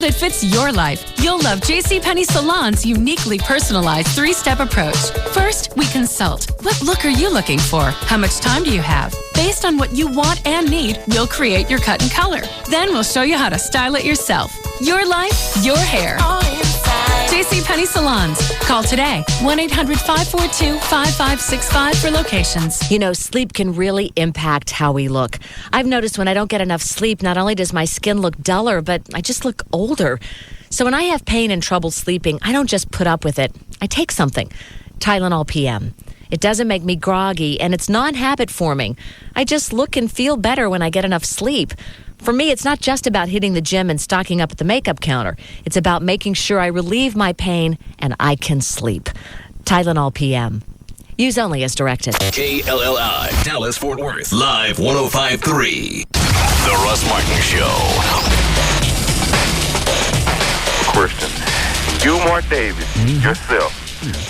that fits your life. You'll love JCPenney Salon's uniquely personalized 3-step approach. First, we consult. What look are you looking for? How much time do you have? Based on what you want and need, we'll create your cut and color. Then we'll show you how to style it yourself. Your life, your hair. JCPenney Salons. Call today. 1-800-542-5565 for locations. You know, sleep can really impact how we look. I've noticed when I don't get enough sleep, not only does my skin look duller, but I just look older. So when I have pain and trouble sleeping, I don't just put up with it. I take something. Tylenol PM. It doesn't make me groggy, and it's non-habit forming. I just look and feel better when I get enough sleep. For me, it's not just about hitting the gym and stocking up at the makeup counter. It's about making sure I relieve my pain and I can sleep. Tylenol PM. Use only as directed. KLLI, Dallas, Fort Worth, live 105.3. The Russ Martin Show. Question. You, Mark Davis, yourself,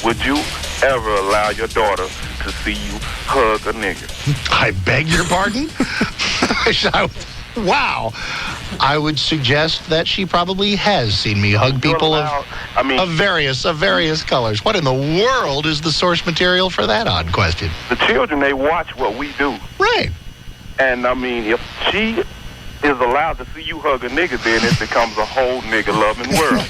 would you ever allow your daughter to see you hug a nigga? I beg your pardon? Wow. I would suggest that she probably has seen me hug people of various colors. What in the world is the source material for that odd question? The children, they watch what we do. Right. And, I mean, if she is allowed to see you hug a nigga, then it becomes a whole nigga-loving world.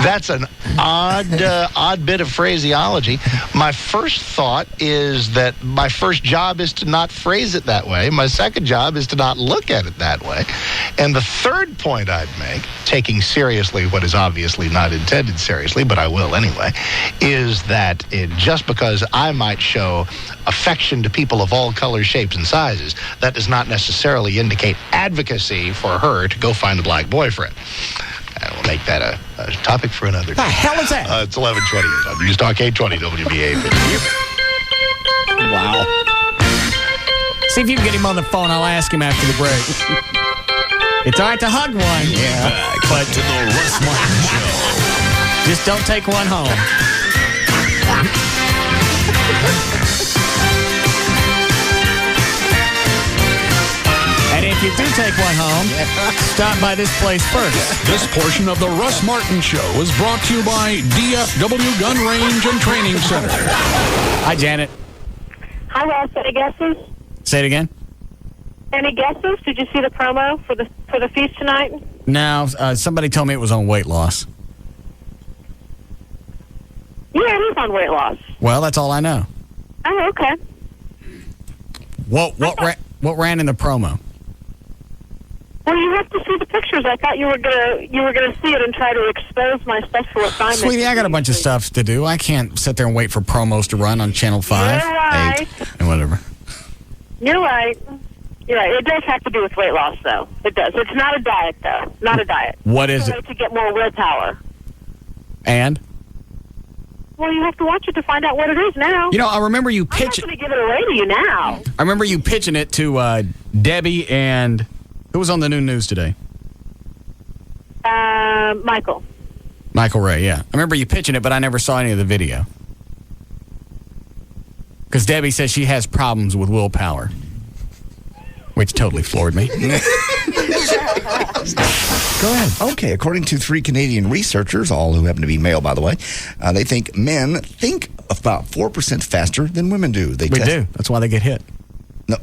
That's an odd bit of phraseology. My first thought is that my first job is to not phrase it that way. My second job is to not look at it that way. And the third point I'd make, taking seriously what is obviously not intended seriously, but I will anyway, is that just because I might show affection to people of all colors, shapes, and sizes, that does not necessarily indicate advocacy for her to go find a black boyfriend. And we'll make that a topic for another day. The hell is that? It's 11:28 on News Talk 820 WBA. Wow. See if you can get him on the phone. I'll ask him after the break. It's all right to hug one. Yeah. Back to the Russ Martin Show. Just don't take one home. And if you do take one home, stop by this place first. This portion of the Russ Martin Show is brought to you by DFW Gun Range and Training Center. Hi, Janet. Hi, Russ. Any guesses? Say it again. Any guesses? Did you see the promo for the feast tonight? No, somebody told me it was on weight loss. Yeah, it is on weight loss. Well, that's all I know. Oh, okay. What ran in the promo? Well, you have to see the pictures. I thought you were gonna see it and try to expose my sexual assignment. Sweetie, I got a bunch of stuff to do. I can't sit there and wait for promos to run on Channel 5. You're right. 8, and whatever. You're right. You're right. It does have to do with weight loss, though. It does. It's not a diet, though. Not a diet. What is it? To get more willpower. And? Well, you have to watch it to find out what it is now. You know, I remember you pitching. I'm not going to give it away to you now. I remember you pitching it to Debbie and who was on the new news today? Michael. Michael Ray, yeah. I remember you pitching it, but I never saw any of the video. Because Debbie says she has problems with willpower, which totally floored me. Go ahead. Okay, according to 3 Canadian researchers, all who happen to be male, by the way, they think men think about 4% faster than women do. We do. That's why they get hit. No.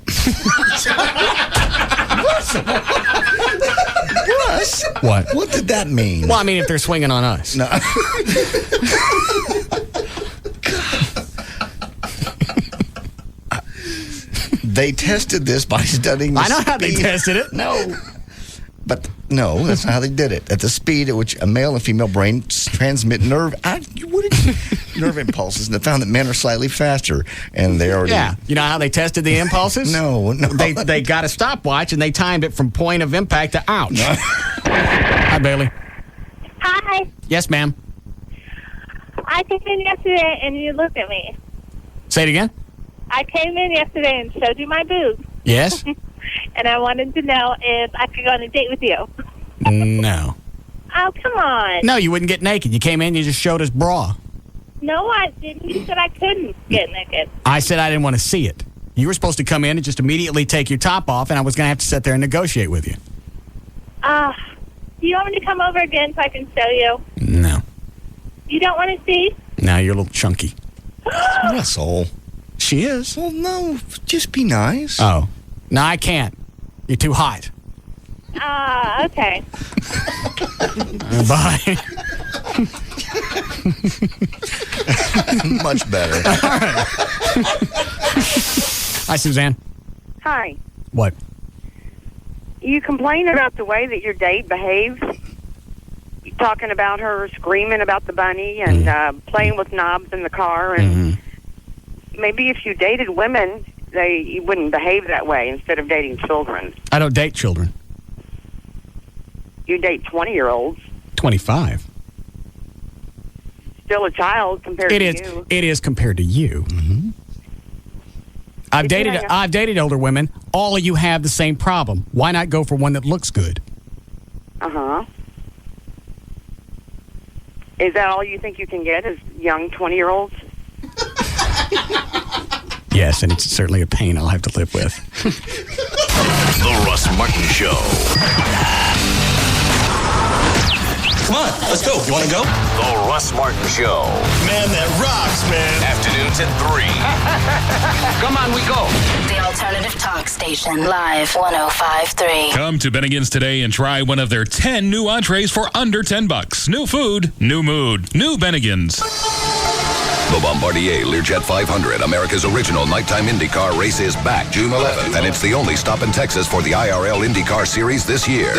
Russ? What? What did that mean? Well, I mean, if they're swinging on us. No. They tested this by studying the I know how they tested it. No. But no, that's not how they did it. At the speed at which a male and female brain transmit nerve impulses, and they found that men are slightly faster. And they already... Yeah. You know how they tested the impulses? No. They got a stopwatch, and they timed it from point of impact to ouch. No. Hi, Bailey. Hi. Yes, ma'am. I came in yesterday, and you looked at me. Say it again? I came in yesterday and showed you my boobs. Yes? And I wanted to know if I could go on a date with you. No. Oh, come on. No, you wouldn't get naked. You came in, you just showed us bra. No, I didn't. You said I couldn't get naked. I said I didn't want to see it. You were supposed to come in and just immediately take your top off, and I was going to have to sit there and negotiate with you. Do you want me to come over again so I can show you? No. You don't want to see? Now you're a little chunky. Russell. She is. Well, no, just be nice. Oh. No, I can't. You're too hot. Okay. Bye. Much better. All right. Hi, Suzanne. Hi. What? You complain about the way that your date behaves. You're talking about her screaming about the bunny and playing with knobs in the car. And maybe if you dated women, you wouldn't behave that way instead of dating children. I don't date children. You date 20-year-olds. 25. Still a child compared to you. It is compared to you. Mm-hmm. I've dated older women. All of you have the same problem. Why not go for one that looks good? Uh-huh. Is that all you think you can get is young 20-year-olds? Yes, and it's certainly a pain I'll have to live with. The Russ Martin Show. Come on, let's go. You want to go? The Russ Martin Show. Man, that rocks, man. Afternoons at 3. Come on, we go. The alternative talk station, Live 105.3. Come to Bennigan's today and try one of their 10 new entrees for under $10. New food, new mood, new Bennigan's. The Bombardier Learjet 500, America's original nighttime IndyCar race, is back June 11th, and it's the only stop in Texas for the IRL IndyCar Series this year.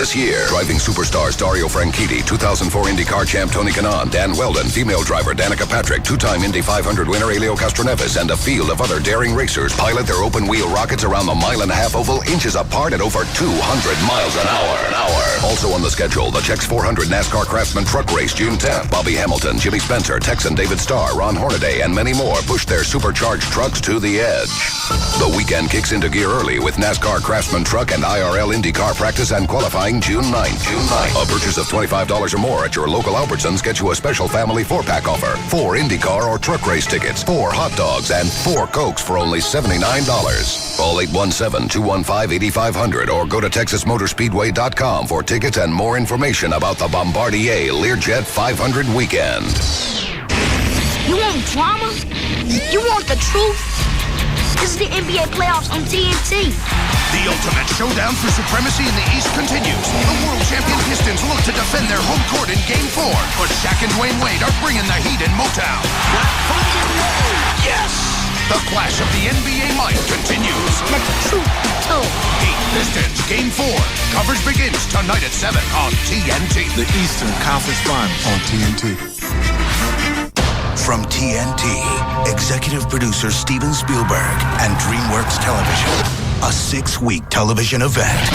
Driving superstars Dario Franchitti, 2004 IndyCar champ Tony Kanaan, Dan Weldon, female driver Danica Patrick, two-time Indy 500 winner Elio Castroneves, and a field of other daring racers pilot their open-wheel rockets around the mile-and-a-half oval, inches apart at over 200 miles an hour. Also on the schedule, the Chex 400 NASCAR Craftsman Truck Race June 10th. Bobby Hamilton, Jimmy Spencer, Texan David Starr, Ron Hornaday, and many more push their supercharged trucks to the edge. The weekend kicks into gear early with NASCAR Craftsman Truck and IRL IndyCar practice and qualifying June 9th. A purchase of $25 or more at your local Albertsons gets you a special family 4-pack offer. 4 IndyCar or truck race tickets, 4 hot dogs, and 4 Cokes for only $79. Call 817-215-8500 or go to TexasMotorspeedway.com for tickets and more information about the Bombardier Learjet 500 weekend. You want drama? You want the truth? This is the NBA playoffs on TNT. The ultimate showdown for supremacy in the East continues. The world champion Pistons look to defend their home court in Game 4, but Shaq and Dwayne Wade are bringing the heat in Motown. Yes! The clash of the NBA might continues. Let the truth be told. Heat Pistons Game 4. Coverage begins tonight at 7 on TNT. The Eastern Conference Finals on TNT. From TNT, executive producer Steven Spielberg and DreamWorks Television, a 6-week television event.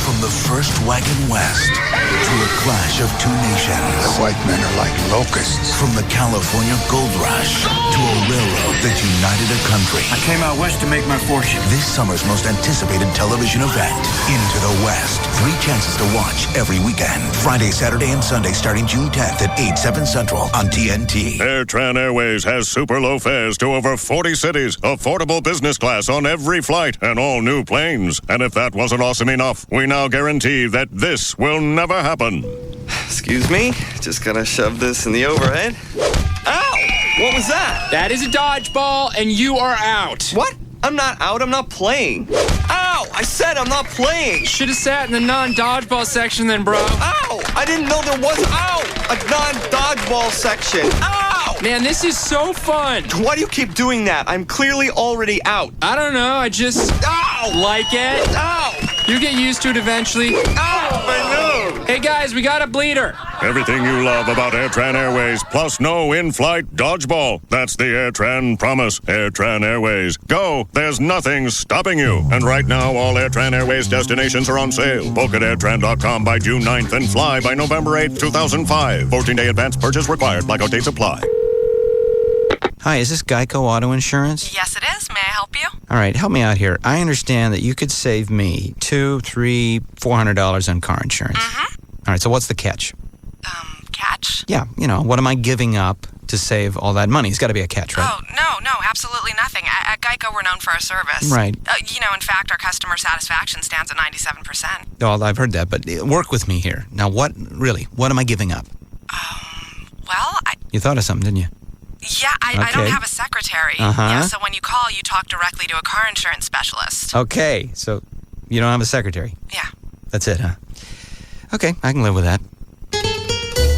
From the first wagon west to a clash of two nations. The white men are like locusts. From the California gold rush to a railroad that united a country. I came out west to make my fortune. This summer's most anticipated television event, Into the West. 3 chances to watch every weekend. Friday, Saturday, and Sunday starting June 10th at 8, 7 Central on TNT. AirTran Airways has super low fares to over 40 cities, affordable business class on every flight, and all new planes. And if that wasn't awesome enough, we now guarantee that this will never happen. Excuse me? Just gotta shove this in the overhead. Ow! What was that? That is a dodgeball, and you are out. What? I'm not out. I'm not playing. Ow! I said I'm not playing. Should have sat in the non-dodgeball section then, bro. Ow! I didn't know there was, a non-dodgeball section. Ow! Man, this is so fun. Why do you keep doing that? I'm clearly already out. I don't know. I just like it. Ow! You get used to it eventually. Ow! My nose! Hey, guys, we got a bleeder. Everything you love about AirTran Airways, plus no in-flight dodgeball. That's the AirTran promise. AirTran Airways. Go. There's nothing stopping you. And right now, all AirTran Airways destinations are on sale. Book at airtran.com by June 9th and fly by November 8th, 2005. 14-day advance purchase required. Blackout dates apply. Hi, is this Geico Auto Insurance? Yes, it is. May I help you? All right, help me out here. I understand that you could save me $200, $300, $400 on car insurance. Mm-hmm. All right, so what's the catch? Catch? Yeah, what am I giving up to save all that money? There's got to be a catch, right? Oh, no, absolutely nothing. At Geico, we're known for our service. Right. In fact, our customer satisfaction stands at 97%. Oh, I've heard that, but work with me here. Now, what am I giving up? You thought of something, didn't you? Yeah, I don't have a secretary. Uh-huh. Yeah, so when you call, you talk directly to a car insurance specialist. Okay, so you don't have a secretary? Yeah. That's it, huh? Okay, I can live with that.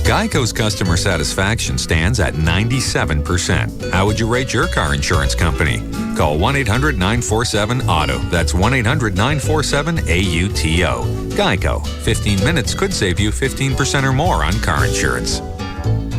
Geico's customer satisfaction stands at 97%. How would you rate your car insurance company? Call 1-800-947-AUTO. That's 1-800-947-AUTO. Geico. 15 minutes could save you 15% or more on car insurance.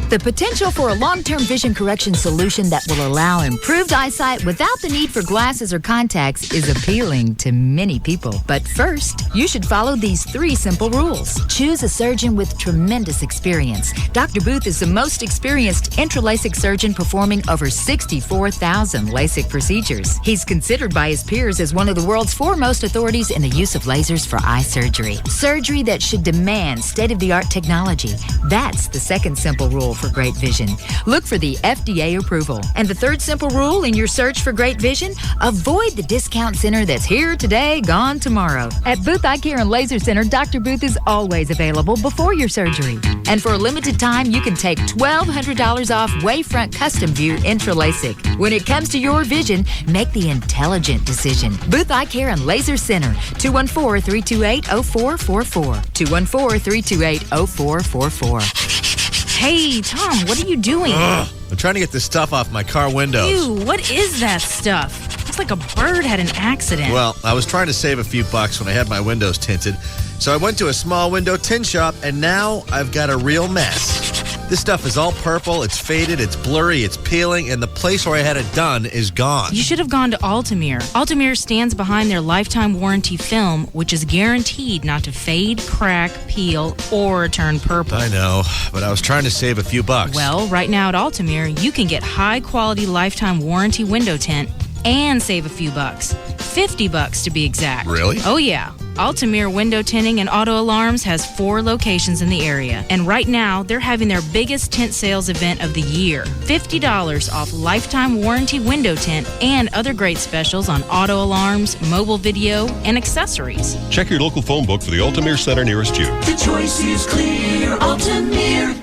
The potential for a long-term vision correction solution that will allow improved eyesight without the need for glasses or contacts is appealing to many people. But first, you should follow these 3 simple rules. Choose a surgeon with tremendous experience. Dr. Booth is the most experienced intraLASIK surgeon performing over 64,000 LASIK procedures. He's considered by his peers as one of the world's foremost authorities in the use of lasers for eye surgery. Surgery that should demand state-of-the-art technology. That's the second simple rule for great vision. Look for the FDA approval. And the third simple rule in your search for great vision, avoid the discount center that's here today, gone tomorrow. At Booth Eye Care and Laser Center, Dr. Booth is always available before your surgery. And for a limited time, you can take $1,200 off Wavefront Custom View intraLASIK. When it comes to your vision, make the intelligent decision. Booth Eye Care and Laser Center, 214-328-0444. 214-328-0444. Hey, Tom, what are you doing? I'm trying to get this stuff off my car windows. Ew, what is that stuff? Looks like a bird had an accident. Well, I was trying to save a few bucks when I had my windows tinted. So I went to a small window tint shop, and now I've got a real mess. This stuff is all purple, it's faded, it's blurry, it's peeling, and the place where I had it done is gone. You should have gone to Altamir. Altamir stands behind their lifetime warranty film, which is guaranteed not to fade, crack, peel, or turn purple. I know, but I was trying to save a few bucks. Well, right now at Altamir, you can get high-quality lifetime warranty window tint and save a few bucks. $50 to be exact. Really? Oh, yeah. Altamir Window Tinting and Auto Alarms has 4 locations in the area. And right now, they're having their biggest tint sales event of the year. $50 off lifetime warranty window tint and other great specials on auto alarms, mobile video, and accessories. Check your local phone book for the Altamir Center nearest you. The choice is clear, Altamir.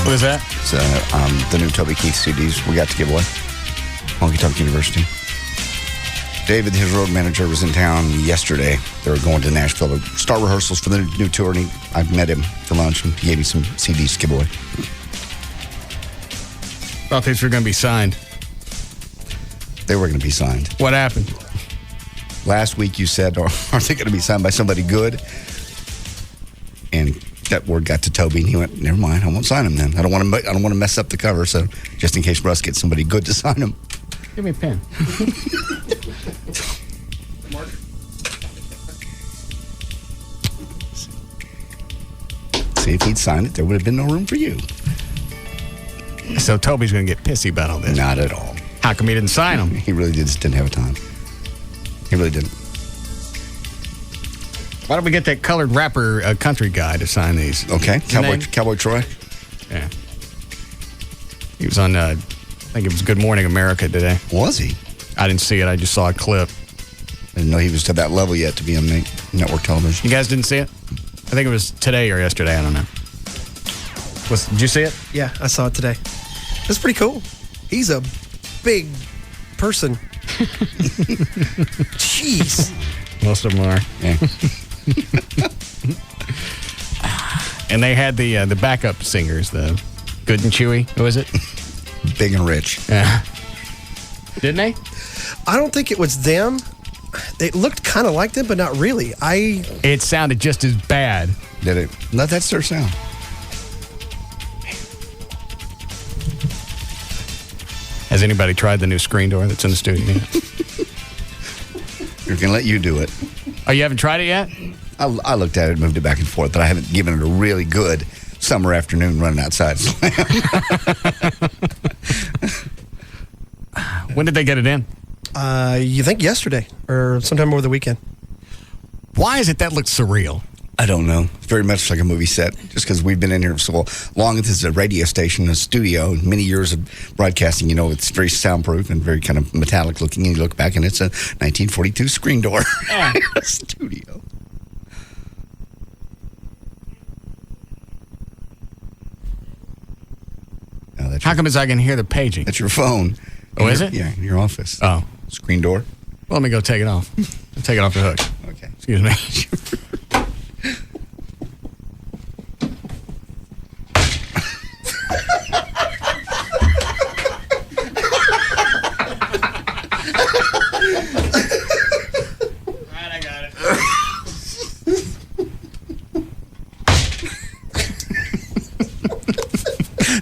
What is that? It's the new Toby Keith CDs we got to give away. Honky Tonk University. David, his road manager, was in town yesterday. They were going to Nashville to start rehearsals for the new tour, and I met him for lunch, and he gave me some CDs to give away. Thought these were going to be signed. They were going to be signed. What happened? Last week you said, aren't they going to be signed by somebody good? And that word got to Toby, and he went, never mind, I won't sign them then. I don't want to mess up the cover, so just in case Russ gets somebody good to sign them. Give me a pen. See, if he'd signed it, there would have been no room for you. So Toby's going to get pissy about all this. Not at all. How come he didn't sign them? He really just didn't have time. He really didn't. Why don't we get that colored rapper country guy to sign these? Okay. Cowboy Troy? Yeah. He was on, I think it was Good Morning America today. Was he? I didn't see it. I just saw a clip. I didn't know he was to that level yet to be on network television. You guys didn't see it? I think it was today or yesterday. I don't know. Did you see it? Yeah, I saw it today. It's pretty cool. He's a big person. Jeez. Most of them are. Yeah. And they had the backup singers, the Good and Chewy. Who is it? Big and Rich. Yeah. Didn't they? I don't think it was them. They looked kind of like them, but not really. It sounded just as bad. Did it? No, that's their sound. Has anybody tried the new screen door that's in the studio? We're going to let you do it. Oh, you haven't tried it yet? I looked at it, moved it back and forth, but I haven't given it a really good summer afternoon running outside. When did they get it in? You think yesterday or sometime over the weekend. Why is it that looks surreal? I don't know. It's very much like a movie set, just because we've been in here so long. This is a radio station, a studio, many years of broadcasting. You know, it's very soundproof and very kind of metallic looking. And you look back, and it's a 1942 screen door. Yeah. A studio. How come I can hear the paging? That's your phone. Oh, is it? Yeah, in your office. Oh. Screen door. Well, let me go take it off. Take it off the hook. Okay. Excuse me. Right, I got it.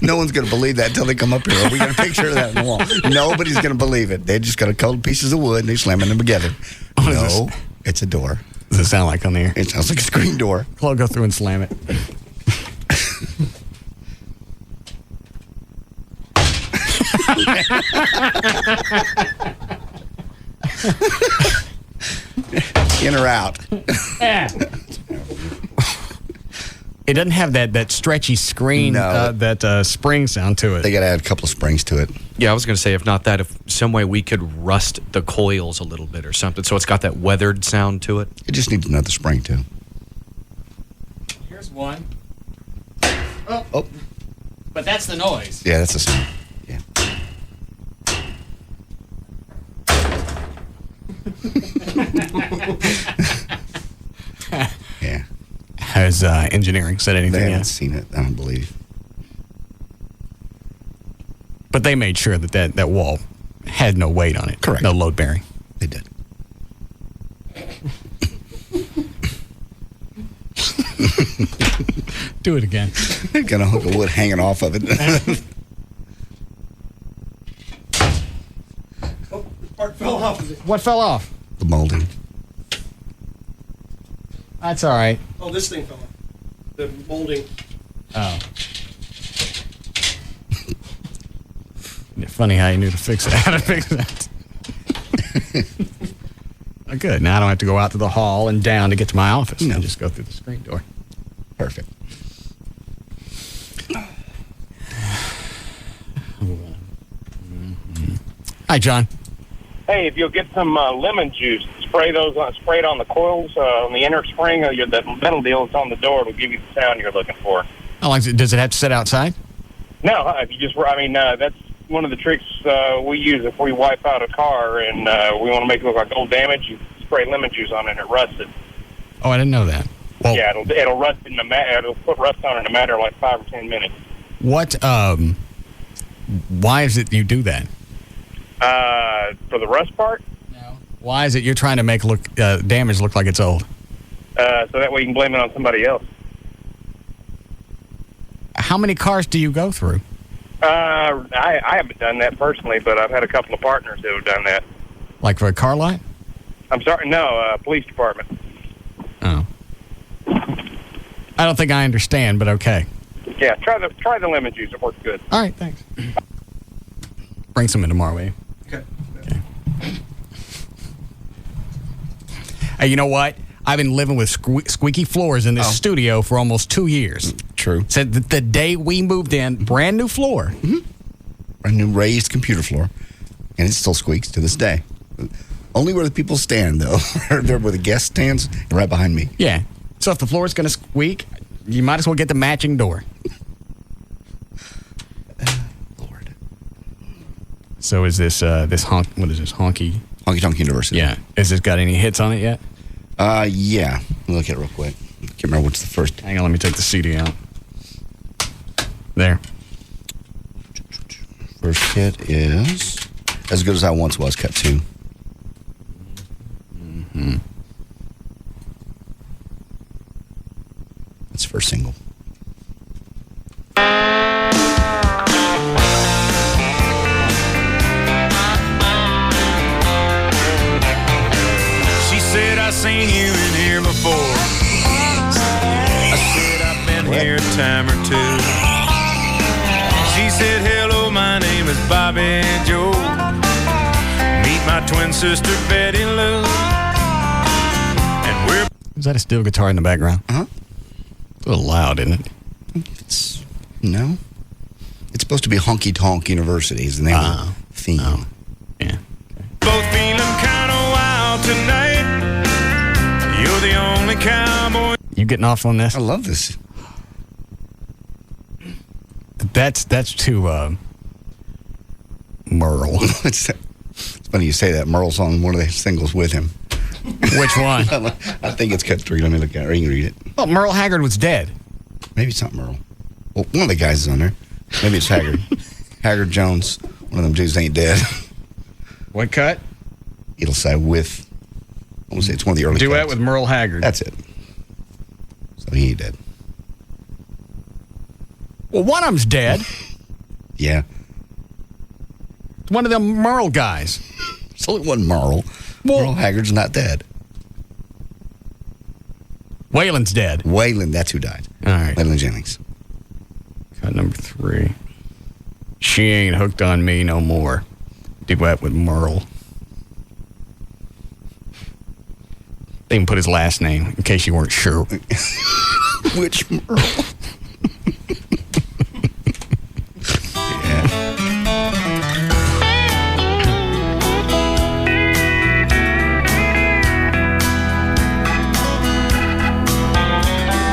No one's going to believe that until they come up here. Are we going to picture that on the wall? Nobody's going to believe it. They just got a couple pieces of wood and they slamming them together. No, it's a door. Does it sound like on the air? It sounds like a screen door. I'll go through and slam it. In or out? Yeah. It doesn't have that stretchy screen, that spring sound to it. They got to add a couple of springs to it. Yeah, I was going to say, if not that, if some way we could rust the coils a little bit or something, so it's got that weathered sound to it. It just needs another spring, too. Here's one. Oh. But that's the noise. Yeah, that's the sound. Yeah. Yeah. Has engineering said anything They haven't yet? seen it, I don't believe. But they made sure that wall had no weight on it. Correct. No load bearing. They did. Do it again. Got a hunk of wood hanging off of it. Part fell off. What fell off? The molding. That's all right. Oh, this thing fell off. The molding. Oh. Funny how you knew to fix it. How to fix that. Oh, good. Now I don't have to go out to the hall and down to get to my office. No. I just go through the screen door. Perfect. Hi, John. Hey, if you'll get some lemon juice, spray it on the coils on the inner spring of the metal deal that's on the door. It'll give you the sound you're looking for. How long does it have to sit outside? No, if you just, that's one of the tricks we use if we wipe out a car and we want to make it look like old damage. You spray lemon juice on it and it rusts it. Oh, I didn't know that. Well, yeah, it'll rust in the it'll put rust on it in a matter of like 5 or 10 minutes. What? Why is it you do that? For the rust part? No. Why is it you're trying to make damage look like it's old? So that way you can blame it on somebody else. How many cars do you go through? I haven't done that personally, but I've had a couple of partners who have done that. Like for a car lot? I'm sorry, no, police department. Oh. I don't think I understand, but okay. Yeah, try the lemon juice. It works good. All right, thanks. Bring some in tomorrow, will you? Okay. Hey, you know what? I've been living with squeaky floors in this studio for almost 2 years. True. Said that the day we moved in, brand new floor. Mm-hmm. Brand new raised computer floor. And it still squeaks to this day. Only where the people stand, though. They're where the guest stands and right behind me. Yeah. So if the floor is going to squeak, you might as well get the matching door. Lord. So is this what is this, Honky Tonk University? Yeah. Has this got any hits on it yet? Yeah. Let me look at it real quick. Can't remember what's the first. Hang on, let me take the CD out. There. First hit is As Good As I Once Was, cut 2. Mm-hmm. That's the first single. She said, I seen you in here before. I said, I've been here a time or two. She said, hello, my name is Bobby Joe. Meet my twin sister, Betty Lou. And we're... Is that a steel guitar in the background? Uh-huh. It's a little loud, isn't it? No. It's supposed to be Honky Tonk University is the name of the theme. Oh. Yeah. Both feeling kind of wild tonight. You're the only cowboy. You getting off on this? I love this. That's to Merle. It's funny you say that. Merle's on one of the singles with him. Which one? I think it's cut 3. Let me look at it. Or you can read it. Well, Merle Haggard was dead. Maybe it's not Merle. Well, one of the guys is on there. Maybe it's Haggard. Haggard Jones. One of them dudes ain't dead. What cut? It'll say with. I want to say it's one of the early Duet cuts. with Merle Haggard. That's it. So he ain't dead. Well, one of them's dead. Yeah. It's one of them Merle guys. It's only one Merle. Merle Haggard's not dead. Waylon's dead. Waylon, that's who died. All right. Waylon Jennings. Cut number 3. She Ain't Hooked on Me No More. Duet with Merle. They even put his last name, in case you weren't sure. Which Merle?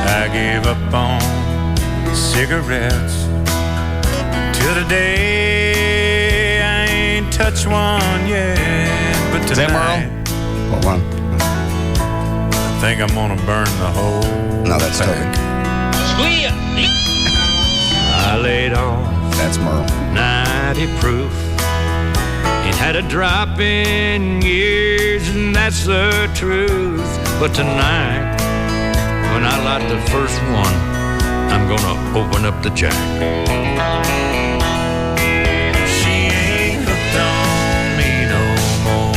I gave up on cigarettes till the day I ain't touched one yet. But tonight, Is that Merle? Hold on. I think I'm gonna burn the whole No, that's thing. Toby. I laid off. That's Merle. 90 proof. Ain't had a drop in years, and that's the truth. But tonight, when I light the first one, I'm gonna open up the jack. She ain't hooked on me no more.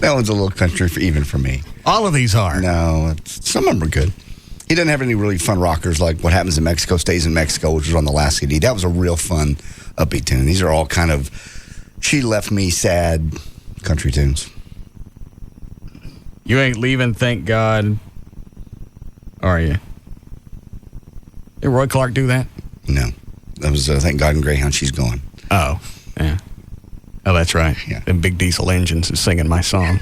That one's a little country even for me. All of these are. No, some of them are good. He doesn't have any really fun rockers like What Happens in Mexico Stays in Mexico, which was on the last CD. That was a real fun, upbeat tune. These are all kind of She Left Me Sad country tunes. You ain't leaving, thank God. Are you? Did Roy Clark do that? No. That was Thank God and Greyhound, She's Gone. Oh, yeah. Oh, that's right. Yeah. Them big diesel engines is singing my song.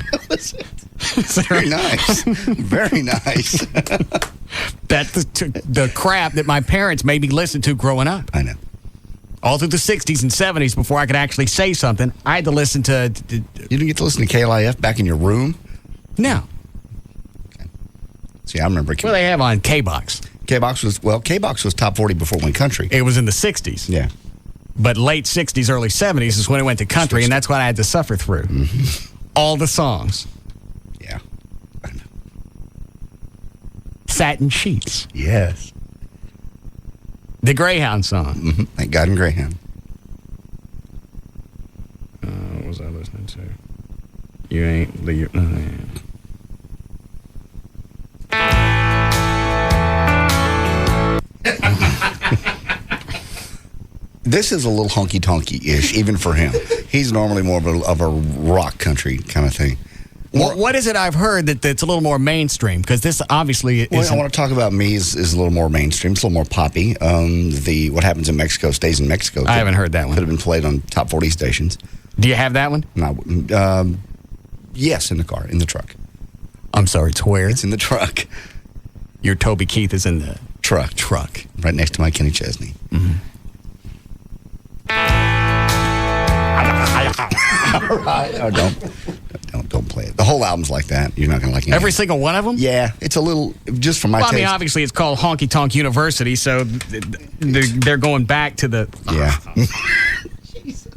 Very nice. Very nice. That's the crap that my parents made me listen to growing up. I know. All through the 60s and 70s, before I could actually say something, I had to listen to... You didn't get to listen to KLIF back in your room? No. Okay. See, I remember... What do they have on K-Box? K-Box was top 40 before it went country. It was in the 60s. Yeah. But late 60s, early 70s is when it went to country, and that's what I had to suffer through. Mm-hmm. All the songs. Yeah. I know. Satin Sheets. Yes. The Greyhound song. Mm-hmm. Thank God in Greyhound. What was I listening to? You ain't... This is a little honky-tonky-ish, even for him. He's normally more of a rock country kind of thing. What is it I've heard that's a little more mainstream? Because this obviously is... I want to talk about me is a little more mainstream. It's a little more poppy. What Happens in Mexico stays in Mexico. I haven't heard that one. Could have been played on top 40 stations. Do you have that one? No. Yes, in the car, in the truck. I'm sorry, it's where? It's in the truck. Your Toby Keith is in the... Truck. Right next to my Kenny Chesney. Mm-hmm. All right. Oh, don't play it. The whole album's like that. You're not going to like it. Every single one of them? Yeah. It's a little, just for my taste. I mean, obviously it's called Honky Tonk University, so they're going back to the... Yeah. Jesus.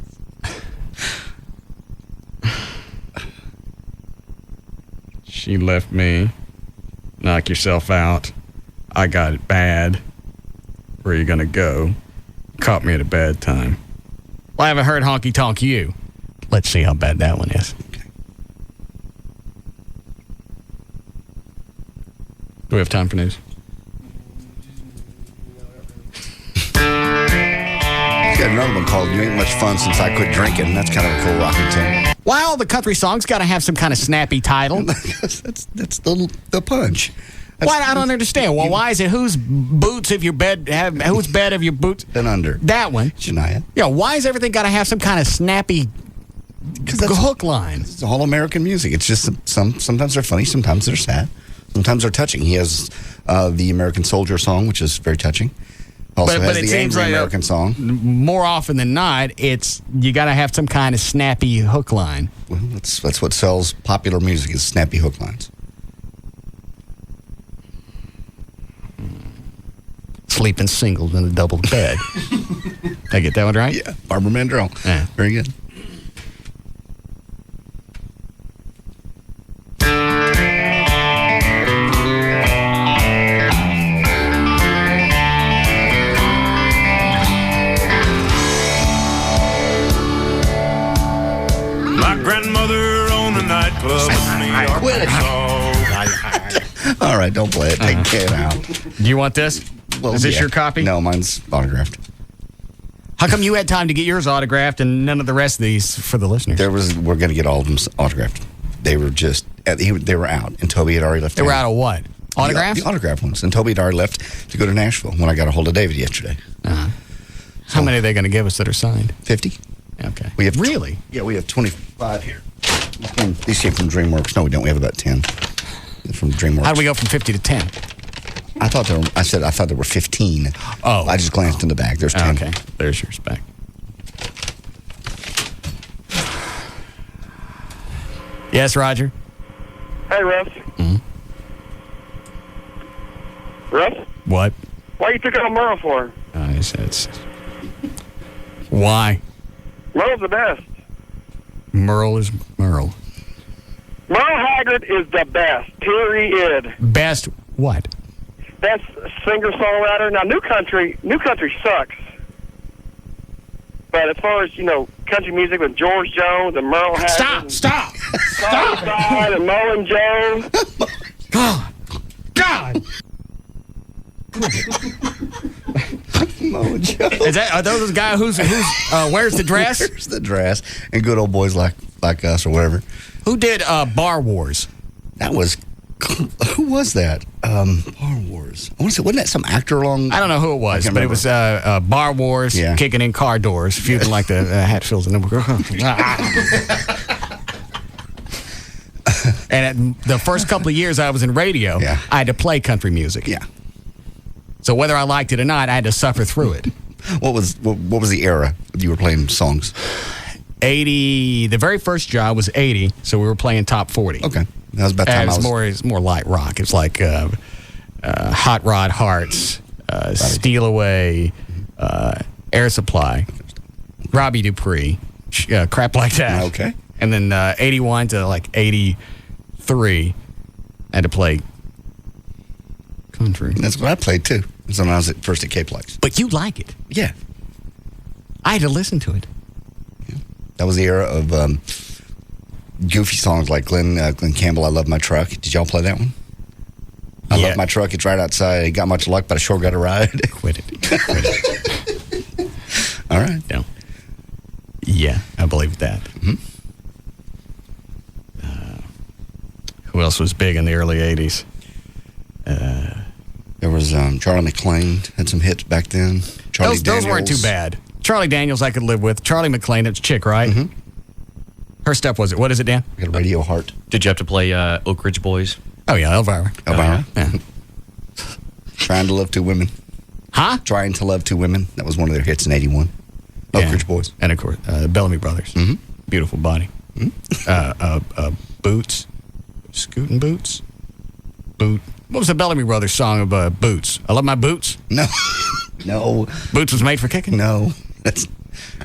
She left me. Knock yourself out. I got it bad. Where are you going to go? Caught me at a bad time. Well, I haven't heard Honky Tonk You. Let's see how bad that one is. Okay. Do we have time for news? Got another one called You Ain't Much Fun Since I Quit Drinking. That's kind of a cool rocking tune. Well, the country song's got to have some kind of snappy title. that's the punch. Why? I don't understand. Well, why is it whose boots have your bed have? Whose bed have your boots been under? That one. Shania. Yeah. Why has everything got to have some kind of snappy hook line? It's all American music. It's just sometimes they're funny, sometimes they're sad, sometimes they're touching. He has the American Soldier song, which is very touching. Also has the Angry American song. More often than not, it's you got to have some kind of snappy hook line. Well, that's what sells popular music is snappy hook lines. Sleeping single in a double bed. Did I get that one right? Yeah, Barbara Mandrell. Yeah. Very good. My grandmother owned a nightclub in New York. All right, don't play it. Take it out. Do you want this? Well, is this your copy? No, mine's autographed. How come you had time to get yours autographed and none of the rest of these for the listeners? We're going to get all of them autographed. They were just they were out, and Toby had already left. They were out of what? Autographs? The autograph ones, and Toby had already left to go to Nashville when I got a hold of David yesterday. Uh-huh. How many are they going to give us that are signed? 50. Okay. We have really? Yeah, we have 25 here. These came from DreamWorks. No, we don't. We have about 10 from DreamWorks. How do we go from 50 to 10? I thought there were 15. Oh. I just glanced in the bag. There's 10. Okay. There's yours back. Yes, Roger? Hey, Russ. Mm-hmm. Russ? What? Why you took out Merle for? Why? Merle's the best. Merle is Merle. Merle Haggard is the best, period. Best what? Best singer-songwriter. Now, New Country sucks. But as far as, country music with George Jones and Merle Haggard. Stop! And Mullen Jones. God! Mullen Jones. Are those the guy who's wears the dress? Wears the dress. And good old boys like us or whatever. Who did Bar Wars? That was... Who was that? Bar Wars. I want to say, wasn't that some actor along? I don't know who it was, but it was Bar Wars, kicking in car doors, feuding like the Hatfields and And the first couple of years I was in radio, I had to play country music. Yeah. So whether I liked it or not, I had to suffer through it. What was the era you were playing songs? 80. The very first job was 80, so we were playing top 40. Okay. That was about the time It's more light rock. It's like Hot Rod Hearts, Steal Away, Air Supply, Robbie Dupree, crap like that. Okay. And then 81 to like 83, I had to play country. That's what I played too. So when I was first at K-Plex. But you like it. Yeah. I had to listen to it. Yeah. That was the era of goofy songs like Glenn Campbell, I Love My Truck. Did y'all play that one? I love my truck. It's right outside. Got much luck, but I sure got a ride. Quit it. All right. No. Yeah, I believe that. Mm-hmm. Who else was big in the early 80s? There was Charlie McClain. Had some hits back then. Those weren't too bad. Charlie Daniels I could live with. Charlie McClain, it's a chick, right? Mm-hmm. Her stuff was it? What is it, Dan? Got a Radio Heart. Did you have to play Oak Ridge Boys? Oh, yeah, Elvira. Yeah. Trying to Love Two Women. Huh? Trying to Love Two Women. That was one of their hits in 81. Oak Ridge Boys. And, of course, the Bellamy Brothers. Mm-hmm. Beautiful body. Mm-hmm. Boots. Scootin' Boots. Boot. What was the Bellamy Brothers song of Boots? I love my boots. No. No. Boots was made for kicking? No. That's,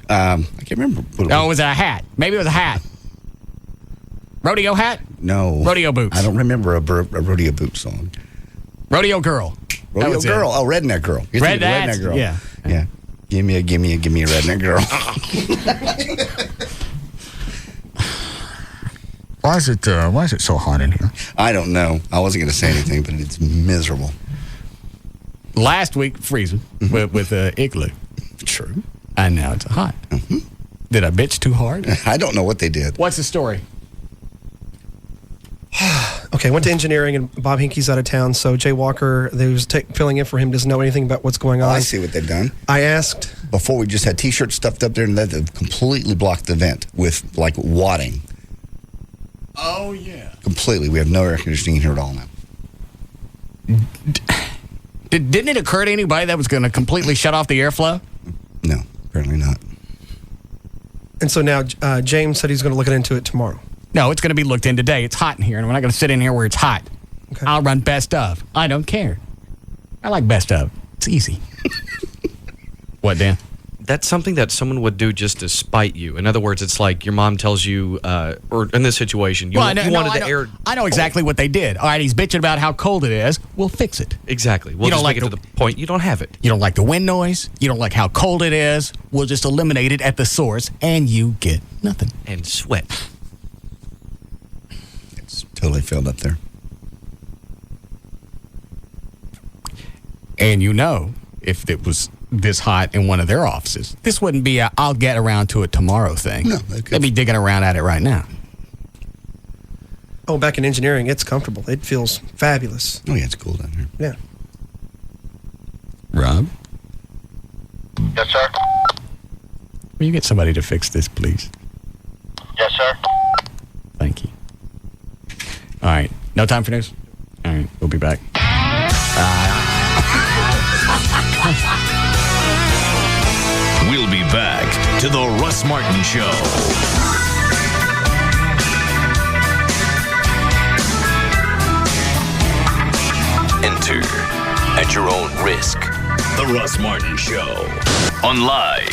I can't remember. Oh, it was a hat. Maybe it was a hat. Rodeo hat? No. Rodeo boots. I don't remember a rodeo boot song. Rodeo girl. Rodeo girl. Oh, Redneck Girl. Redneck Girl. Yeah. Yeah. Give me a Redneck Girl. Why is it so hot in here? I don't know. I wasn't going to say anything, but it's miserable. Last week, freezing with Igloo. True. And now it's hot. Mm-hmm. Did I bitch too hard? I don't know what they did. What's the story? Okay, went to engineering, and Bob Hinkey's out of town, so Jay Walker, who's filling in for him, doesn't know anything about what's going on. Oh, I see what they've done. I asked. Before, we just had T-shirts stuffed up there, and they've completely blocked the vent with, like, wadding. Oh, yeah. Completely. We have no air conditioning in here at all now. Didn't it occur to anybody that was going to completely shut off the airflow? No, apparently not. And so now James said he's going to look into it tomorrow. No, it's going to be looked in today. It's hot in here, and we're not going to sit in here where it's hot. Okay. I'll run best of. I don't care. I like best of. It's easy. What, Dan? That's something that someone would do just to spite you. In other words, it's like your mom tells you, or in this situation, you wanted the air. I know exactly what they did. All right, he's bitching about how cold it is. We'll fix it. Exactly. We'll just make it to the point you don't have it. You don't like the wind noise. You don't like how cold it is. We'll just eliminate it at the source, and you get nothing. And sweat. It's totally filled up there. And if it was this hot in one of their offices, this wouldn't be a I'll get around to it tomorrow thing. No, they'd be digging around at it right now. Oh, back in engineering, it's comfortable. It feels fabulous. Oh, yeah, it's cool down here. Yeah. Rob? Yes, sir. Will you get somebody to fix this, please? Yes, sir. Thank you. All right. No time for news? All right. We'll be back. We'll be back to the Russ Martin Show. Enter at your own risk. The Russ Martin Show on Live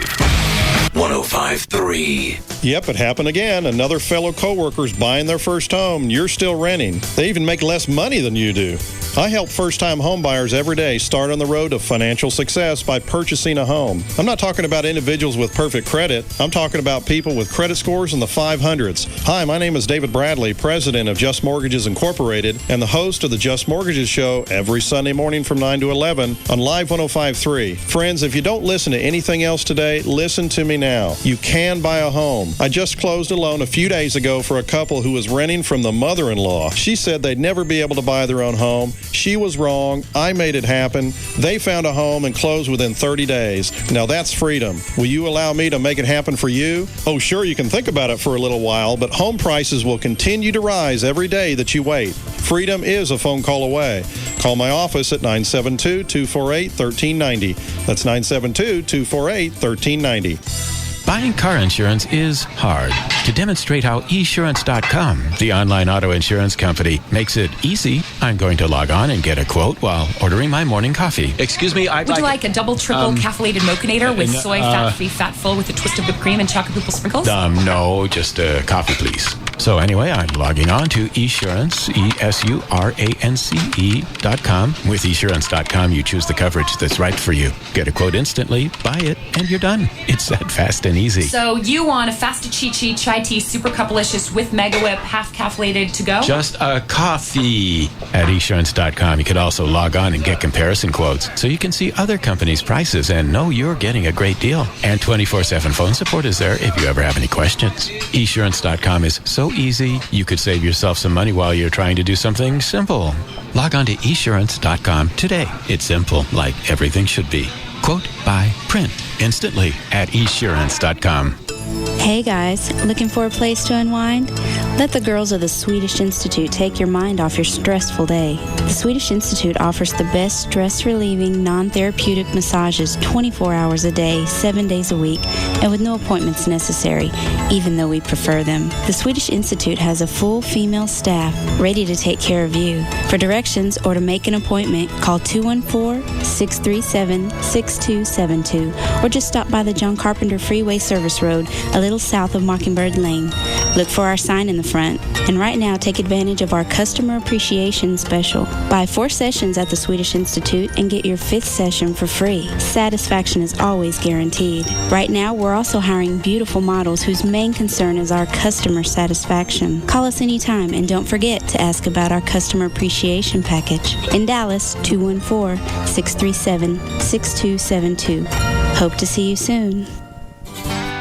105.3. Yep, it happened again. Another fellow coworker's buying their first home. You're still renting. They even make less money than you do. I help first-time homebuyers every day start on the road to financial success by purchasing a home. I'm not talking about individuals with perfect credit. I'm talking about people with credit scores in the 500s. Hi, my name is David Bradley, president of Just Mortgages Incorporated, and the host of the Just Mortgages Show every Sunday morning from 9 to 11 on Live 105.3. Friends, if you don't listen to anything else today, listen to me now. You can buy a home. I just closed a loan a few days ago for a couple who was renting from the mother-in-law. She said they'd never be able to buy their own home. She was wrong. I made it happen. They found a home and closed within 30 days. Now that's freedom. Will you allow me to make it happen for you? Oh, sure, you can think about it for a little while, but home prices will continue to rise every day that you wait. Freedom is a phone call away. Call call my office at 972-248-1390. That's 972-248-1390. Buying car insurance is hard. To demonstrate how esurance.com, the online auto insurance company, makes it easy, I'm going to log on and get a quote while ordering my morning coffee. Excuse me, Would you like a double, triple caffeinated mochinator with soy, fat-free, fat full with a twist of whipped cream and chocolate poople sprinkles? No, just a coffee, please. So anyway, I'm logging on to esurance, esurance.com. With esurance.com, you choose the coverage that's right for you. Get a quote instantly, buy it, and you're done. It's that fast and easy. So you want a Fasta Chi-Chi chai tea super cupalicious with Mega Whip, half caffeinated to go? Just a coffee. At esurance.com, you can also log on and get comparison quotes so you can see other companies' prices and know you're getting a great deal. And 24/7 phone support is there if you ever have any questions. Esurance.com is so easy, you could save yourself some money while you're trying to do something simple. Log on to esurance.com today. It's simple, like everything should be. Quote, buy, print instantly at esurance.com. Hey guys, looking for a place to unwind? Let the girls of the Swedish Institute take your mind off your stressful day. The Swedish Institute offers the best stress-relieving, non-therapeutic massages 24 hours a day, 7 days a week, and with no appointments necessary, even though we prefer them. The Swedish Institute has a full female staff ready to take care of you. For directions or to make an appointment, call 214-637-6272 or just stop by the John Carpenter Freeway Service Road, a little south of Mockingbird Lane. Look for our sign in the front. And right now, take advantage of our customer appreciation special. Buy 4 sessions at the Swedish Institute and get your 5th session for free. Satisfaction is always guaranteed. Right now, we're also hiring beautiful models whose main concern is our customer satisfaction. Call us anytime and don't forget to ask about our customer appreciation package. In Dallas, 214-637-6272. Hope to see you soon.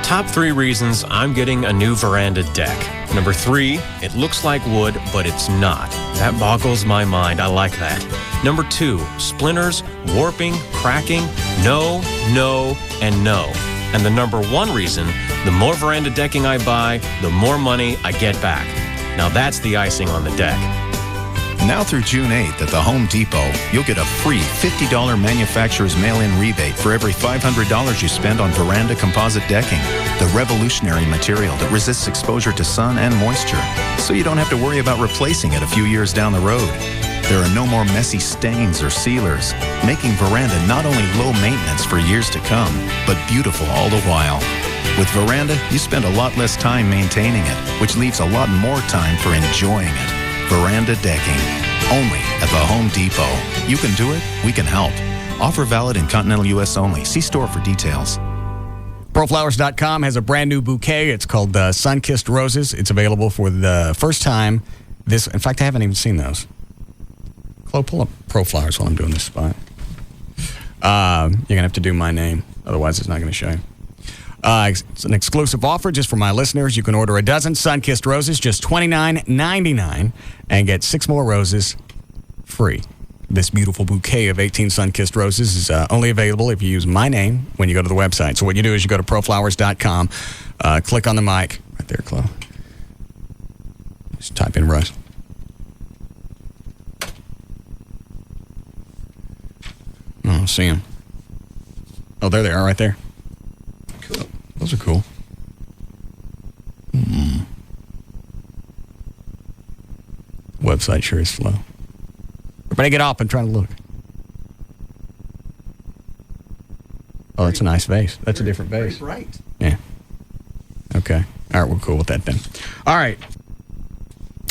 Top 3 reasons I'm getting a new veranda deck. Number 3, it looks like wood, but it's not. That boggles my mind. I like that. Number 2, splinters, warping, cracking, no, and no. And the number 1 reason, the more veranda decking I buy, the more money I get back. Now that's the icing on the deck. Now through June 8th at the Home Depot, you'll get a free $50 manufacturer's mail-in rebate for every $500 you spend on veranda composite decking, the revolutionary material that resists exposure to sun and moisture, so you don't have to worry about replacing it a few years down the road. There are no more messy stains or sealers, making veranda not only low maintenance for years to come, but beautiful all the while. With Veranda, you spend a lot less time maintaining it, which leaves a lot more time for enjoying it. Veranda decking, only at the Home Depot. You can do it, we can help. Offer valid in continental U.S. only. See store for details. ProFlowers.com has a brand new bouquet. It's called Sun-Kissed Roses. It's available for the first time. In fact, I haven't even seen those. Chloe, pull up ProFlowers while I'm doing this spot. You're going to have to do my name. Otherwise, it's not going to show you. It's an exclusive offer just for my listeners. You can order a dozen Sun-Kissed Roses, just $29.99, and get 6 more roses free. This beautiful bouquet of 18 Sun-Kissed Roses is only available if you use my name when you go to the website. So what you do is you go to ProFlowers.com, click on the mic. Right there, Chloe. Just type in Russ. Oh, I see them. Oh, there they are right there. Cool. Those are cool. Website sure is slow. Everybody get up and try to look. Oh, that's a nice vase. That's a different vase. Right. Yeah. Okay. All right, we're cool with that then. All right.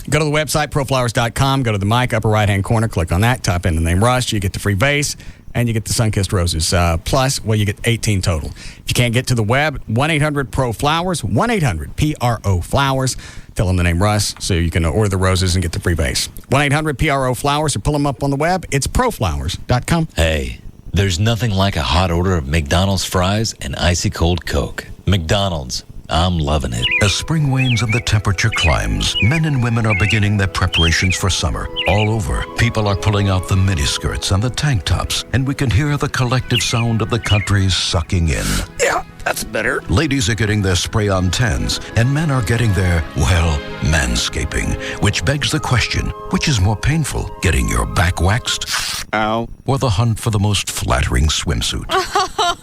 Go to the website, proflowers.com. Go to the mic, upper right-hand corner. Click on that. Type in the name Russ. You get the free vase, and you get the Sun-Kissed Roses. Plus, you get 18 total. If you can't get to the web, 1-800-PRO-FLOWERS, 1-800-PRO-FLOWERS. Tell them the name Russ so you can order the roses and get the free vase. 1-800-PRO-FLOWERS or pull them up on the web. It's proflowers.com. Hey, there's nothing like a hot order of McDonald's fries and icy cold Coke. McDonald's. I'm loving it. As spring wanes and the temperature climbs, men and women are beginning their preparations for summer. All over, people are pulling out the miniskirts and the tank tops, and we can hear the collective sound of the country sucking in. Yeah. That's better. Ladies are getting their spray-on tans, and men are getting their, well, manscaping. Which begs the question, which is more painful, getting your back waxed? Ow. Or the hunt for the most flattering swimsuit?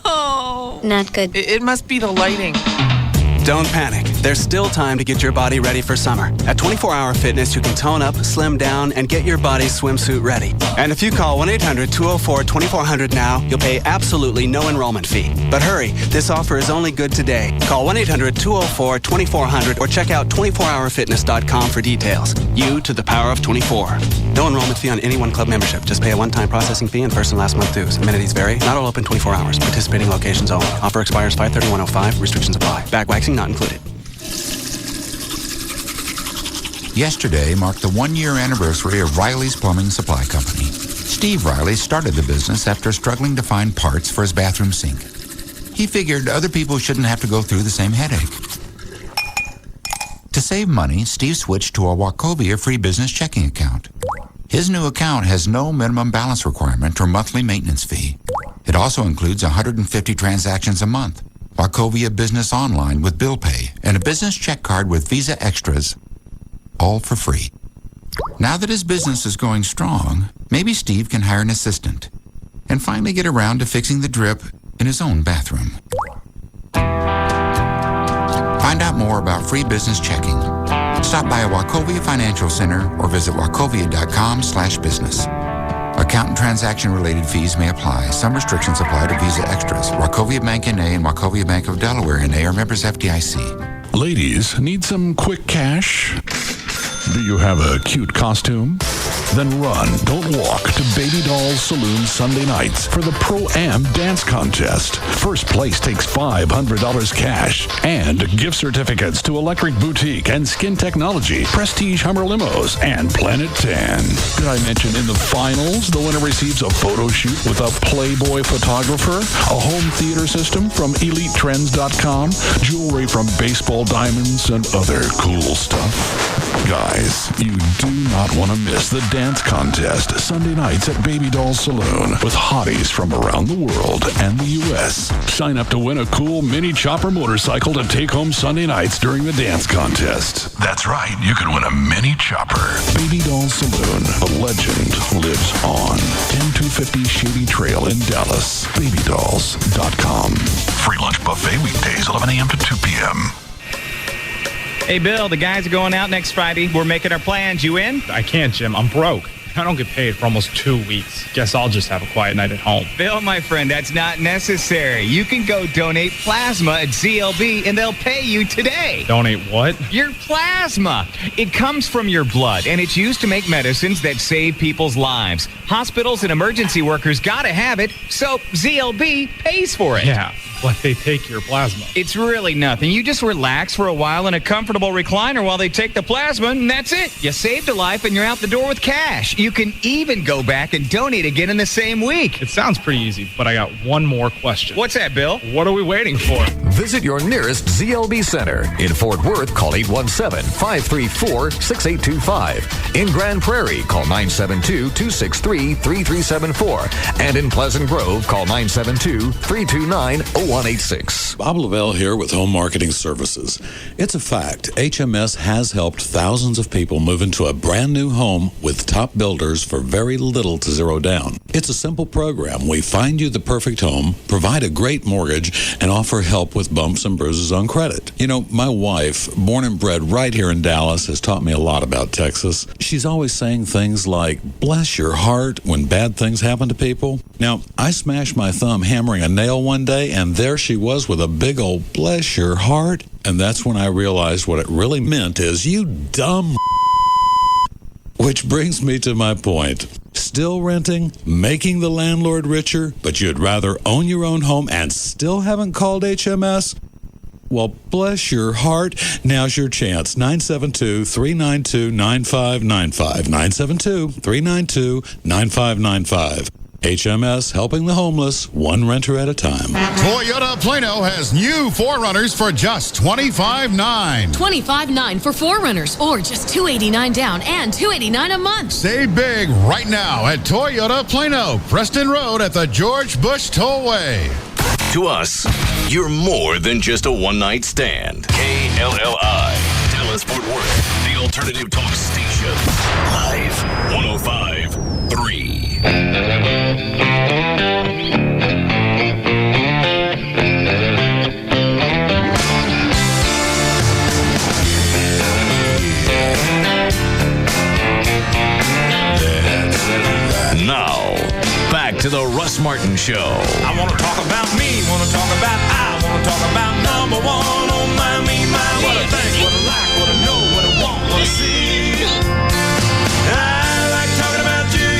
Oh. Not good. It must be the lighting. Don't panic. There's still time to get your body ready for summer. At 24 Hour Fitness, you can tone up, slim down, and get your body swimsuit ready. And if you call 1-800-204-2400 now, you'll pay absolutely no enrollment fee. But hurry, this offer is only good today. Call 1-800-204-2400 or check out 24hourfitness.com for details. You to the power of 24. No enrollment fee on any one club membership. Just pay a one-time processing fee and first and last month dues. Amenities vary. Not all open 24 hours. Participating locations only. Offer expires 5/31/05. Restrictions apply. Back waxing not included. Yesterday marked the one-year anniversary of Riley's Plumbing Supply Company. Steve Riley started the business after struggling to find parts for his bathroom sink. He figured other people shouldn't have to go through the same headache. To save money, Steve switched to a Wachovia free business checking account. His new account has no minimum balance requirement or monthly maintenance fee. It also includes 150 transactions a month, Wachovia Business Online with bill pay, and a business check card with Visa Extras, all for free. Now that his business is going strong, maybe Steve can hire an assistant and finally get around to fixing the drip in his own bathroom. Find out more about free business checking. Stop by a Wachovia Financial Center or visit wachovia.com/business. Account and transaction-related fees may apply. Some restrictions apply to Visa Extras. Wachovia Bank N.A. and Wachovia Bank of Delaware N.A. are members FDIC. Ladies, need some quick cash? Do you have a cute costume? Then run, don't walk to Baby Doll's Saloon Sunday nights for the Pro-Am Dance Contest. First place takes $500 cash and gift certificates to Electric Boutique and Skin Technology, Prestige Hummer Limos, and Planet Tan. Did I mention in the finals, the winner receives a photo shoot with a Playboy photographer, a home theater system from EliteTrends.com, jewelry from Baseball Diamonds, and other cool stuff. Guys, you do not want to miss the dance contest Sunday nights at Baby Doll Saloon with hotties from around the world and the U.S. Sign up to win a cool mini chopper motorcycle to take home Sunday nights during the dance contest. That's right, you can win a mini chopper. Baby Doll Saloon, the legend lives on. 10250 Shady Trail in Dallas. BabyDolls.com. Free lunch buffet weekdays, 11 a.m. to 2 p.m. Hey, Bill, the guys are going out next Friday. We're making our plans. You in? I can't, Jim. I'm broke. I don't get paid for almost 2 weeks. Guess I'll just have a quiet night at home. Bill, my friend, that's not necessary. You can go donate plasma at ZLB, and they'll pay you today. Donate what? Your plasma. It comes from your blood, and it's used to make medicines that save people's lives. Hospitals and emergency workers got to have it, so ZLB pays for it. Yeah, but they take your plasma. It's really nothing. You just relax for a while in a comfortable recliner while they take the plasma, and that's it. You saved a life, and you're out the door with cash. You can even go back and donate again in the same week. It sounds pretty easy, but I got one more question. What's that, Bill? What are we waiting for? Visit your nearest ZLB Center. In Fort Worth, call 817-534-6825. In Grand Prairie, call 972-263-3374. And in Pleasant Grove, call 972-329-0186. Bob Lavelle here with Home Marketing Services. It's a fact. HMS has helped thousands of people move into a brand new home with top builders for very little to zero down. It's a simple program. We find you the perfect home, provide a great mortgage, and offer help with bumps and bruises on credit. You know, my wife, born and bred right here in Dallas, has taught me a lot about Texas. She's always saying things like, bless your heart, when bad things happen to people. Now, I smashed my thumb hammering a nail one day, and there she was with a big old bless your heart. And that's when I realized what it really meant is, you dumb. Which brings me to my point. Still renting, making the landlord richer, but you'd rather own your own home and still haven't called HMS? Well, bless your heart. Now's your chance. 972-392-9595. 972-392-9595. HMS, helping the homeless, one renter at a time. Toyota Plano has new 4Runners for just $25,900. $25,900 for 4Runners, or just $289 down and $289 a month. Save big right now at Toyota Plano, Preston Road at the George Bush Tollway. To us, you're more than just a one-night stand. KLLI, Dallas Fort Worth, the alternative talk station. Live 105.3. Now, back to the Russ Martin Show. I want to talk about me, want to talk about I, want to talk about number one on my, me, my, what I think, what I like, what I know, what I want, what I see. I like talking about you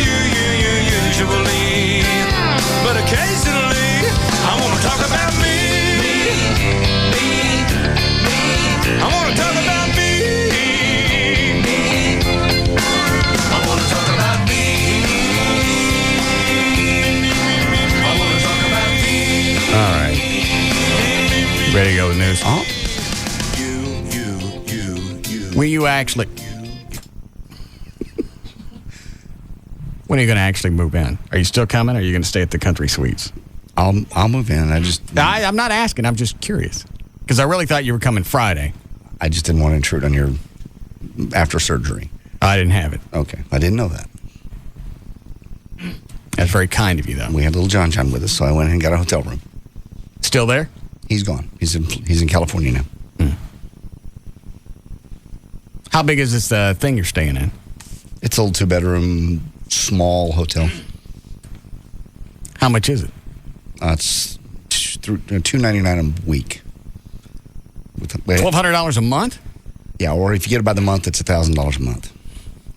usually, but occasionally I want to talk about me. I want to talk about me. I want to talk about me. All right. Ready to go with news? Will you actually... When are you going to actually move in? Are you still coming, or are you going to stay at the Country Suites? I'll move in. I'm not asking. I'm just curious. Because I really thought you were coming Friday. I just didn't want to intrude on your after surgery. I didn't have it. Okay. I didn't know that. That's very kind of you, though. We had little John with us, so I went and got a hotel room. Still there? He's gone. He's in California now. How big is this thing you're staying in? It's a little 2-bedroom, small hotel. How much is it? It's $299 a week. $1,200 a month? Yeah, or if you get it by the month, it's $1,000 a month.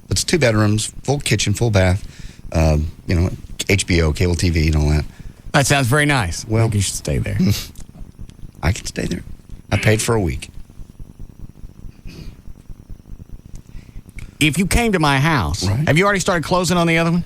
It's 2 bedrooms, full kitchen, full bath. HBO, cable TV, and all that. That sounds very nice. Well, I think you should stay there. I can stay there. I paid for a week. If you came to my house, right. Have you already started closing on the other one?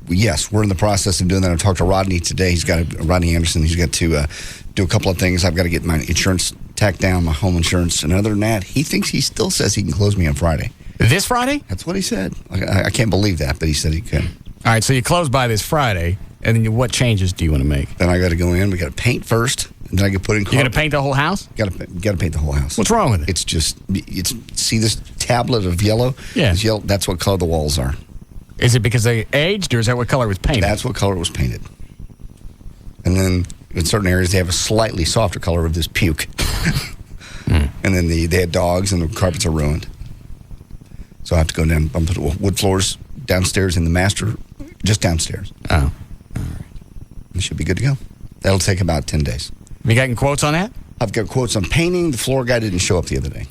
Yes, we're in the process of doing that. I talked to Rodney today. Rodney Anderson. He's got to do a couple of things. I've got to get my insurance tacked down, my home insurance. And other than that, he still says he can close me on Friday. This Friday? That's what he said. I can't believe that, but he said he could. All right, so you close by this Friday, and then what changes do you want to make? Then I got to go in. We got to paint first, and then I can put in carpet. You got to paint the whole house? Got to paint the whole house. What's wrong with it? It's see this tablet of yellow? Yeah. It's yellow. That's what color the walls are. Is it because they aged, or is that what color was painted? That's what color was painted. And then in certain areas, they have a slightly softer color of this puke. And then they had dogs, and the carpets are ruined. So I have to go down, bump the wood floors downstairs in the master, just downstairs. Oh. All right. It should be good to go. That'll take about 10 days. Have you gotten quotes on that? I've got quotes on painting. The floor guy didn't show up the other day.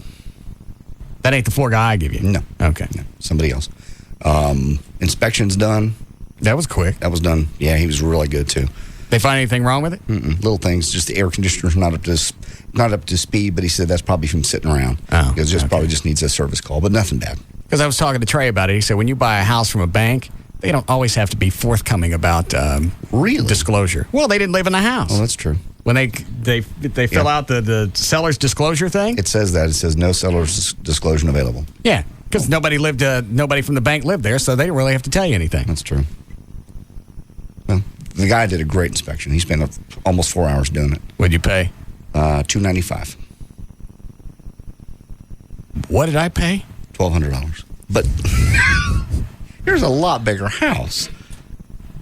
That ain't the floor guy I give you? No. Okay. No, somebody else. Inspection's done. That was quick. That was done. Yeah, he was really good, too. They find anything wrong with it? Little things. Just the air conditioner's not up to speed, but he said that's probably from sitting around. Oh, it probably just needs a service call, but nothing bad. Because I was talking to Trey about it. He said when you buy a house from a bank, they don't always have to be forthcoming about disclosure. Well, they didn't live in the house. Oh, that's true. When they fill out the seller's disclosure thing? It says that. It says no seller's disclosure available. Yeah, because nobody from the bank lived there, so they didn't really have to tell you anything. That's true. Well, the guy did a great inspection. He spent almost 4 hours doing it. What'd you pay? $295. What did I pay? $1,200. But here's a lot bigger house.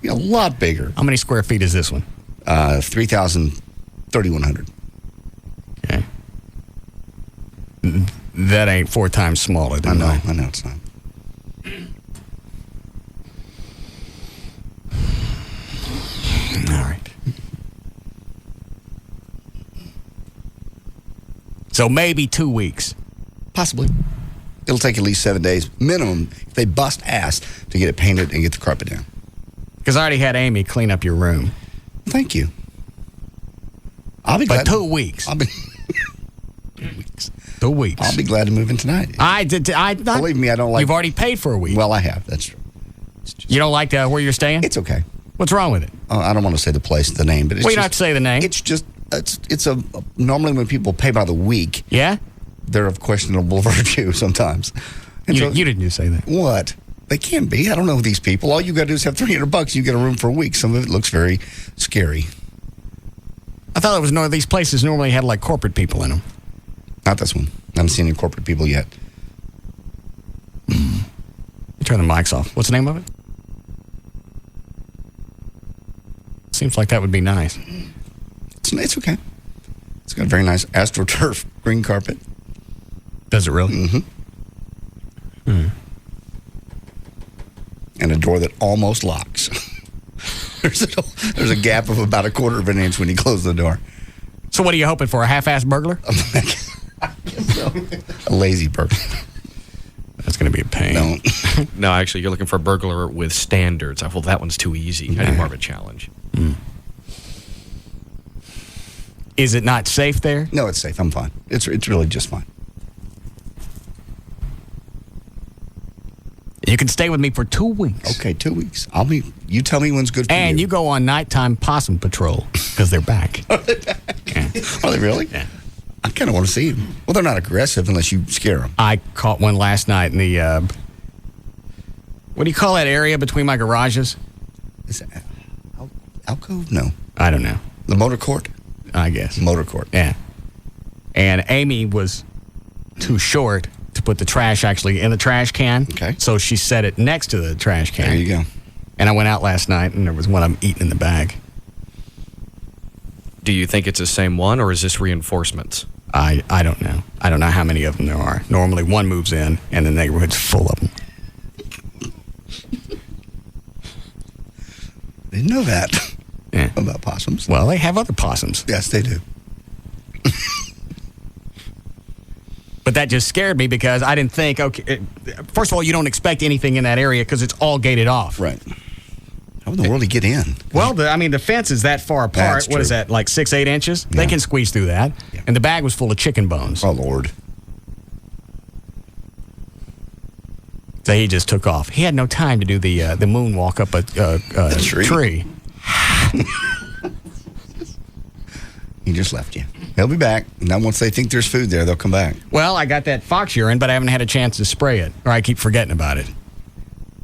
A lot bigger. How many square feet is this one? 3,100. Okay. That ain't 4 times smaller than mine. I know it's not. All right. So maybe 2 weeks. Possibly. It'll take at least 7 days minimum if they bust ass to get it painted and get the carpet down. Because I already had Amy clean up your room. Thank you. I'll be glad. 2 weeks. 2 weeks. 2 weeks. I'll be glad to move in tonight. Believe me, I don't like. You've already paid for a week. Well, I have. That's true. You don't like where you're staying? It's okay. What's wrong with it? I don't want to say the place, the name, but it's you don't have to say the name. It's just it's normally when people pay by the week. Yeah. They're of questionable virtue sometimes. You didn't just say that. What? They can be. I don't know these people. All you got to do is have $300. You get a room for a week. Some of it looks very scary. I thought it was these places normally had like corporate people in them. Not this one. I haven't seen any corporate people yet. Turn the mics off. What's the name of it? Seems like that would be nice. It's okay. It's got a very nice AstroTurf green carpet. Does it really? Mm-hmm. And a door that almost locks. There's a gap of about 1/4 of an inch when you close the door. So what are you hoping for? A half-assed burglar? I guess so. A lazy burglar. That's going to be a pain. No, actually, you're looking for a burglar with standards. Well, that one's too easy. I need more of a challenge. Is it not safe there? No, it's safe. I'm fine. It's really just fine. You can stay with me for 2 weeks. Okay, 2 weeks. You tell me when's good for you. And you go on nighttime possum patrol because they're back. Are they back? Yeah. Are they really? Yeah. I kind of want to see them. Well, they're not aggressive unless you scare them. I caught one last night in the, what do you call that area between my garages? Is it alcove? No. I don't know. The motor court? I guess. Motor court. Yeah. And Amy was too short to put the trash actually in the trash can. Okay. So she set it next to the trash can. There you go. And I went out last night and there was one I'm eating in the bag. Do you think it's the same one, or is this reinforcements? I don't know. I don't know how many of them there are. Normally one moves in and the neighborhood's full of them. Didn't know that. Yeah. About possums. Well, they have other possums. Yes, they do. But that just scared me because I didn't think, okay, first of all, you don't expect anything in that area because it's all gated off. Right. How in the world do you get in? Well, the fence is that far apart. That's what is true. that, like 6-8 inches? Yeah. They can squeeze through that. Yeah. And the bag was full of chicken bones. Oh, Lord. So he just took off. He had no time to do the moonwalk up a tree. He just left you. They'll be back. Now, once they think there's food there, they'll come back. Well, I got that fox urine, but I haven't had a chance to spray it, or I keep forgetting about it.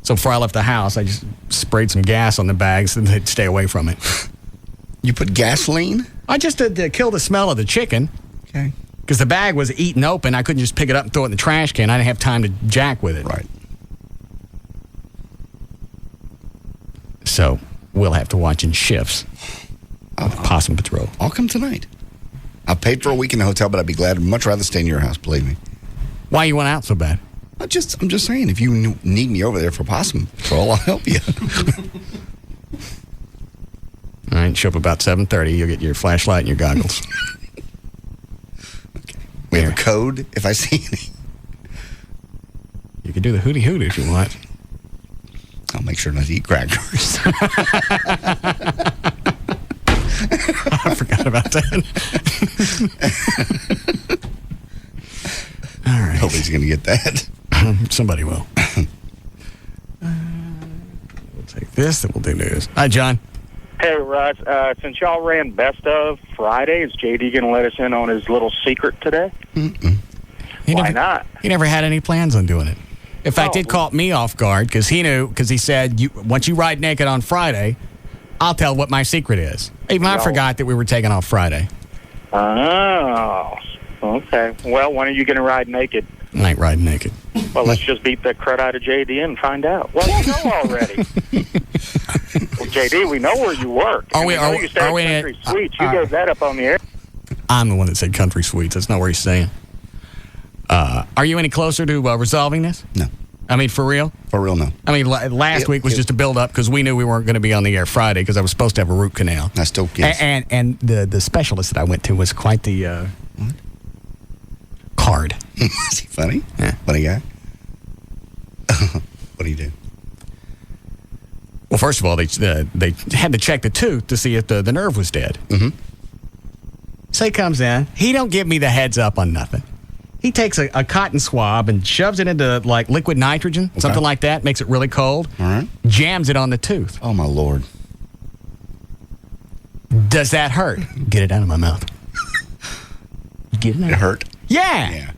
So before I left the house, I just sprayed some gas on the bags so they'd stay away from it. You put gasoline? I just did to kill the smell of the chicken. Okay. Because the bag was eaten open. I couldn't just pick it up and throw it in the trash can. I didn't have time to jack with it. Right. So we'll have to watch in shifts. Possum patrol. I'll come tonight. I paid for a week in the hotel, but I'd be glad. I'd much rather stay in your house, believe me. Why you went out so bad? I'm just saying, if you need me over there for possum patrol, I'll help you. All right, show up about 7:30. You'll get your flashlight and your goggles. Okay. We have a code if I see any. You can do the hooty hoot if you want. I'll make sure not to eat crackers. I forgot about that. All right. Nobody's going to get that. Somebody will. We'll take this, then we'll do news. Hi, John. Hey, Russ. Since y'all ran Best of Friday, is JD going to let us in on his little secret today? Why not? He never had any plans on doing it. In fact, it caught me off guard because he said, once you ride naked on Friday, I'll tell what my secret is. Even I forgot that we were taking off Friday. Oh, okay. Well, when are you going to ride naked? I ain't riding naked. Well, let's just beat the crud out of JD and find out. Well, you know already. Well, JD, we know where you work. You stay at Country Suites. You gave that up on the air. I'm the one that said Country Suites. That's not what he's saying. Are you any closer to resolving this? No. I mean, for real? For real, no. I mean, last week was just a build-up because we knew we weren't going to be on the air Friday because I was supposed to have a root canal. I still guess. And the specialist that I went to was quite the card. Is he funny? Yeah. Funny guy? What do you do? Well, first of all, they had to check the tooth to see if the nerve was dead. Mm-hmm. So he comes in. He don't give me the heads up on nothing. He takes a cotton swab and shoves it into, like, liquid nitrogen, something like that, makes it really cold, All right. jams it on the tooth. Oh, my Lord. Does that hurt? Get it out of my mouth. Get it out. It hurt? Yeah. Yeah.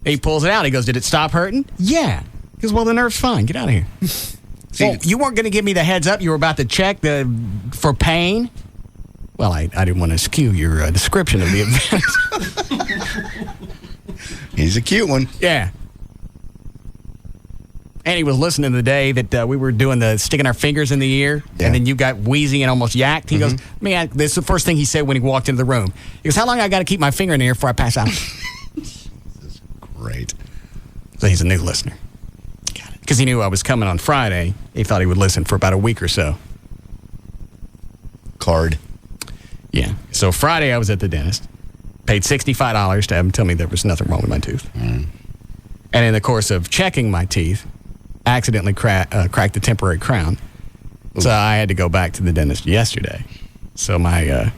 He pulls it out. He goes, did it stop hurting? Yeah. He goes, well, the nerve's fine. Get out of here. Well, you weren't going to give me the heads up. You were about to check for pain. Well, I didn't want to skew your description of the event. He's a cute one. Yeah. And he was listening the day that we were doing the sticking our fingers in the ear, and then you got wheezy and almost yacked. He goes, man, this is the first thing he said when he walked into the room. He goes, how long I got to keep my finger in the ear before I pass out? This is great. So he's a new listener. Got it. Because he knew I was coming on Friday. He thought he would listen for about a week or so. Card. Yeah. So Friday I was at the dentist. Paid $65 to have him tell me there was nothing wrong with my tooth. And in the course of checking my teeth, accidentally cracked the temporary crown. So I had to go back to the dentist yesterday. So my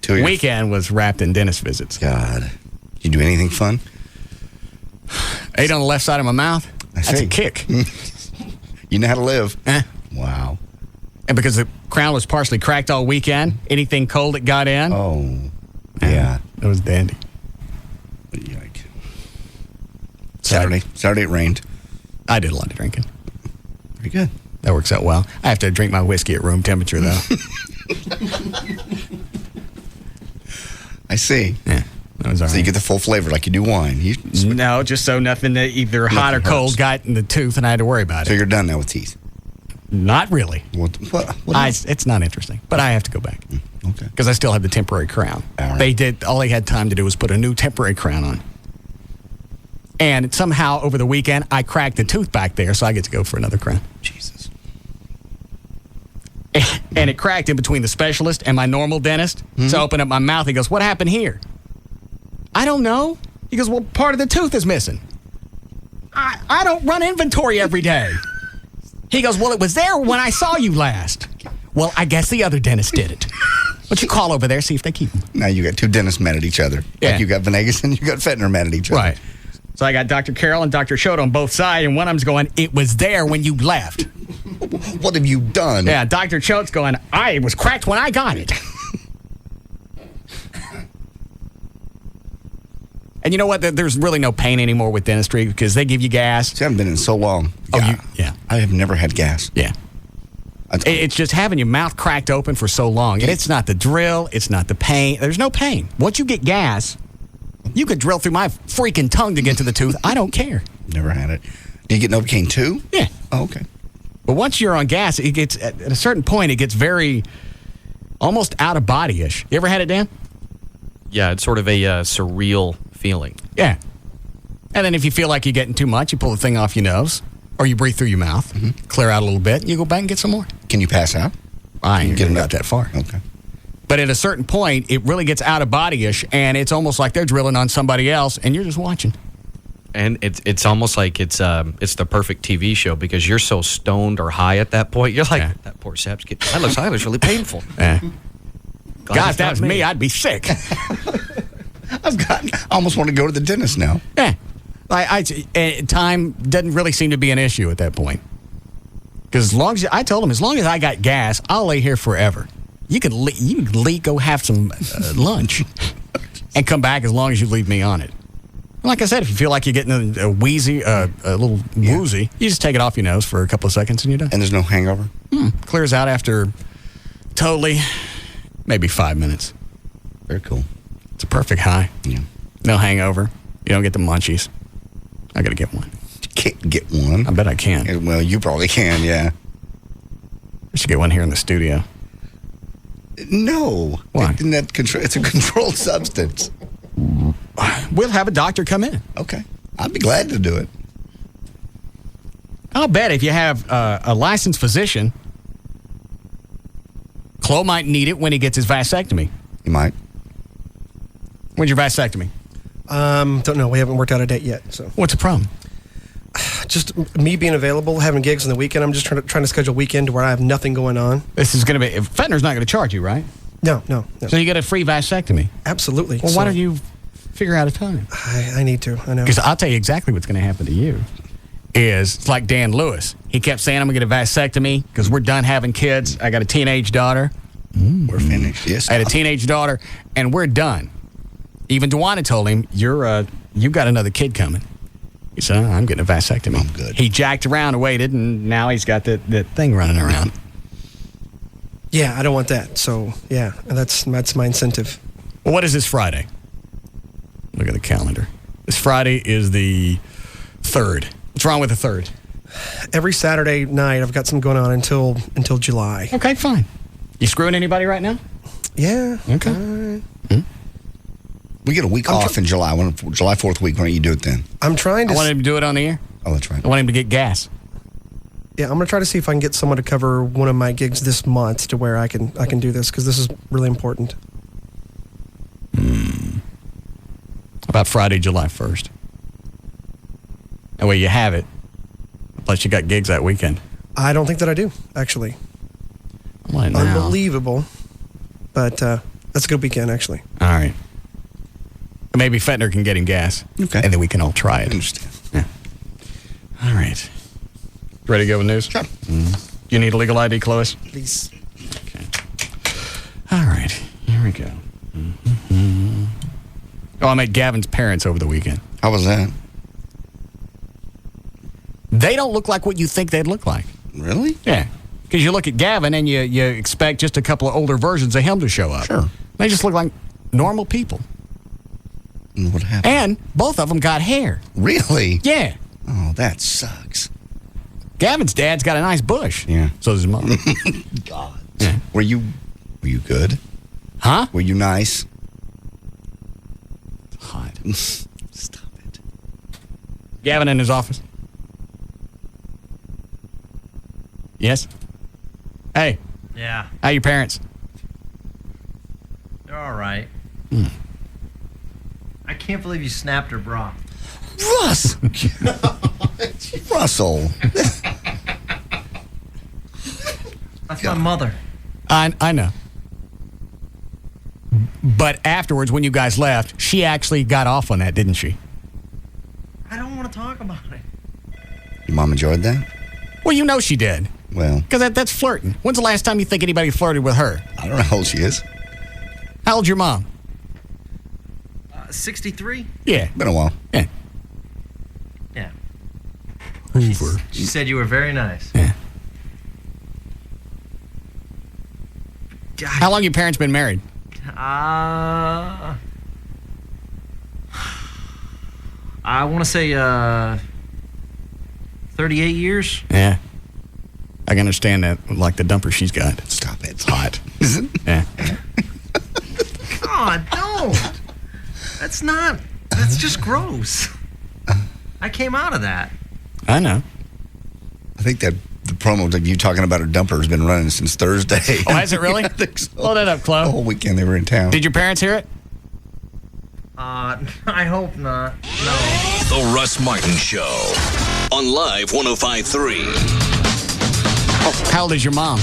weekend was wrapped in dentist visits. God. Did you do anything fun? Ate on the left side of my mouth. That's a kick. You know how to live. Wow. And because the crown was partially cracked all weekend, anything cold that got in. Oh, yeah. It was dandy. Yike. Saturday it rained. I did a lot of drinking. Very good. That works out well. I have to drink my whiskey at room temperature, though. I see. Yeah. That was all so right. you get the full flavor like you do wine. No, just so nothing that either hot or cold got in the tooth and I had to worry about it. So you're done now with teeth? Not really. What it's not interesting, but I have to go back. Okay. Because I still have the temporary crown. Right. All they had time to do was put a new temporary crown on. And somehow over the weekend, I cracked the tooth back there, so I get to go for another crown. Jesus. And it cracked in between the specialist and my normal dentist. So I opened up my mouth. He goes, what happened here? I don't know. He goes, well, part of the tooth is missing. I don't run inventory every day. He goes, well, it was there when I saw you last. Well, I guess the other dentist did it. Why don't you call over there, see if they keep them. Now you got two dentists mad at each other. Yeah. Like you got Venegas and you got Fettner mad at each other. Right. So I got Dr. Carroll and Dr. Schott on both sides, and one of them's going, it was there when you left. What have you done? Yeah, Dr. Schott's going, it was cracked when I got it. And you know what? There's really no pain anymore with dentistry because they give you gas. See, I haven't been in so long. Yeah. I have never had gas. Yeah. It's just having your mouth cracked open for so long. And it's not the drill. It's not the pain. There's no pain. Once you get gas, you could drill through my freaking tongue to get to the tooth. I don't care. Never had it. Did you get Novocaine too? Yeah. Oh, okay. But once you're on gas, it gets at a certain point, it gets very almost out of body-ish. You ever had it, Dan? Yeah, it's sort of a surreal feeling. Yeah. And then if you feel like you're getting too much, you pull the thing off your nose, or you breathe through your mouth, clear out a little bit, and you go back and get some more. Can you pass out? I ain't getting out that far. Okay. But at a certain point, it really gets out of body-ish, and it's almost like they're drilling on somebody else, and you're just watching. And it's almost like it's the perfect TV show because you're so stoned or high at that point. You're like, that poor sap's getting. That looks really painful. Yeah. God, if that was me, I'd be sick. I almost want to go to the dentist now. Yeah. Time doesn't really seem to be an issue at that point. Because I told him, as long as I got gas, I'll lay here forever. You can go have some lunch and come back as long as you leave me on it. Like I said, if you feel like you're getting a wheezy, a little woozy, you just take it off your nose for a couple of seconds and you're done. And there's no hangover? Clears out after totally maybe 5 minutes. Very cool. It's a perfect high. Yeah. No hangover. You don't get the munchies. I got to get one. You can't get one. I bet I can. Well, you probably can, yeah. I should get one here in the studio. No. Why? It's a controlled substance. We'll have a doctor come in. Okay. I'd be glad to do it. I'll bet if you have a licensed physician, Chloe might need it when he gets his vasectomy. He might. When's your vasectomy? Don't know. We haven't worked out a date yet. So what's the problem? Just me being available, having gigs on the weekend. I'm just trying to schedule a weekend where I have nothing going on. This is going to be. Fettner's not going to charge you, right? No. So you get a free vasectomy. Absolutely. Well, why don't you figure out a time? I need to. I know. Because I'll tell you exactly what's going to happen to you. It's like Dan Lewis. He kept saying, I'm going to get a vasectomy because we're done having kids. I got a teenage daughter. We're finished. Yes. I had a teenage daughter, and we're done. Even Dewana told him, you've got another kid coming. He said, I'm getting a vasectomy. I'm good. He jacked around and waited, and now he's got that thing running around. Yeah, I don't want that. So, yeah, that's my incentive. Well, what is this Friday? Look at the calendar. This Friday is the 3rd. What's wrong with the 3rd? Every Saturday night, I've got something going on until July. Okay, fine. You screwing anybody right now? Yeah. Okay. We get a week off in July. July 4th week. Why don't you do it then? I'm trying to... I want him to do it on the air. Oh, that's right. I want him to get gas. Yeah, I'm going to try to see if I can get someone to cover one of my gigs this month to where I can do this, because this is really important. About Friday, July 1st. That way you have it. Plus you got gigs that weekend. I don't think that I do, actually. What now? Unbelievable. But that's a good weekend, actually. All right. Maybe Fetner can get him gas. Okay. And then we can all try it. I understand. Yeah. All right. Ready to go with news? Sure. You need a legal ID, Chloe? Please. Okay. All right. Here we go. Oh, I met Gavin's parents over the weekend. How was that? They don't look like what you think they'd look like. Really? Yeah. Because you look at Gavin and you expect just a couple of older versions of him to show up. Sure. They just look like normal people. And what happened? And both of them got hair. Really? Yeah. Oh, that sucks. Gavin's dad's got a nice bush. Yeah. So does his mom. God. Yeah. Were you good? Huh? Were you nice? Hot. Stop it. Gavin in his office. Yes? Hey. Yeah. How your parents? They're all right. I can't believe you snapped her bra. Russ! Russell. That's my mother. I know. But afterwards, when you guys left, she actually got off on that, didn't she? I don't want to talk about it. Your mom enjoyed that? Well, you know she did. Well. Because that's flirting. When's the last time you think anybody flirted with her? I don't know how old she is. How old's your mom? 63? Yeah. Been a while. Yeah. Yeah. Hoover. She said you were very nice. Yeah. God. How long your parents been married? I want to say 38 years. Yeah. I can understand that, like the dumper she's got. Stop it. It's hot. Is it? Yeah. God, don't. That's just gross. I came out of that. I know. I think that the promo of you talking about her dumper has been running since Thursday. Oh, has it really? I think so. Load that up, Chloe. The whole weekend they were in town. Did your parents hear it? I hope not. No. The Russ Martin Show on Live 105.3. How old is your mom?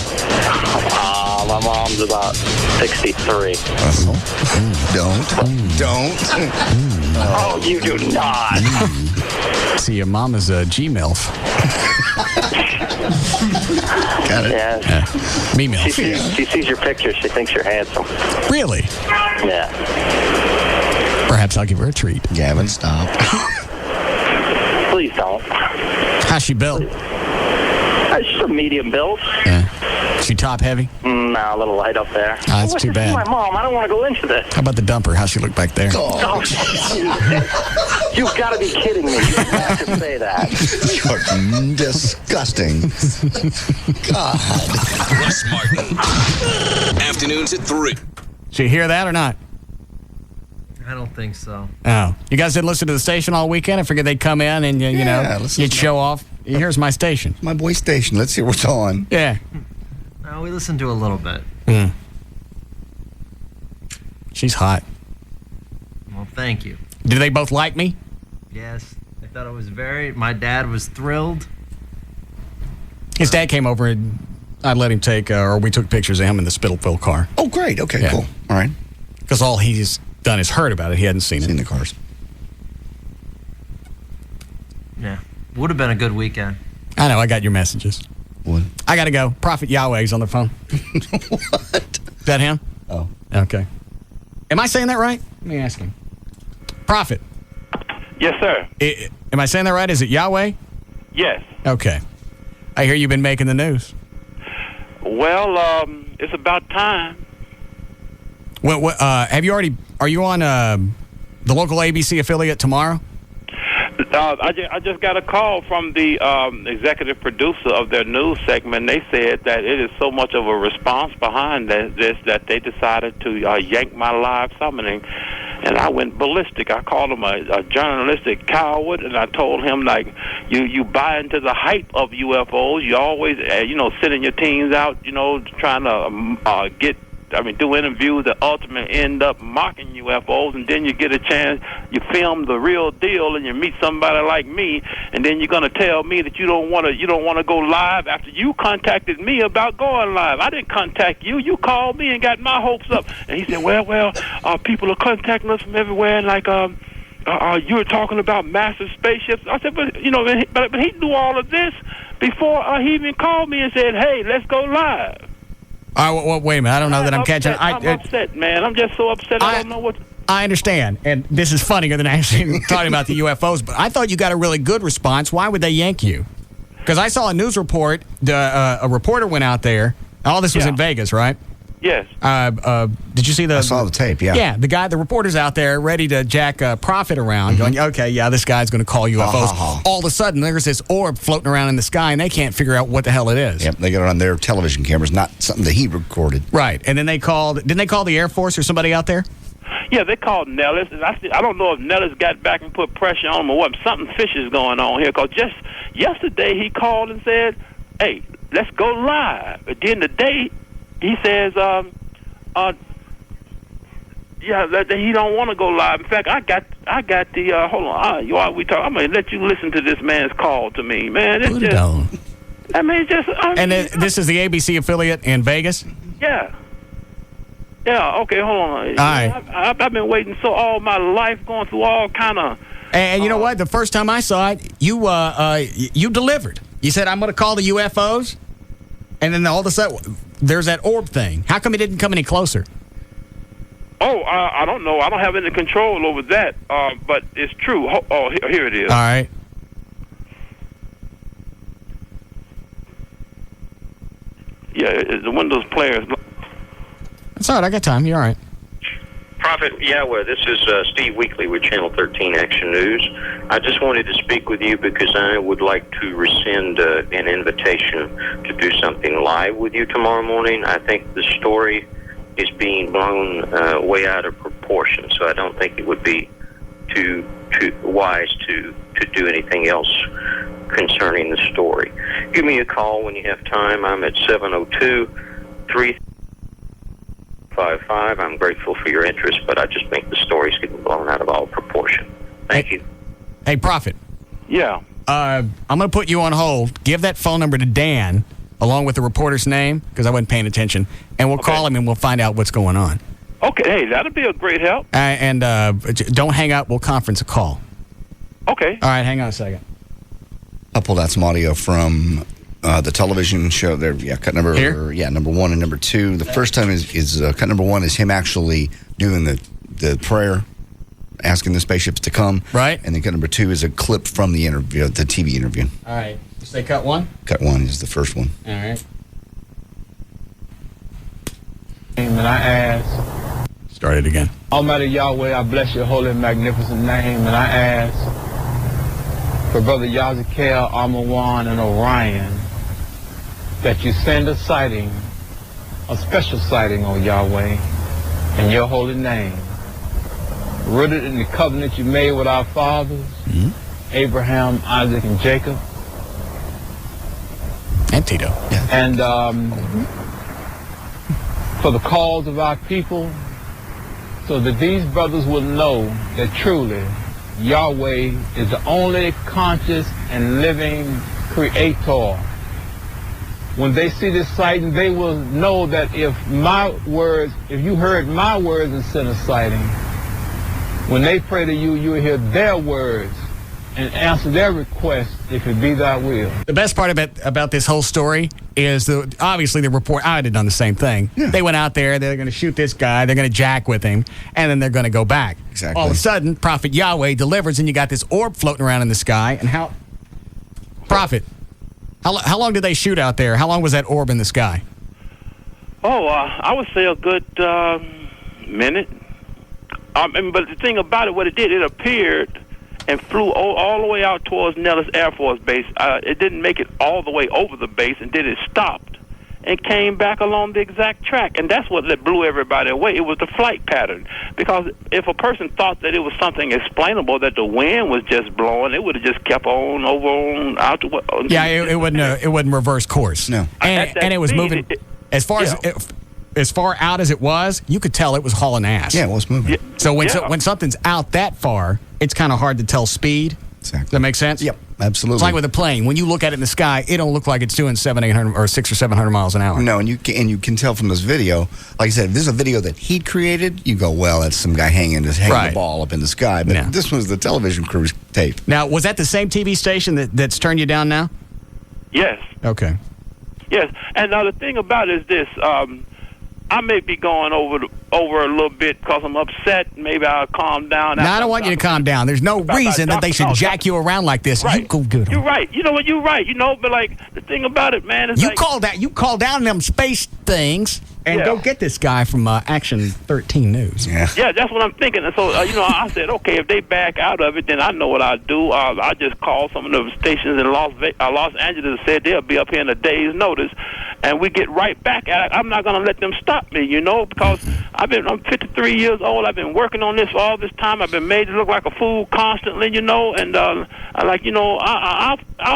My mom's about 63. Don't. Oh, you do not. See, your mom is a G-MILF. Got it. Yeah. Me-MILF. She sees your picture. She thinks you're handsome. Really? Yeah. Perhaps I'll give her a treat. Gavin, stop. Please don't. How's she built? She's a medium build. Yeah. She top heavy? No, a little light up there. That's too bad. My mom. I don't want to go into this. How about the dumper? How's she look back there? Oh, you've got to be kidding me. You have to say that. You're disgusting. God. Russ Martin. Afternoons at 3. Did you hear that or not? I don't think so. Oh. You guys didn't listen to the station all weekend? I figured they'd come in and, you know, you'd show off. Here's my station. My boy station. Let's hear what's on. Yeah. No, we listened to a little bit. She's hot. Well, thank you. Do they both like me? Yes. I thought it was my dad was thrilled. His dad came over and I let him take, or we took pictures of him in the Spittleville car. Oh, great. Okay, cool. All right. Because all he's done is heard about it. He hadn't seen the cars. Yeah. Would have been a good weekend. I know. I got your messages. What? I got to go. Prophet Yahweh's on the phone. What? Is that him? Oh. Okay. Am I saying that right? Let me ask him. Prophet. Yes, sir. Am I saying that right? Is it Yahweh? Yes. Okay. I hear you've been making the news. Well, It's about time. Well, are you on the local ABC affiliate tomorrow? I just got a call from the executive producer of their news segment. They said that it is so much of a response behind this that they decided to yank my live summoning. And I went ballistic. I called him a journalistic coward, and I told him, like, you buy into the hype of UFOs. You always, sending your teams out, trying to do interviews that ultimately end up mocking UFOs, and then you get a chance, you film the real deal, and you meet somebody like me, and then you're gonna tell me that you don't want to go live after you contacted me about going live. I didn't contact you. You called me and got my hopes up. And he said, well, people are contacting us from everywhere, and like you were talking about massive spaceships. I said, but he knew all of this before he even called me and said, hey, let's go live. All right, well, wait a minute. I don't know that I'm catching. I'm upset, man. I'm just so upset. I don't know what. I understand, and this is funnier than actually talking about the UFOs. But I thought you got a really good response. Why would they yank you? Because I saw a news report. A reporter went out there. All this was in Vegas, right? Yes. Did you see the? I saw the tape. Yeah. Yeah, the reporter's out there ready to jack Prophet around, going, okay, yeah, this guy's going to call UFOs. All of a sudden, there's this orb floating around in the sky, and they can't figure out what the hell it is. Yep, they got it on their television cameras, not something that he recorded. Right, and then didn't they call the Air Force or somebody out there? Yeah, they called Nellis. I don't know if Nellis got back and put pressure on him or what. Something fishy is going on here, because just yesterday he called and said, hey, let's go live. At the end of the day, he says, that he don't want to go live. In fact, I got the hold on. I'm gonna let you listen to this man's call to me, man. It's just, down. I mean, This is the ABC affiliate in Vegas. Yeah. Yeah. Okay. Hold on. All right. I've been waiting all my life, going through all kind of. And you know what? The first time I saw it, you delivered. You said, I'm going to call the UFOs, and then all of a sudden, there's that orb thing. How come it didn't come any closer? Oh, I don't know. I don't have any control over that, but it's true. Here it is. All right. Yeah, the Windows player. That's all right. I got time. You're all right. Prophet Yahweh, this is Steve Weekly with Channel 13 Action News. I just wanted to speak with you because I would like to rescind an invitation to do something live with you tomorrow morning. I think the story is being blown way out of proportion, so I don't think it would be too wise to do anything else concerning the story. Give me a call when you have time. I'm at 702-355. I'm grateful for your interest, but I just think the story's getting blown out of all proportion. Thank you. Hey, Prophet. Yeah. I'm going to put you on hold. Give that phone number to Dan, along with the reporter's name, because I wasn't paying attention, and we'll call him and we'll find out what's going on. Okay, hey, that'll be a great help. And don't hang up. We'll conference a call. Okay. All right, hang on a second. I pulled out some audio from the television show there. Yeah, cut number Here? Yeah, number 1 and number 2. The first time is cut number 1 is him actually doing the prayer, asking the spaceships to come. Right. And then cut number 2 is a clip from the interview, the TV interview. All right. You say cut 1? Cut 1 is the first one. All right. And I ask, start it again. Almighty Yahweh, I bless your holy and magnificent name, and I ask for Brother Yazikel, Amawan, and Orion that you send a sighting, a special sighting, O Yahweh, in your holy name, rooted in the covenant you made with our fathers, Abraham, Isaac, and Jacob. And Tito. Yeah. And for the cause of our people, so that these brothers will know that truly Yahweh is the only conscious and living creator. When they see this sighting, they will know that if you heard my words and sent a sighting, when they pray to you, you will hear their words and answer their request if it be thy will. The best part about this whole story is obviously the report. I had done the same thing. Yeah. They went out there, they're going to shoot this guy, they're going to jack with him, and then they're going to go back. Exactly. All of a sudden, Prophet Yahweh delivers, and you got this orb floating around in the sky. And Prophet, how long did they shoot out there? How long was that orb in the sky? I would say a good minute. But the thing about it, what it did, it appeared and flew all the way out towards Nellis Air Force Base. It didn't make it all the way over the base, and then it stopped and came back along the exact track. And that's what blew everybody away. It was the flight pattern. Because if a person thought that it was something explainable, that the wind was just blowing, it would have just kept on over on out to... Yeah, it wouldn't reverse course. No. And it was moving... As far out as it was, you could tell it was hauling ass. Yeah, it was moving. Yeah. So when something's out that far, it's kind of hard to tell speed. Exactly. Does that make sense? Yep, absolutely. It's like with a plane. When you look at it in the sky, it don't look like it's doing 700, 800, or 600 or 700 miles an hour. No, and you can tell from this video. Like I said, if this is a video that he'd created, you go, well, that's some guy hanging the ball up in the sky. But this was the television crew's tape. Now, was that the same TV station that's turned you down now? Yes. Okay. Yes, and now the thing about it is this. I may be going over a little bit because I'm upset. Maybe I'll calm down. No, I don't want you to calm down. There's no reason that they should jack you around like this. Right. You go good. You're right. You know what? You're right. But like the thing about it, man, is you call down them space things and go get this guy from Action 13 News. Yeah, that's what I'm thinking. And so I said, okay, if they back out of it, then I know what I'll do. I just call some of the stations in Los Angeles and said they'll be up here in a day's notice, and we get right back at it. I'm not going to let them stop me, because I'm 53 years old. I've been working on this all this time. I've been made to look like a fool constantly, and I'll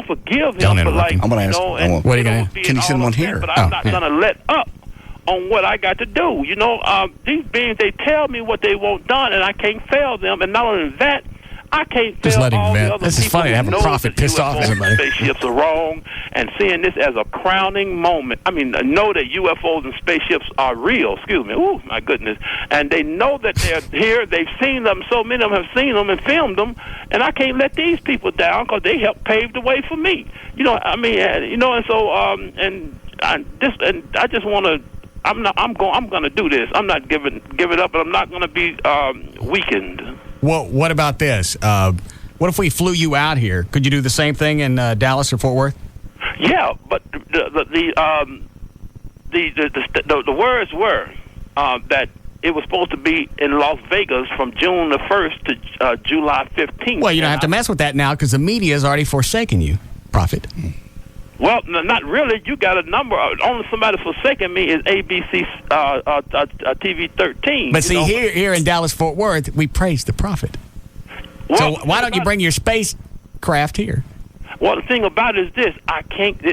forgive him. Don't for interrupt him. I'm going to ask. What are you going to do? Can you send one here? But I'm not going to let up on what I got to do. These beings, they tell me what they want done, and I can't fail them. And not only that, I can't Just fail let him all vent. the other This is people funny to have who a know prophet that pissed off at UFOs somebody. and spaceships are wrong, and seeing this as a crowning moment. I mean, know that UFOs and spaceships are real. Excuse me. Ooh, my goodness. And they know that they're here. They've seen them. So many of them have seen them and filmed them. And I can't let these people down because they helped pave the way for me. And so I just want to. I'm going to do this. I'm not give it up, but I'm not going to be weakened. Well, what about this? What if we flew you out here? Could you do the same thing in Dallas or Fort Worth? Yeah, but the words were that it was supposed to be in Las Vegas from June the 1st to July 15th. Well, you don't have to mess with that now because the media has already forsaken you, Prophet. Well, not really. You got a number. Only somebody forsaking me is ABC TV 13. But see, here in Dallas, Fort Worth, we praise the Prophet. Well, so why don't you bring your spacecraft here? Well, the thing about it is this: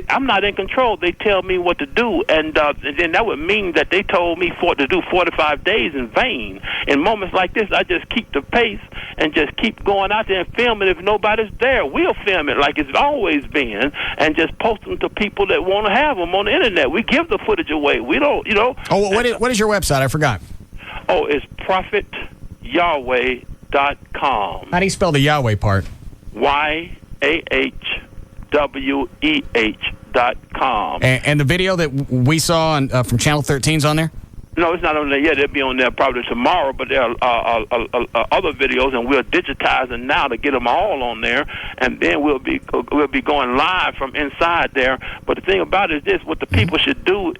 I'm not in control. They tell me what to do, and then that would mean that they told me to do 45 days in vain. In moments like this, I just keep the pace and just keep going out there and filming. If nobody's there, we'll film it like it's always been, and just post them to people that want to have them on the internet. We give the footage away. We don't, Oh, what is your website? I forgot. Oh, it's ProphetYahweh.com. How do you spell the Yahweh part? YahWeh.com. And the video that we saw from Channel 13's on there? No, it's not on there yet. It'll be on there probably tomorrow, but there are other videos, and we're digitizing now to get them all on there, and then we'll be going live from inside there. But the thing about it is this: what the people should do,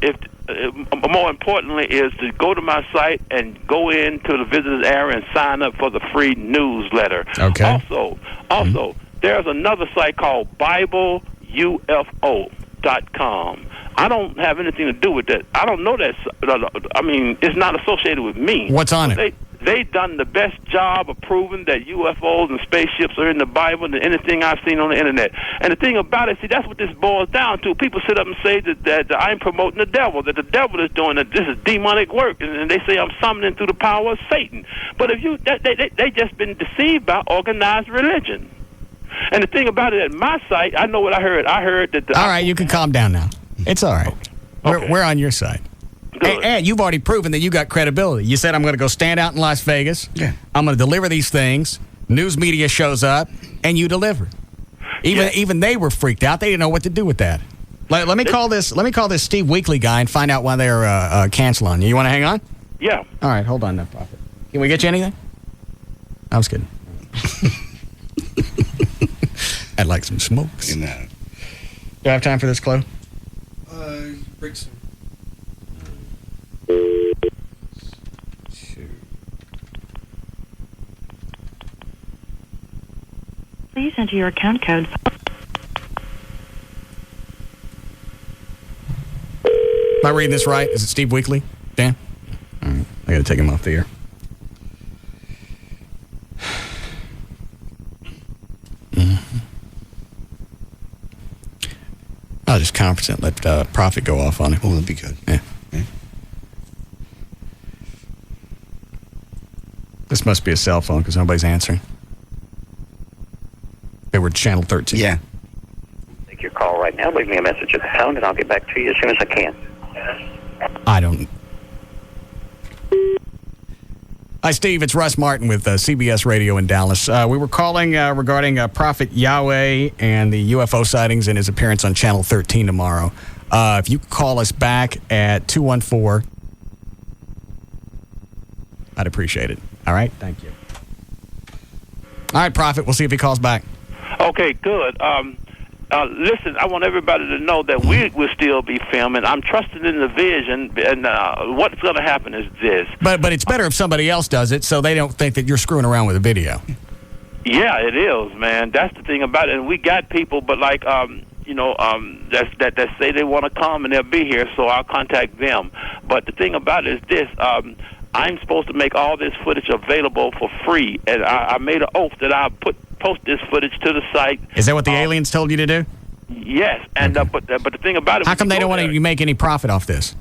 more importantly, is to go to my site and go into the visitors area and sign up for the free newsletter. Okay. Also, there's another site called BibleUFO.com. I don't have anything to do with that. I don't know that. I mean, it's not associated with me. What's on it? They done the best job of proving that UFOs and spaceships are in the Bible than anything I've seen on the internet. And the thing about it, see, that's what this boils down to. People sit up and say that I'm promoting the devil, that the devil is doing it. This is demonic work, and they say I'm summoning through the power of Satan. But if they just been deceived by organized religion. And the thing about it, at my site, I know what I heard. I heard that. All right, you can calm down now. It's all right. Okay. We're on your side. And you've already proven that you got credibility. You said, I'm going to go stand out in Las Vegas. Yeah. I'm going to deliver these things. News media shows up, and you deliver. Even they were freaked out. They didn't know what to do with that. Let me call this Steve Weekly guy and find out why they're canceling you. You want to hang on? Yeah. All right, hold on now, Prophet. Can we get you anything? I was kidding. I'd like some smokes. Do I have time for this, Chloe? Break some. Please enter your account code. Am I reading this right? Is it Steve Weekly? Dan? All right. I got to take him off the air. I'll just conference it and let Prophet go off on it. Oh, that'd be good. Yeah. This must be a cell phone because nobody's answering. They were channel 13. Yeah. Take your call right now. Leave me a message at the tone, and I'll get back to you as soon as I can. I don't. Hi, Steve. It's Russ Martin with CBS Radio in Dallas. We were calling regarding Prophet Yahweh and the UFO sightings and his appearance on Channel 13 tomorrow. If you could call us back at 214, I'd appreciate it. All right? Thank you. All right, Prophet. We'll see if he calls back. Okay, good. Listen, I want everybody to know that we will still be filming. I'm trusting in the vision, and what's going to happen is this. But it's better if somebody else does it so they don't think that you're screwing around with the video. Yeah, it is, man. That's the thing about it. And we got people, but like, that say they want to come and they'll be here, so I'll contact them. But the thing about it is this. I'm supposed to make all this footage available for free, and I made an oath that I'll post this footage to the site. Is that what the aliens told you to do? Yes, and but the thing about it, how come they don't want you to make any profit off this?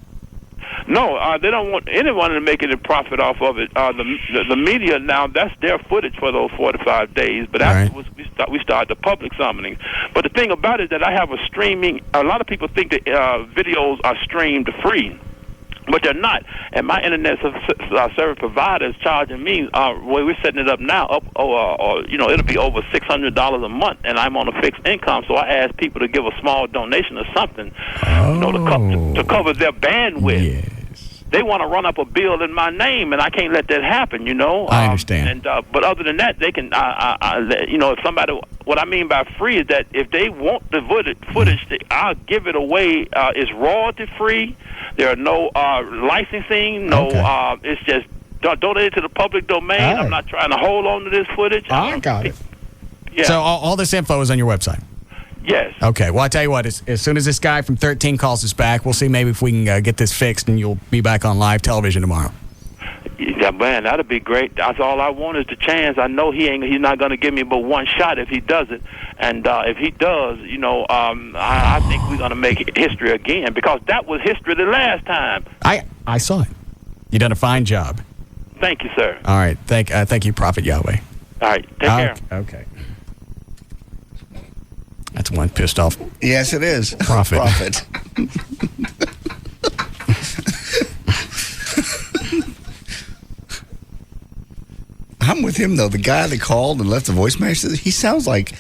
No, they don't want anyone to make any profit off of it. The media now, that's their footage for those 45 days. But afterwards, we start the public summoning. But the thing about it is that I have a streaming. A lot of people think that videos are streamed free. But they're not. And my internet service provider is charging me, where we're setting it up now, it'll be over $600 a month, and I'm on a fixed income, so I ask people to give a small donation or something, to cover their bandwidth. Yes. They want to run up a bill in my name, and I can't let that happen, you know. I understand. But other than that, they can, if somebody, what I mean by free is that if they want the footage, I'll give it away. It's royalty free. There are no licensing, it's just donated to the public domain. Right. I'm not trying to hold on to this footage. I got it. Yeah. So all this info is on your website? Yes. Okay, well, I tell you what, as soon as this guy from 13 calls us back, we'll see maybe if we can get this fixed and you'll be back on live television tomorrow. Yeah, man, that'd be great. That's all I want is the chance. I know he's not going to give me but one shot if he does it. And if he does, I think we're going to make history again, because that was history the last time. I saw it. You done a fine job. Thank you, sir. All right. Thank you, Prophet Yahweh. All right. Take care. Okay. That's one pissed off. Yes, it is. Prophet. I'm with him, though. The guy that called and left the voice message, he sounds like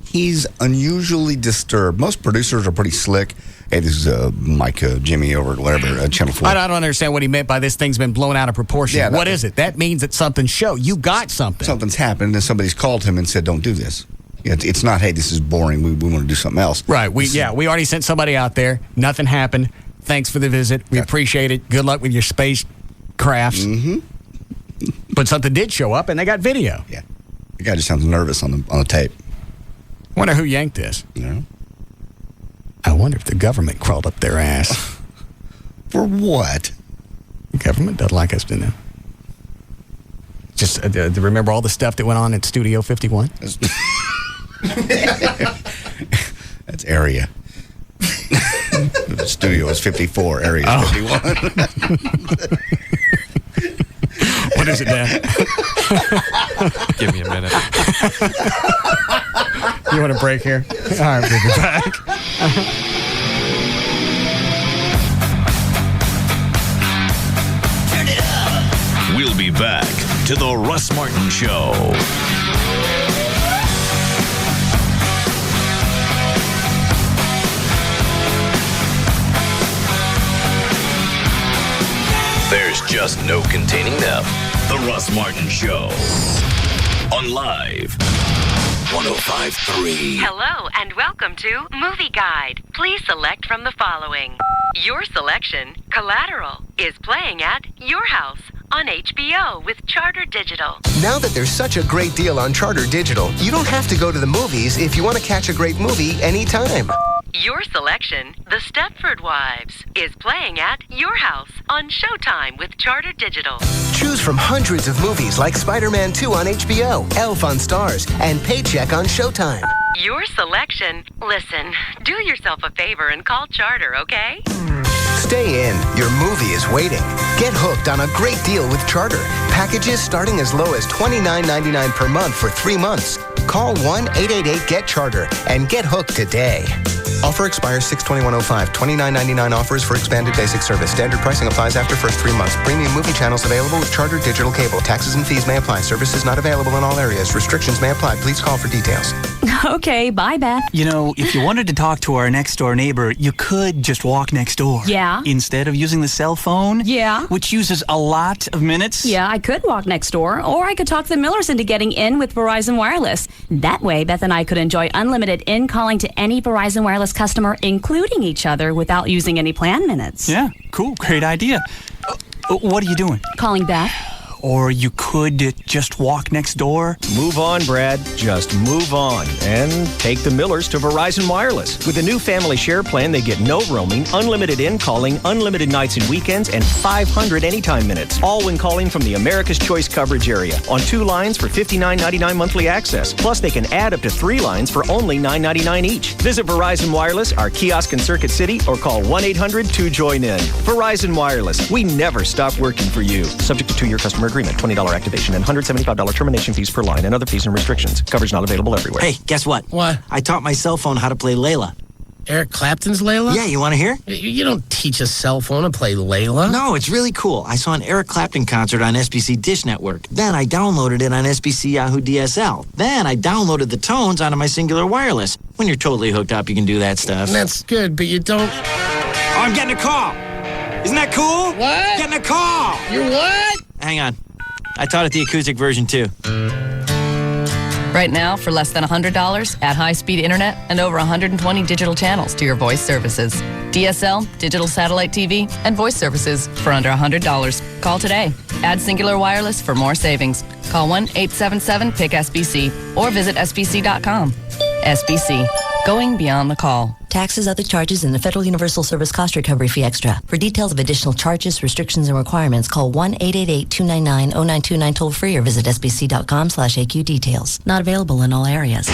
he's unusually disturbed. Most producers are pretty slick. Hey, this is Mike, Jimmy over at whatever, Channel 4. I don't understand what he meant by this thing's been blown out of proportion. Yeah, what is it? That means that something's you got something. Something's happened, and somebody's called him and said, don't do this. It's not, hey, this is boring. We want to do something else. Right. We already sent somebody out there. Nothing happened. Thanks for the visit. We appreciate it. Good luck with your space crafts. Mm-hmm. But something did show up, and they got video. Yeah. The guy just sounds nervous on the tape. I wonder who yanked this. Yeah. I wonder if the government crawled up their ass. For what? The government doesn't like us, do they? Just remember all the stuff that went on at Studio 51? That's area. The studio is 54, area is 51. What is it, Dan? Give me a minute. You want a break here? All right, we'll be back. We'll be back to the Russ Martin Show. There's just no containing them. The Russ Martin Show. On Live 105.3. Hello and welcome to Movie Guide. Please select from the following. Your selection, Collateral, is playing at your house on HBO with Charter Digital. Now that there's such a great deal on Charter Digital, you don't have to go to the movies if you want to catch a great movie anytime. Your selection, The Stepford Wives, is playing at your house on Showtime with Charter Digital. Choose from hundreds of movies like Spider-Man 2 on HBO, Elf on Stars, and Paycheck on Showtime. Your selection. Listen, do yourself a favor and call Charter, okay? Stay in. Your movie is waiting. Get hooked on a great deal with Charter. Packages starting as low as $29.99 per month for 3 months. Call 1-888-GET-CHARTER and get hooked today. Offer expires 6/21/05. $29.99 offers for expanded basic service. Standard pricing applies after first 3 months. Premium movie channels available with Charter Digital Cable. Taxes and fees may apply. Services not available in all areas. Restrictions may apply. Please call for details. Okay, bye, Beth. You know, if you wanted to talk to our next door neighbor, you could just walk next door. Yeah? Instead of using the cell phone. Yeah? Which uses a lot of minutes. Yeah, I could walk next door, or I could talk the Millers into getting in with Verizon Wireless. That way, Beth and I could enjoy unlimited in-calling to any Verizon Wireless customer, including each other, without using any plan minutes. Yeah, cool. Great idea. What are you doing? Calling Beth. Or you could just walk next door. Move on, Brad. Just move on. And take the Millers to Verizon Wireless. With the new family share plan, they get no roaming, unlimited in-calling, unlimited nights and weekends, and 500 anytime minutes. All when calling from the America's Choice coverage area. On 2 lines for $59.99 monthly access. Plus, they can add up to 3 lines for only $9.99 each. Visit Verizon Wireless, our kiosk in Circuit City, or call 1-800-2JOIN-IN. Verizon Wireless. We never stop working for you. Subject to 2-year customer agreement, $20 activation, and $175 termination fees per line, and other fees and restrictions. Coverage not available everywhere. Hey, guess what? What? I taught my cell phone how to play Layla. Eric Clapton's Layla? Yeah, you want to hear? You don't teach a cell phone to play Layla. No, it's really cool. I saw an Eric Clapton concert on SBC Dish Network. Then I downloaded it on SBC Yahoo DSL. Then I downloaded the tones onto my Singular Wireless. When you're totally hooked up, you can do that stuff. That's good, but you don't... Oh, I'm getting a call. Isn't that cool? What? Getting a call. You're what? Hang on. I taught it the acoustic version, too. Right now, for less than $100, add high-speed internet and over 120 digital channels to your voice services. DSL, digital satellite TV, and voice services for under $100. Call today. Add Singular Wireless for more savings. Call 1-877-PIC-SBC or visit sbc.com. SBC. Going beyond the call. Taxes, other charges, and the Federal Universal Service Cost Recovery Fee Extra. For details of additional charges, restrictions, and requirements, call 1-888-299-0929 toll-free or visit sbc.com/AQ details. Not available in all areas.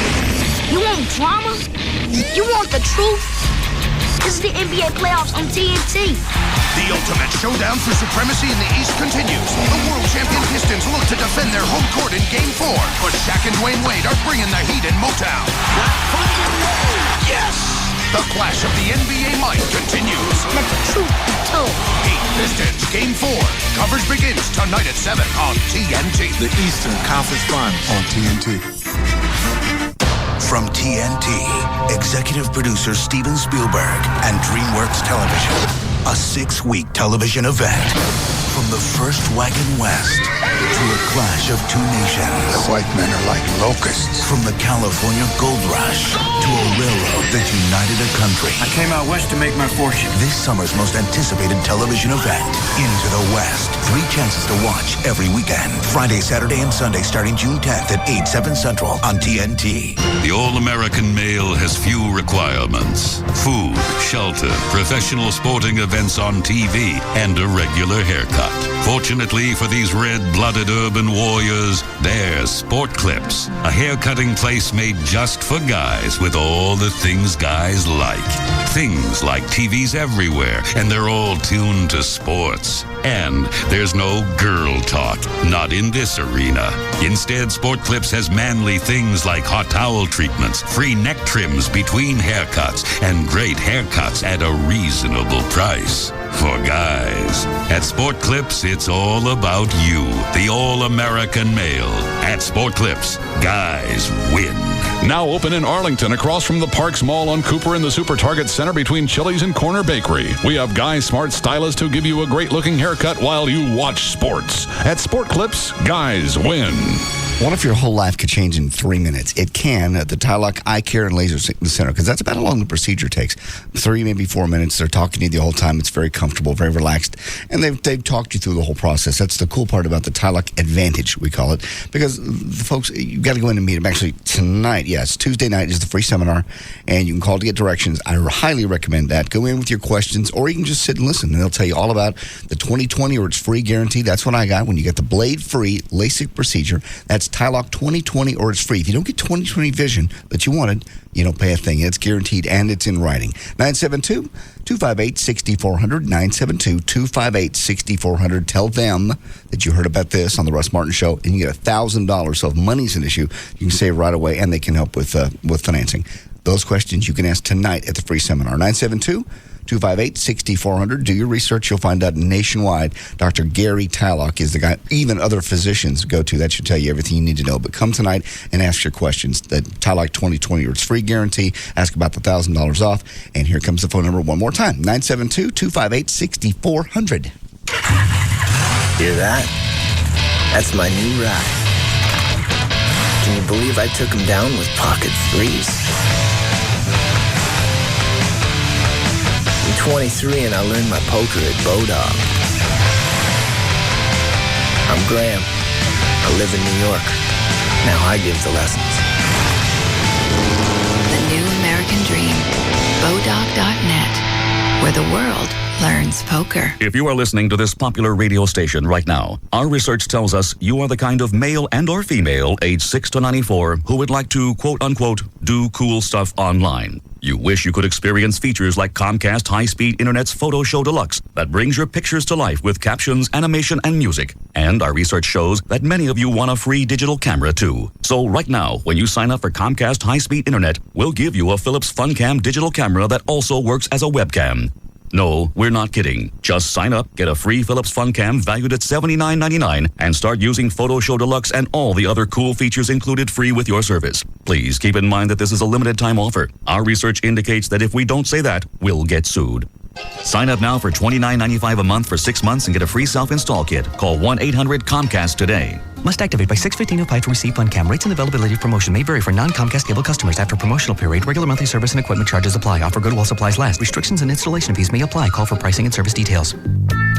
You want drama? You want the truth? This is the NBA playoffs on TNT. The ultimate showdown for supremacy in the East continues. The world champion Pistons look to defend their home court in Game 4. But Shaq and Dwayne Wade are bringing the heat in Motown. Yes! The clash of the NBA might continues. Let the truth be told. Heat Pistons Game 4. Coverage begins tonight at 7 on TNT. The Eastern Conference Finals on TNT. From TNT, executive producer Steven Spielberg and DreamWorks Television, a 6-week television event. From the first Wagon West to a clash of 2 nations. The white men are like locusts. From the California Gold Rush to a railroad that united a country. I came out west to make my fortune. This summer's most anticipated television event, Into the West. 3 chances to watch every weekend. Friday, Saturday, and Sunday starting June 10th at 8, 7 Central on TNT. The all-American male has few requirements. Food, shelter, professional sporting events on TV, and a regular haircut. Fortunately for these red-blooded urban warriors, there's Sport Clips, a hair-cutting place made just for guys with all the things guys like. Things like TVs everywhere, and they're all tuned to sports. And there's no girl talk, not in this arena. Instead, Sport Clips has manly things like hot towel treatments, free neck trims between haircuts, and great haircuts at a reasonable price. For guys. At Sport Clips, it's all about you, the all-American male. At Sport Clips, guys win. Now open in Arlington across from the Parks Mall on Cooper in the Super Target Center between Chili's and Corner Bakery. We have guys smart stylists who give you a great-looking haircut while you watch sports. At Sport Clips, guys win. What if your whole life could change in 3 minutes? It can at the Tylock Eye Care and Laser Center, because that's about how long the procedure takes. 3, maybe 4 minutes. They're talking to you the whole time. It's very comfortable, very relaxed, and they've talked you through the whole process. That's the cool part about the Tylock Advantage, we call it, because the folks, you've got to go in and meet them. Actually, tonight, yes, Tuesday night is the free seminar, and you can call to get directions. I highly recommend that. Go in with your questions, or you can just sit and listen, and they'll tell you all about the 20/20 or it's free guarantee. That's what I got when you get the blade-free LASIK procedure. That's Tylock 20/20 or it's free. If you don't get 20/20 vision that you wanted, you don't pay a thing. It's guaranteed and it's in writing. 972-258-6400. 972-258-6400. Tell them that you heard about this on the Russ Martin Show, and you get $1,000. So if money's an issue, you can save right away, and they can help with financing. Those questions you can ask tonight at the free seminar. 972-258-6400. Do your research. You'll find out nationwide. Dr. Gary Tylock is the guy even other physicians go to. That should tell you everything you need to know. But come tonight and ask your questions. The Tylock 20/20 or it's free guarantee. Ask about the $1,000 off. And here comes the phone number one more time. 972-258-6400. Hear that? That's my new ride. Can you believe I took him down with pocket threes? I'm 23 and I learned my poker at Bodog. I'm Graham. I live in New York. Now I give the lessons. The new American dream. Bodog.net, where the world learns poker. If you are listening to this popular radio station right now, our research tells us you are the kind of male and or female aged 6 to 94 who would like to, quote-unquote, do cool stuff online. You wish you could experience features like Comcast High-Speed Internet's Photo Show Deluxe that brings your pictures to life with captions, animation, and music. And our research shows that many of you want a free digital camera, too. So right now, when you sign up for Comcast High-Speed Internet, we'll give you a Philips FunCam digital camera that also works as a webcam. No, we're not kidding. Just sign up, get a free Philips FunCam valued at $79.99, and start using Photo Show Deluxe and all the other cool features included free with your service. Please keep in mind that this is a limited time offer. Our research indicates that if we don't say that, we'll get sued. Sign up now for $29.95 a month for 6 months and get a free self-install kit. Call 1-800-COMCAST today. Must activate by 6/15 to apply to receive FunCam. Rates and availability of promotion may vary for non-Comcast cable customers. After promotional period, regular monthly service and equipment charges apply. Offer good while supplies last. Restrictions and installation fees may apply. Call for pricing and service details.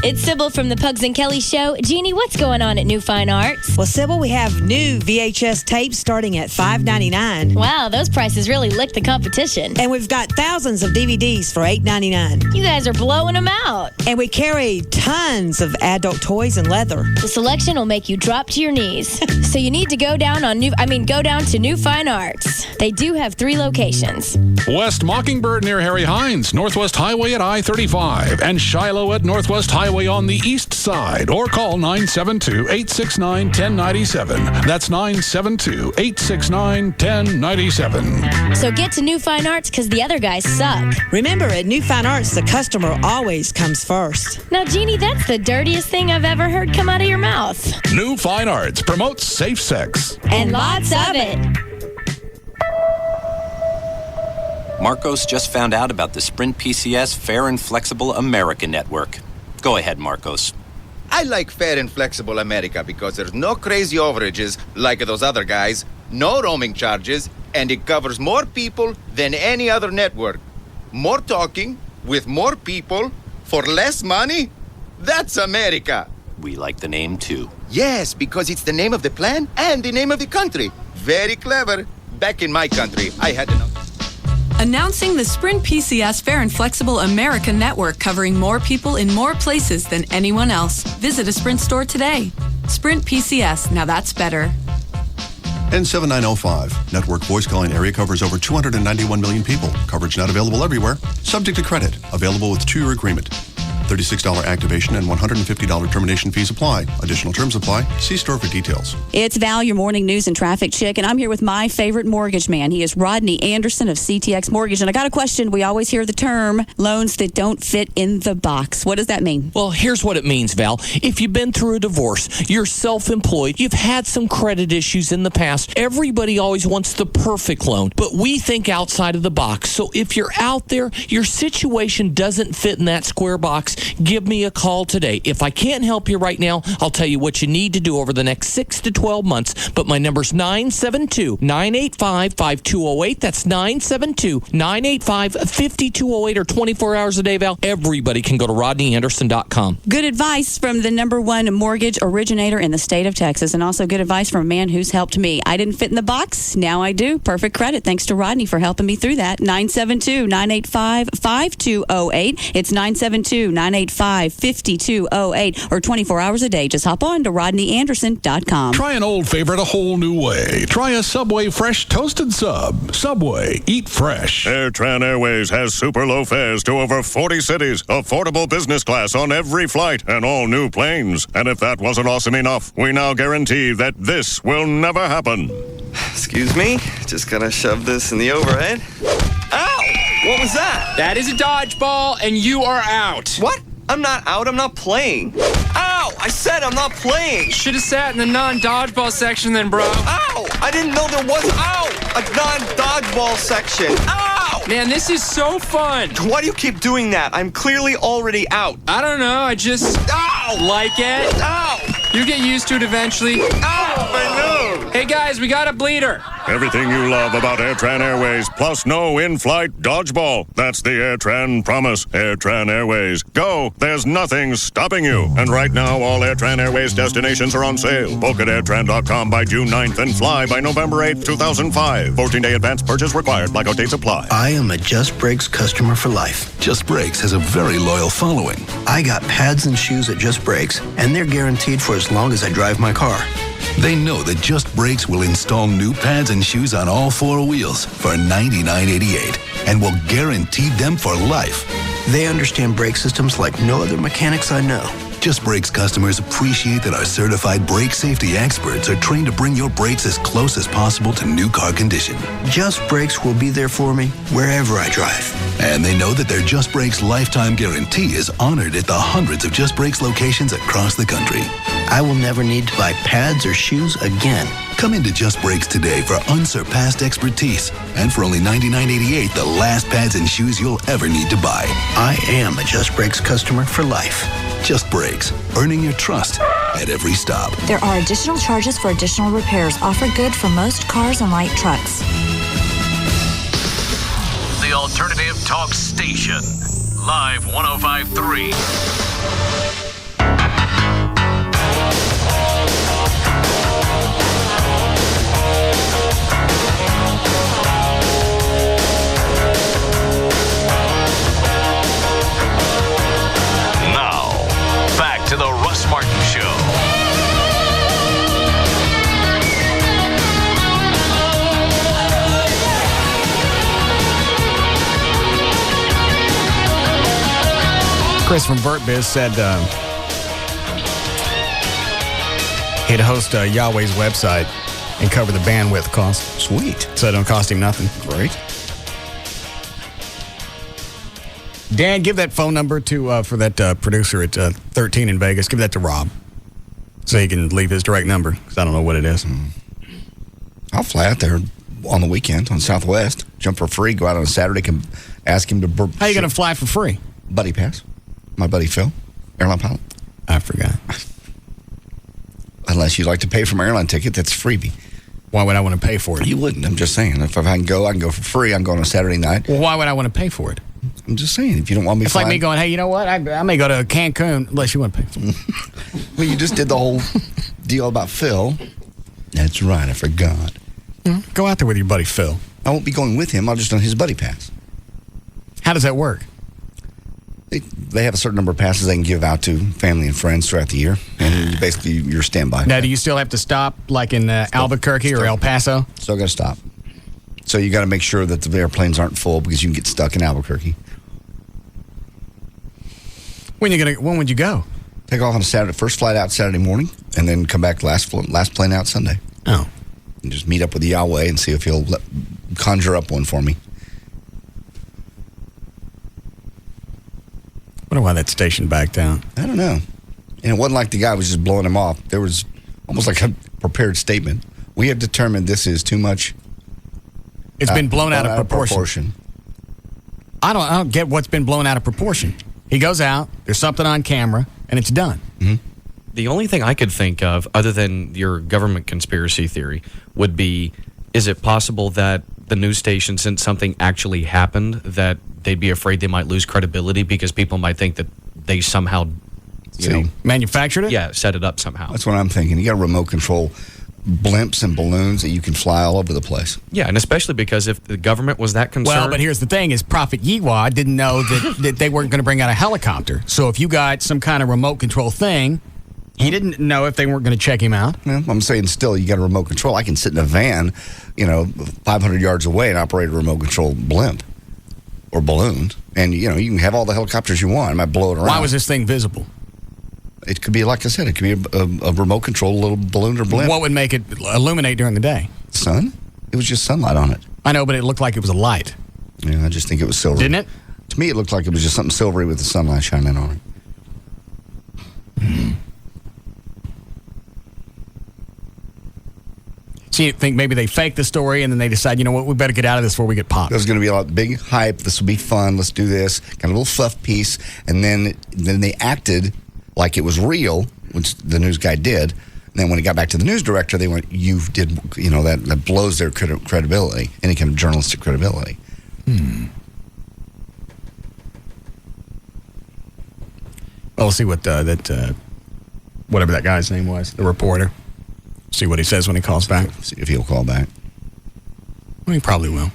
It's Sybil from the Pugs and Kelly Show. Jeannie, what's going on at New Fine Arts? Well, Sybil, we have new VHS tapes starting at $5.99. Wow, those prices really licked the competition. And we've got thousands of DVDs for $8.99. You guys are blowing them out. And we carry tons of adult toys and leather. The selection will make you drop to your knees. So you need to go down to New Fine Arts. They do have 3 locations. West Mockingbird near Harry Hines, Northwest Highway at I-35, and Shiloh at Northwest Highway on the east side. Or call 972-869-1097. That's 972-869-1097. So get to New Fine Arts because the other guys suck. Remember, at New Fine Arts, the customer always comes first. Now, Jeannie, that's the dirtiest thing I've ever heard come out of your mouth. New Fine Arts promotes safe sex. And lots of it. Marcos just found out about the Sprint PCS Fair and Flexible America Network. Go ahead, Marcos. I like Fair and Flexible America because there's no crazy overages like those other guys, no roaming charges, and it covers more people than any other network. More talking with more people for less money? That's America. We like the name, too. Yes, because it's the name of the plan and the name of the country. Very clever. Back in my country, I had to know. Announcing the Sprint PCS Fair and Flexible America Network, covering more people in more places than anyone else. Visit a Sprint store today. Sprint PCS, now that's better. N7905. Network voice calling area covers over 291 million people. Coverage not available everywhere. Subject to credit. Available with 2-year agreement. $36 activation and $150 termination fees apply. Additional terms apply. See store for details. It's Val, your morning news and traffic chick, and I'm here with my favorite mortgage man. He is Rodney Anderson of CTX Mortgage. And I got a question. We always hear the term loans that don't fit in the box. What does that mean? Well, here's what it means, Val. If you've been through a divorce, you're self-employed, you've had some credit issues in the past, everybody always wants the perfect loan, but we think outside of the box. So if you're out there, your situation doesn't fit in that square box, box. Give me a call today. If I can't help you right now, I'll tell you what you need to do over the next 6 to 12 months. But my number's 972-985-5208. That's 972-985-5208 or 24 hours a day, Val. Everybody can go to RodneyAnderson.com. Good advice from the #1 mortgage originator in the state of Texas, and also good advice from a man who's helped me. I didn't fit in the box. Now I do. Perfect credit. Thanks to Rodney for helping me through that. 972-985-5208. It's 972-985-5208 or 24 hours a day. Just hop on to RodneyAnderson.com. Try an old favorite a whole new way. Try a Subway fresh toasted sub. Subway, eat fresh. AirTran Airways has super low fares to over 40 cities, affordable business class on every flight, and all new planes. And if that wasn't awesome enough, we now guarantee that this will never happen. Excuse me? Just gotta shove this in the overhead. Ow! What was that? That is a dodgeball, and you are out. What? I'm not out. I'm not playing. Ow! I said I'm not playing. Should have sat in the non-dodgeball section then, bro. Ow! I didn't know there was, a non-dodgeball section. Ow! Man, this is so fun. Why do you keep doing that? I'm clearly already out. I don't know. I just like it. Ow! You get used to it eventually. Ow! My nose! Hey, guys, we got a bleeder. Everything you love about AirTran Airways, plus no in-flight dodgeball. That's the AirTran promise. AirTran Airways. Go. There's nothing stopping you. And right now, all AirTran Airways destinations are on sale. Book at airtran.com by June 9th and fly by November 8th, 2005. 14-day advance purchase required. Blackout dates apply. I am a Just Brakes customer for life. Just Brakes has a very loyal following. I got pads and shoes at Just Brakes, and they're guaranteed for as long as I drive my car. They know that Just Brakes will install new pads and shoes on all 4 wheels for $99.88 and will guarantee them for life. They understand brake systems like no other mechanics I know. Just Brakes customers appreciate that our certified brake safety experts are trained to bring your brakes as close as possible to new car condition. Just Brakes will be there for me wherever I drive. And they know that their Just Brakes lifetime guarantee is honored at the hundreds of Just Brakes locations across the country. I will never need to buy pads or shoes again. Come into Just Brakes today for unsurpassed expertise. And for only $99.88, the last pads and shoes you'll ever need to buy. I am a Just Brakes customer for life. Just Brakes, earning your trust at every stop. There are additional charges for additional repairs. Offer good for most cars and light trucks. The Alternative Talk Station. Live 105.3. To the Russ Martin Show. Chris from Burt Biz said he'd host Yahweh's website and cover the bandwidth cost. Sweet. So it don't cost him nothing. Great. Dan, give that phone number to for that producer at 13 in Vegas. Give that to Rob so he can leave his direct number because I don't know what it is. I'll fly out there on the weekend on Southwest, jump for free, go out on a Saturday, can ask him to... How are you going to fly for free? Buddy pass. My buddy Phil, airline pilot. I forgot. Unless you'd like to pay for my airline ticket, that's freebie. Why would I want to pay for it? You wouldn't. I'm just saying. If I can go for free. I can go on a Saturday night. Well, why would I want to pay for it? I'm just saying, if you don't want me it's flying... like me going, hey, you know what? I may go to Cancun unless you want to pay for it. Well, you just did the whole deal about Phil. That's right, I forgot. Go out there with your buddy Phil. I won't be going with him. I'll just on his buddy pass. How does that work? They have a certain number of passes they can give out to family and friends throughout the year. And basically, you're standby. Now, do you still have to stop like in Albuquerque or El Paso? Still got to stop. So you got to make sure that the airplanes aren't full because you can get stuck in Albuquerque. When would you go? Take off on a Saturday, first flight out Saturday morning, and then come back last plane out Sunday. Oh. And just meet up with Yahweh and see if he'll conjure up one for me. I wonder why that station backed out. I don't know. And it wasn't like the guy was just blowing him off. There was almost like a prepared statement. We have determined this is too much. It's been blown out of proportion. I don't get what's been blown out of proportion. He goes out, there's something on camera, and it's done. The only thing I could think of, other than your government conspiracy theory, would be, is it possible that the news station, since something actually happened, that they'd be afraid they might lose credibility because people might think that they somehow, manufactured it? Yeah, set it up somehow. That's what I'm thinking. You got remote control blimps and balloons that you can fly all over the place. Yeah, and especially because if the government was that concerned... Well, but here's the thing, is Prophet Yeewa didn't know that they weren't going to bring out a helicopter. So if you got some kind of remote control thing, he didn't know if they weren't going to check him out. Yeah, I'm saying still, you got a remote control. I can sit in a van, 500 yards away and operate a remote control blimp or balloon. And, you can have all the helicopters you want. I might blow it around. Why was this thing visible? It could be, like I said, it could be a remote control little balloon or blimp. What would make it illuminate during the day? Sun? It was just sunlight on it. I know, but it looked like it was a light. Yeah, I just think it was silver. Didn't it? To me, it looked like it was just something silvery with the sunlight shining on it. So you think maybe they faked the story and then they decide, you know what, we better get out of this before we get popped. There's going to be a lot of big hype. This will be fun. Let's do this. Kind of a little fluff piece. And then they acted like it was real, which the news guy did. And then when it got back to the news director, they went, you did, that blows their credibility, any kind of journalistic credibility. Well, we'll see what whatever that guy's name was, the reporter. See what he says when he calls back. See if he'll call back. Well, he probably will.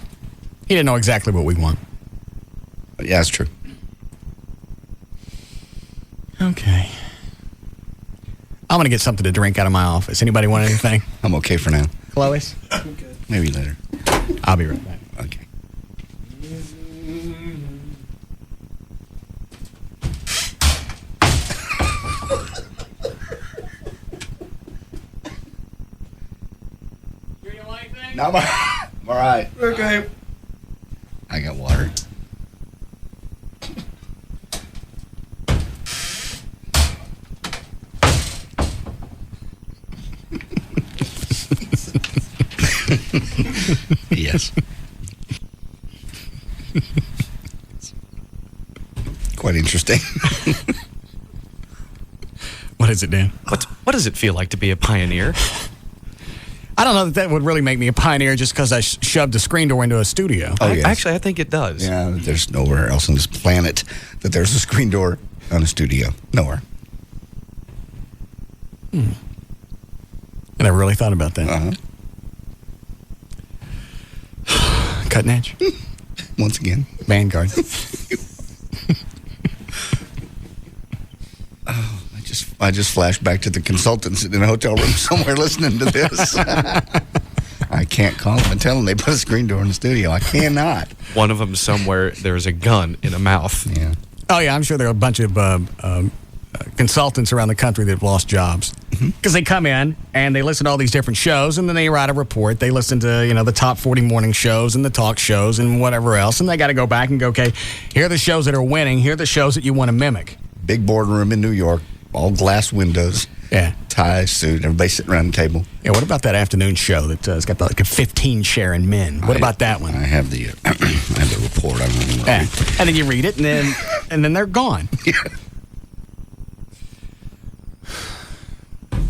He didn't know exactly what we want. Yeah, that's true. Okay. I'm going to get something to drink out of my office. Anybody want anything? I'm okay for now. Chloe's? Maybe later. I'll be right back. Okay. No, I'm all right. Okay. I got water. Yes. Quite interesting. What is it, Dan? What does it feel like to be a pioneer? I don't know that would really make me a pioneer just because I shoved a screen door into a studio. Oh, yes. Actually, I think it does. Yeah, there's nowhere else on this planet that there's a screen door on a studio. Nowhere. I never really thought about that. Cutting edge. Once again. Vanguard. I just flashed back to the consultants in a hotel room somewhere listening to this. I can't call them and tell them they put a screen door in the studio. I cannot. One of them somewhere, there's a gun in a mouth. Yeah. Oh, yeah, I'm sure there are a bunch of consultants around the country that have lost jobs. Because they come in and they listen to all these different shows and then they write a report. They listen to, the top 40 morning shows and the talk shows and whatever else. And they got to go back and go, okay, here are the shows that are winning. Here are the shows that you want to mimic. Big boardroom in New York, all glass windows. Yeah. Tie, suit, everybody sitting around the table. Yeah, what about that afternoon show that's got like a 15 share in men? What about that one? I have the report. I don't even read. And then you read it and then they're gone. Yeah.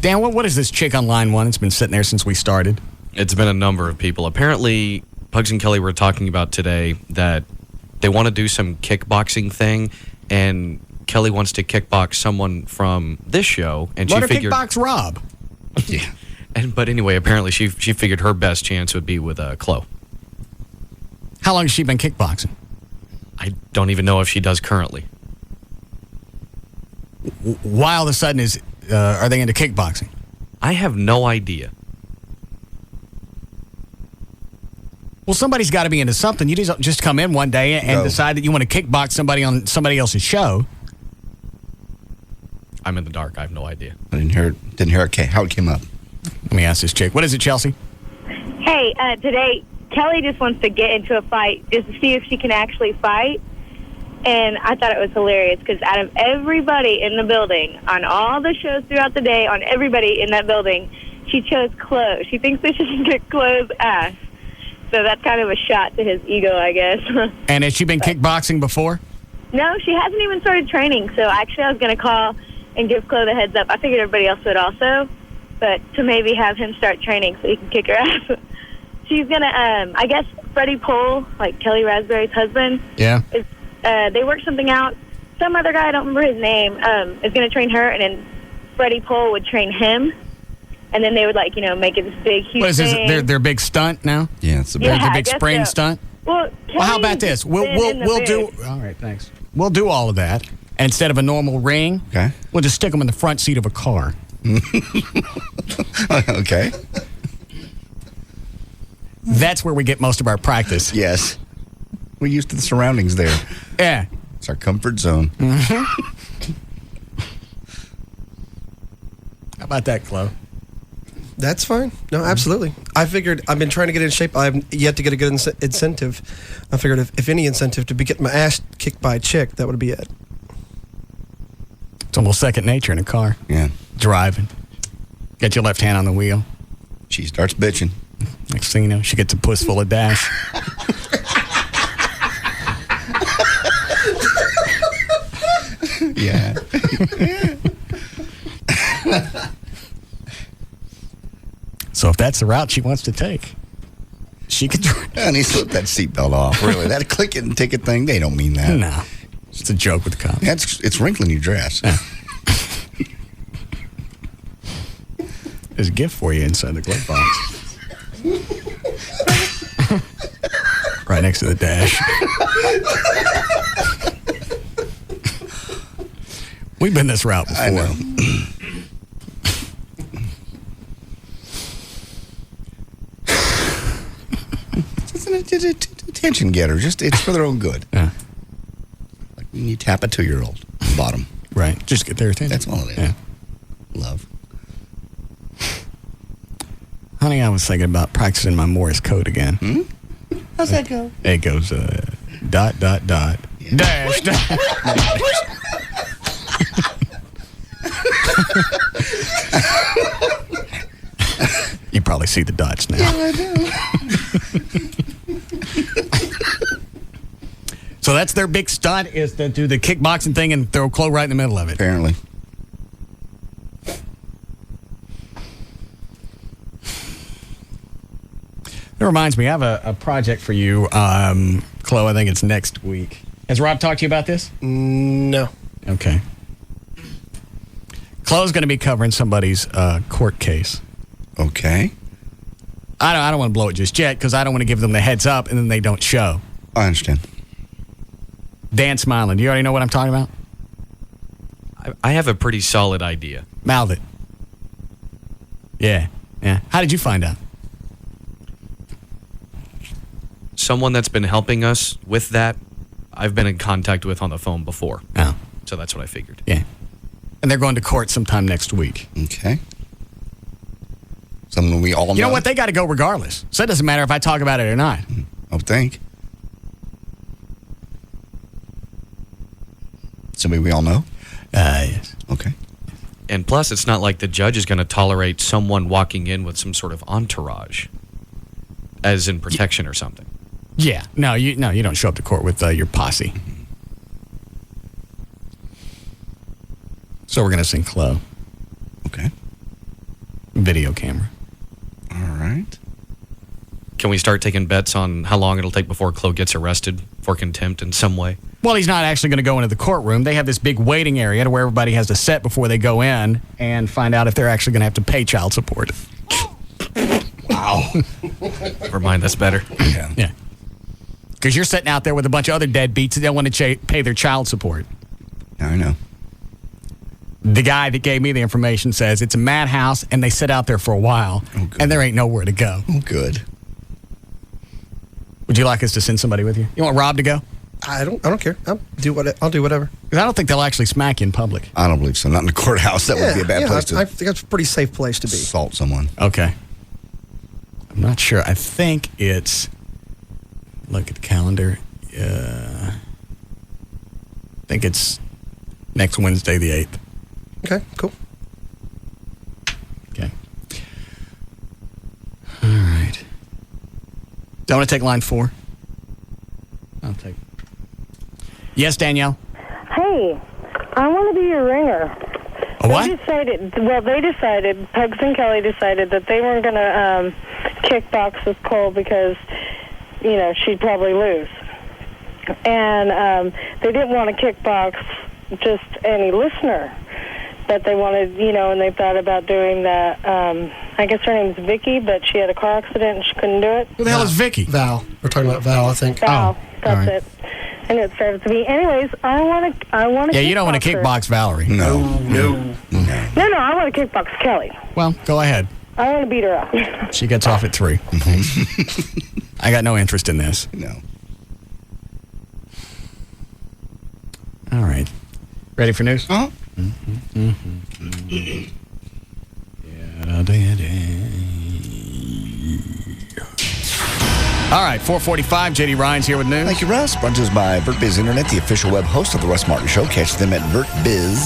Dan, what is this chick on line one? It's been sitting there since we started. It's been a number of people. Apparently, Pugs and Kelly were talking about today that they want to do some kickboxing thing, and Kelly wants to kickbox someone from this show. And Let she her figured kickbox Rob. Yeah. But anyway, apparently she figured her best chance would be with Chloe. How long has she been kickboxing? I don't even know if she does currently. Why all of a sudden are they into kickboxing? I have no idea. Well, somebody's got to be into something. You just come in one day and decide that you want to kickbox somebody on somebody else's show. I'm in the dark. I have no idea. I didn't hear how it came up. Let me ask this chick. What is it, Chelsea? Hey, today, Kelly just wants to get into a fight just to see if she can actually fight. And I thought it was hilarious because out of everybody in the building, on all the shows throughout the day, on everybody in that building, she chose Chloe. She thinks that she can get Chloe's ass. So that's kind of a shot to his ego, I guess. And has she been kickboxing before? No, she hasn't even started training. So actually, I was going to call and give Chloe the heads up. I figured everybody else would also, but to maybe have him start training so he can kick her ass. She's going to, I guess, Freddie Pohl, like Kelly Raspberry's husband. Yeah. Is, they worked something out. Some other guy, I don't remember his name, is going to train her, and then Freddie Pohl would train him. And then they would, like, make it this big, huge What is this? thing. Their big stunt now? Yeah, it's the big spring stunt. Well, how about this? We'll do. All right, thanks. We'll do all of that, and instead of a normal ring, we'll just stick them in the front seat of a car. Okay. That's where we get most of our practice. Yes. We're used to the surroundings there. Yeah. It's our comfort zone. How about that, Chloe? That's fine. No, absolutely. I figured I've been trying to get in shape. I have yet to get a good incentive. I figured if any incentive to be getting my ass kicked by a chick, that would be it. It's almost second nature in a car. Yeah. Driving. Get your left hand on the wheel. She starts bitching. Next thing you know, she gets a puss full of dash. Yeah. So if that's the route she wants to take, she could. And he slipped that seatbelt off. Really, that click it and ticket thing, they don't mean that. No, it's a joke with the cops. Yeah, it's wrinkling your dress. Yeah. There's a gift for you inside the glove box. Right next to the dash. We've been this route before. I know. It's an attention getter. It's for their own good. Yeah. Like when you tap a 2-year-old bottom. Right. Just get their attention. That's all it is. Yeah. Love. Honey, I was thinking about practicing my Morse code again. How's that go? It goes dot, dot, dot, dash, dash. You probably see the dots now. Yeah, I do. So that's their big stunt, is to do the kickboxing thing and throw Chloe right in the middle of it. Apparently. That reminds me, I have a project for you, Chloe. I think it's next week. Has Rob talked to you about this? No. Okay. Chloe's going to be covering somebody's court case. Okay. I don't want to blow it just yet because I don't want to give them the heads up and then they don't show. I understand. Dan Smiling, do you already know what I'm talking about? I have a pretty solid idea. Mouth it. Yeah. How did you find out? Someone that's been helping us with that, I've been in contact with on the phone before. Oh. So that's what I figured. Yeah. And they're going to court sometime next week. Okay. Someone we all know. You know what? They got to go regardless. So it doesn't matter if I talk about it or not. I would think. Somebody we all know? Yes. Okay. And plus, it's not like the judge is going to tolerate someone walking in with some sort of entourage, as in protection or something. Yeah. No, you don't show up to court with your posse. So we're going to sing Chloe. Okay. Video camera. All right. Can we start taking bets on how long it'll take before Chloe gets arrested for contempt in some way? Well, he's not actually going to go into the courtroom. They have this big waiting area to where everybody has to sit before they go in and find out if they're actually going to have to pay child support. Wow. Never mind, that's better. Yeah. Because you're sitting out there with a bunch of other deadbeats that don't want to pay their child support. I know. The guy that gave me the information says it's a madhouse and they sit out there for a while and there ain't nowhere to go. Oh, good. Would you like us to send somebody with you? You want Rob to go? I don't care. I'll do whatever. Because I don't think they'll actually smack you in public. I don't believe so. Not in the courthouse. That would be a bad place to I think that's a pretty safe place to be. assault someone. Okay. I'm not sure. I think it's... Look at the calendar. I think it's next Wednesday, the 8th. Okay, cool. Okay. All right. Do I want to take line 4? I'll take. Yes, Danielle. Hey, I want to be your ringer. A what? They decided, Pugs and Kelly decided that they weren't going to kickbox with Cole because, she'd probably lose. And they didn't want to kickbox just any listener. But they wanted, and they thought about doing that. I guess her name's Vicky, but she had a car accident and she couldn't do it. Who the hell is Vicky? Val. We're talking about Val, I think. Val, that's it. And it starts to be. Anyways, I want to. Yeah, you don't want to kickbox Valerie. No. No, I want to kickbox Kelly. Well, go ahead. I want to beat her up. She gets off at 3. I got no interest in this. No. All right. Ready for news? Uh-huh. All right, 4:45. JD Ryan's here with news. Thank you, Russ. Brought to us by VertBiz Internet, the official web host of the Russ Martin Show. Catch them at vertbiz.com.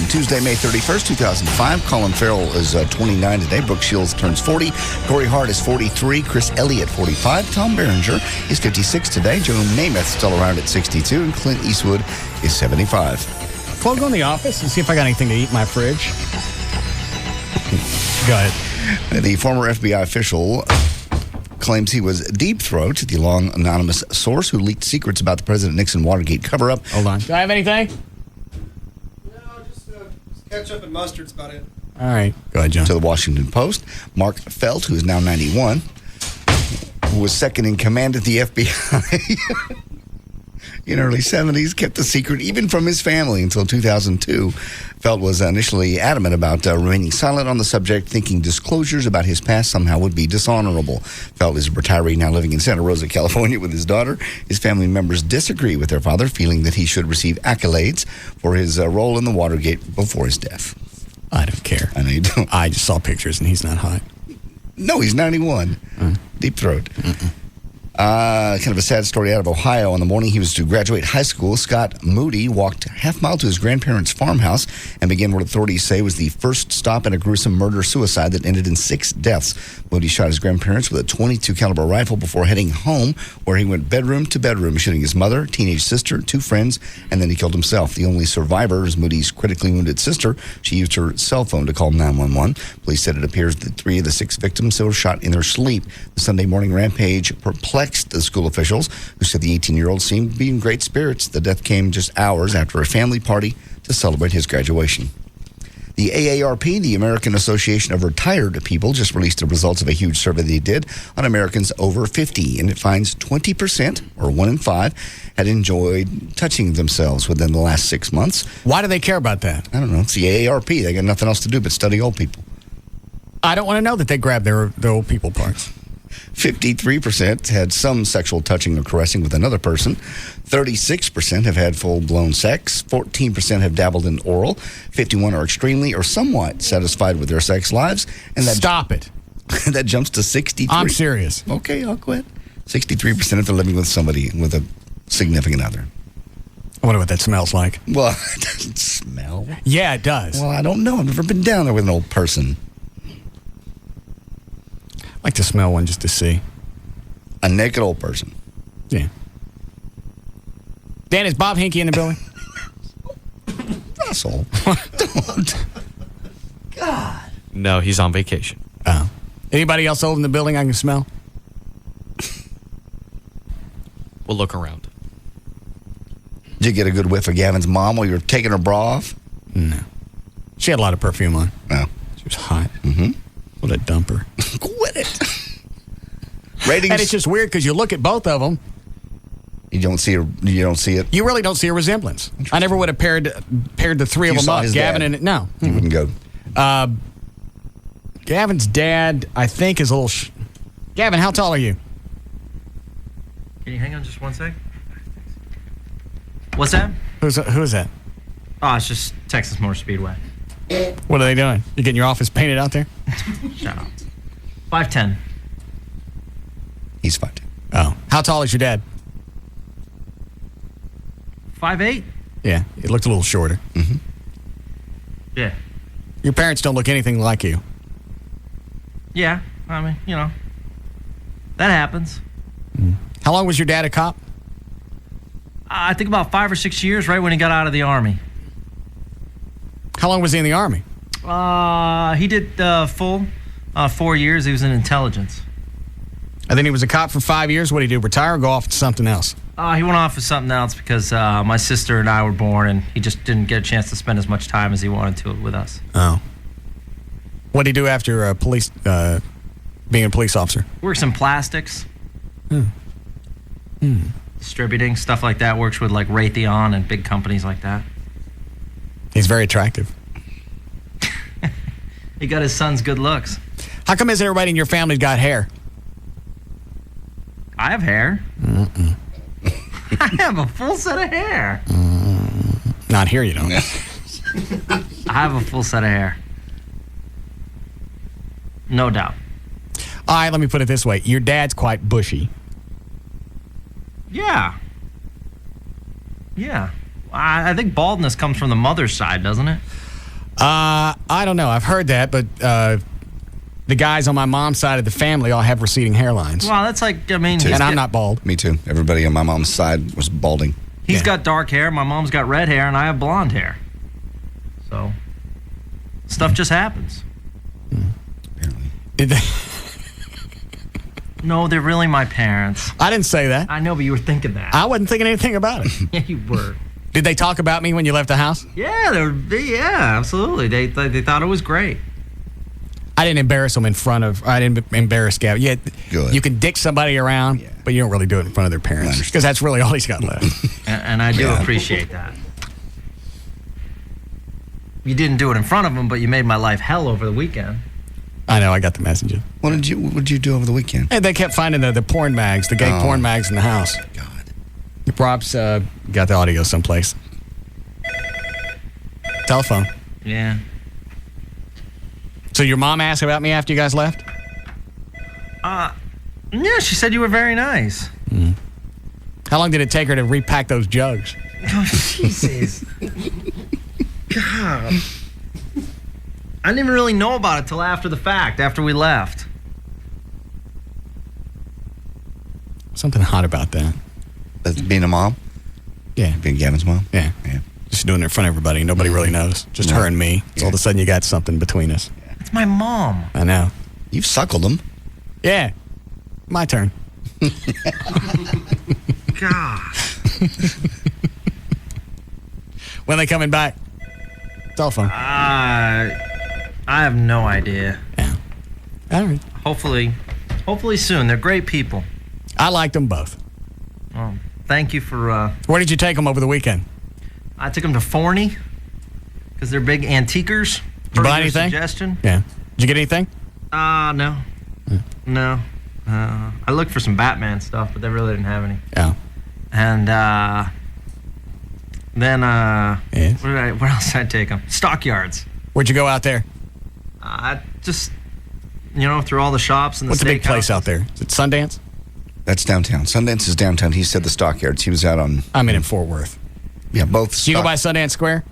Tuesday, May 31st, 2005. Colin Farrell is 29 today. Brooke Shields turns 40. Corey Hart is 43. Chris Elliott, 45. Tom Berenger is 56 today. Joe Namath still around at 62. And Clint Eastwood is 75. Well, I'll go in the office and see if I got anything to eat in my fridge. Go ahead. The former FBI official claims he was Deep Throat, the long anonymous source who leaked secrets about the President Nixon Watergate cover-up. Hold on. Do I have anything? No, just ketchup and mustard's about it. All right. Go ahead, John. To the Washington Post. Mark Felt, who is now 91, who was second in command at the FBI in early 70s, kept the secret even from his family until 2002. Felt was initially adamant about remaining silent on the subject, thinking disclosures about his past somehow would be dishonorable. Felt is a retiree now living in Santa Rosa, California with his daughter. His family members disagree with their father, feeling that he should receive accolades for his role in the Watergate before his death. I don't care. I know you don't. I just saw pictures and he's not hot. No, he's 91. Deep Throat. Kind of a sad story out of Ohio. On the morning he was to graduate high school, Scott Moody walked half-mile to his grandparents' farmhouse and began what authorities say was the first stop in a gruesome murder-suicide that ended in 6 deaths. Moody shot his grandparents with a .22 caliber rifle before heading home, where he went bedroom to bedroom, shooting his mother, teenage sister, 2 friends, and then he killed himself. The only survivor is Moody's critically wounded sister. She used her cell phone to call 911. Police said it appears that 3 of the 6 victims were shot in their sleep. The Sunday morning rampage perplexed the school officials, who said the 18-year-old seemed to be in great spirits. The death came just hours after a family party to celebrate his graduation. The AARP, the American Association of Retired People, just released the results of a huge survey they did on Americans over 50, and it finds 20%, or 1 in 5, had enjoyed touching themselves within the last 6 months. Why do they care about that? I don't know. It's the AARP. They got nothing else to do but study old people. I don't want to know that they grab their old people parts. 53% had some sexual touching or caressing with another person. 36% have had full-blown sex. 14% have dabbled in oral. 51% are extremely or somewhat satisfied with their sex lives. And that Stop it. That jumps to 63%. I'm serious. Okay, I'll quit. 63% if they're living with somebody with a significant other. I wonder what that smells like. Well, it doesn't smell. Yeah, it does. Well, I don't know. I've never been down there with an old person. I like to smell one just to see. A naked old person. Yeah. Dan, is Bob Hinkie in the building? Russell. Don't. God. No, he's on vacation. Oh. Anybody else old in the building I can smell? We'll look around. Did you get a good whiff of Gavin's mom while you were taking her bra off? No. She had a lot of perfume on. No. She was hot. Mm-hmm. What a dumper. Quit it. Ratings. And it's just weird because you look at both of them. You don't see her. You don't see it. You really don't see a resemblance. I never would have paired the 3 of them up. Gavin dad. and no, you wouldn't go. Gavin's dad, I think, is a little. Gavin, how tall are you? Can you hang on just one sec? What's that? Who is that? Oh, it's just Texas Motor Speedway. What are they doing? You getting your office painted out there? Shut up. 5'10". He's 5'10". Oh, how tall is your dad? 5'8". Yeah, he looked a little shorter. Mm-hmm. Yeah. Your parents don't look anything like you. Yeah, I mean, you know, that happens. How long was your dad a cop? I think about 5 or 6 years, right when he got out of the Army. How long was he in the Army? He did full 4 years. He was in intelligence. And then he was a cop for 5 years. What did he do, retire or go off to something else? He went off with something else because my sister and I were born, and he just didn't get a chance to spend as much time as he wanted to with us. Oh. What did he do after being a police officer? Works in plastics. Distributing, stuff like that. Works with like Raytheon and big companies like that. He's very attractive. He got his son's good looks. How come everybody in your family got hair? I have hair. Mm-mm. I have a full set of hair. Not here, you don't. I have a full set of hair. No doubt. All right, let me put it this way. Your dad's quite bushy. Yeah. Yeah. I think baldness comes from the mother's side, doesn't it? I don't know. I've heard that, but the guys on my mom's side of the family all have receding hairlines. Well, that's like, I mean... And I'm not bald. Me too. Everybody on my mom's side was balding. He's got dark hair, my mom's got red hair, and I have blonde hair. So, stuff just happens. Did they... No, they're really my parents. I didn't say that. I know, but you were thinking that. I wasn't thinking anything about it. Yeah, you were. Did they talk about me when you left the house? Yeah, yeah, absolutely. They thought it was great. I didn't embarrass them in front of... I didn't embarrass Gavin. Yeah, you can dick somebody around, but you don't really do it in front of their parents. Because that's really all he's got left. And I do appreciate that. You didn't do it in front of them, but you made my life hell over the weekend. I know, I got the message. What did you do over the weekend? Hey, they kept finding the porn mags, the gay porn mags in the house. God. Rob's got the audio someplace. Telephone. Yeah. So your mom asked about me after you guys left? Yeah, she said you were very nice. Mm. How long did it take her to repack those jugs? Oh, Jesus. God. I didn't even really know about it till after the fact, after we left. Something hot about that. That's being a mom? Yeah. Being Gavin's mom? Yeah. Just doing it in front of everybody. Nobody really knows. Just her and me. So all of a sudden you got something between us. It's my mom. I know. You've suckled them. Yeah. My turn. God. When are they coming back? Telephone. I have no idea. Yeah. All right. Hopefully soon. They're great people. I liked them both. Well, thank you for... Where did you take them over the weekend? I took them to Forney because they're big antiquers. Did you buy anything? Suggestion. Yeah. Did you get anything? No. No. I looked for some Batman stuff, but they really didn't have any. Yeah. And then yes. Where else did I take them? Stockyards. Where'd you go out there? Just through all the shops and the What's the big place steakhouses. out there? Is it Sundance? That's downtown. Sundance is downtown. He said the Stockyards. He was out on... I'm in Fort Worth. Yeah, both. Did you go by Sundance Square?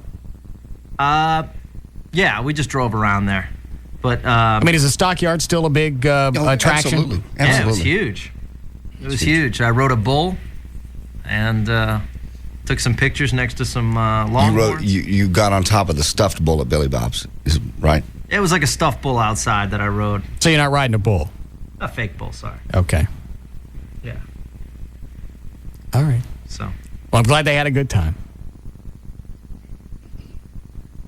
Yeah, we just drove around there. But I mean, is the Stockyard still a big attraction? Absolutely. Yeah, it was huge. It was huge. I rode a bull and took some pictures next to some longhorns. You got on top of the stuffed bull at Billy Bob's, right? It was like a stuffed bull outside that I rode. So you're not riding a bull? A fake bull, sorry. Okay. Yeah. All right. So. Well, I'm glad they had a good time.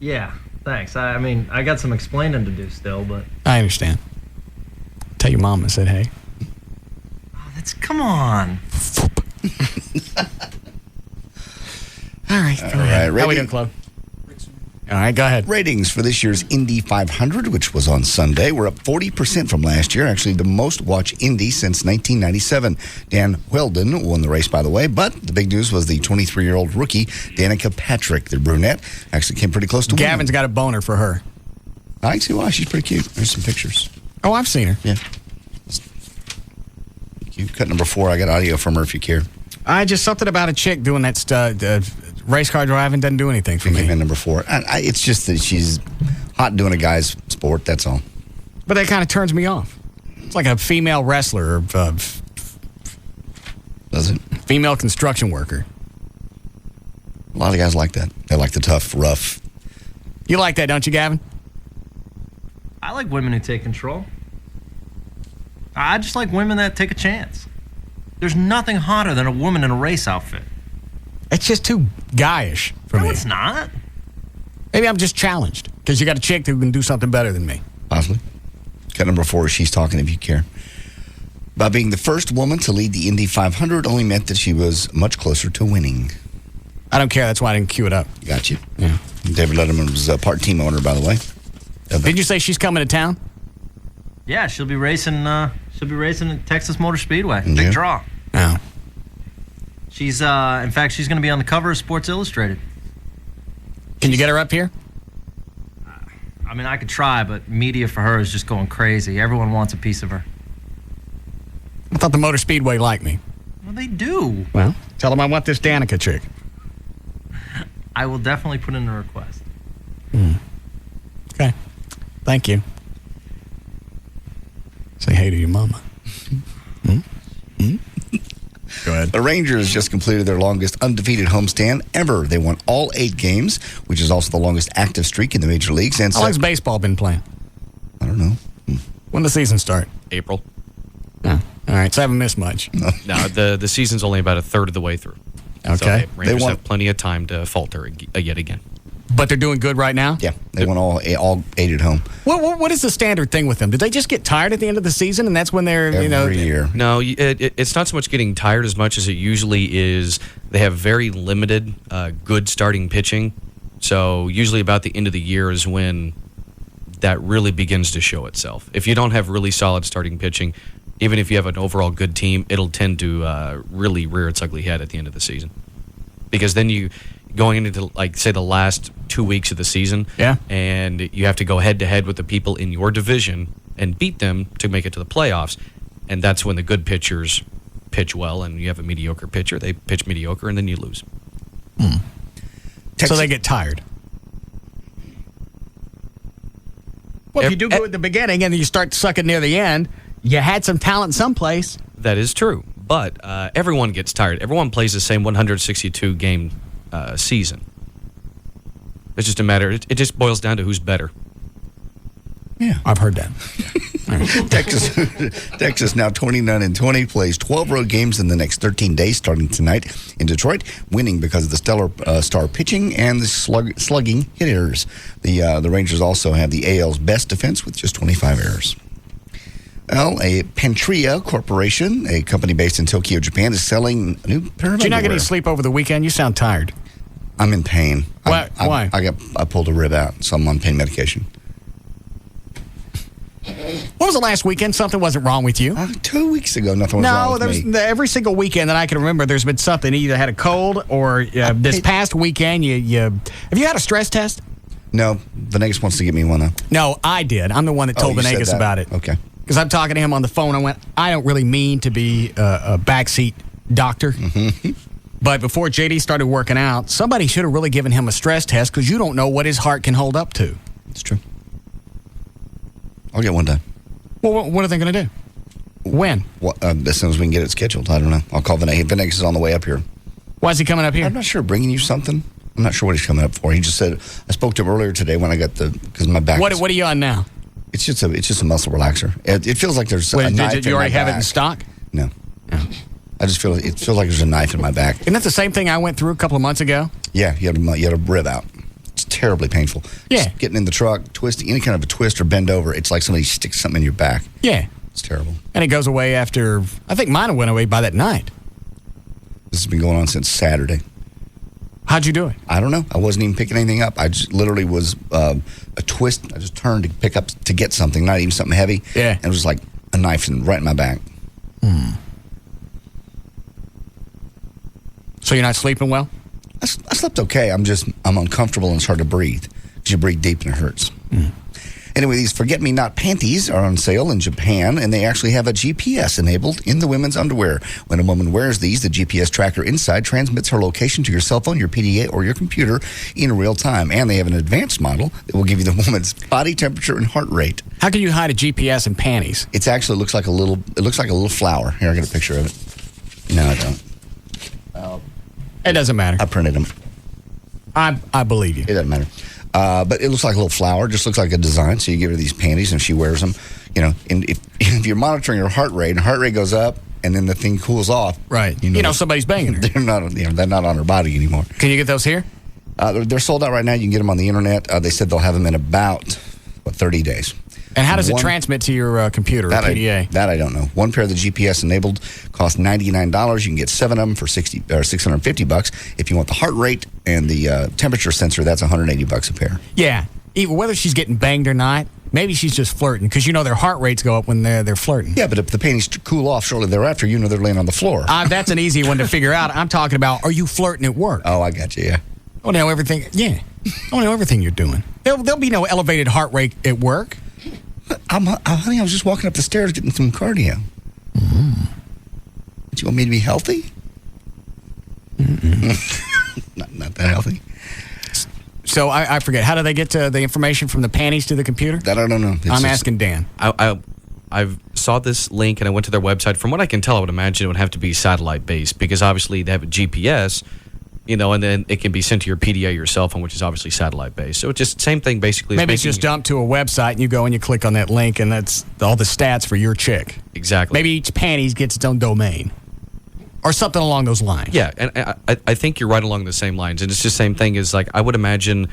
Yeah, thanks. I mean, I got some explaining to do still, but... I understand. Tell your mom I said hey. Oh, come on. All right, go ahead. How we doing, Chloe? All right, go ahead. Ratings for this year's Indy 500, which was on Sunday, were up 40% from last year. Actually, the most watched Indy since 1997. Dan Wheldon won the race, by the way. But the big news was the 23-year-old rookie, Danica Patrick, the brunette, actually came pretty close to winning. Gavin's got a boner for her. I see why. She's pretty cute. There's some pictures. Oh, I've seen her. Yeah. Cute. Cut number 4. I got audio from her if you care. Something about a chick doing that race car driving doesn't do anything for me. Number 4. It's just that she's hot doing a guy's sport, that's all. But that kind of turns me off. It's like a female wrestler. Does it? Female construction worker. A lot of guys like that. They like the tough, rough. You like that, don't you, Gavin? I like women who take control. I just like women that take a chance. There's nothing hotter than a woman in a race outfit. It's just too guyish for me. No, it's not. Maybe I'm just challenged because you got a chick who can do something better than me. Possibly. Cut number 4, she's talking if you care. By being the first woman to lead the Indy 500 only meant that she was much closer to winning. I don't care. That's why I didn't cue it up. Got you. Yeah. David Letterman was a part team owner, by the way. Didn't you say she's coming to town? Yeah, she'll be racing. She'll be racing at Texas Motor Speedway. Big Yeah. draw. Oh. She's in fact, she's going to be on the cover of Sports Illustrated. Can you get her up here? I mean, I could try, but media for her is just going crazy. Everyone wants a piece of her. I thought the Motor Speedway liked me. Well, they do. Well, tell them I want this Danica chick. I will definitely put in a request. Okay. Thank you. Say hey to your mama. Go ahead. The Rangers just completed their longest undefeated homestand ever. They won all 8 games, which is also the longest active streak in the major leagues. And How long's baseball been playing? I don't know. When the season start? April. Oh, all right, so I haven't missed much. No, the season's only about a third of the way through. Okay. So Rangers have plenty of time to falter yet again. But they're doing good right now? Yeah, they won all 8 at home. What is the standard thing with them? Did they just get tired at the end of the season, and that's when they're, Every year. No, it's not so much getting tired as much as it usually is. They have very limited good starting pitching. So usually about the end of the year is when that really begins to show itself. If you don't have really solid starting pitching, even if you have an overall good team, it'll tend to really rear its ugly head at the end of the season. Because then you going into, like, say, the last 2 weeks of the season, and you have to go head-to-head with the people in your division and beat them to make it to the playoffs. And that's when the good pitchers pitch well, and you have a mediocre pitcher. They pitch mediocre, and then you lose. So they get tired. Well, if you do good at the beginning and then you start sucking near the end, you had some talent someplace. That is true. But everyone gets tired. Everyone plays the same 162-game season. It's just a matter. It just boils down to who's better. Yeah, I've heard that. Texas now 29-20 plays 12 road games in the next 13 days, starting tonight in Detroit, winning because of the stellar star pitching and the slugging hitters. The Rangers also have the AL's best defense with just 25 errors. Well, a Pantria Corporation, a company based in Tokyo, Japan, is selling a new pair of Did you not get underwear. any sleep over the weekend? You sound tired. I'm in pain. Why? I pulled a rib out, so I'm on pain medication. What was the last weekend? Something wasn't wrong with you. 2 weeks ago, nothing was wrong with me. Every single weekend that I can remember, there's been something. You either had a cold or this past weekend, you have you had a stress test? No, Venegas wants to get me one, though. No, I did. I'm the one that told you said Venegas that. about it. Okay. Because I'm talking to him on the phone. I went, I don't really mean to be a backseat doctor. But before JD started working out, somebody should have really given him a stress test because you don't know what his heart can hold up to. It's true. I'll get one done. Well, what are they going to do? When? Well, as soon as we can get it scheduled. I don't know. I'll call Venegas. Venegas is on the way up here. Why is he coming up here? I'm not sure. Bringing you something? I'm not sure what he's coming up for. He just said, I spoke to him earlier today when I got because my back. What are you on now? It's just a muscle relaxer. It feels like there's a knife Did you already have it in stock? No. I just feel it feels like there's a knife in my back. Isn't that the same thing I went through a couple of months ago? Yeah, you had a rib out. It's terribly painful. Yeah. Just getting in the truck, twisting, any kind of a twist or bend over, it's like somebody sticks something in your back. Yeah. It's terrible. And it goes away after, I think mine went away by that night. This has been going on since Saturday. How'd you do it? I don't know. I wasn't even picking anything up. I just literally was a twist. I just turned to get something, not even something heavy. Yeah. And it was like a knife right in my back. So you're not sleeping well? I slept okay. I'm uncomfortable and it's hard to breathe because you breathe deep and it hurts. Anyway, these forget-me-not panties are on sale in Japan, and they actually have a GPS enabled in the women's underwear. When a woman wears these, the GPS tracker inside transmits her location to your cell phone, your PDA, or your computer in real time. And they have an advanced model that will give you the woman's body temperature and heart rate. How can you hide a GPS in panties? It actually looks like a little flower. Here, I got a picture of it. No, I don't. It doesn't matter. I printed them. I believe you. It doesn't matter. But it looks like a little flower. Just looks like a design. So you give her these panties, and she wears them. And if you're monitoring her heart rate, and heart rate goes up, and then the thing cools off. Right. Somebody's banging her. They're not on her body anymore. Can you get those here? They're sold out right now. You can get them on the internet. They said they'll have them in about 30 days. And how does it transmit to your computer or PDA? That I don't know. One pair of the GPS enabled costs $99. You can get 7 of them for $650. If you want the heart rate and the temperature sensor, that's $180 a pair. Yeah. Even whether she's getting banged or not, maybe she's just flirting because their heart rates go up when they're flirting. Yeah, but if the panties cool off shortly thereafter, they're laying on the floor. That's an easy one to figure out. I'm talking about, are you flirting at work? Oh, I got you. Yeah. I know everything. Yeah. I know everything you're doing. There'll be no elevated heart rate at work. Honey, I was just walking up the stairs getting some cardio. Mm. Do you want me to be healthy? not that healthy. So I forget. How do they get to the information from the panties to the computer? That I don't know. I'm asking Dan. I saw this link and I went to their website. From what I can tell, I would imagine it would have to be satellite based because obviously they have a GPS. And then it can be sent to your PDA, your cell phone, which is obviously satellite-based. So it's just same thing, basically. Maybe it's just dumped to a website, and you go and you click on that link, and that's all the stats for your chick. Exactly. Maybe each panties gets its own domain. Or something along those lines. Yeah, and I think you're right along the same lines. And it's just the same thing as, I would imagine,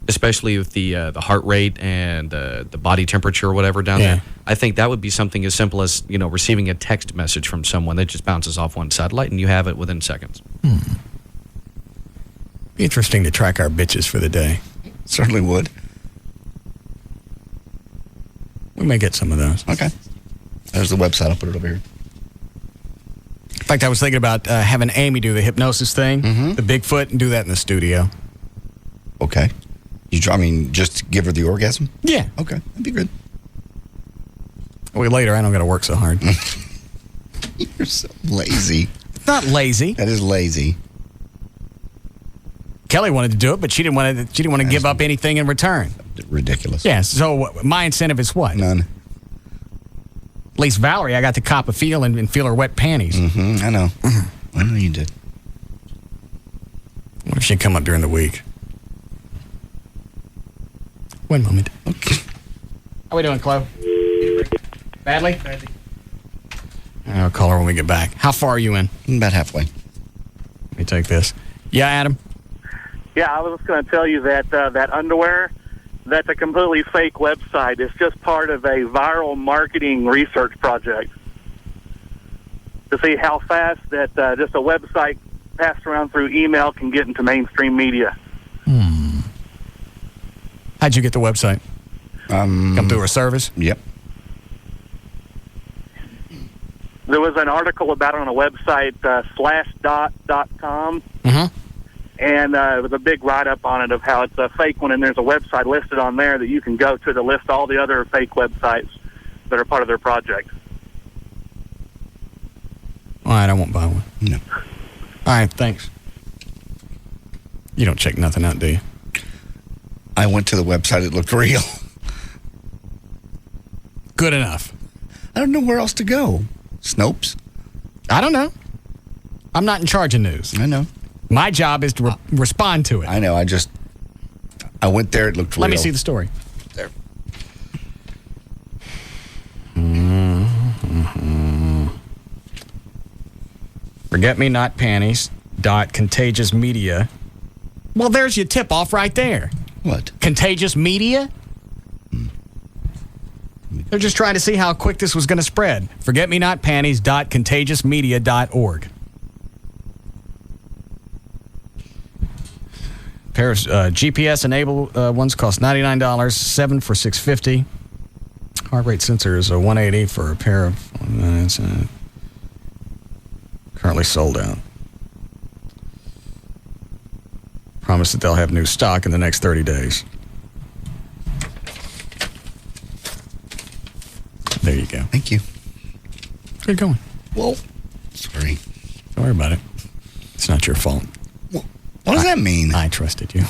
especially with the heart rate and the body temperature or whatever down there, I think that would be something as simple as, receiving a text message from someone that just bounces off one satellite, and you have it within seconds. Be interesting to track our bitches for the day. Certainly would. We may get some of those. Okay. There's the website. I'll put it over here. In fact, I was thinking about having Amy do the hypnosis thing, the Bigfoot, and do that in the studio. Okay. Just give her the orgasm? Yeah. Okay. That'd be good. Later, I don't got to work so hard. You're so lazy. It's not lazy. That is lazy. Kelly wanted to do it, but she didn't want to give up anything in return. Ridiculous. Yeah, so my incentive is what? None. At least Valerie, I got to cop a feel and feel her wet panties. I know. I know you did. What if she'd come up during the week? One moment. Okay. How we doing, Chloe? Badly? I'll call her when we get back. How far are you in? About halfway. Let me take this. Yeah, Adam? Yeah, I was just going to tell you that that underwear, that's a completely fake website. It's just part of a viral marketing research project to see how fast that just a website passed around through email can get into mainstream media. How'd you get the website? Come through a service? Yep. There was an article about it on a website, slashdot.com. And it was a big write-up on it of how it's a fake one, and there's a website listed on there that you can go to list all the other fake websites that are part of their project. All right, I won't buy one. No. All right, thanks. You don't check nothing out, do you? I went to the website. It looked real. Good enough. I don't know where else to go. Snopes? I don't know. I'm not in charge of news. I know. My job is to respond to it. I know. I went there. It looked real. Let me see the story. There. Forget-me-not panties. Contagious media. Well, there's your tip-off right there. What? Contagious media? They're just trying to see how quick this was going to spread. Forget-me-not panties. Contagiousmedia.org. Pair of GPS-enabled ones cost $99, 7 for $650. Heart rate sensor is $180 for a pair of. Currently sold out. Promise that they'll have new stock in the next 30 days. There you go. Thank you. Good going. Well, sorry. Don't worry about it. It's not your fault. What does that mean? I trusted you.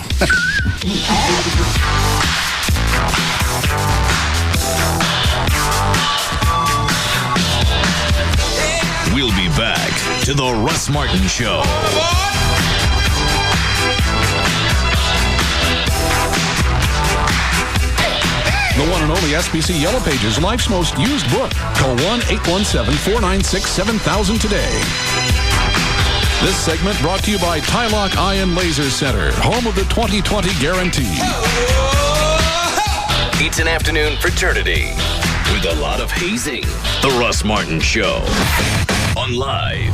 We'll be back to the Russ Martin Show. the one and only SBC Yellow Pages, life's most used book. Call 1-817-496-7000 today. This segment brought to you by Tylock Eye and Laser Center, home of the 20/20 guarantee. It's an afternoon fraternity with a lot of hazing. The Russ Martin Show on Live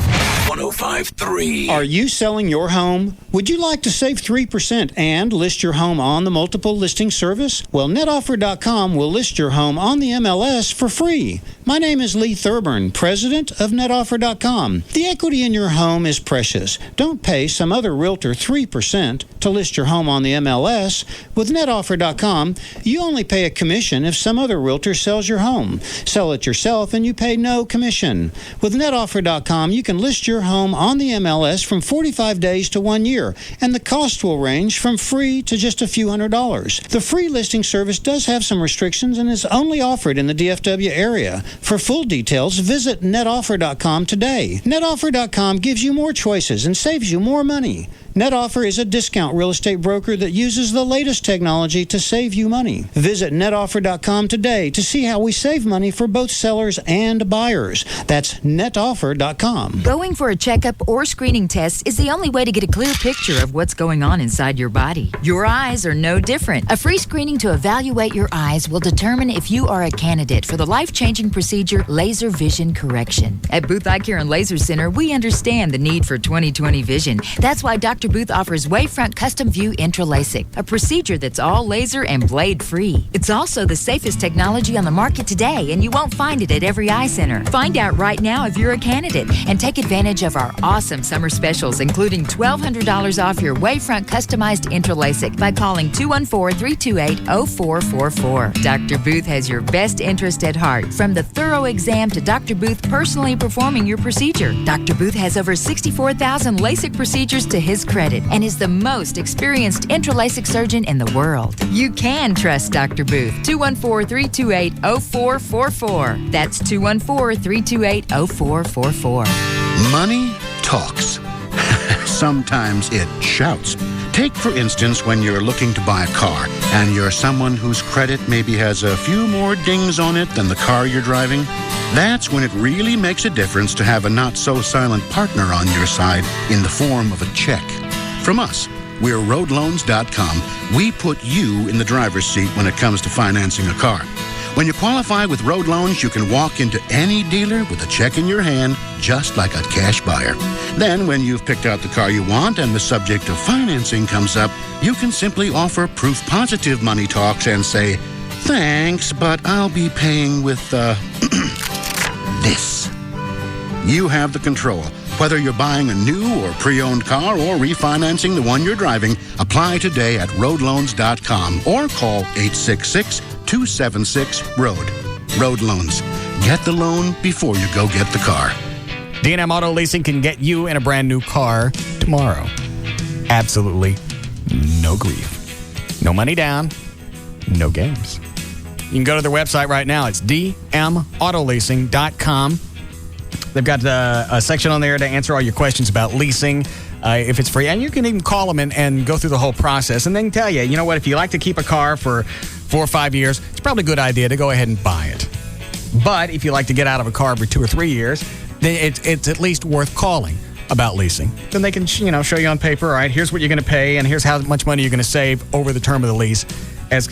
105.3. Are you selling your home? Would you like to save 3% and list your home on the multiple listing service? Well, netoffer.com will list your home on the MLS for free. My name is Lee Thurburn, president of netoffer.com. The equity in your home is precious. Don't pay some other realtor 3% to list your home on the MLS. With netoffer.com, you only pay a commission if some other realtor sells your home. Sell it yourself and you pay no commission. With netoffer.com, you can list your home on the MLS from 45 days to 1 year, and the cost will range from free to just a few $100s. The free listing service does have some restrictions and is only offered in the DFW area. For full details, visit netoffer.com today. Netoffer.com gives you more choices and saves you more money. NetOffer is a discount real estate broker that uses the latest technology to save you money. Visit netoffer.com today to see how we save money for both sellers and buyers. That's netoffer.com. Going for a checkup or screening test is the only way to get a clear picture of what's going on inside your body. Your eyes are no different. A free screening to evaluate your eyes will determine if you are a candidate for the life-changing procedure laser vision correction. At Booth Eye Care and Laser Center, we understand the need for 20/20 vision. That's why Dr. Booth offers Wavefront Custom View Intralaser, a procedure that's all laser and blade free. It's also the safest technology on the market today, and you won't find it at every eye center. Find out right now if you're a candidate and take advantage of our awesome summer specials, including $1,200 off your Wavefront customized Intralaser by calling 214-328-0444. Dr. Booth has your best interest at heart, from the thorough exam to Dr. Booth personally performing your procedure. Dr. Booth has over 64,000 LASIK procedures to his credit and is the most experienced intralaser surgeon in the world. You can trust Dr. Booth. 214-328-0444. That's 214-328-0444. Money talks. Sometimes it shouts. Take, for instance, when you're looking to buy a car and you're someone whose credit maybe has a few more dings on it than the car you're driving. That's when it really makes a difference to have a not-so-silent partner on your side in the form of a check. From us, we're roadloans.com. We put you in the driver's seat when it comes to financing a car. When you qualify with Road Loans, you can walk into any dealer with a check in your hand, just like a cash buyer. Then, when you've picked out the car you want and the subject of financing comes up, you can simply offer proof positive money talks and say, "Thanks, but I'll be paying with, this." You have the control. Whether you're buying a new or pre-owned car or refinancing the one you're driving, apply today at roadloans.com or call 866-276-ROAD. Road Loans. Get the loan before you go get the car. D&M Auto Leasing can get you in a brand new car tomorrow. Absolutely no grief. No money down, no games. You can go to their website right now. It's dmautoleasing.com. They've got a section on there to answer all your questions about leasing, if it's free. And you can even call them and go through the whole process. And they can tell you, you know what, if you like to keep a car for 4 or 5 years, it's probably a good idea to go ahead and buy it. But if you like to get out of a car for 2 or 3 years, then it's at least worth calling about leasing. Then they can show you on paper, all right, here's what you're going to pay, and here's how much money you're going to save over the term of the lease as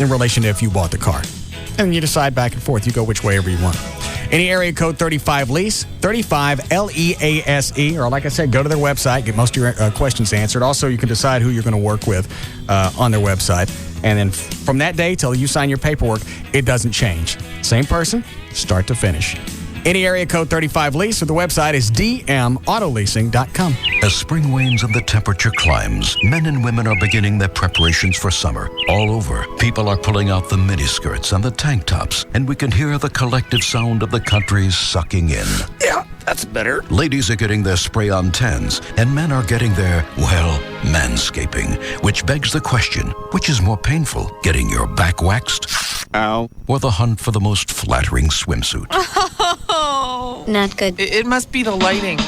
in relation to if you bought the car. And you decide back and forth. You go whichever you want. Any area code 35 lease, 35 LEASE, or like I said, go to their website, get most of your questions answered. Also, you can decide who you're going to work with on their website. And then from that day till you sign your paperwork, it doesn't change. Same person, start to finish. Any area code 35 lease, or the website is dmautoleasing.com. As spring wanes and the temperature climbs, men and women are beginning their preparations for summer. All over, people are pulling out the miniskirts and the tank tops, and we can hear the collective sound of the country sucking in. Yeah, that's better. Ladies are getting their spray-on tans, and men are getting their, well, manscaping, which begs the question, which is more painful, getting your back waxed? Ow. Or the hunt for the most flattering swimsuit? Oh. Not good. It must be the lighting.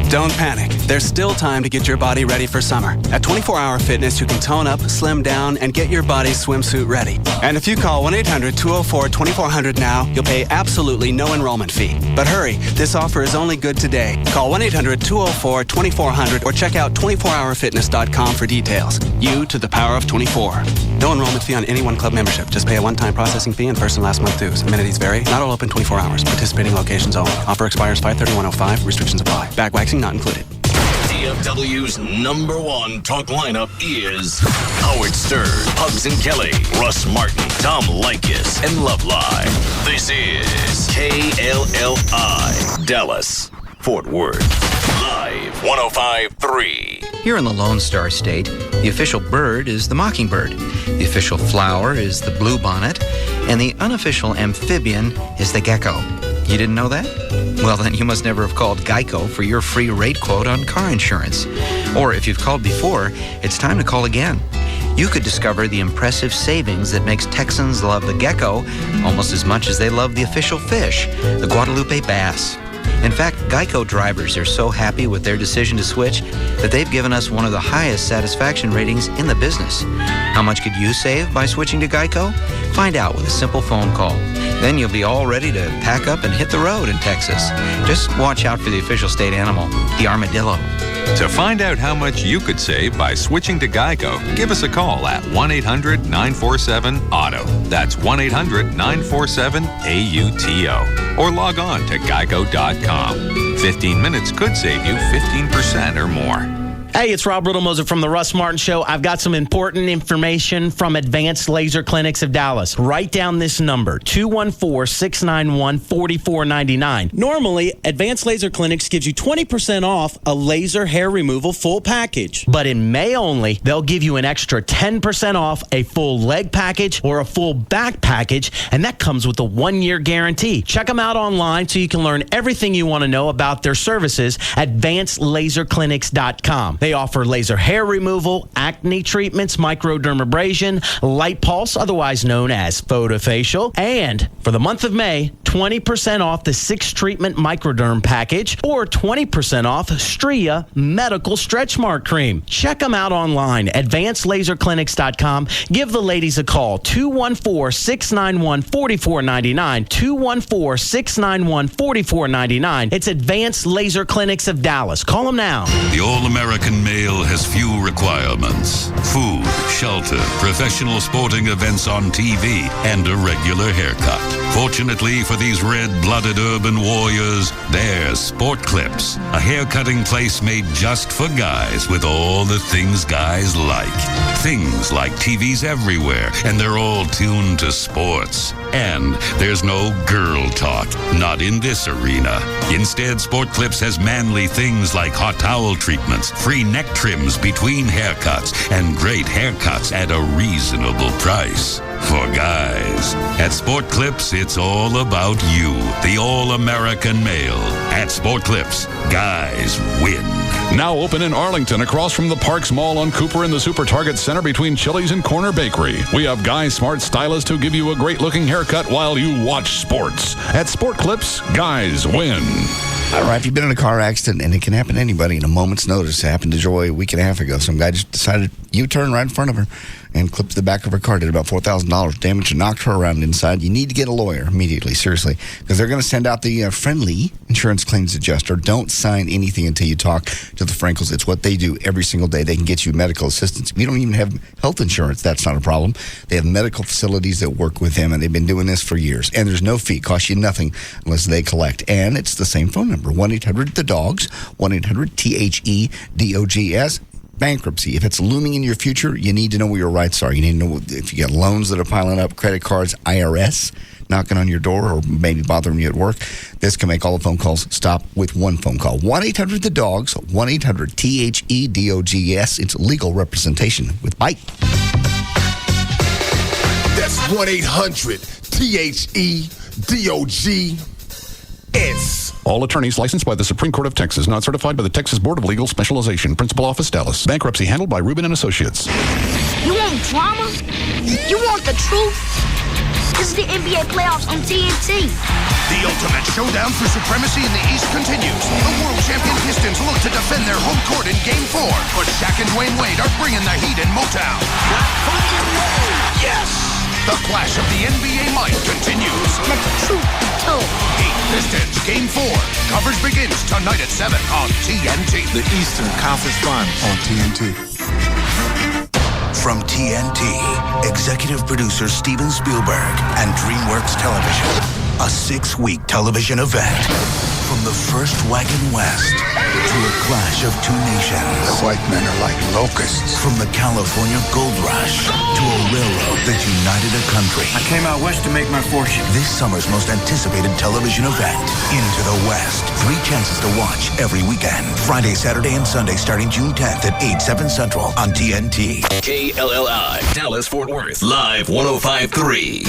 Don't panic. There's still time to get your body ready for summer. At 24 Hour Fitness, you can tone up, slim down, and get your body's swimsuit ready. And if you call 1-800-204-2400 now, you'll pay absolutely no enrollment fee. But hurry, this offer is only good today. Call 1-800-204-2400 or check out 24hourfitness.com for details. You to the power of 24. No enrollment fee on any one club membership. Just pay a one-time processing fee and first and last month dues. Amenities vary. Not all open 24 hours. Participating locations only. Offer expires 5/31/05. Restrictions apply. Back waxing not included. DFW's #1 talk lineup is Howard Stern, Hugs and Kelly, Russ Martin, Tom Leykis, and Love Live. This is KLLI, Dallas, Fort Worth. Live 105.3. Here in the Lone Star State, the official bird is the mockingbird, the official flower is the bluebonnet, and the unofficial amphibian is the gecko. You didn't know that? Well, then you must never have called Geico for your free rate quote on car insurance. Or if you've called before, it's time to call again. You could discover the impressive savings that makes Texans love the gecko almost as much as they love the official fish, the Guadalupe bass. In fact, Geico drivers are so happy with their decision to switch that they've given us one of the highest satisfaction ratings in the business. How much could you save by switching to Geico? Find out with a simple phone call. Then you'll be all ready to pack up and hit the road in Texas. Just watch out for the official state animal, the armadillo. To find out how much you could save by switching to Geico, give us a call at 1-800-947-AUTO. That's 1-800-947-AUTO. Or log on to geico.com. 15 minutes could save you 15% or more. Hey, it's Rob Riddlemoser from the Russ Martin Show. I've got some important information from Advanced Laser Clinics of Dallas. Write down this number, 214-691-4499. Normally, Advanced Laser Clinics gives you 20% off a laser hair removal full package. But in May only, they'll give you an extra 10% off a full leg package or a full back package, and that comes with a 1-year guarantee. Check them out online so you can learn everything you want to know about their services at advancedlaserclinics.com. They offer laser hair removal, acne treatments, microdermabrasion, light pulse, otherwise known as photofacial, and for the month of May, 20% off the 6-treatment microderm package or 20% off Stria medical stretch mark cream. Check them out online, advancedlaserclinics.com. Give the ladies a call, 214-691-4499, 214-691-4499. It's Advanced Laser Clinics of Dallas. Call them now. The All-American male has few requirements: food, shelter, professional sporting events on TV, and a regular haircut. Fortunately for these red-blooded urban warriors, there's Sport Clips, a haircutting place made just for guys with all the things guys like. Things like TVs everywhere, and they're all tuned to sports. And there's no girl talk, not in this arena. Instead, Sport Clips has manly things like hot towel treatments, free neck trims between haircuts, and great haircuts at a reasonable price. For guys, at Sport Clips, it's all about you, the all-American male. At Sport Clips, guys win. Now open in Arlington across from the Parks Mall on Cooper in the Super Target Center between Chili's and Corner Bakery. We have Guy Smart stylists who give you a great-looking haircut while you watch sports. At Sport Clips, guys win. All right, if you've been in a car accident, and it can happen to anybody in a moment's notice. It happened to Joy a week and a half ago. Some guy just decided U-turn right in front of her and clipped the back of her car, did about $4,000 damage and knocked her around inside. You need to get a lawyer immediately, seriously, because they're going to send out the friendly insurance claims adjuster. Don't sign anything until you talk to the Frankels. It's what they do every single day. They can get you medical assistance. If you don't even have health insurance, that's not a problem. They have medical facilities that work with them, and they've been doing this for years. And there's no fee. It costs you nothing unless they collect. And it's the same phone number, 1-800-THE-DOGS, 1-800-THEDOGS. Bankruptcy. If it's looming in your future, you need to know what your rights are. You need to know if you got loans that are piling up, credit cards, IRS knocking on your door, or maybe bothering you at work. This can make all the phone calls stop with one phone call. 1-800-THE-DOGS, 1-800-THEDOGS. It's legal representation with Bite. That's 1-800-THEDOGS. All attorneys licensed by the Supreme Court of Texas, not certified by the Texas Board of Legal Specialization. Principal Office, Dallas. Bankruptcy handled by Rubin & Associates. You want drama? You want the truth? This is the NBA playoffs on TNT. The ultimate showdown for supremacy in the East continues. The world champion Pistons look to defend their home court in Game 4, but Shaq and Dwayne Wade are bringing the heat in Motown. Yes! The clash of the NBA might continues. Heat Pistons Game 4. Coverage begins tonight at 7 on TNT. The Eastern Conference Finals on TNT. From TNT, executive producer Steven Spielberg and DreamWorks Television, a 6-week television event. From the first wagon west to a clash of two nations. The white men are like locusts. From the California gold rush to a railroad that united a country. I came out west to make my fortune. This summer's most anticipated television event, Into the West. 3 chances to watch every weekend. Friday, Saturday, and Sunday starting June 10th at 8, 7 Central on TNT. KLLI, Dallas, Fort Worth, live 105.3.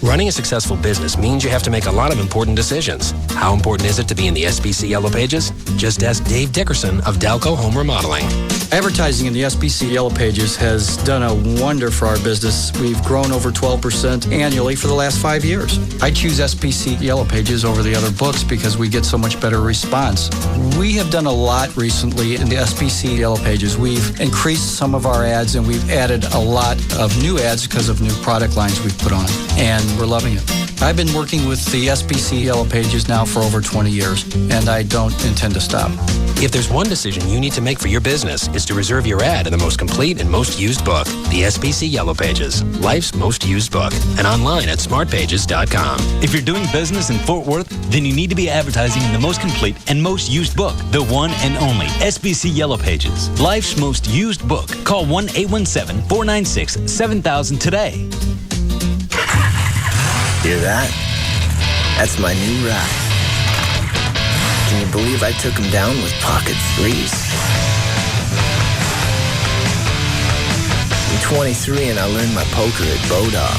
Running a successful business means you have to make a lot of important decisions. How important is it to be in the SBC Yellow Pages? Just ask Dave Dickerson of Dalco Home Remodeling. Advertising in the SBC Yellow Pages has done a wonder for our business. We've grown over 12% annually for the last 5 years. I choose SBC Yellow Pages over the other books because we get so much better response. We have done a lot recently in the SBC Yellow Pages. We've increased some of our ads and we've added a lot of new ads because of new product lines we've put on. And we're loving it. I've been working with the SBC Yellow Pages now for over 20 years, and I don't intend to stop. If there's one decision you need to make for your business, it's to reserve your ad in the most complete and most used book, the SBC Yellow Pages, life's most used book, and online at smartpages.com. If you're doing business in Fort Worth, then you need to be advertising in the most complete and most used book, the one and only SBC Yellow Pages, life's most used book. Call 1-817-496-7000 today. Hear that? That's my new ride. Can you believe I took him down with pocket threes? I'm 23 and I learned my poker at Bodog.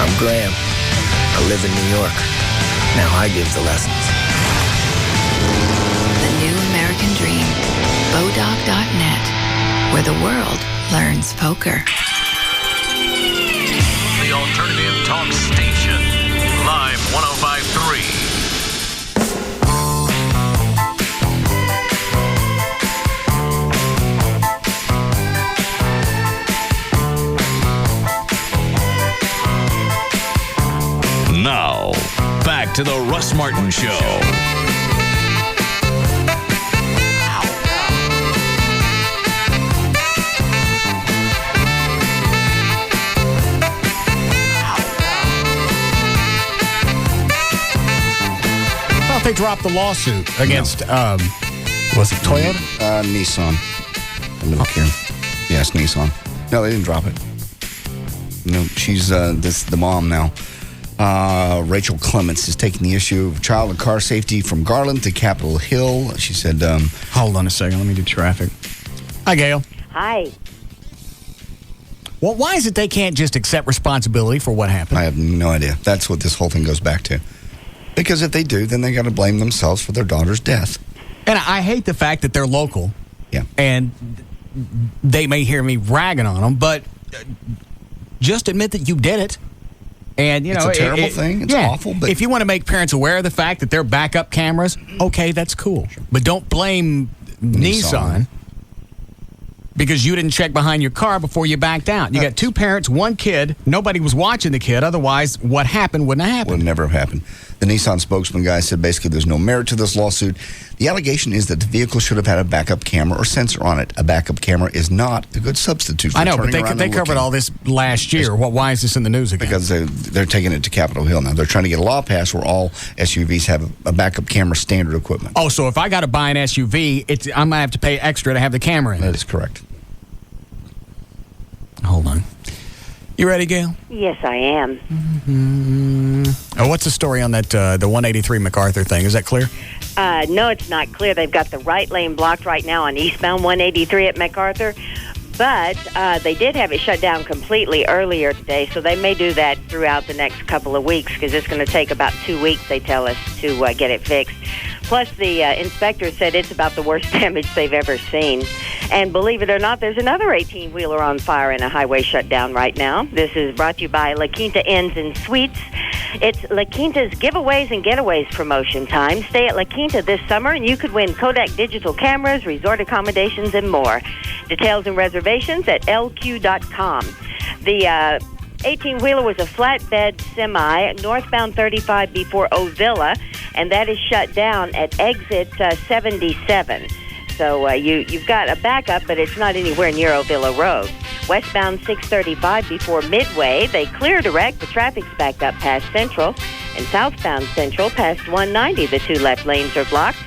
I'm Graham. I live in New York. Now I give the lessons. The new American dream. Bodog.net, where the world learns poker. The alternative talk station. Live 105.3. Now, back to the Russ Martin Show. They dropped the lawsuit against, was it Toyota? Nissan. I don't care. Yes, Nissan. No, they didn't drop it. No, she's the mom now. Rachel Clements is taking the issue of child and car safety from Garland to Capitol Hill. She said, hold on a second. Let me do traffic. Hi, Gail. Hi. Well, why is it they can't just accept responsibility for what happened? I have no idea. That's what this whole thing goes back to. Because if they do, then they got to blame themselves for their daughter's death. And I hate the fact that they're local. Yeah. And they may hear me ragging on them, but just admit that you did it. And, you know, it's a terrible thing. It's awful. But if you want to make parents aware of the fact that they're backup cameras, okay, that's cool. Sure. But don't blame Nissan because you didn't check behind your car before you backed out. You got 2 parents, 1 kid. Nobody was watching the kid. Otherwise, what happened wouldn't have happened. Would never have happened. The Nissan spokesman guy said basically there's no merit to this lawsuit. The allegation is that the vehicle should have had a backup camera or sensor on it. A backup camera is not a good substitute for I know, but turning around they and covered looking. all this last year. Why is this in the news again? Because they're taking it to Capitol Hill now. They're trying to get a law passed where all SUVs have a backup camera standard equipment. Oh, so if I got to buy an SUV, I'm going to have to pay extra to have the camera in it. That is correct. Hold on. You ready, Gail? Yes, I am. What's the story on that the 183 MacArthur thing? Is that clear? No, it's not clear. They've got the right lane blocked right now on eastbound 183 at MacArthur, but they did have it shut down completely earlier today, so they may do that throughout the next couple of weeks because it's going to take about 2 weeks, they tell us, to get it fixed. Plus, the inspector said it's about the worst damage they've ever seen. And believe it or not, there's another 18-wheeler on fire in a highway shutdown right now. This is brought to you by La Quinta Inns and Suites. It's La Quinta's Giveaways and Getaways promotion time. Stay at La Quinta this summer, and you could win Kodak digital cameras, resort accommodations, and more. Details and reservations at lq.com. The 18-wheeler was a flatbed semi, northbound 35 before Ovilla, and that is shut down at exit 77. So you've got a backup, but it's not anywhere near Ovilla Road. Westbound 635 before Midway, they clear direct. The traffic's backed up past Central. And southbound Central past 190, the two left lanes are blocked.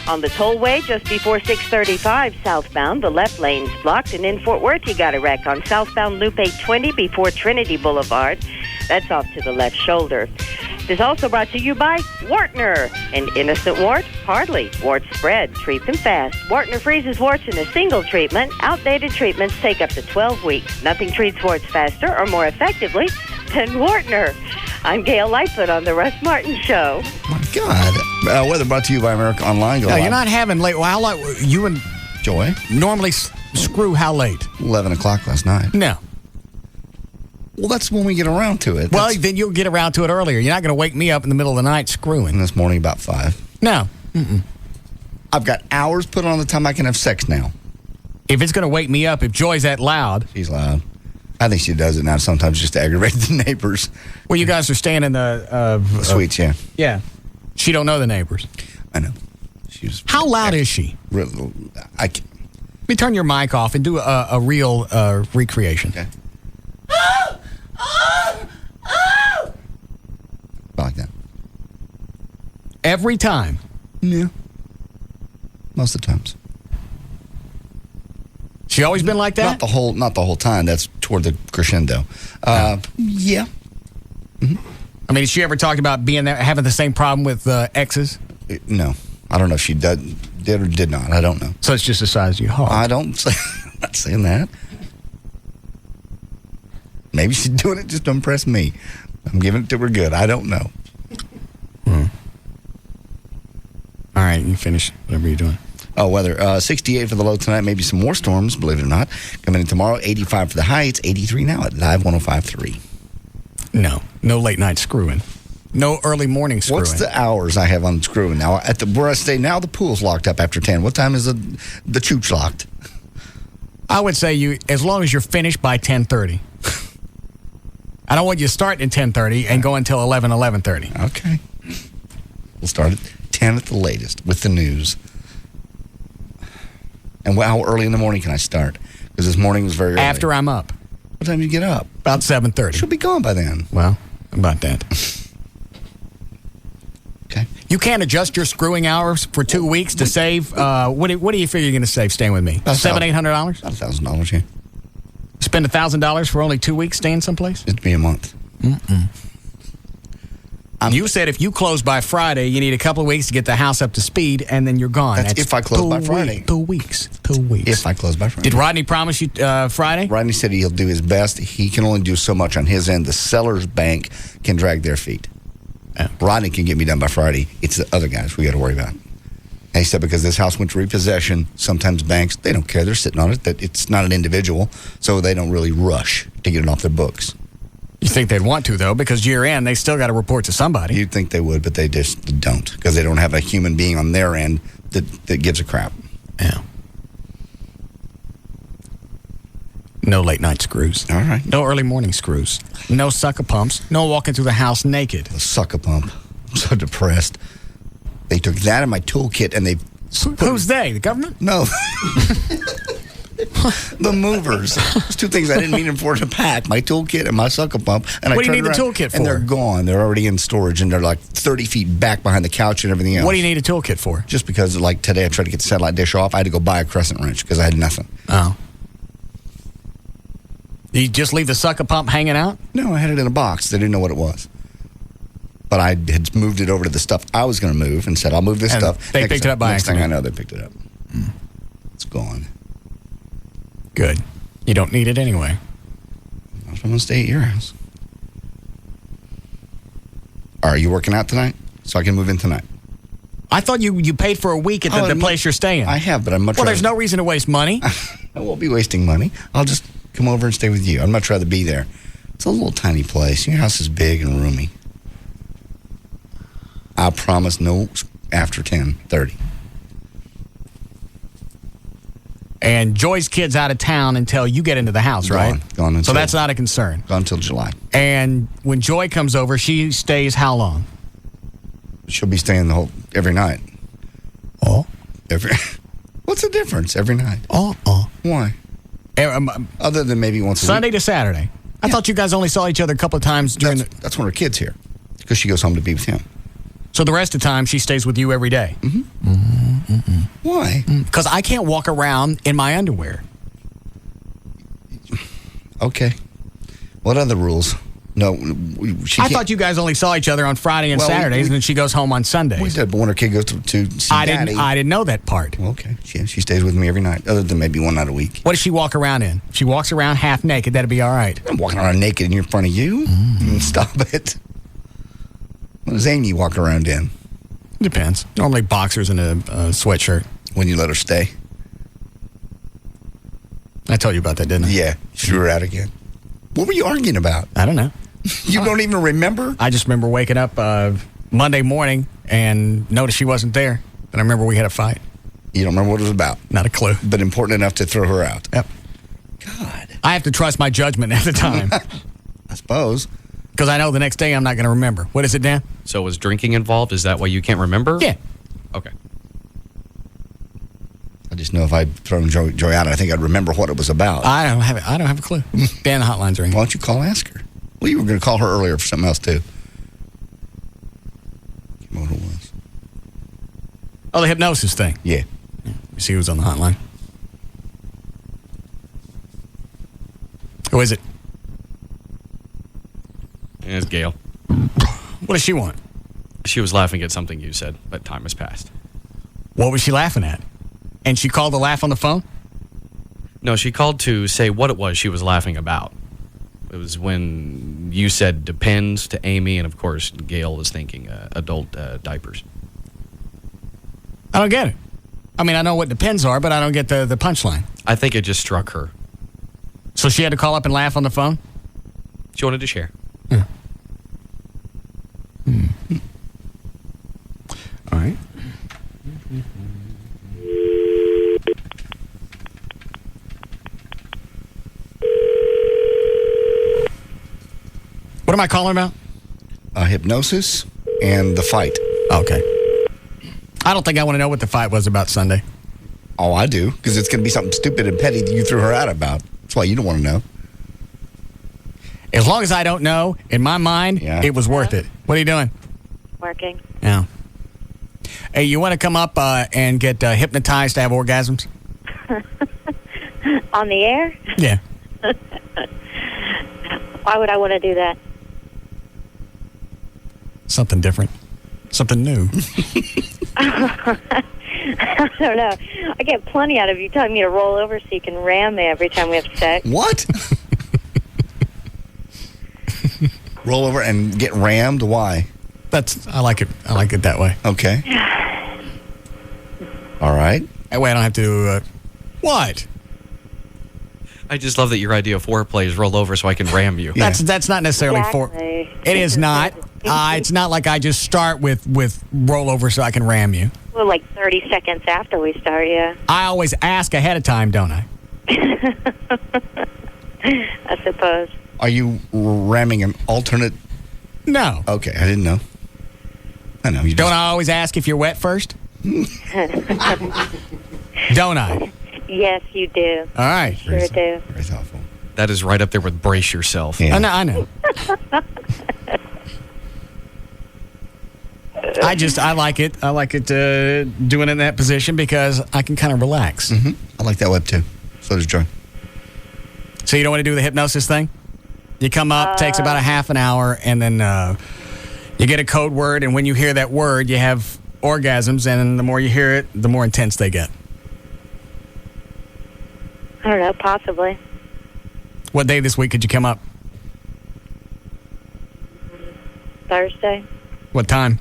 On the tollway, just before 635 southbound, the left lane's blocked. And in Fort Worth, you got a wreck on southbound Loop 820 before Trinity Boulevard. That's off to the left shoulder. This is also brought to you by Wartner. An innocent wart? Hardly. Warts spread. Treat them fast. Wartner freezes warts in a single treatment. Outdated treatments take up to 12 weeks. Nothing treats warts faster or more effectively than Wartner. I'm Gail Lightfoot on the Russ Martin Show. My God. Weather brought to you by America Online. No, you're not having late. Well, how late? You and Joy normally screw how late? 11 o'clock last night. No. Well, that's when we get around to it. Well, then you'll get around to it earlier. You're not going to wake me up in the middle of the night screwing. This morning about 5. No. I've got hours put on the time I can have sex now. If it's going to wake me up, if Joy's that loud. She's loud. I think she does it now sometimes just to aggravate the neighbors. Well, you guys are staying in the suites, yeah. Yeah. She don't know the neighbors. I know. She's How loud is she? Let me turn your mic off and do a real recreation. Okay. Like that. Every time. Yeah. Most of the times. She always been like that? Not the whole time. That's toward the crescendo. Yeah. Mm-hmm. I mean, has she ever talked about being there, having the same problem with exes? No. I don't know if she did or did not. I don't know. So it's just the size of your heart. I'm not saying that. Maybe she's doing it just to impress me. I'm giving it to her good. I don't know. All right, you finish whatever you're doing. Oh, weather. 68 for the low tonight. Maybe some more storms, believe it or not. Coming in tomorrow, 85 for the high. It's 83 now at Live 105.3. No late night screwing. No early morning screwing. What's the hours I have on screwing now? Where I stay now, the pool's locked up after 10. What time is the chooch locked? I would say as long as you're finished by 10:30. I don't want you starting at 10:30 and go until 11:30. Okay. We'll start at 10 at the latest with the news. And how early in the morning can I start? Because this morning was very early. After I'm up. What time do you get up? About 7:30. Should be gone by then. Well, about that. Okay. You can't adjust your screwing hours for 2 weeks to save. What do you figure you're going to save staying with me? $700-800? About $1,000, yeah. Spend $1,000 for only 2 weeks staying someplace? It'd be a month. You said if you close by Friday, you need a couple of weeks to get the house up to speed, and then you're gone. That's if I close by Friday. 2 weeks. 2 weeks. If I close by Friday. Did Rodney promise you Friday? Rodney said he'll do his best. He can only do so much on his end. The seller's bank can drag their feet. Yeah. Rodney can get me done by Friday. It's the other guys we got to worry about. And he said because this house went to repossession, sometimes banks, they don't care. They're sitting on it. That it's not an individual, so they don't really rush to get it off their books. You think they'd want to, though, because year end, they still got to report to somebody. You'd think they would, but they just don't because they don't have a human being on their end that gives a crap. Yeah. No late night screws. All right. No early morning screws. No sucker pumps. No walking through the house naked. The sucker pump. I'm so depressed. They took that in my toolkit and they... Who's they? The government? No. The movers. There's two things I didn't mean for to pack. My toolkit and my sucker pump. And what do you need the toolkit for? And they're gone. They're already in storage and they're like 30 feet back behind the couch and everything else. What do you need a toolkit for? Just because like today I tried to get the satellite dish off. I had to go buy a crescent wrench because I had nothing. Oh. You just leave the sucker pump hanging out? No, I had it in a box. They didn't know what it was. But I had moved it over to the stuff I was going to move and said, I'll move this stuff. They picked it up by accident. Next thing I know, they picked it up. It's gone. Good. You don't need it anyway. I'm going to stay at your house. Are you working out tonight? So I can move in tonight. I thought you paid for a week at the place you're staying. I have, but I'm much Well, rather... there's no reason to waste money. I won't be wasting money. I'll just come over and stay with you. I'd much rather be there. It's a little tiny place. Your house is big and roomy. I promise no after 10:30. And Joy's kid's out of town until you get into the house, right? Gone until, so that's not a concern. Gone until July. And when Joy comes over, she stays how long? She'll be staying every night. Oh? What's the difference every night? Oh. Why? Other than maybe once a Sunday week. to Saturday. I thought you guys only saw each other a couple of times during That's when her kid's here. Because she goes home to be with him. So the rest of the time, she stays with you every day? Mm-hmm. Why? Because I can't walk around in my underwear. Okay. What other rules? No, I thought you guys only saw each other on Friday and Saturdays, and then she goes home on Sundays. We did, but when her kid goes to see Daddy... I didn't know that part. Well, okay. She stays with me every night, other than maybe one night a week. What does she walk around in? If she walks around half naked, that'd be all right. I'm walking around naked in front of you. Stop it. What does Amy walk around in? Depends. Normally boxers and a sweatshirt. When you let her stay? I told you about that, didn't I? Yeah. She threw her out again. What were you arguing about? I don't know. You don't even remember? I just remember waking up Monday morning and noticed she wasn't there. And I remember we had a fight. You don't remember what it was about? Not a clue. But important enough to throw her out. Yep. God. I have to trust my judgment at the time. I suppose. Because I know the next day I'm not going to remember. What is it, Dan? So was drinking involved? Is that why you can't remember? Yeah. Okay. I just know if I'd thrown Joy out, I think I'd remember what it was about. I don't have a clue. Dan, the hotline's ringing. Why don't you call and ask her? Well, you were going to call her earlier for something else, too. Can't remember what it was. Oh, the hypnosis thing. Yeah. You see who's on the hotline? Who is it? It's Gail. What does she want? She was laughing at something you said, but time has passed. What was she laughing at? And she called to laugh on the phone? No, she called to say what it was she was laughing about. It was when you said depends to Amy, and of course, Gail was thinking adult diapers. I don't get it. I mean, I know what depends are, but I don't get the punchline. I think it just struck her. So she had to call up and laugh on the phone? She wanted to share. Yeah. All right. What am I calling about? Hypnosis and the fight. Okay. I don't think I want to know what the fight was about Sunday. Oh, I do, because it's going to be something stupid and petty that you threw her out about. That's why you don't want to know. As long as I don't know, in my mind, it was worth it. What are you doing? Working. Yeah. Hey, you want to come up and get hypnotized to have orgasms? On the air? Yeah. Why would I want to do that? Something different. Something new. I don't know. I get plenty out of you telling me to roll over so you can ram me every time we have sex. What? Roll over and get rammed? Why? I like it. I like it that way. Okay. All right. That way I don't have to what? I just love that your idea of foreplay is roll over so I can ram you. That's not necessarily Exactly. It is not. It's not like I just start with roll over so I can ram you. Well, like 30 seconds after we start, yeah. I always ask ahead of time, don't I? I suppose. Are you ramming an alternate? No. Okay, I didn't know. I know. You don't I always ask if you're wet first? Don't I? Yes, you do. All right. Sure do. Very thoughtful. That is right up there with brace yourself. Yeah. I know. I like it. I like it doing it in that position because I can kind of relax. Mm-hmm. I like that web too. So does Joy. So you don't want to do the hypnosis thing? You come up, takes about a half an hour, and then you get a code word, and when you hear that word, you have orgasms, and the more you hear it, the more intense they get. I don't know, possibly. What day this week could you come up? Thursday. What time?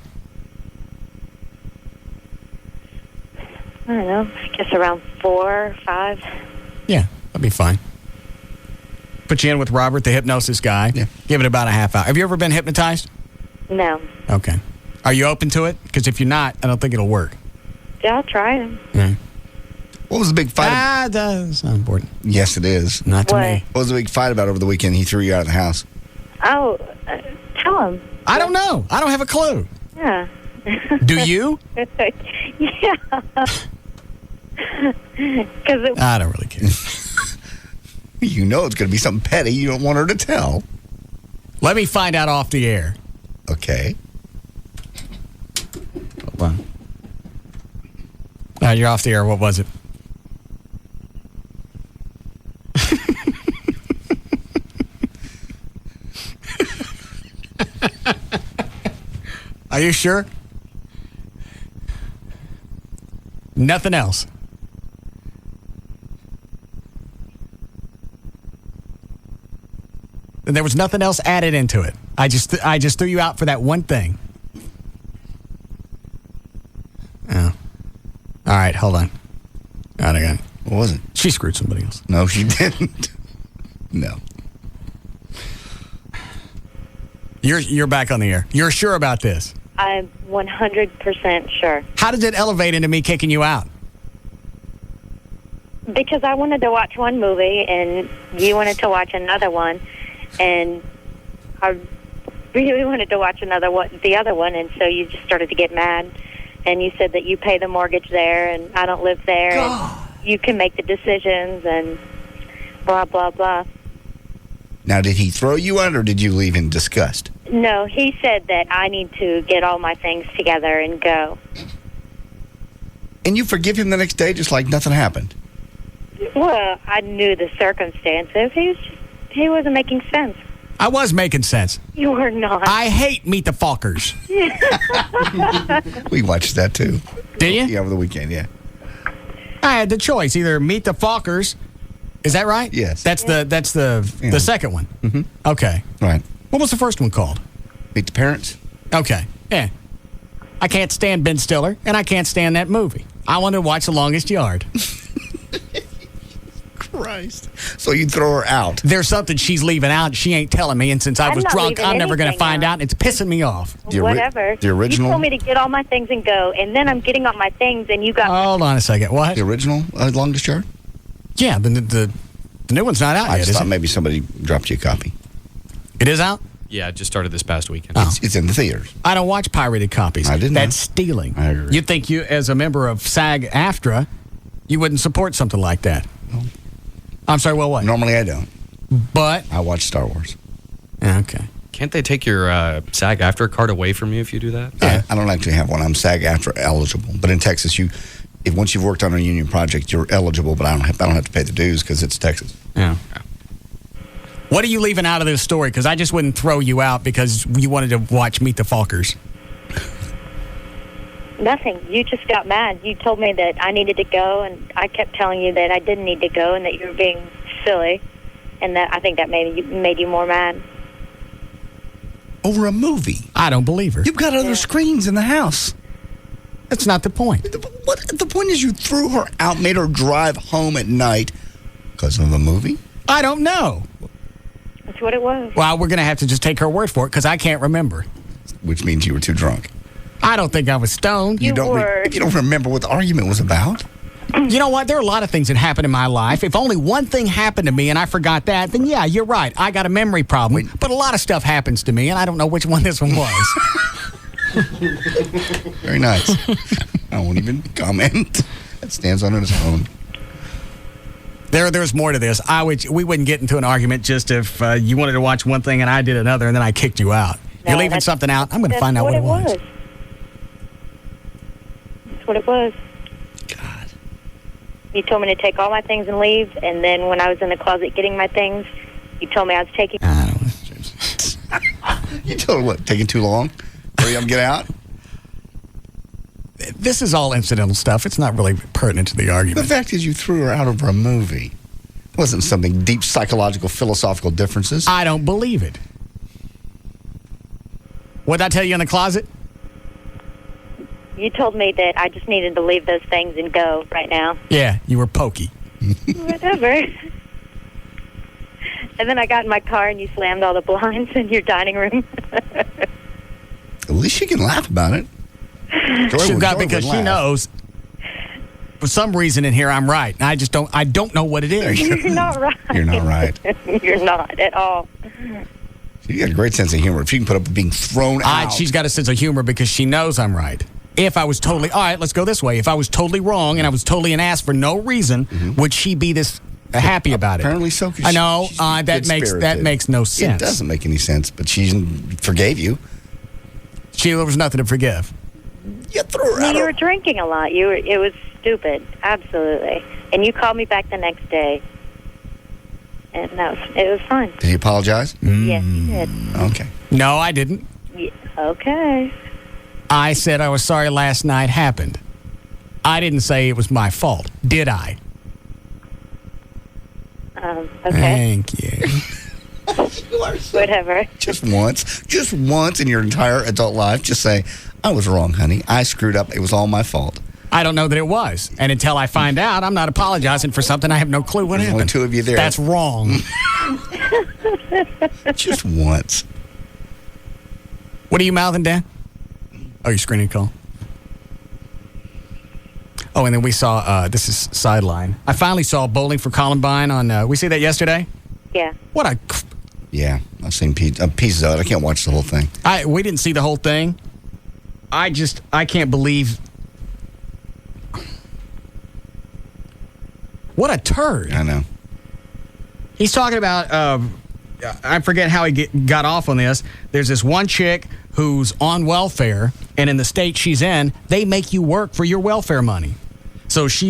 don't know, I guess around 4 or 5. Yeah, that'd be fine. Put you in with Robert, the hypnosis guy. Yeah. Give it about a half hour. Have you ever been hypnotized? No. Okay. Are you open to it? Because if you're not, I don't think it'll work. Yeah, I'll try it. Yeah. What was the big fight? That's not important. Yes, it is. Not to me. What was the big fight about over the weekend? He threw you out of the house. Oh, tell him. I don't know. I don't have a clue. Yeah. Do you? Yeah. I don't really care. You know it's going to be something petty you don't want her to tell. Let me find out off the air. Okay. Hold on. You're off the air. What was it? Are you sure? Nothing else. And there was nothing else added into it. I just threw you out for that one thing. Oh. All right, hold on. Got it. What was it? She screwed somebody else. No, she didn't. No. You're back on the air. You're sure about this? I'm 100% sure. How did it elevate into me kicking you out? Because I wanted to watch one movie, and you wanted to watch another one, and I really wanted to watch the other one, and so you just started to get mad, and you said that you pay the mortgage there, and I don't live there, and you can make the decisions, and blah, blah, blah. Now, did he throw you out, or did you leave in disgust? No, he said that I need to get all my things together and go. And you forgive him the next day just like nothing happened? Well, I knew the circumstances. He wasn't making sense. I was making sense. You were not. I hate Meet the Fockers. We watched that too. Did you? Yeah, over the weekend, yeah. I had the choice. Either Meet the Fockers. Is that right? Yes. That's the second one. Mm-hmm. Okay. Right. What was the first one called? Meet the Parents. Okay. Yeah. I can't stand Ben Stiller, and I can't stand that movie. I wanted to watch The Longest Yard. Christ. So you throw her out. There's something she's leaving out. She ain't telling me, and since I was drunk, I'm never going to find out, and it's pissing me off. Whatever. The original. You told me to get all my things and go, and then I'm getting all my things, and you got... Hold on a second. What? The original Longest Yard? Yeah, the new one's not out I yet, just is thought it? maybe somebody dropped you a copy. It is out? Yeah, it just started this past weekend. It's in the theaters. I don't watch pirated copies. I didn't. That's stealing. I agree. You'd think you, as a member of SAG-AFTRA, you wouldn't support something like that. No. I'm sorry, well, what? Normally I don't. But? I watch Star Wars. Okay. Can't they take your SAG-AFTRA card away from you if you do that? Yeah. I don't actually have one. I'm SAG-AFTRA eligible. But in Texas, if once you've worked on a union project, you're eligible, but I don't have to pay the dues because it's Texas. Yeah. What are you leaving out of this story? Because I just wouldn't throw you out because you wanted to watch Meet the Fockers. Nothing. You just got mad. You told me that I needed to go, and I kept telling you that I didn't need to go and that you were being silly, and that I think that made you more mad. Over a movie? I don't believe her. You've got other screens in the house. That's not the point. The point is you threw her out, made her drive home at night because of a movie? I don't know. That's what it was. Well, we're going to have to just take her word for it because I can't remember. Which means you were too drunk. I don't think I was stoned. You don't remember what the argument was about? You know what? There are a lot of things that happened in my life. If only one thing happened to me and I forgot that, then yeah, you're right. I got a memory problem. But a lot of stuff happens to me, and I don't know which one this one was. Very nice. I won't even comment. That stands on its own. There's more to this. We wouldn't get into an argument just if you wanted to watch one thing and I did another, and then I kicked you out. No, You're leaving something out. I'm going to find out what it was. That's what it was. God. You told me to take all my things and leave, and then when I was in the closet getting my things, you told me I was taking... You told her what? Taking too long? Hurry up, get out? This is all incidental stuff. It's not really pertinent to the argument. The fact is you threw her out over a movie. It wasn't something deep psychological, philosophical differences. I don't believe it. What did I tell you in the closet? You told me that I just needed to leave those things and go right now. Yeah, you were pokey. Whatever. And then I got in my car and you slammed all the blinds in your dining room. At least she can laugh about it. Because she knows for some reason in here I'm right. I don't know what it is. You're not right. You're not right. You're not at all. She got a great sense of humor. If she can put up with being thrown out. She's got a sense of humor because she knows I'm right. If I was totally, all right, let's go this way. If I was totally wrong and I was totally an ass for no reason, would she be this happy about it? Apparently so. I know. That makes no sense. It doesn't make any sense, but she forgave you. Sheila, was nothing to forgive. You threw her out. You were drinking a lot. It was stupid. Absolutely. And you called me back the next day. And it was fine. Did he apologize? Yes, he did. Okay. No, I didn't. Yeah, okay. I said I was sorry last night happened. I didn't say it was my fault, did I? Okay. Thank you. Whatever. Just once in your entire adult life, just say, I was wrong, honey. I screwed up. It was all my fault. I don't know that it was. And until I find out, I'm not apologizing for something I have no clue what There's happened. only two of you there. That's wrong. Just once. What are you mouthing, Dan? Oh, your screening call. Oh, and then we saw, this is Sideline. I finally saw Bowling for Columbine on, we see that yesterday? Yeah. What a... Yeah, I've seen pieces of it. I can't watch the whole thing. We didn't see the whole thing. I can't believe... What a turd. I know. He's talking about, I forget how he got off on this. There's this one chick who's on welfare, and in the state she's in, they make you work for your welfare money. So this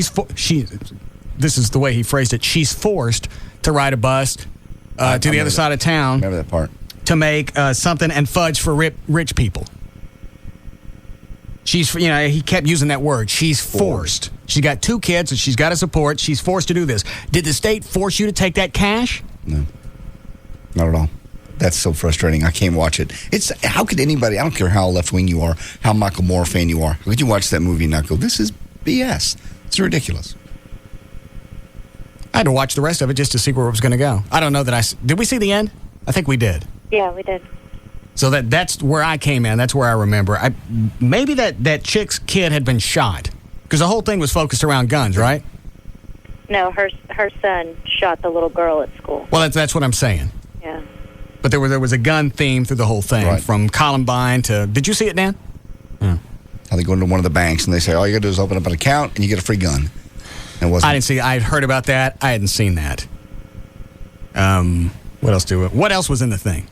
is the way he phrased it, she's forced to ride a bus to the other side of town. Remember that part. To make something and fudge for rich people. He kept using that word. She's forced. She's got 2 kids and she's got to support. She's forced to do this. Did the state force you to take that cash? No. Not at all. That's so frustrating. I can't watch it. How could anybody, I don't care how left-wing you are, how Michael Moore fan you are, how could you watch that movie and not go, this is BS. It's ridiculous. I had to watch the rest of it just to see where it was going to go. I don't know that did we see the end? I think we did. Yeah, we did. So that's where I came in. That's where I remember. Maybe that chick's kid had been shot. Because the whole thing was focused around guns, right? No, her son shot the little girl at school. Well, that's what I'm saying. Yeah. But there was a gun theme through the whole thing, right. From Columbine to... Did you see it, Dan? How they go into one of the banks and they say, all you got to do is open up an account and you get a free gun. I didn't see... I had heard about that. I hadn't seen that. What else was in the thing?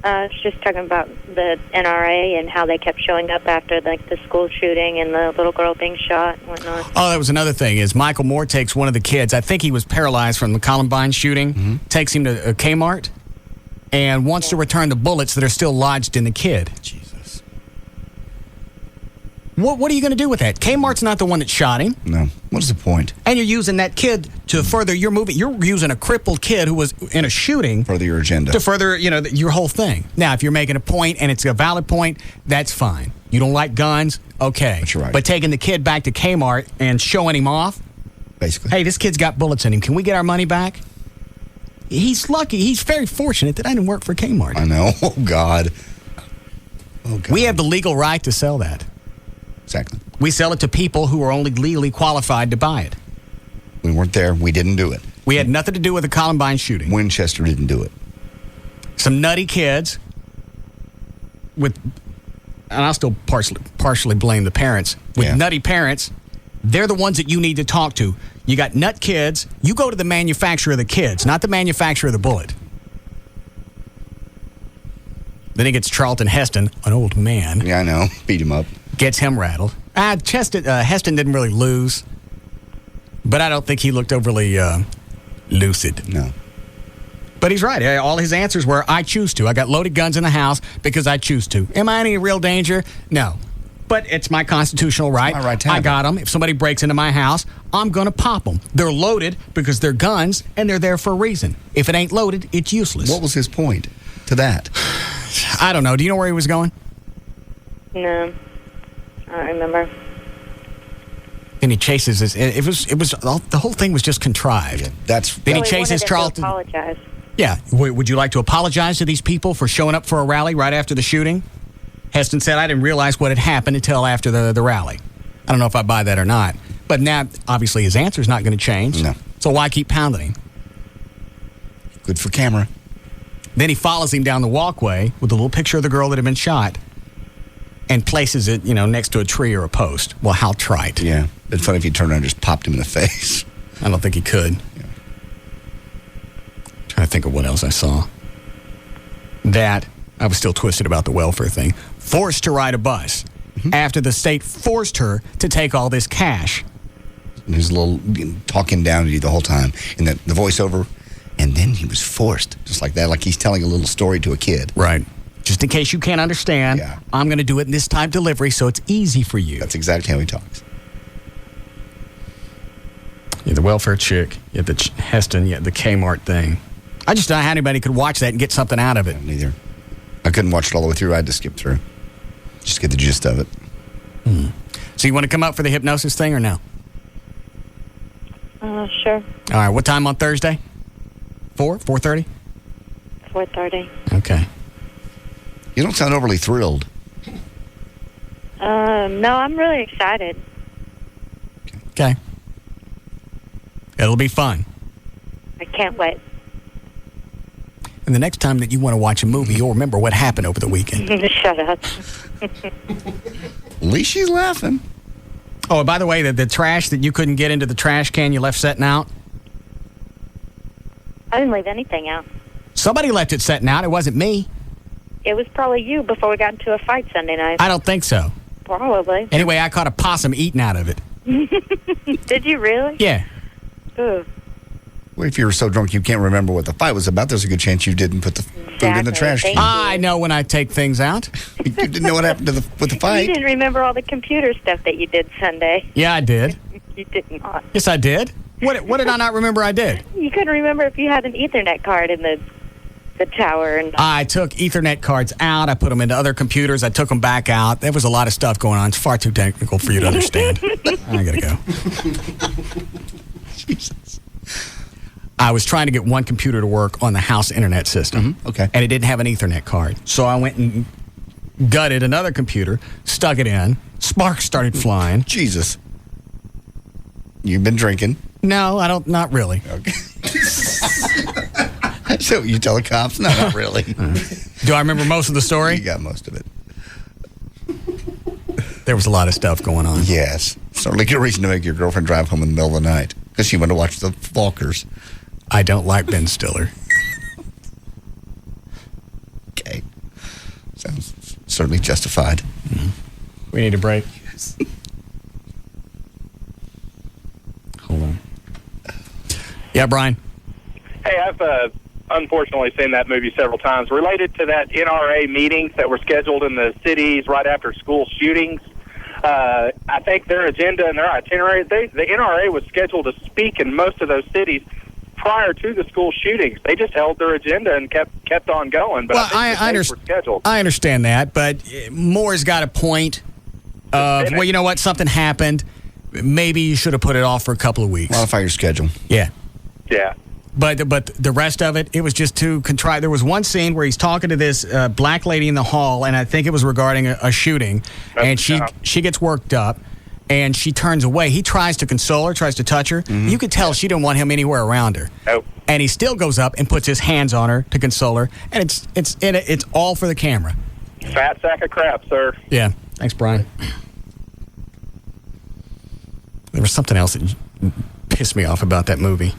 It's just talking about the NRA and how they kept showing up after the school shooting and the little girl being shot and whatnot. Oh, that was another thing, is Michael Moore takes one of the kids, I think he was paralyzed from the Columbine shooting, takes him to a Kmart, and wants to return the bullets that are still lodged in the kid. Jesus. What are you going to do with that? Kmart's not the one that shot him. No. What is the point? And you're using that kid to further your movie. You're using a crippled kid who was in a shooting. Further your agenda. To further, your whole thing. Now, if you're making a point and it's a valid point, that's fine. You don't like guns? Okay. That's right. But taking the kid back to Kmart and showing him off? Basically. Hey, this kid's got bullets in him. Can we get our money back? He's lucky. He's very fortunate that I didn't work for Kmart. I know. Oh, God. We have the legal right to sell that. Exactly. We sell it to people who are only legally qualified to buy it. We weren't there. We didn't do it. We had nothing to do with the Columbine shooting. Winchester didn't do it. Some nutty kids and I'll still partially blame the parents. With nutty parents, they're the ones that you need to talk to. You got nut kids. You go to the manufacturer of the kids, not the manufacturer of the bullet. Then he gets Charlton Heston, an old man. Yeah, I know. Beat him up. Gets him rattled. Heston didn't really lose, but I don't think he looked overly lucid. No. But he's right. All his answers were, I choose to. I got loaded guns in the house because I choose to. Am I in any real danger? No. But it's my constitutional right. My right to have I got them. If somebody breaks into my house, I'm going to pop them. They're loaded because they're guns, and they're there for a reason. If it ain't loaded, it's useless. What was his point to that? I don't know. Do you know where he was going? No. I don't remember. And he chases his. It was the whole thing was just contrived. Yeah, that's. Then he chases Charlton. Apologize. Yeah. Would you like to apologize to these people for showing up for a rally right after the shooting? Heston said, I didn't realize what had happened until after the rally. I don't know if I buy that or not. But now, obviously, his answer's not going to change. No. So why keep pounding him? Good for camera. Then he follows him down the walkway with a little picture of the girl that had been shot and places it, next to a tree or a post. Well, how trite. Yeah. It's funny if he turned around and just popped him in the face. I don't think he could. Yeah. Trying to think of what else I saw. That, I was still twisted about the welfare thing. Forced to ride a bus after the state forced her to take all this cash. And he's a little talking down to you the whole time. And the voiceover, and then he was forced, just like that, like he's telling a little story to a kid. Right. Just in case you can't understand, I'm going to do it in this type delivery so it's easy for you. That's exactly how he talks. Yeah, the welfare chick, yeah, the Heston, yeah, the Kmart thing. I just don't know how anybody could watch that and get something out of it. Neither. I couldn't watch it all the way through. I had to skip through. Just get the gist of it. So you want to come up for the hypnosis thing or no? Sure. All right, what time on Thursday? 4:30? 4:30. Okay. You don't sound overly thrilled. No, I'm really excited. Okay. It'll be fun. I can't wait. And the next time that you want to watch a movie, you'll remember what happened over the weekend. Shut up. At least she's laughing. Oh, by the way, the trash that you couldn't get into the trash can you left setting out? I didn't leave anything out. Somebody left it setting out. It wasn't me. It was probably you before we got into a fight Sunday night. I don't think so. Probably. Anyway, I caught a possum eating out of it. Did you really? Yeah. Ooh. Well, if you were so drunk you can't remember what the fight was about, there's a good chance you didn't put the food in the trash can. I know when I take things out. You didn't know what happened with the fight. You didn't remember all the computer stuff that you did Sunday. Yeah, I did. You did not. Yes, I did. What did I not remember I did? You couldn't remember if you had an Ethernet card in the tower. And I took Ethernet cards out. I put them into other computers. I took them back out. There was a lot of stuff going on. It's far too technical for you to understand. I gotta go. Jesus. I was trying to get one computer to work on the house internet system. Okay. And it didn't have an Ethernet card. So I went and gutted another computer, stuck it in. Sparks started flying. Jesus. You've been drinking? No, I don't. Not really. Okay. So you tell the cops? No, not really. Do I remember most of the story? You got most of it. There was a lot of stuff going on. Yes. Certainly a reason to make your girlfriend drive home in the middle of the night because she went to watch the Falkers. I don't like Ben Stiller. Okay. Sounds certainly justified. We need a break. Yes. Hold on. Yeah, Brian. Hey, I've unfortunately seen that movie several times. Related to that NRA meetings that were scheduled in the cities right after school shootings, I think their agenda and their itinerary, the NRA was scheduled to speak in most of those cities prior to the school shootings. They just held their agenda and kept on going. But Well, I think were scheduled. I understand that, but Moore's got a point of, well, you know what? Something happened. Maybe you should have put it off for a couple of weeks. Modify your schedule. Yeah. Yeah. But the rest of it, it was just too contrived. There was one scene where he's talking to this black lady in the hall, and I think it was regarding a shooting, and she gets worked up, and she turns away. He tries to console her, tries to touch her. You could tell she didn't want him anywhere around her. Nope. And he still goes up and puts his hands on her to console her, and it's all for the camera. Fat sack of crap, sir. Yeah. Thanks, Brian. There was something else that pissed me off about that movie.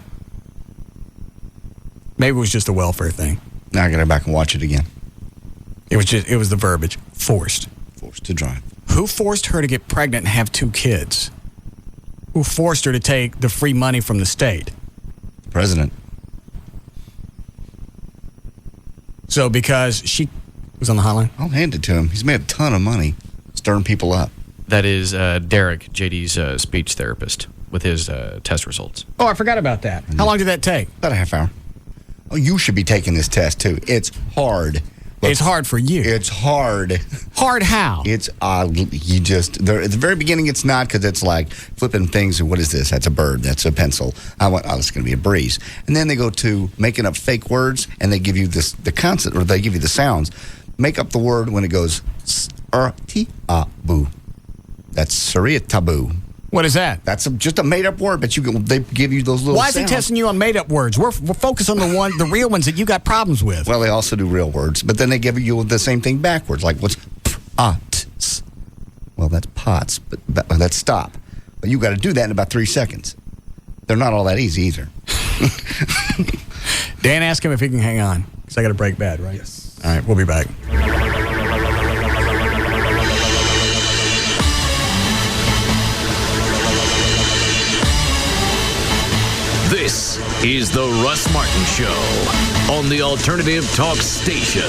Maybe it was just a welfare thing. Now I gotta go back and watch it again. It was the verbiage. Forced. Forced to drive. Who forced her to get pregnant and have 2 kids? Who forced her to take the free money from the state? The president. So because she was on the hotline? I'll hand it to him. He's made a ton of money stirring people up. That is Derek, JD's speech therapist, with his test results. Oh, I forgot about that. How long did that take? About a half hour. Oh, you should be taking this test, too. It's hard. It's hard for you. It's hard. Hard how? It's you just at the very beginning it's not, because it's like flipping things. What is this? That's a bird. That's a pencil. It's going to be a breeze. And then they go to making up fake words, and they give you the consonant, or they give you the sounds. Make up the word when it goes boo. That's Saria taboo. What is that? That's just a made-up word, but they give you those little Why is he testing you on made-up words? We're focused on the real ones that you got problems with. Well, they also do real words, but then they give you the same thing backwards, like what's pots? Well, that's pots, but that's stop. But you got to do that in about 3 seconds. They're not all that easy either. Dan, ask him if he can hang on, because I got to break bad, right? Yes. All right, we'll be back. This is the Russ Martin Show on the Alternative Talk Station,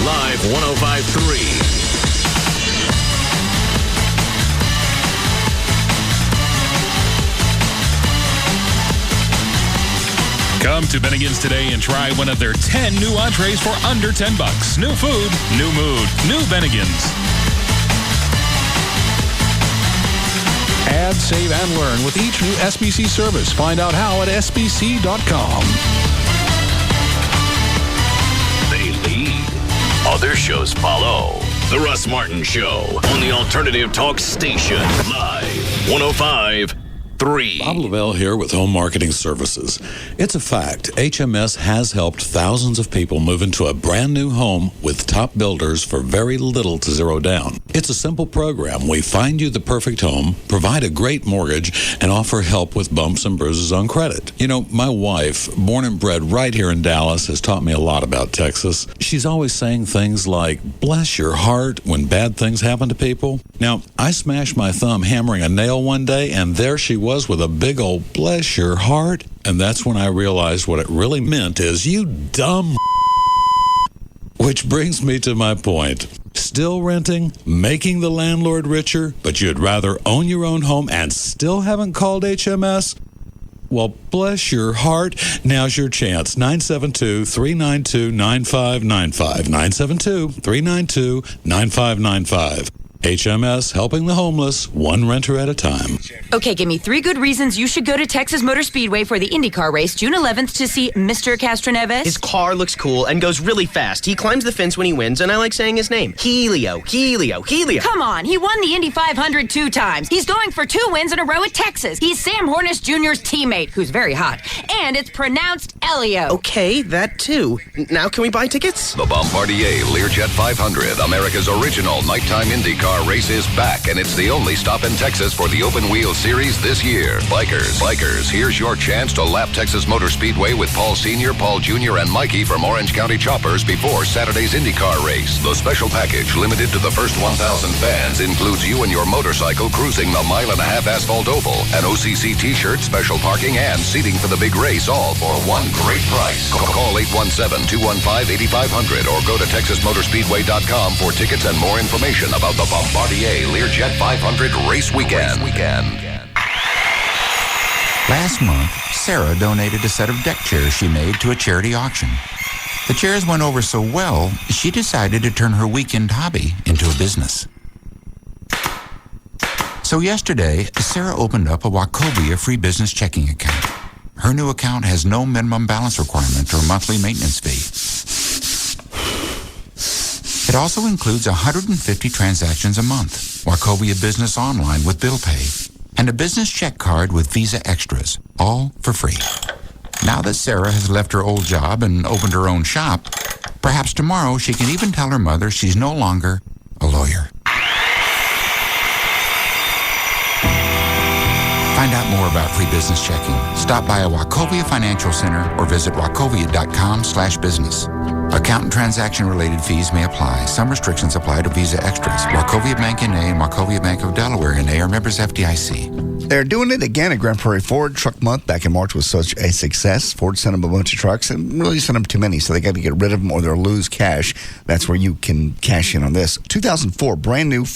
Live 105.3. Come to Bennigan's today and try one of their 10 new entrees for under $10. New food, new mood, new Bennigan's. Add, save, and learn with each new SBC service. Find out how at SBC.com. They lead. Other shows follow. The Russ Martin Show on the Alternative Talk Station, Live 105.3. Bob Lavelle here with Home Marketing Services. It's a fact. HMS has helped thousands of people move into a brand new home with top builders for very little to zero down. It's a simple program. We find you the perfect home, provide a great mortgage, and offer help with bumps and bruises on credit. You know, my wife, born and bred right here in Dallas, has taught me a lot about Texas. She's always saying things like, bless your heart, when bad things happen to people. Now, I smashed my thumb hammering a nail one day, and there she was with a big old bless your heart. And that's when I realized what it really meant is, you dumb. Which brings me to my point. Still renting, making the landlord richer, but you'd rather own your own home and still haven't called HMS? Well, bless your heart. Now's your chance. 972-392-9595. 972-392-9595. HMS, helping the homeless, one renter at a time. Okay, give me 3 good reasons you should go to Texas Motor Speedway for the IndyCar race, June 11th, to see Mr. Castroneves. His car looks cool and goes really fast. He climbs the fence when he wins, and I like saying his name. Helio. Come on, he won the Indy 500 2 times. He's going for 2 wins in a row at Texas. He's Sam Hornish Jr.'s teammate, who's very hot. And it's pronounced Elio. Okay, that too. Now can we buy tickets? The Bombardier Learjet 500, America's original nighttime IndyCar race, is back, and it's the only stop in Texas for the Open Wheel Series this year. Bikers, here's your chance to lap Texas Motor Speedway with Paul Sr., Paul Jr., and Mikey from Orange County Choppers before Saturday's IndyCar race. The special package, limited to the first 1,000 fans, includes you and your motorcycle cruising the 1.5 mile asphalt oval, an OCC t-shirt, special parking, and seating for the big race, all for one great price. Call 817-215-8500 or go to TexasMotorspeedway.com for tickets and more information about the Bombardier Learjet 500 Race Weekend. Last month, Sarah donated a set of deck chairs she made to a charity auction. The chairs went over so well, she decided to turn her weekend hobby into a business. So yesterday, Sarah opened up a Wachovia free business checking account. Her new account has no minimum balance requirement or monthly maintenance fee. It also includes 150 transactions a month, Wachovia Business Online with bill pay, and a business check card with Visa Extras, all for free. Now that Sarah has left her old job and opened her own shop, perhaps tomorrow she can even tell her mother she's no longer a lawyer. Find out more about free business checking. Stop by a Wachovia Financial Center or visit wachovia.com/business. Account and transaction-related fees may apply. Some restrictions apply to Visa Extras. Wachovia Bank N.A. and Wachovia Bank of Delaware N.A. are members FDIC. They're doing it again at Grand Prairie Ford. Truck Month back in March was such a success. Ford sent them a bunch of trucks and really sent them too many, so they got to get rid of them or they'll lose cash. That's where you can cash in on this. 2004, brand new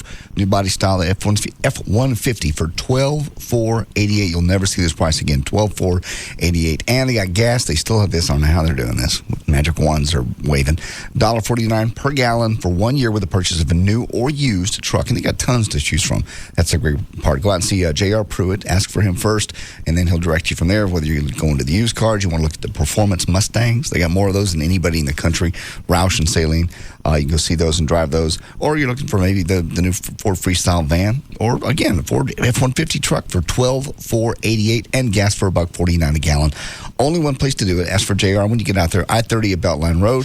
body style F-150 for $12,488. You'll never see this price again, $12,488. And they got gas. They still have this. I don't know how they're doing this. Magic wands are waving. $1.49 per gallon for 1 year with the purchase of a new or used truck. And they got tons to choose from. That's a great part. Go out and see J.R. Pruitt. Ask for him first, and then he'll direct you from there, whether you're going to the used cars, you want to look at the performance Mustangs. They got more of those than anybody in the country. Roush and Saline. You can go see those and drive those. Or you're looking for maybe the new Ford Freestyle van. Or, again, the Ford F-150 truck for $12,488 and gas for $1.49 a gallon. Only one place to do it. Ask for JR when you get out there. I-30 at Beltline Road.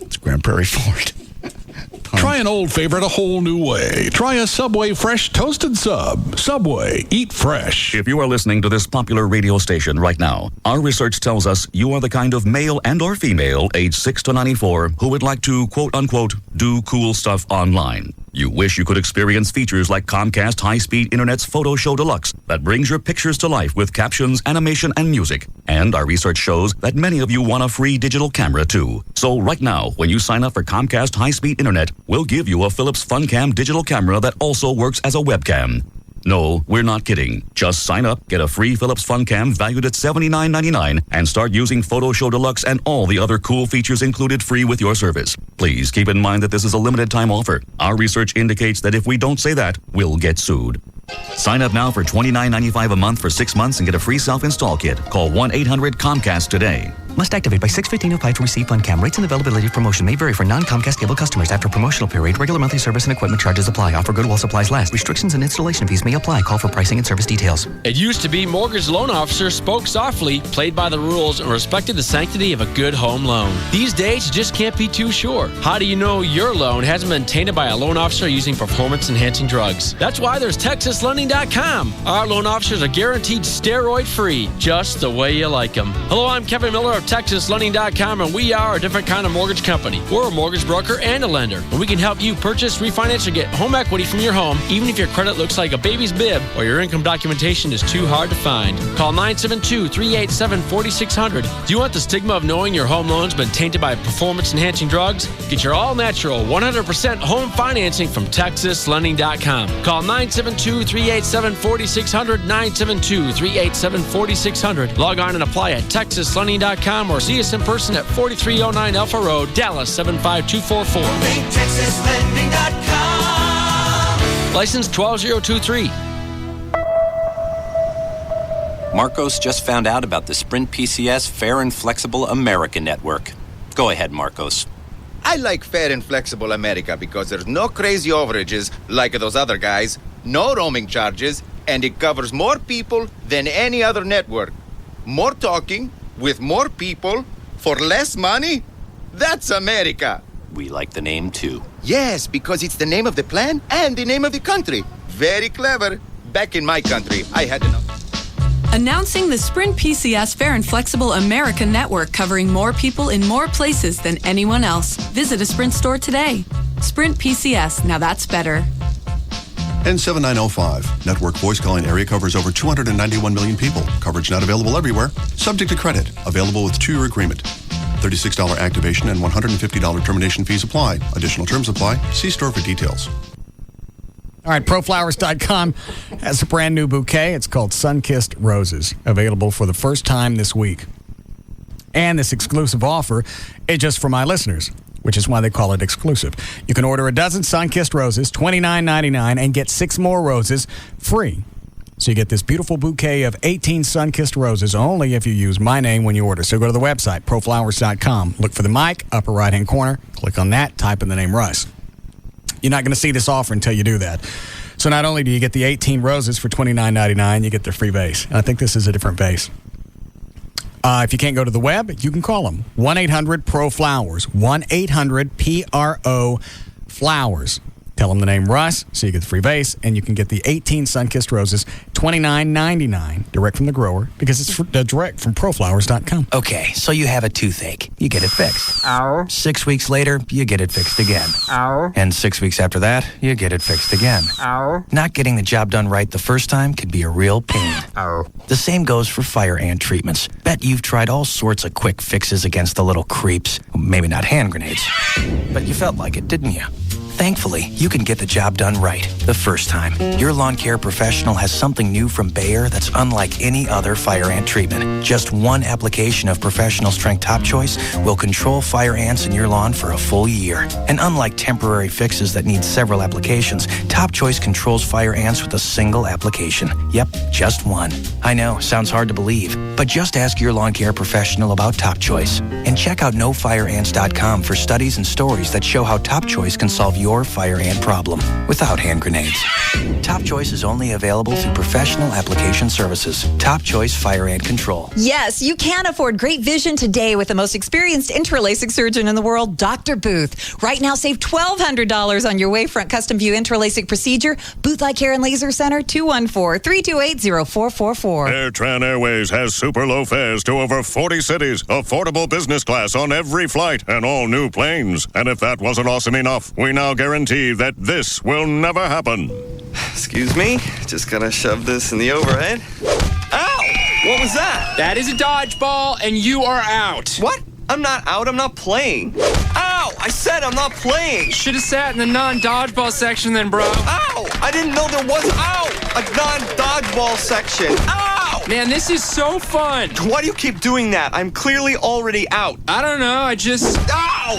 It's Grand Prairie Ford. Try an old favorite a whole new way. Try a Subway Fresh Toasted Sub. Subway, eat fresh. If you are listening to this popular radio station right now, our research tells us you are the kind of male and or female age 6 to 94 who would like to, quote-unquote, do cool stuff online. You wish you could experience features like Comcast High-Speed Internet's Photo Show Deluxe that brings your pictures to life with captions, animation, and music. And our research shows that many of you want a free digital camera, too. So right now, when you sign up for Comcast High-Speed Internet, we'll give you a Philips FunCam digital camera that also works as a webcam. No, we're not kidding. Just sign up, get a free Philips FunCam valued at $79.99, and start using Photo Show Deluxe and all the other cool features included free with your service. Please keep in mind that this is a limited time offer. Our research indicates that if we don't say that, we'll get sued. Sign up now for $29.95 a month for 6 months and get a free self-install kit. Call 1-800-COMCAST today. Must activate by 6/15/05 to receive FunCam. Rates and availability of promotion may vary for non-Comcast cable customers. After promotional period, regular monthly service and equipment charges apply. Offer good while supplies last. Restrictions and installation fees may apply. Call for pricing and service details. It used to be mortgage loan officers spoke softly, played by the rules, and respected the sanctity of a good home loan. These days, you just can't be too sure. How do you know your loan hasn't been tainted by a loan officer using performance-enhancing drugs? That's why there's TexasLending.com. Our loan officers are guaranteed steroid-free, just the way you like them. Hello, I'm Kevin Miller of TexasLending.com, and we are a different kind of mortgage company. We're a mortgage broker and a lender, and we can help you purchase, refinance, or get home equity from your home, even if your credit looks like a baby's bib or your income documentation is too hard to find. Call 972-387-4600. Do you want the stigma of knowing your home loan's been tainted by performance-enhancing drugs? Get your all-natural, 100% home financing from TexasLending.com. Call 972-387-4600, 972-387-4600. Log on and apply at TexasLending.com or see us in person at 4309 Alpha Road, Dallas 75244. TexasLending.com. License 12023. Marcos just found out about the Sprint PCS Fair and Flexible America Network. Go ahead, Marcos. I like Fair and Flexible America because there's no crazy overages like those other guys, no roaming charges, and it covers more people than any other network. More talking with more people for less money? That's America. We like the name, too. Yes, because it's the name of the plan and the name of the country. Very clever. Back in my country, I had enough. Announcing the Sprint PCS Fair and Flexible America Network, covering more people in more places than anyone else. Visit a Sprint store today. Sprint PCS, now that's better. N7905. Network voice calling area covers over 291 million people. Coverage not available everywhere. Subject to credit. Available with 2-year agreement. $36 activation and $150 termination fees apply. Additional terms apply. See store for details. All right, ProFlowers.com has a brand new bouquet. It's called Sun-Kissed Roses, available for the first time this week. And this exclusive offer is just for my listeners, which is why they call it exclusive. You can order a dozen Sun-Kissed Roses, $29.99, and get 6 more roses free. So you get this beautiful bouquet of 18 Sun-Kissed Roses only if you use my name when you order. So go to the website, ProFlowers.com. Look for the mic, upper right-hand corner. Click on that, type in the name Russ. You're not going to see this offer until you do that. So not only do you get the 18 roses for $29.99, you get the free vase. I think this is a different vase. If you can't go to the web, you can call them. 1-800-PRO-FLOWERS. 1-800-PRO-FLOWERS. Tell them the name Russ, so you get the free vase, and you can get the 18 sun-kissed roses, $29.99, direct from the grower, because it's direct from proflowers.com. Okay, so you have a toothache. You get it fixed. Ow. 6 weeks later, you get it fixed again. Ow. And 6 weeks after that, you get it fixed again. Ow. Not getting the job done right the first time can be a real pain. Ow. The same goes for fire ant treatments. Bet you've tried all sorts of quick fixes against the little creeps. Maybe not hand grenades. But you felt like it, didn't you? Thankfully, you can get the job done right the first time. Your lawn care professional has something new from Bayer that's unlike any other fire ant treatment. Just one application of professional strength Top Choice will control fire ants in your lawn for a full year. And unlike temporary fixes that need several applications, Top Choice controls fire ants with a single application. Yep, just one. I know, sounds hard to believe, but just ask your lawn care professional about Top Choice. And check out nofireants.com for studies and stories that show how Top Choice can solve your fire ant problem without hand grenades. Top Choice is only available through professional application services. Top Choice Fire Ant Control. Yes, you can afford great vision today with the most experienced intraLASIK surgeon in the world, Dr. Booth. Right now, save $1,200 on your Wavefront Custom View intraLASIK procedure. Booth Eye Care and Laser Center, 214-328-0444. AirTran Airways has super low fares to over 40 cities, affordable business class on every flight, and all new planes. And if that wasn't awesome enough, we now guarantee that this will never happen. Excuse me, just gotta shove this in the overhead. Ow! What was that? That is a dodgeball, and you are out. What? I'm not out, I'm not playing. Ow! I said I'm not playing. Should have sat in the non-dodgeball section then, bro. Ow! I didn't know there was, a non-dodgeball section. Ow! Man, this is so fun. Why do you keep doing that? I'm clearly already out. I don't know, I just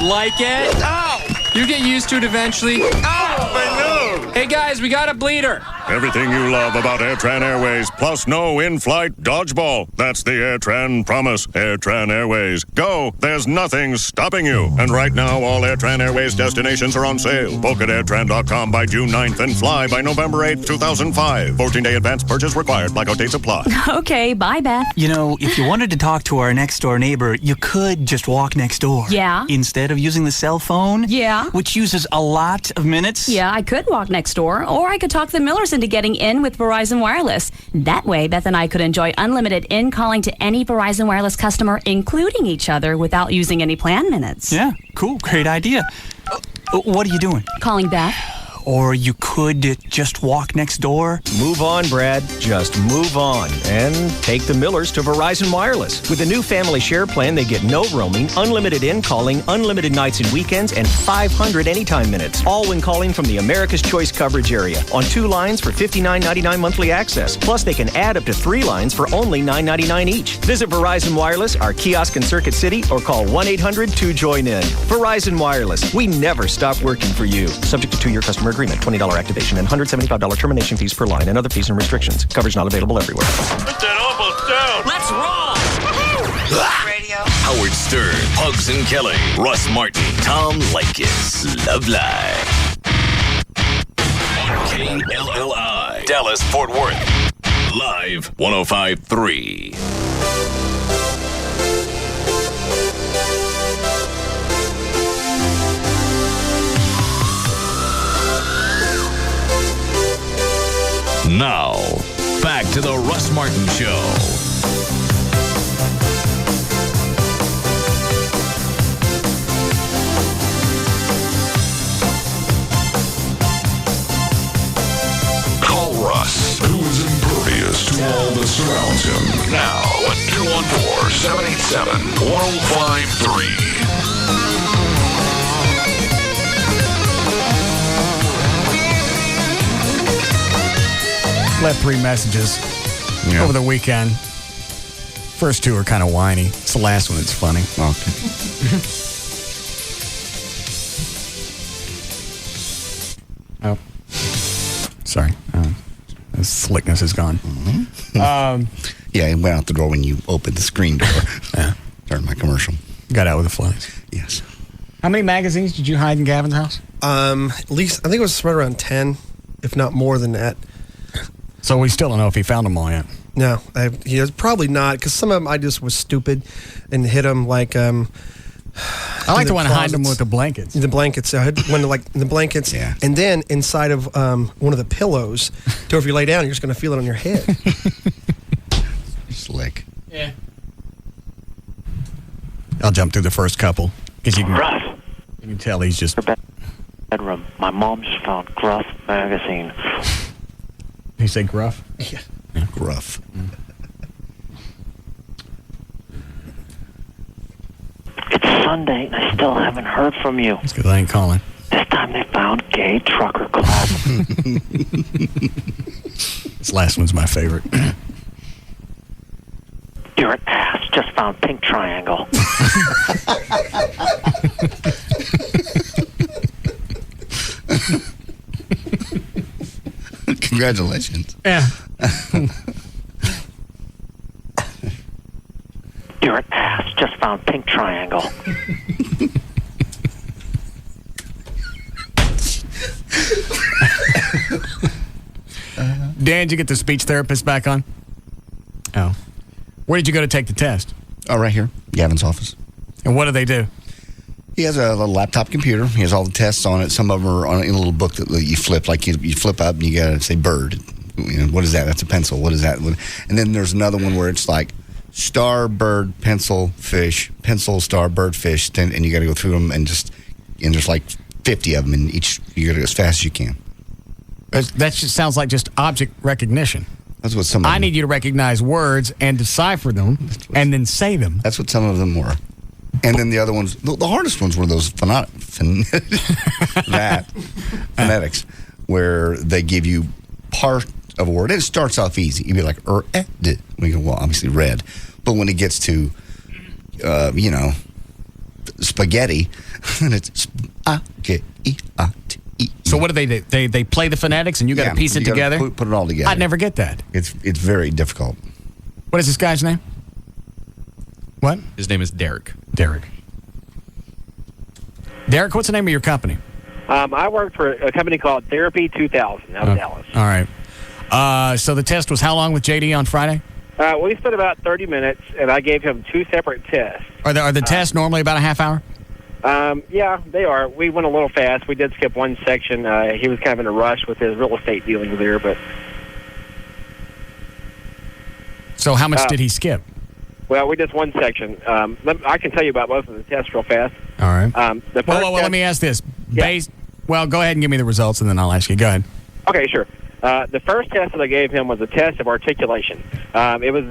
like it. Ow! You get used to it eventually. Ow! My nose! Hey guys, we got a bleeder. Everything you love about AirTran Airways, plus no in-flight dodgeball. That's the AirTran promise. AirTran Airways. Go. There's nothing stopping you. And right now, all AirTran Airways destinations are on sale. Book at airtran.com by June 9th and fly by November 8th, 2005. 14-day advance purchase required. Blackout dates apply. Okay, bye, Beth. You know, if you wanted to talk to our next-door neighbor, you could just walk next door. Yeah? Instead of using the cell phone. Yeah. Which uses a lot of minutes. Yeah, I could walk next door, or I could talk the Millers into getting in with Verizon Wireless. That way, Beth and I could enjoy unlimited in-calling to any Verizon Wireless customer, including each other, without using any plan minutes. Yeah, cool. Great idea. What are you doing? Calling Beth. Or you could just walk next door. Move on, Brad. Just move on. And take the Millers to Verizon Wireless. With the new family share plan, they get no roaming, unlimited in-calling, unlimited nights and weekends, and 500 anytime minutes. All when calling from the America's Choice coverage area. On 2 lines for $59.99 monthly access. Plus, they can add up to 3 lines for only $9.99 each. Visit Verizon Wireless, our kiosk in Circuit City, or call 1-800-2JOIN-IN. Verizon Wireless. We never stop working for you. Subject to 2-year customer agreement, $20 activation, and $175 termination fees per line, and other fees and restrictions. Coverage not available everywhere. Put that almost down. Let's roll. Radio. Howard Stern, Pugs and Kelly, Russ Martin, Tom Leykis, Love Live. KLLI, Dallas, Fort Worth. Live 105.3. Now, back to the Russ Martin Show. Call Russ, who is impervious to all that surrounds him. Now at 214-787-1053. Left 3 messages over the weekend. First 2 are kind of whiny. It's the last one that's funny. Okay. Oh. Sorry. The slickness is gone. Mm-hmm. Yeah, it went out the door when you opened the screen door. Yeah. Started my commercial. Got out with the flies. Yes. How many magazines did you hide in Gavin's house? At least, I think it was right around 10, if not more than that. So we still don't know if he found them all yet. No, he has probably not, because some of them I just was stupid and hit them like I like the one behind them with the blankets. The blankets. I had one like the blankets, and then inside of one of the pillows. So if you lay down, you're just going to feel it on your head. Slick. Yeah. I'll jump through the first couple because you can tell he's just. Bedroom. My mom just found Gruff magazine. You say Gruff? Yeah. Gruff. It's Sunday, and I still haven't heard from you. That's because I ain't calling. This time they found Gay Trucker Club. This last one's my favorite. You're an ass. Just found Pink Triangle. Congratulations. Yeah. You're an ass. Just found Pink Triangle. Dan, did you get the speech therapist back on? Oh. Where did you go to take the test? Oh, right here. Gavin's office. And what do they do? He has a little laptop computer. He has all the tests on it. Some of them are in a little book that you flip. Like you flip up and you got to say bird. You know, what is that? That's a pencil. What is that? And then there's another one where it's like star, bird, pencil, fish, pencil, star, bird, fish. And you got to go through them and there's like 50 of them. And each, you got to go as fast as you can. That just sounds like just object recognition. That's what some of them. I need you to recognize words and decipher them and then say them. That's what some of them were. And then the other ones, the hardest ones were those phonetics, where they give you part of a word. And it starts off easy. You'd be like, d. We go, well, obviously red. But when it gets to, spaghetti, and it's So what do they do? They play the phonetics and you got to piece it together? Put it all together. I'd never get that. It's very difficult. What is this guy's name? What? His name is Derek. Derek, what's the name of your company? I work for a company called Therapy 2000 out of Dallas. All right. So the test was how long with JD on Friday? We spent about 30 minutes, and I gave him 2 separate tests. Are the tests normally about a half hour? Yeah, they are. We went a little fast. We did skip one section. He was kind of in a rush with his real estate dealings there, but... So how much did he skip? Well, we did one section. I can tell you about both of the tests real fast. All right. The first well, let me ask this. Well, go ahead and give me the results, and then I'll ask you. Go ahead. Okay, sure. The first test that I gave him was a test of articulation. It was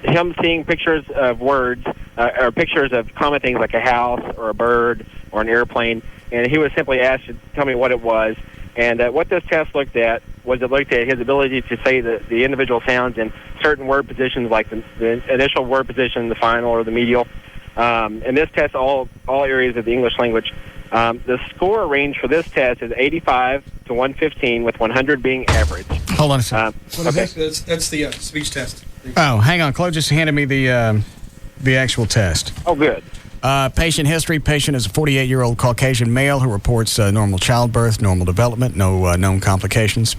him seeing pictures of words or pictures of common things like a house or a bird or an airplane, and he was simply asked to tell me what it was. And what this test looked at was it looked at his ability to say the individual sounds in certain word positions, like the initial word position, the final, or the medial. And this tests all areas of the English language. The score range for this test is 85 to 115, with 100 being average. Hold on a second. Okay. That's the speech test. Oh, hang on. Chloe just handed me the actual test. Oh, good. Patient history. Patient is a 48-year-old Caucasian male who reports normal childbirth, normal development, no known complications.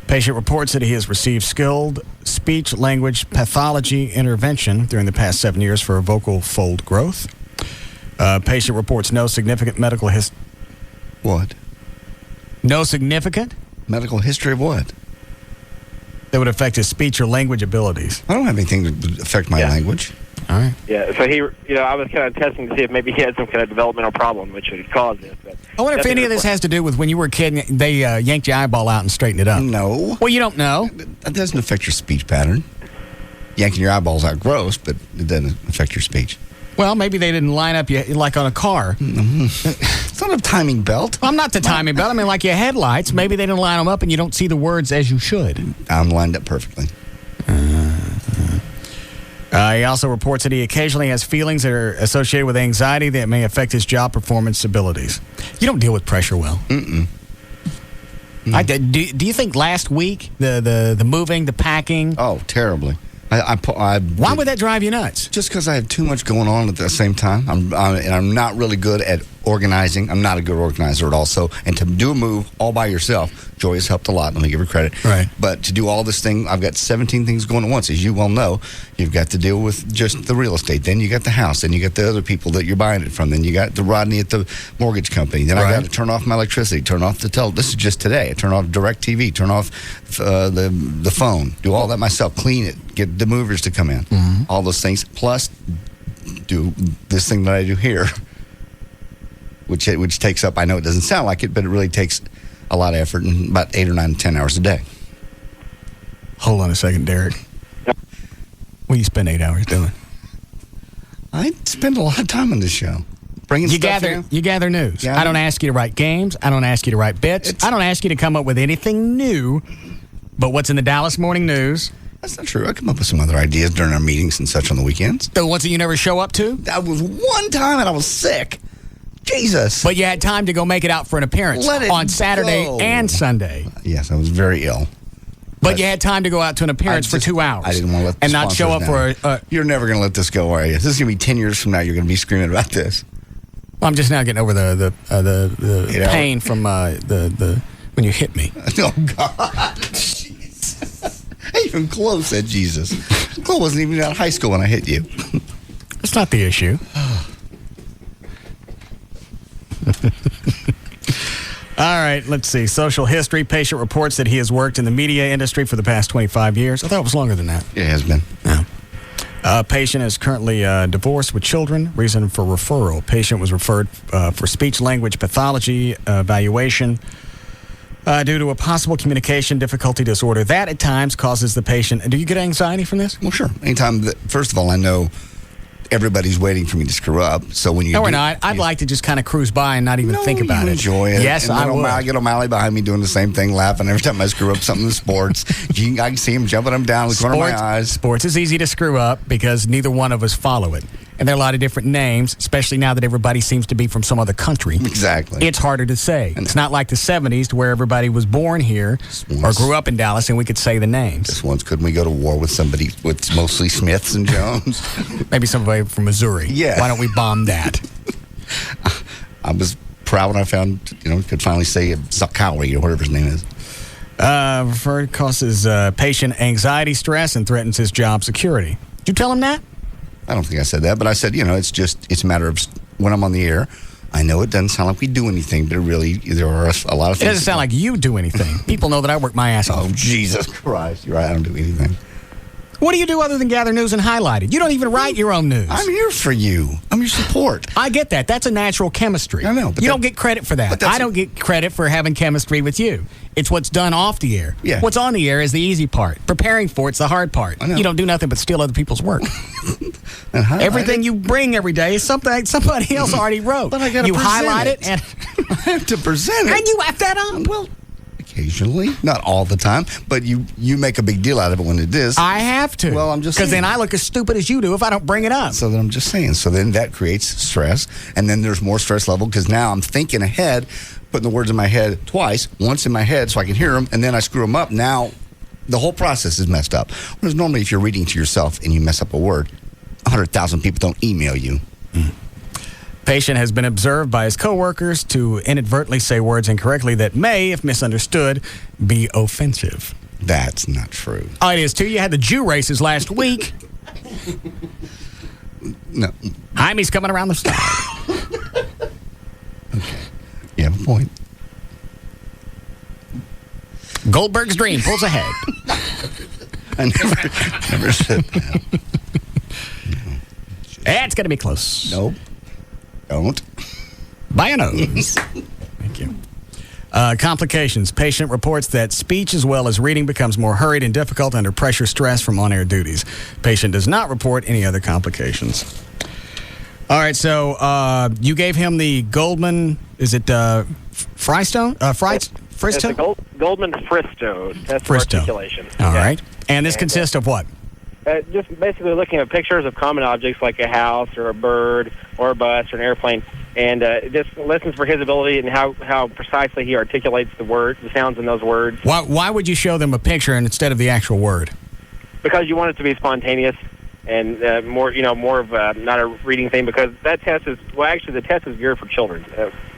Patient reports that he has received skilled speech-language pathology intervention during the past 7 years for vocal fold growth. Patient reports no significant medical history. What? No significant? Medical history of what? That would affect his speech or language abilities. I don't have anything that would affect my language. All right. Yeah, so I was kind of testing to see if maybe he had some kind of developmental problem which would cause this. But I wonder if any of this has to do with when you were a kid and they yanked your eyeball out and straightened it up. No. Well, you don't know. That doesn't affect your speech pattern. Yanking your eyeballs out gross, but it doesn't affect your speech. Well, maybe they didn't line up you like on a car. Mm-hmm. It's not a timing belt. Well, I'm not the timing belt. I mean, like your headlights. Maybe they didn't line them up and you don't see the words as you should. I'm lined up perfectly. He also reports that he occasionally has feelings that are associated with anxiety that may affect his job performance abilities. You don't deal with pressure well. Mm-mm. Do you think last week, the moving, the packing? Oh, terribly. Why would that drive you nuts? Just because I have too much going on at the same time. I'm not really good at organizing. I'm not a good organizer at all. So, and to do a move all by yourself, Joy has helped a lot. Let me give her credit. Right. But to do all this thing, I've got 17 things going at once. As you well know, you've got to deal with just the real estate. Then you got the house. Then you got the other people that you're buying it from. Then you got the Rodney at the mortgage company. Then I got to turn off my electricity, turn off the This is just today. I turn off DirecTV, turn off the phone, do all that myself, clean it, get the movers to come in, all those things. Plus, do this thing that I do here, which takes up, I know it doesn't sound like it, but it really takes a lot of effort and about 8 or 9 to 10 hours a day. Hold on a second, Derek. What do you spend 8 hours doing? I spend a lot of time on this show. Bringing stuff in. You gather news. I don't ask you to write games. I don't ask you to write bits. I don't ask you to come up with anything new. But what's in the Dallas Morning News? That's not true. I come up with some other ideas during our meetings and such on the weekends. The ones that you never show up to? That was one time and I was sick. Jesus. But you had time to go make it out for an appearance on Saturday and Sunday. Yes, I was very ill. But you had time to go out to an appearance for 2 hours. I didn't want to let the and not show up down. for You're never going to let this go, are you? This is going to be 10 years from now. You're going to be screaming about this. Well, I'm just now getting over the pain from the when you hit me. Oh, God. Even Chloe said Jesus. Chloe wasn't even out of high school when I hit you. That's not the issue. All right, let's see. Social history. Patient reports that he has worked in the media industry for the past 25 years. I thought it was longer than that. It has been. Yeah. Patient is currently divorced with children. Reason for referral. Patient was referred for speech-language pathology evaluation due to a possible communication difficulty disorder. That, at times, causes the patient... Do you get anxiety from this? Well, sure. Anytime first of all, I know everybody's waiting for me to screw up. So when you No, we're not. I'd like to just kind of cruise by and not even think about it. Enjoy it. Yes, I would. I get O'Malley behind me doing the same thing, laughing every time I screw up something in sports. I can see him jumping up down in the corner of my eyes. Sports is easy to screw up because neither one of us follow it. And there are a lot of different names, especially now that everybody seems to be from some other country. Exactly. It's harder to say. It's not like the 70s to where everybody was born here or grew up in Dallas and we could say the names. Just once, couldn't we go to war with somebody with mostly Smiths and Jones? Maybe somebody from Missouri. Yeah. Why don't we bomb that? I was proud when I found, could finally say Zakawi or whatever his name is. Referred causes patient anxiety, stress, and threatens his job security. Did you tell him that? I don't think I said that, but I said, it's a matter of when I'm on the air. I know it doesn't sound like we do anything, but there are a lot of things. It doesn't sound like you do anything. People know that I work my ass off. Oh, Jesus Christ. You're right. I don't do anything. What do you do other than gather news and highlight it? You don't even write your own news. I'm here for you. I'm your support. I get that. That's a natural chemistry. I know. But you don't get credit for that. I don't get credit for having chemistry with you. It's what's done off the air. Yeah. What's on the air is the easy part. Preparing for it's the hard part. I know. You don't do nothing but steal other people's work. Everything you bring every day is something somebody else already wrote. But I got to highlight it and I have to present it. And you have that up. Well, occasionally, not all the time, but you make a big deal out of it when it is. I have to. Well, I'm just because then I look as stupid as you do if I don't bring it up. So then I'm just saying. So then that creates stress, and then there's more stress level because now I'm thinking ahead, putting the words in my head twice, once in my head so I can hear them, and then I screw them up. Now the whole process is messed up. Whereas normally, if you're reading to yourself and you mess up a word, 100,000 people don't email you. Patient has been observed by his coworkers to inadvertently say words incorrectly that may, if misunderstood, be offensive. That's not true. Oh, it is too. You had the Jew races last week. No. Jaime's coming around the side. Okay. You have a point. Goldberg's dream pulls ahead. I never said that. It's going to be close. Nope. Don't. By a nose. Thank you. Complications. Patient reports that speech as well as reading becomes more hurried and difficult under pressure stress from on-air duties. Patient does not report any other complications. All right, so you gave him the Goldman, is it Frystone? Fristo? It's a Goldman Fristo. That's for articulation. All right. And this consists of what? Just basically looking at pictures of common objects like a house or a bird or a bus or an airplane, and just listens for his ability and how precisely he articulates the sounds in those words. Why would you show them a picture instead of the actual word? Because you want it to be spontaneous, and more of not a reading thing, because that test is the test is geared for children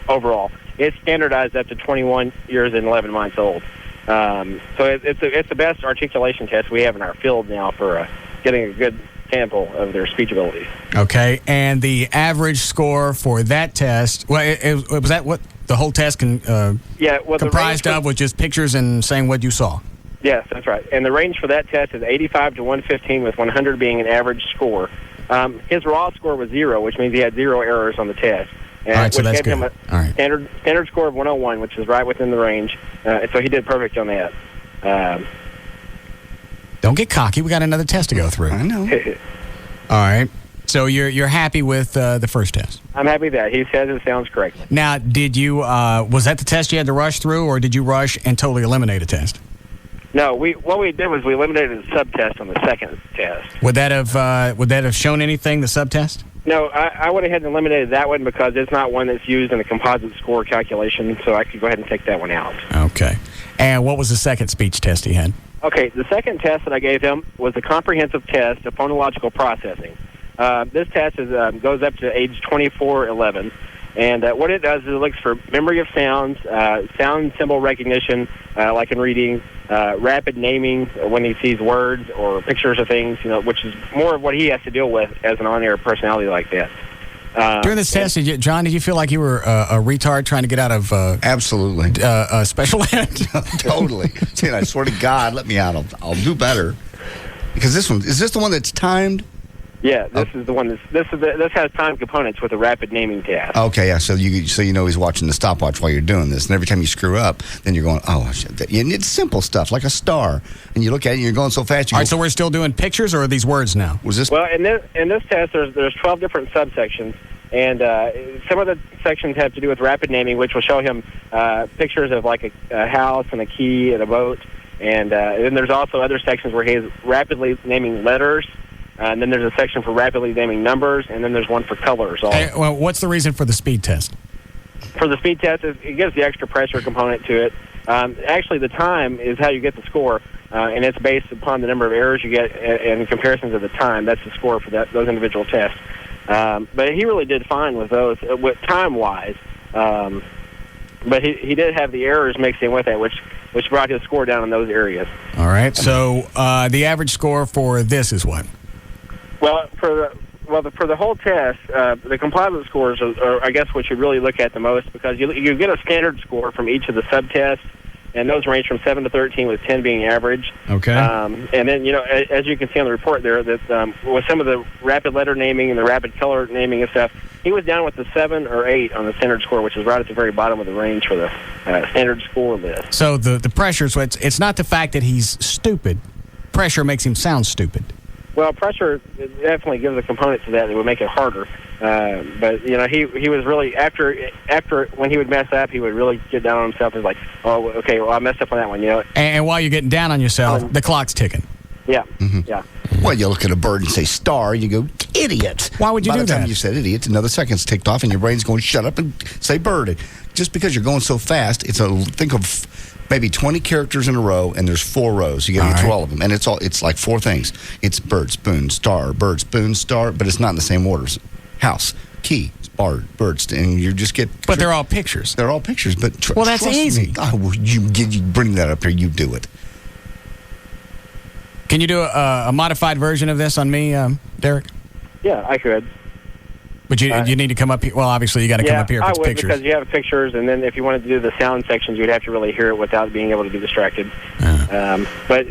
overall. It's standardized up to 21 years and 11 months old. So it's the best articulation test we have in our field now for getting a good sample of their speech abilities. Okay, and the average score for that test, was that what the whole test comprised of, was just pictures and saying what you saw? Yes, that's right. And the range for that test is 85 to 115, with 100 being an average score. His raw score was 0, which means he had 0 errors on the test. And all right, so that's gave good. him a standard score of 101, which is right within the range. So he did perfect on that. Don't get cocky. We got another test to go through. I know. All right. So you're happy with the first test? I'm happy that he says it sounds correct. Now, did you was that the test you had to rush through, or did you rush and totally eliminate a test? No, what we did was we eliminated the subtest on the second test. Would that have shown anything, the subtest? No, I went ahead and eliminated that one because it's not one that's used in a composite score calculation, so I could go ahead and take that one out. Okay. And what was the second speech test he had? Okay, the second test that I gave him was a comprehensive test of phonological processing. This test goes up to age 24-11, and what it does is it looks for memory of sounds, sound symbol recognition, like in reading, rapid naming when he sees words or pictures of things, which is more of what he has to deal with as an on-air personality like that. During this test, John, did you feel like you were a retard trying to get out of absolutely special ed? Totally. I swear to God, let me out. I'll do better. Because this the one that's timed? Yeah, this is the one. This has time components with a rapid naming task. Okay, yeah. So he's watching the stopwatch while you're doing this, and every time you screw up, then you're going, oh shit. And it's simple stuff like a star, and you look at it, and you're going so fast. All right, so we're still doing pictures, or are these words now? Was this? Well, in this test, there's 12 different subsections, and some of the sections have to do with rapid naming, which will show him pictures of like a house and a key and a boat, and then there's also other sections where he's rapidly naming letters. And then there's a section for rapidly naming numbers, and then there's one for colors. Well, what's the reason for the speed test? For the speed test, it gives the extra pressure component to it. Actually, the time is how you get the score, and it's based upon the number of errors you get in comparison to the time. That's the score for those individual tests. But he really did fine with those, time-wise. But he did have the errors mixed in with it, which brought his score down in those areas. All right. So the average score for this is what? Well, for the whole test, the composite scores are, I guess, what you really look at the most, because you get a standard score from each of the subtests, and those range from 7 to 13, with 10 being average. Okay. And then, as you can see on the report there, that with some of the rapid letter naming and the rapid color naming and stuff, he was down with the 7 or 8 on the standard score, which is right at the very bottom of the range for the standard score list. So the pressure, so it's not the fact that he's stupid. Pressure makes him sound stupid. Well, pressure definitely gives a component to that would make it harder. But he was really after when he would mess up, he would really get down on himself and like, oh, okay, well I messed up on that one, And while you're getting down on yourself, the clock's ticking. Yeah, yeah. Well, you look at a bird and say star, you go idiot. Why would you do that? By the time you said idiot, another second's ticked off, and your brain's going shut up and say bird. Just because you're going so fast, think of maybe 20 characters in a row, and there's 4 rows. You get through all of them, and it's like 4 things. It's bird, spoon, star, bird, spoon, star, but it's not in the same orders. House, key, bird, and you just get. But they're all pictures. They're all pictures, but that's trust easy. Me. Oh, you bring that up here, you do it. Can you do a modified version of this on me, Derek? Yeah, I could. But you need to come up here. Well, obviously, you got to come up here if it's pictures. Because you have pictures, and then if you wanted to do the sound sections, you'd have to really hear it without being able to be distracted. But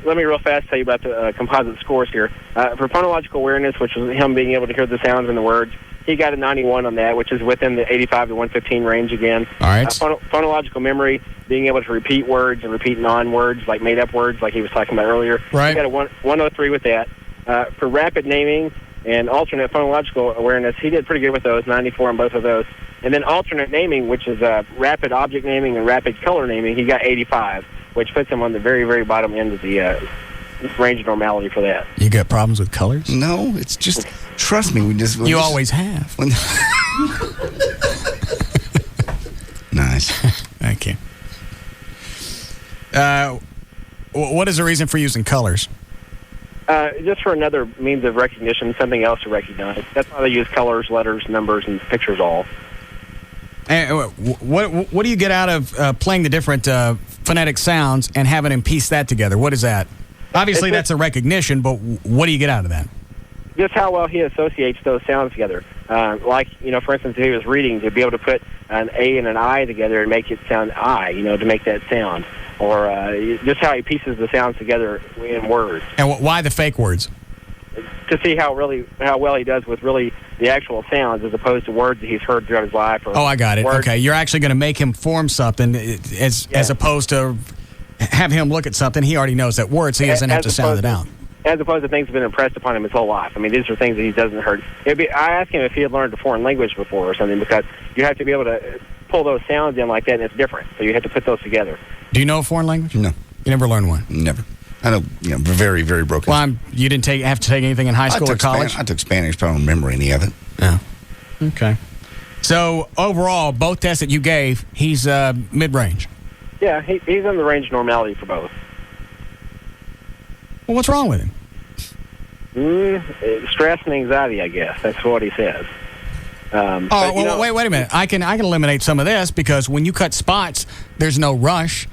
let me real fast tell you about the composite scores here. For phonological awareness, which was him being able to hear the sounds and the words, he got a 91 on that, which is within the 85 to 115 range again. All right. Phonological memory, being able to repeat words and repeat non-words, like made-up words, like he was talking about earlier. Right. He got a 103 with that. For rapid naming and alternate phonological awareness, he did pretty good with those, 94 on both of those. And then alternate naming, which is rapid object naming and rapid color naming, he got 85, which puts him on the very, very bottom end of the range of normality for that. You got problems with colors? No, it's just, trust me. You always have. Nice. Thank you. What is the reason for using colors? Just for another means of recognition, something else to recognize. That's why they use colors, letters, numbers, and pictures all. And what do you get out of playing the different phonetic sounds and having him piece that together? What is that? Obviously, that's a recognition, but what do you get out of that? Just how well he associates those sounds together. Like, for instance, if he was reading, to be able to put an A and an I together and make it sound I, to make that sound. Or just how he pieces the sounds together in words. And why the fake words? To see how well he does with really the actual sounds as opposed to words that he's heard throughout his life. Or I got it. words. Okay, you're actually going to make him form something as opposed to have him look at something. He already knows that word, so he doesn't have to sound it out. As opposed to things that have been impressed upon him his whole life. I mean, these are things that he doesn't heard. I asked him if he had learned a foreign language before or something, because you have to be able to pull those sounds in like that, and it's different. So you have to put those together. Do you know a foreign language? No. You never learned one? Never. I know, very, very broken. Well, you didn't have to take anything in high school or college? I took Spanish, but I don't remember any of it. Yeah. Okay. So, overall, both tests that you gave, he's mid-range. Yeah, he's in the range of normality for both. Well, what's wrong with him? Stress and anxiety, I guess. That's what he says. Wait a minute. I can eliminate some of this, because when you cut spots, there's no rush,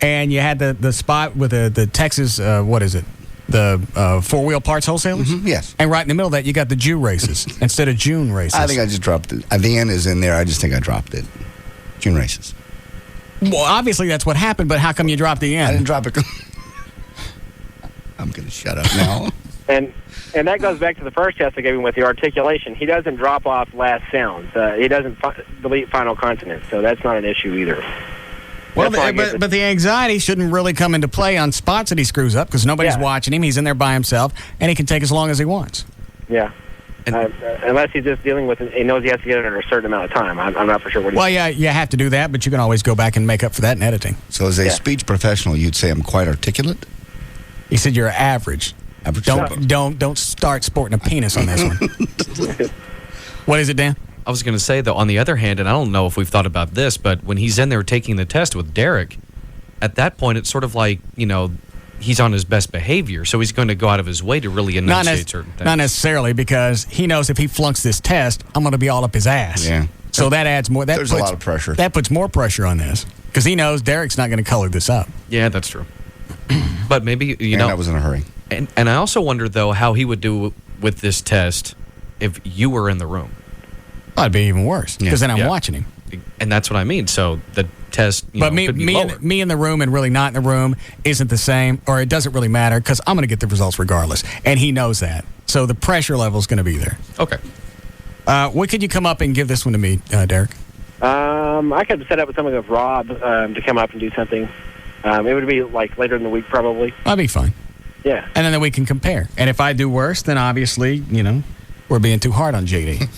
and you had the spot with the Texas, what is it? The four-wheel parts wholesalers? Mm-hmm, yes. And right in the middle of that, you got the Jew races instead of June races. I think I just dropped it. The N is in there. I just think I dropped it. June races. Well, obviously that's what happened, but how come you dropped the N? I didn't drop it. I'm going to shut up now. And that goes back to the first test I gave him with the articulation. He doesn't drop off last sounds. He doesn't delete final consonants, so that's not an issue either. Well, but the anxiety shouldn't really come into play on spots that he screws up, because nobody's watching him. He's in there by himself, and he can take as long as he wants. Yeah. Unless he's just dealing with it, he knows he has to get it in a certain amount of time. I'm not for sure what he's... Well, yeah, you have to do that, but you can always go back and make up for that in editing. So as a speech professional, you'd say I'm quite articulate? He said you're average. Don't start sporting a penis on this one. What is it, Dan? I was going to say, though, on the other hand, and I don't know if we've thought about this, but when he's in there taking the test with Derek, at that point, it's sort of like, he's on his best behavior, so he's going to go out of his way to really enunciate certain things. Not necessarily, because he knows if he flunks this test, I'm going to be all up his ass. Yeah. So that adds more. There's a lot of pressure. That puts more pressure on this, because he knows Derek's not going to color this up. Yeah, that's true. But maybe, I was in a hurry. And I also wonder, though, how he would do with this test if you were in the room. Well, it'd be even worse, because then I'm watching him. And that's what I mean. So the test, but could be lower. me in the room and really not in the room isn't the same, or it doesn't really matter, because I'm going to get the results regardless, and he knows that. So the pressure level is going to be there. Okay. When could you come up and give this one to me, Derek? I could set up with something with Rob to come up and do something. It would be like later in the week, probably. That'd be fine. Yeah. And then we can compare. And if I do worse, then obviously, we're being too hard on JD.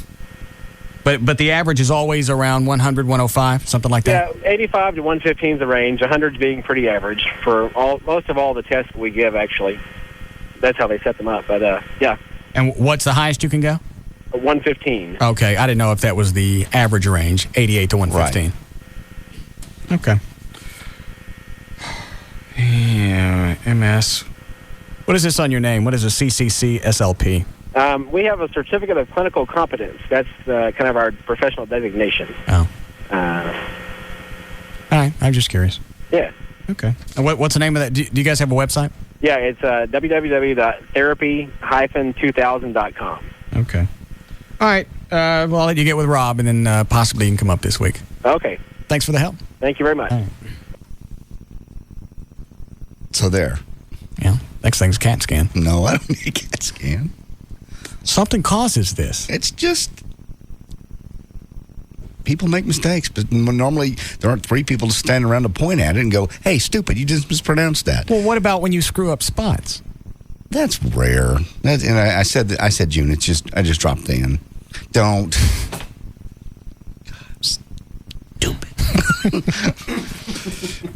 But the average is always around 100, 105, something like that? Yeah, 85 to 115 is the range. 100 being pretty average for most of all the tests we give, actually. That's how they set them up. But, yeah. And what's the highest you can go? 115. Okay, I didn't know if that was the average range, 88 to 115. Right. Okay. Yeah, MS. What is this on your name? What is a CCC SLP? We have a certificate of clinical competence. That's kind of our professional designation. Oh. All right, I'm just curious. Yeah. Okay. And what's the name of that? Do you guys have a website? Yeah, it's www.therapy-2000.com. Okay. All right. Well, I'll let you get with Rob, and then possibly you can come up this week. Okay. Thanks for the help. Thank you very much. All right. So there. Yeah. Next thing's CAT scan. No, I don't need a CAT scan. Something causes this. It's just people make mistakes, but normally there aren't three people to stand around to point at it and go, "Hey, stupid, you just mispronounced that." Well, what about when you screw up spots? That's rare. And I said June. I just dropped the N. Don't. God, stupid.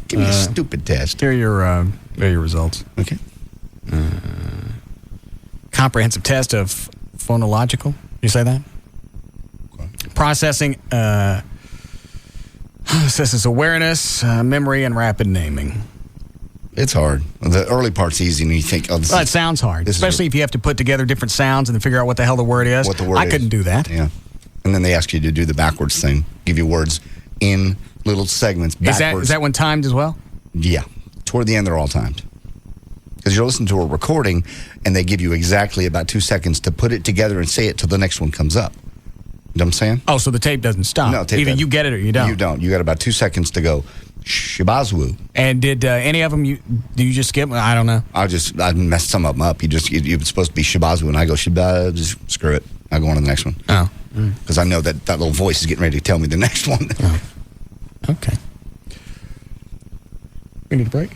Give me a stupid test. Here are your results. Okay. Comprehensive test of phonological. You say that? Okay. Processing. Assesses awareness, memory, and rapid naming. It's hard. The early part's easy, and you think, oh, Well, it sounds hard, especially if you have to put together different sounds and then figure out what the hell the word is. What the word I is. couldn't do that. Yeah. And then they ask you to do the backwards thing, give you words in little segments backwards. Is that one timed as well? Yeah. Toward the end, they're all timed. Because you're listening to a recording, and they give you exactly about 2 seconds to put it together and say it till the next one comes up. You know what I'm saying? Oh, so the tape doesn't stop. No, tape Either doesn't. you get it or you don't. You don't. You got about 2 seconds to go. Shibazwu. And did any of them do you just skip? I don't know. I messed some of them up. You're supposed to be Shibazwu, and I go Shibaz. Just screw it. I go on to the next one. Oh. Because I know that little voice is getting ready to tell me the next one. Oh. Okay. We need a break?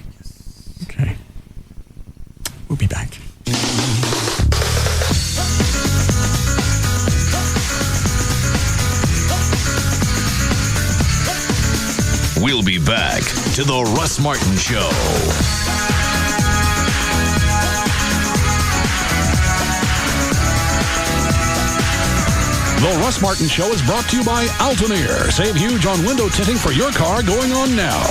Okay. We'll be back. We'll be back to the Russ Martin Show. The Russ Martin Show is brought to you by Altoneer. Save huge on window tinting for your car going on now.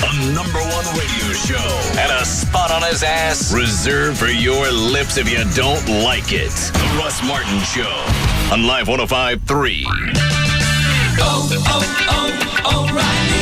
A #1 radio show and a spot on his ass reserved for your lips if you don't like it. The Russ Martin Show on Live 105.3. O'Reilly.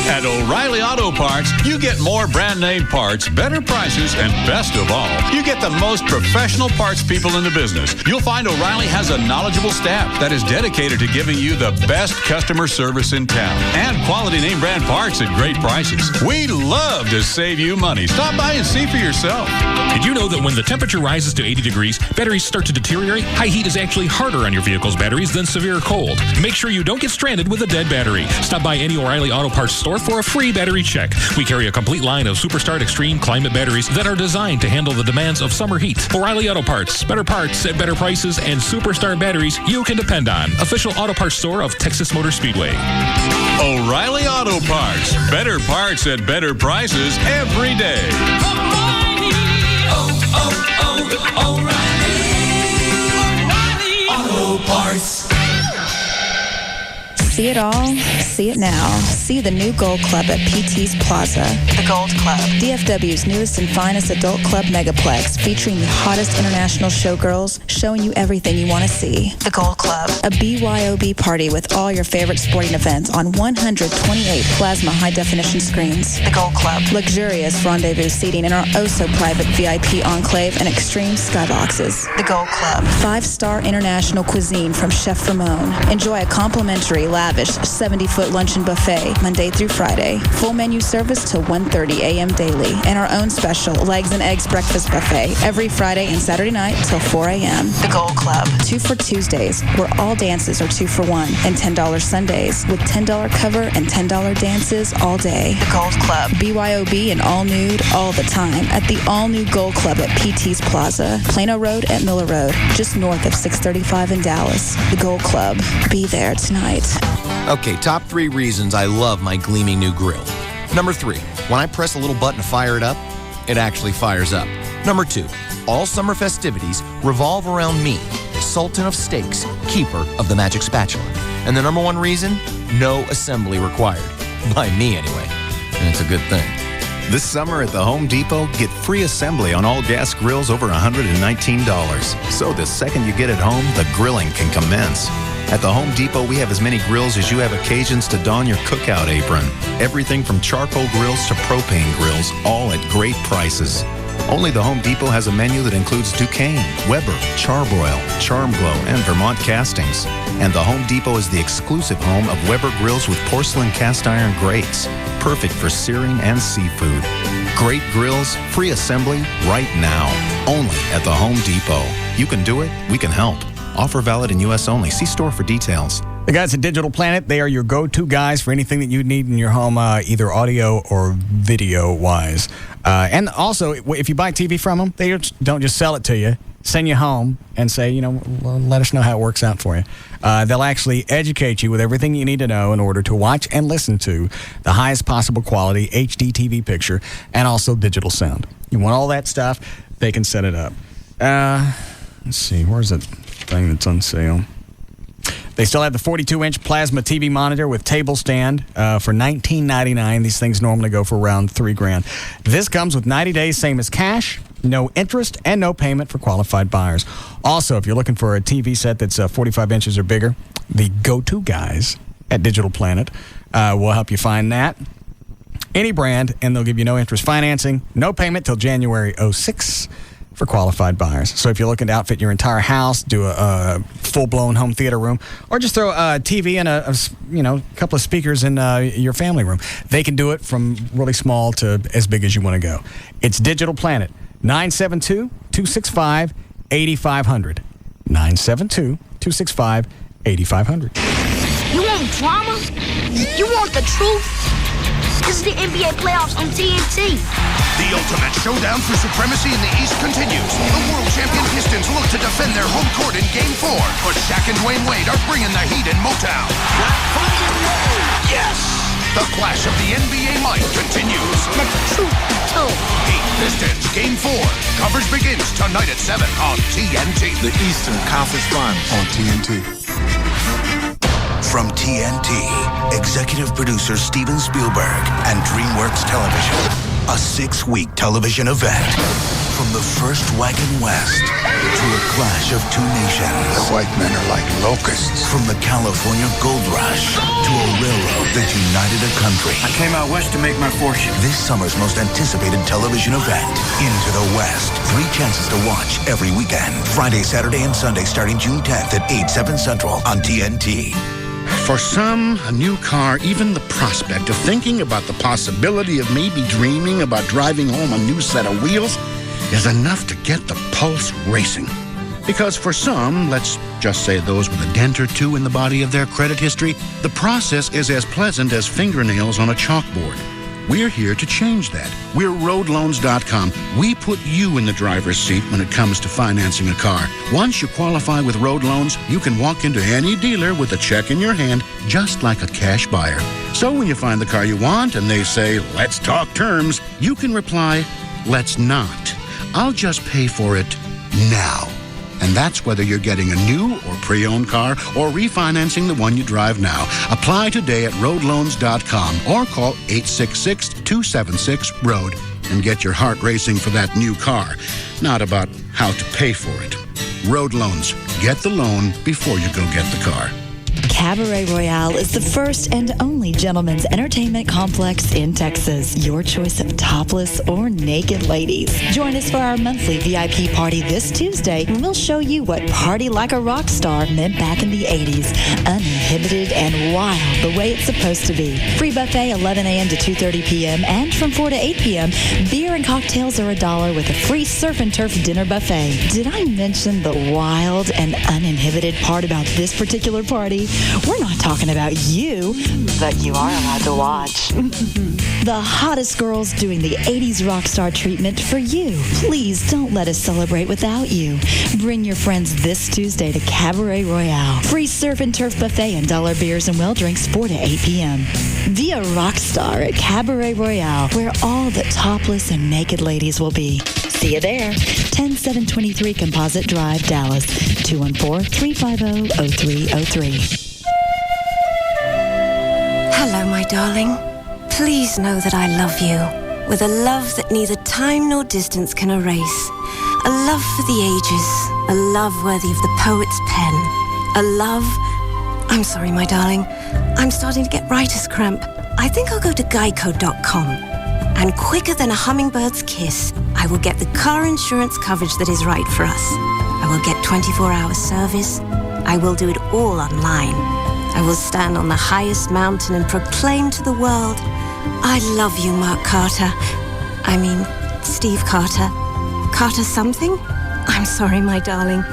At O'Reilly Auto Parts, you get more brand name parts, better prices, and best of all, you get the most professional parts people in the business. You'll find O'Reilly has a knowledgeable staff that is dedicated to giving you the best customer service in town and quality name brand parts at great prices. We love to save you money. Stop by and see for yourself. Did you know that when the temperature rises to 80 degrees, batteries start to deteriorate? High heat is actually harder on your vehicle's batteries than severe cold. Make sure you don't get stranded with a dead battery. Stop by any O'Reilly Auto Parts store for a free battery check. We carry a complete line of Superstart Extreme Climate batteries that are designed to handle the demands of summer heat. O'Reilly Auto Parts. Better parts at better prices and Superstar batteries you can depend on. Official auto parts store of Texas Motor Speedway. O'Reilly Auto Parts. Better parts at better prices every day. O'Reilly Auto Parts. See it all, see it now. See the new Gold Club at PT's Plaza. The Gold Club, DFW's newest and finest adult club megaplex, featuring the hottest international showgirls, showing you everything you want to see. The Gold Club, a BYOB party with all your favorite sporting events on 128 plasma high-definition screens. The Gold Club, luxurious rendezvous seating in our oh-so-private VIP enclave and extreme skyboxes. The Gold Club, 5-star international cuisine from Chef Ramon. Enjoy a complimentary lavish 70-foot luncheon buffet Monday through Friday. Full menu service till 1:30 a.m. daily. And our own special legs and eggs breakfast buffet every Friday and Saturday night till 4 a.m. The Gold Club. 2 for Tuesdays, where all dances are 2 for 1. And $10 Sundays, with $10 cover and $10 dances all day. The Gold Club. BYOB and all nude all the time at the all-new Gold Club at PT's Plaza. Plano Road at Miller Road, just north of 635 in Dallas. The Gold Club. Be there tonight. Okay, top 3 reasons I love my gleaming new grill. Number 3, when I press a little button to fire it up, it actually fires up. Number 2, all summer festivities revolve around me, Sultan of Steaks, keeper of the magic spatula. And the number 1 reason, no assembly required. By me, anyway. And it's a good thing. This summer at the Home Depot, get free assembly on all gas grills over $119. So the second you get it home, the grilling can commence. At the Home Depot, we have as many grills as you have occasions to don your cookout apron. Everything from charcoal grills to propane grills, all at great prices. Only the Home Depot has a menu that includes Duquesne, Weber, Charbroil, Charmglow, and Vermont castings. And the Home Depot is the exclusive home of Weber grills with porcelain cast iron grates, perfect for searing and seafood. Great grills, free assembly, right now. Only at the Home Depot. You can do it, we can help. Offer valid in U.S. only. See store for details. The guys at Digital Planet, they are your go-to guys for anything that you need in your home, either audio or video-wise. And also, if you buy TV from them, they don't just sell it to you, send you home and say, let us know how it works out for you. They'll actually educate you with everything you need to know in order to watch and listen to the highest possible quality HD TV picture and also digital sound. You want all that stuff, they can set it up. Let's see, where's that thing that's on sale? They still have the 42-inch plasma TV monitor with table stand for $19.99. These things normally go for around $3,000. This comes with 90 days, same as cash, no interest, and no payment for qualified buyers. Also, if you're looking for a TV set that's 45 inches or bigger, the go-to guys at Digital Planet will help you find that. Any brand, and they'll give you no interest financing, no payment till January 06 for qualified buyers. So if you're looking to outfit your entire house, do a full-blown home theater room, or just throw a TV and a couple of speakers in your family room, they can do it from really small to as big as you want to go. It's Digital Planet, 972-265-8500. 972-265-8500. You want drama? You want the truth? This is the NBA playoffs on TNT. The ultimate showdown for supremacy in the East continues. The world champion Pistons look to defend their home court in Game 4. But Shaq and Dwayne Wade are bringing the heat in Motown. Yes! The clash of the NBA might continues. Let the truth be told. Heat Pistons Game 4. Coverage begins tonight at 7 on TNT. The Eastern Conference Finals on TNT. From TNT, executive producer Steven Spielberg and DreamWorks Television, a 6-week television event. From the first wagon west to a clash of two nations. The white men are like locusts. From the California gold rush to a railroad that united a country. I came out west to make my fortune. This summer's most anticipated television event, Into the West. 3 chances to watch every weekend. Friday, Saturday, and Sunday starting June 10th at 8, 7 Central on TNT. For some, a new car, even the prospect of thinking about the possibility of maybe dreaming about driving home a new set of wheels is enough to get the pulse racing. Because for some, let's just say those with a dent or two in the body of their credit history, the process is as pleasant as fingernails on a chalkboard. We're here to change that. We're roadloans.com. We put you in the driver's seat when it comes to financing a car. Once you qualify with Road Loans, you can walk into any dealer with a check in your hand, just like a cash buyer. So when you find the car you want and they say, let's talk terms, you can reply, let's not. I'll just pay for it now. And that's whether you're getting a new or pre-owned car or refinancing the one you drive now. Apply today at roadloans.com or call 866-276-ROAD and get your heart racing for that new car. Not about how to pay for it. Road Loans. Get the loan before you go get the car. Cabaret Royale is the first and only gentlemen's entertainment complex in Texas. Your choice of topless or naked ladies. Join us for our monthly VIP party this Tuesday, and we'll show you what party like a rock star meant back in the 80s. Uninhibited and wild the way it's supposed to be. Free buffet 11 a.m. to 2:30 p.m. and from 4 to 8 p.m. Beer and cocktails are $1 with a free surf and turf dinner buffet. Did I mention the wild and uninhibited part about this particular party? We're not talking about you, but you are allowed to watch. The hottest girls doing the 80s rock star treatment for you. Please don't let us celebrate without you. Bring your friends this Tuesday to Cabaret Royale. Free surf and turf buffet and dollar beers and well drinks 4 to 8 p.m. Be a rock star at Cabaret Royale, where all the topless and naked ladies will be. See you there. 10723 Composite Drive, Dallas. 214-350-0303. Hello, my darling. Please know that I love you with a love that neither time nor distance can erase. A love for the ages, a love worthy of the poet's pen. A love... I'm sorry, my darling. I'm starting to get writer's cramp. I think I'll go to Geico.com. And quicker than a hummingbird's kiss, I will get the car insurance coverage that is right for us. I will get 24-hour service. I will do it all online. I will stand on the highest mountain and proclaim to the world, I love you, Mark Carter. I mean, Steve Carter. Carter something? I'm sorry, my darling.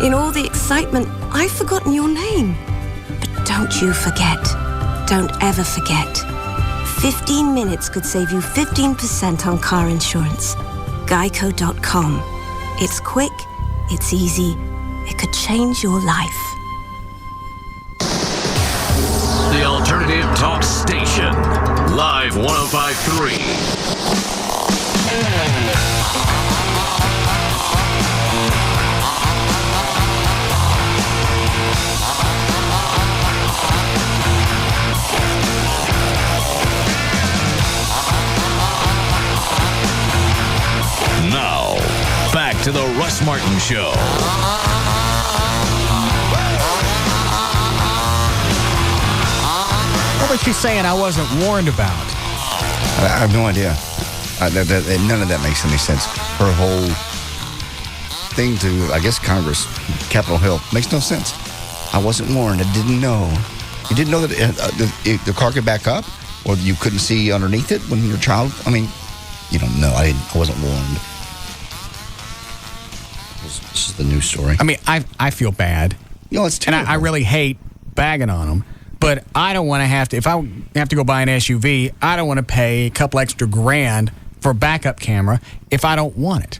In all the excitement, I've forgotten your name. But don't you forget. Don't ever forget. 15 minutes could save you 15% on car insurance. Geico.com. It's quick, it's easy, it could change your life. The Alternative Talk Station. Live 105.3. Russ Martin Show. What was she saying I wasn't warned about? I have no idea. None of that makes any sense. Her whole thing to, I guess, Congress, Capitol Hill, makes no sense. I wasn't warned. I didn't know. You didn't know that the car could back up, or you couldn't see underneath it when your child. I mean, you don't know. I wasn't warned. This is the news story. I mean, I feel bad. You know, it's terrible. And I really hate bagging on them. But I don't want to have to, if I have to go buy an SUV, I don't want to pay a couple extra grand for a backup camera if I don't want it.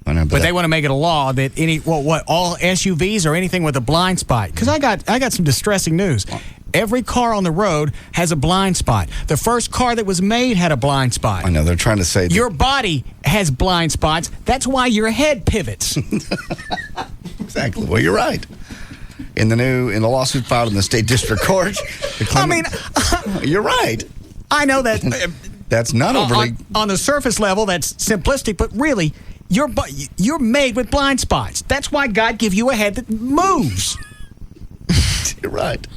I know, but they want to make it a law that all SUVs or anything with a blind spot. Because I got some distressing news. Every car on the road has a blind spot. The first car that was made had a blind spot. I know, they're trying to say that your body has blind spots. That's why your head pivots. Exactly. Well, you're right. In the lawsuit filed in the state district court, you're right. I know that. That's not overly on the surface level. That's simplistic, but really, you're made with blind spots. That's why God gave you a head that moves. You're right.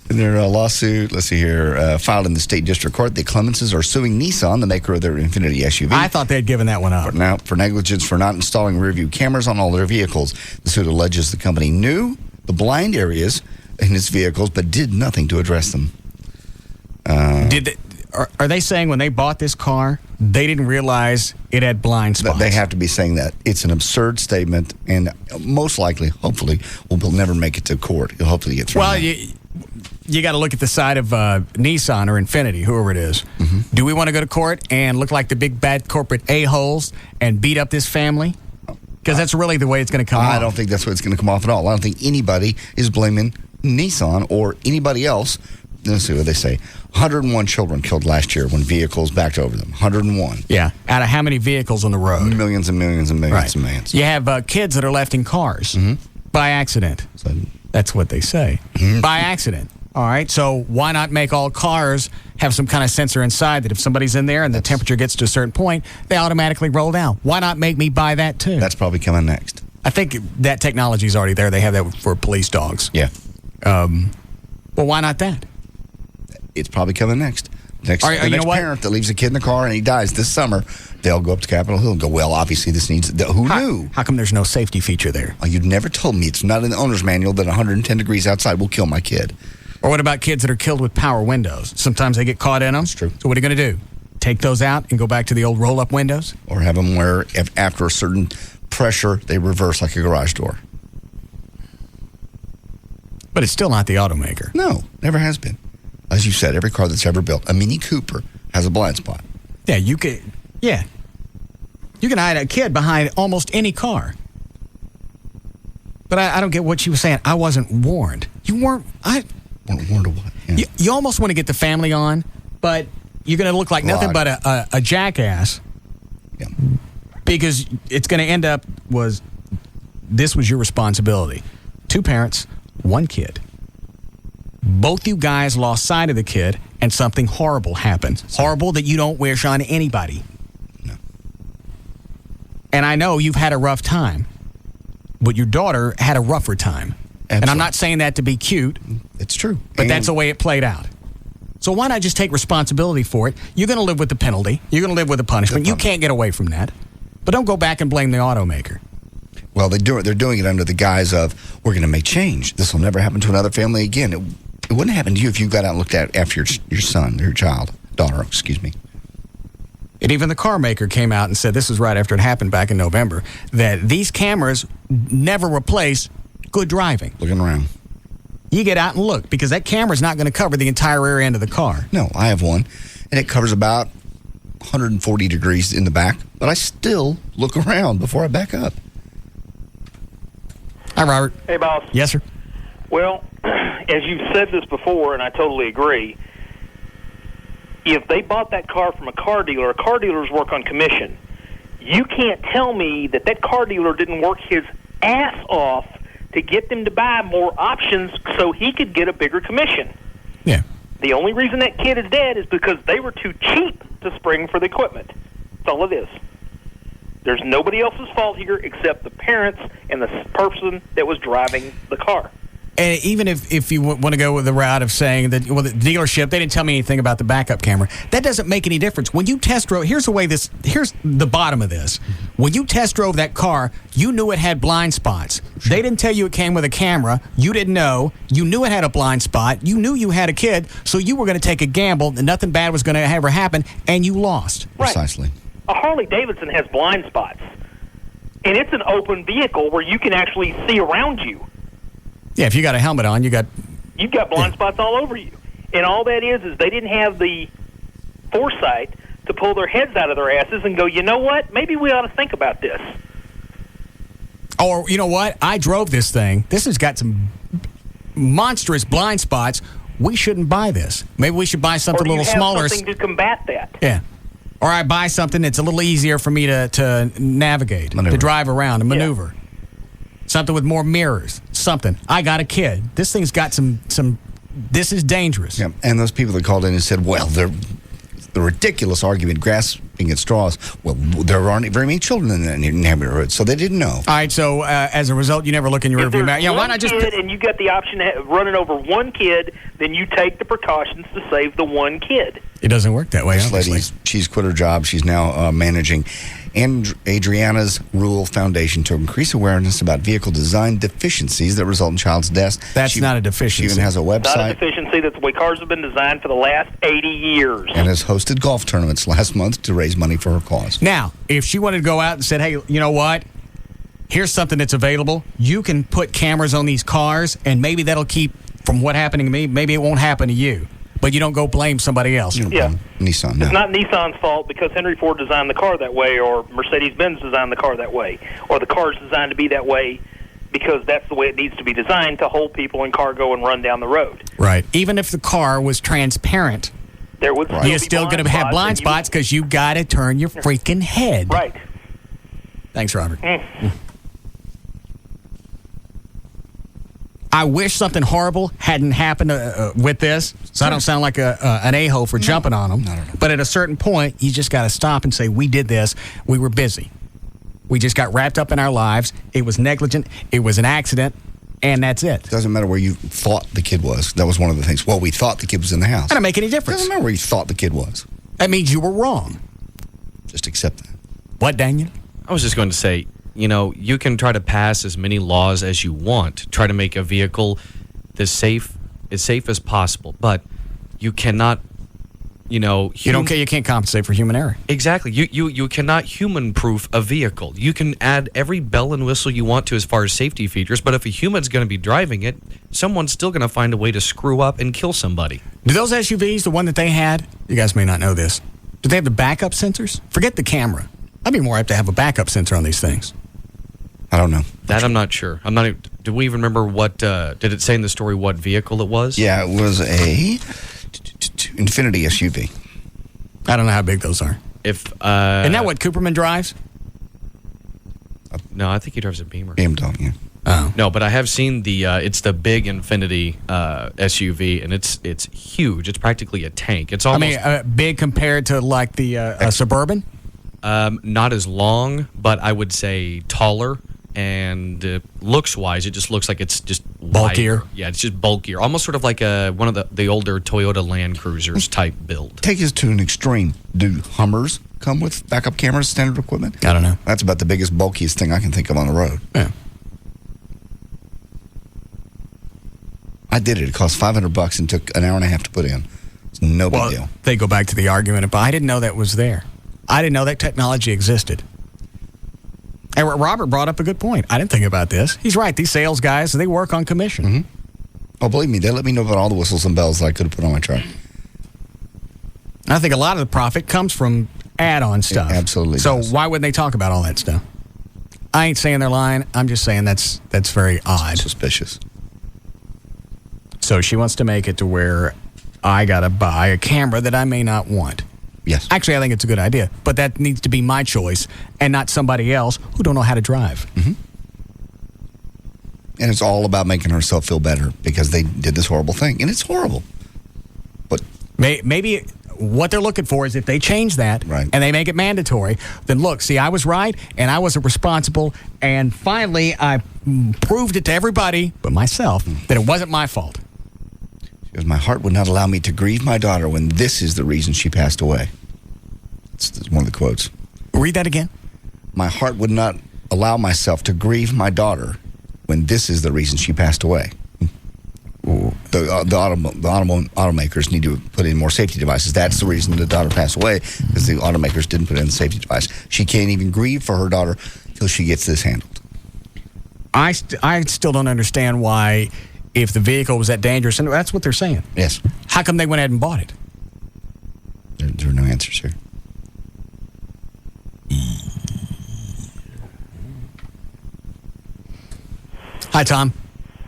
In their lawsuit, let's see here, filed in the state district court, the Clemenses are suing Nissan, the maker of their Infiniti SUV. I thought they'd given that one up. Now, for negligence for not installing rear-view cameras on all their vehicles. The suit alleges the company knew the blind areas in its vehicles, but did nothing to address them. Are they saying when they bought this car, they didn't realize it had blind spots? They have to be saying that. It's an absurd statement, and most likely, hopefully, will never make it to court. It'll hopefully get thrown out. You got to look at the side of Nissan or Infiniti, whoever it is. Mm-hmm. Do we want to go to court and look like the big bad corporate a-holes and beat up this family? Because that's really the way it's going to come off. I don't think that's what it's going to come off at all. I don't think anybody is blaming Nissan or anybody else. Let's see what they say. 101 children killed last year when vehicles backed over them. 101. Yeah. Out of how many vehicles on the road? Millions and millions and millions and millions. You have kids that are left in cars by accident. That's what they say. By accident. All right, so why not make all cars have some kind of sensor inside that if somebody's in there and the temperature gets to a certain point, they automatically roll down? Why not make me buy that too? That's probably coming next. I think that technology is already there. They have that for police dogs. Yeah. Well, why not that? It's probably coming next. The next what? parent that leaves a kid in the car and he dies this summer, they'll go up to Capitol Hill and go, well, obviously this needs... Who knew? How come there's no safety feature there? Oh, you'd never told me. It's not in the owner's manual that 110 degrees outside will kill my kid. Or what about kids that are killed with power windows? Sometimes they get caught in them. That's true. So what are you going to do? Take those out and go back to the old roll-up windows? Or have them where, after a certain pressure, they reverse like a garage door. But it's still not the automaker. No, never has been. As you said, every car that's ever built, a Mini Cooper, has a blind spot. Yeah, you can hide a kid behind almost any car. But I don't get what she was saying. I wasn't warned. You weren't... Weren't warned of what? Yeah. You almost want to get the family on, but you're going to look like nothing but a jackass. Yeah. Because it's going to end up this was your responsibility. 2 parents, 1 kid. Both you guys lost sight of the kid, and something horrible happened. Horrible that you don't wish on anybody. No. And I know you've had a rough time, but your daughter had a rougher time. Absolutely. And I'm not saying that to be cute. It's true. But that's the way it played out. So why not just take responsibility for it? You're going to live with the penalty. You're going to live with the punishment. You can't get away from that. But don't go back and blame the automaker. Well, they're doing it under the guise of, we're going to make change. This will never happen to another family again. It wouldn't happen to you if you got out and looked at after your son, your daughter, excuse me. And even the car maker came out and said, this was right after it happened back in November, that these cameras never replace good driving. Looking around. You get out and look, because that camera's not going to cover the entire rear end of the car. No, I have one, and it covers about 140 degrees in the back, but I still look around before I back up. Hi, Robert. Hey, boss. Yes, sir. Well, as you've said this before, and I totally agree, if they bought that car from a car dealers work on commission. You can't tell me that car dealer didn't work his ass off to get them to buy more options so he could get a bigger commission. Yeah. The only reason that kid is dead is because they were too cheap to spring for the equipment. That's all it is. There's nobody else's fault here except the parents and the person that was driving the car. And even if you want to go with the route of saying that, well, the dealership, they didn't tell me anything about the backup camera, that doesn't make any difference. When you test drove, here's the bottom of this. When you test drove that car, you knew it had blind spots. They didn't tell you it came with a camera. You didn't know. You knew it had a blind spot. You knew you had a kid, so you were going to take a gamble that nothing bad was going to ever happen, and you lost. Right. Precisely. A Harley-Davidson has blind spots, and it's an open vehicle where you can actually see around you. Yeah, if you got a helmet on, you've got blind spots all over you. And all that is they didn't have the foresight to pull their heads out of their asses and go, you know what, maybe we ought to think about this. Or, you know what, I drove this thing. This has got some monstrous blind spots. We shouldn't buy this. Maybe we should buy something a little smaller. Or do you have something to combat that? Yeah. Or I buy something that's a little easier for me to navigate, to drive around and maneuver. Something with more mirrors. Something. I got a kid. This thing's got some. This is dangerous. Yeah, and those people that called in and said, well, the ridiculous argument, grasping at straws, well, there aren't very many children in that neighborhood, so they didn't know. All right, so as a result, you never look in your rearview mirror. Yeah, why not just... And you got the option of running over one kid, then you take the precautions to save the one kid. It doesn't work that way, This obviously. lady, she's quit her job. She's now managing Adriana's Rule Foundation to increase awareness about vehicle design deficiencies that result in child's deaths. That's not a deficiency. She even has a website. Not a deficiency. That's the way cars have been designed for the last 80 years. And has hosted golf tournaments last month to raise money for her cause. Now, if she wanted to go out and said, hey, you know what? Here's something that's available. You can put cameras on these cars, and maybe that'll keep from what happening to me. Maybe it won't happen to you. But you don't go blame somebody else. You don't blame Nissan. No. It's not Nissan's fault because Henry Ford designed the car that way, or Mercedes-Benz designed the car that way, or the car's designed to be that way because that's the way it needs to be designed to hold people in cargo and run down the road. Right. Even if the car was transparent, there would you're still going to have blind spots because you got to turn your freaking head. Right. Thanks, Robert. I wish something horrible hadn't happened with this, so I don't sound like an a-hole for jumping on them. No. But at a certain point, you just got to stop and say, we did this. We were busy. We just got wrapped up in our lives. It was negligent. It was an accident, and that's it. Doesn't matter where you thought the kid was. That was one of the things. Well, we thought the kid was in the house. That doesn't make any difference. Doesn't matter where you thought the kid was. That means you were wrong. Just accept that. What, Daniel? I was just going to say, you know, you can try to pass as many laws as you want, try to make a vehicle as safe as possible, but you cannot, you can't compensate for human error. Exactly. You cannot human-proof a vehicle. You can add every bell and whistle you want to as far as safety features, but if a human's going to be driving it, someone's still going to find a way to screw up and kill somebody. Do those SUVs, the one that they had, you guys may not know this, do they have the backup sensors? Forget the camera. I'd be more apt to have a backup sensor on these things. I don't know. That I'm not sure. Do we even remember what, did it say in the story what vehicle it was? Yeah, it was a Infinity SUV. I don't know how big those are. Isn't that what Cooperman drives? No, I think he drives a Beamer. BMW, yeah. Oh. No, but I have seen it's the big Infinity SUV, and it's huge. It's practically a tank. It's almost big compared to like the Suburban? Not as long, but I would say taller. And looks-wise, it just looks like it's just bulkier. Wider. Yeah, it's just bulkier. Almost sort of like one of the older Toyota Land Cruisers type build. Take us to an extreme. Do Hummers come with backup cameras, standard equipment? I don't know. That's about the biggest, bulkiest thing I can think of on the road. Yeah. I did it. It cost $500 and took an hour and a half to put in. It's no big deal. They go back to the argument, but I didn't know that was there. I didn't know that technology existed. And Robert brought up a good point. I didn't think about this. He's right. These sales guys, they work on commission. Mm-hmm. Oh, believe me, they let me know about all the whistles and bells that I could have put on my truck. I think a lot of the profit comes from add-on stuff. It absolutely So does. why wouldn't they talk about all that stuff? I ain't saying they're lying. I'm just saying that's very odd. Suspicious. So she wants to make it to where I got to buy a camera that I may not want. Yes. Actually, I think it's a good idea, but that needs to be my choice and not somebody else who don't know how to drive. Mm-hmm. And it's all about making herself feel better because they did this horrible thing, and it's horrible. But maybe what they're looking for is if they change that and they make it mandatory, then look, see, I was right and I wasn't responsible. And finally, I proved it to everybody but myself that it wasn't my fault. She goes, my heart would not allow me to grieve my daughter when this is the reason she passed away. That's one of the quotes. Read that again. My heart would not allow myself to grieve my daughter when this is the reason she passed away. The automakers need to put in more safety devices. That's the reason the daughter passed away, because the automakers didn't put in the safety device. She can't even grieve for her daughter until she gets this handled. I still don't understand why, if the vehicle was that dangerous, and that's what they're saying. Yes. How come they went ahead and bought it? There are no answers here. Hi, Tom.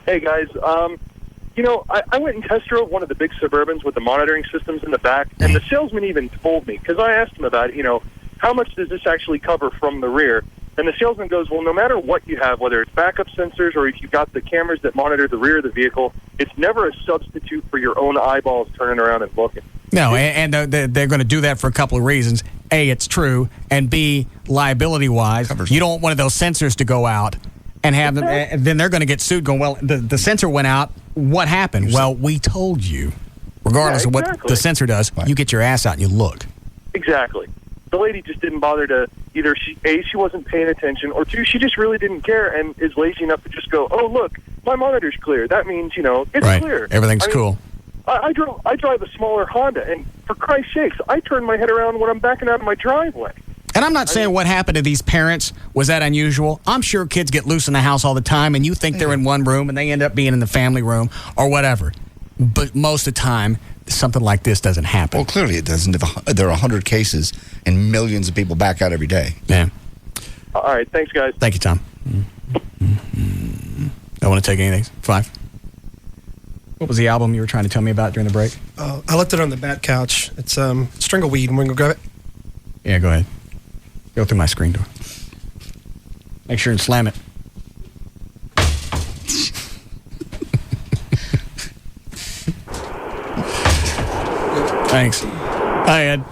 Hey, guys. I went and test drove one of the big Suburbans with the monitoring systems in the back, and the salesman even told me, because I asked him about it, how much does this actually cover from the rear? And the salesman goes, well, no matter what you have, whether it's backup sensors or if you've got the cameras that monitor the rear of the vehicle, it's never a substitute for your own eyeballs turning around and looking. No, and they're going to do that for a couple of reasons. A, it's true, and B, liability-wise, you don't want one of those sensors to go out and have them, and then they're going to get sued going, well, the sensor went out. What happened? Well, we told you. Regardless of what the sensor does, you get your ass out and you look. Exactly. The lady just didn't bother to either, she wasn't paying attention, or two, she just really didn't care and is lazy enough to just go, oh, look, my monitor's clear. That means, it's clear. Everything's cool. I drive a smaller Honda, and for Christ's sakes, I turn my head around when I'm backing out of my driveway. And I'm not saying what happened to these parents was that unusual. I'm sure kids get loose in the house all the time, and you think they're in one room, and they end up being in the family room or whatever. But most of the time, something like this doesn't happen. Well, clearly it doesn't. There are 100 cases, and millions of people back out every day. Yeah. All right. Thanks, guys. Thank you, Tom. Don't want to take anything. 5. What was the album you were trying to tell me about during the break? I left it on the bat couch. It's Strangleweed. I'm going to go grab it. Yeah, go ahead. Go through my screen door. Make sure and slam it. Thanks. Hi, Ed.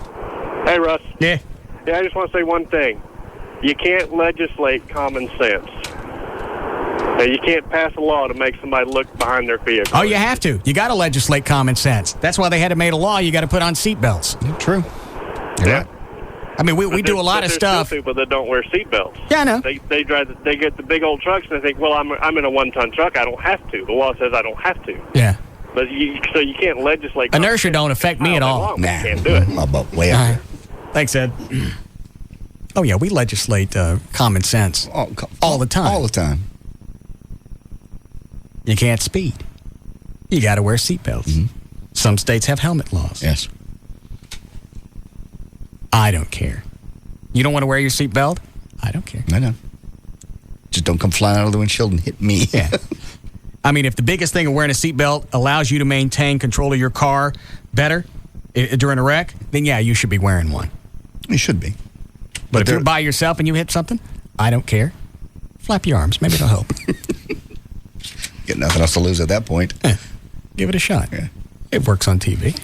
Hey, Russ. Yeah. Yeah, I just want to say one thing. You can't legislate common sense. You can't pass a law to make somebody look behind their vehicle. Oh, you have to. You got to legislate common sense. That's why they had to make a law. You got to put on seatbelts. True. Yeah. I mean, we do a lot of stuff. Still people that don't wear seatbelts. Yeah, I know. They get the big old trucks and they think, well, I'm in a 1-ton truck. I don't have to. The law says I don't have to. Yeah. But so you can't legislate. Inertia don't affect me at all. Nah. You can't do it. About way out there. Thanks, Ed. Oh, yeah, we legislate common sense all the time. All the time. You can't speed. You got to wear seatbelts. Mm-hmm. Some states have helmet laws. Yes. I don't care. You don't want to wear your seatbelt? I don't care. I know. Just don't come flying out of the windshield and hit me. Yeah. I mean, if the biggest thing of wearing a seatbelt allows you to maintain control of your car better during a wreck, then yeah, you should be wearing one. You should be. But if you're by yourself and you hit something, I don't care. Flap your arms. Maybe it'll help. Get nothing else to lose at that point. Give it a shot. Yeah. It works on TV.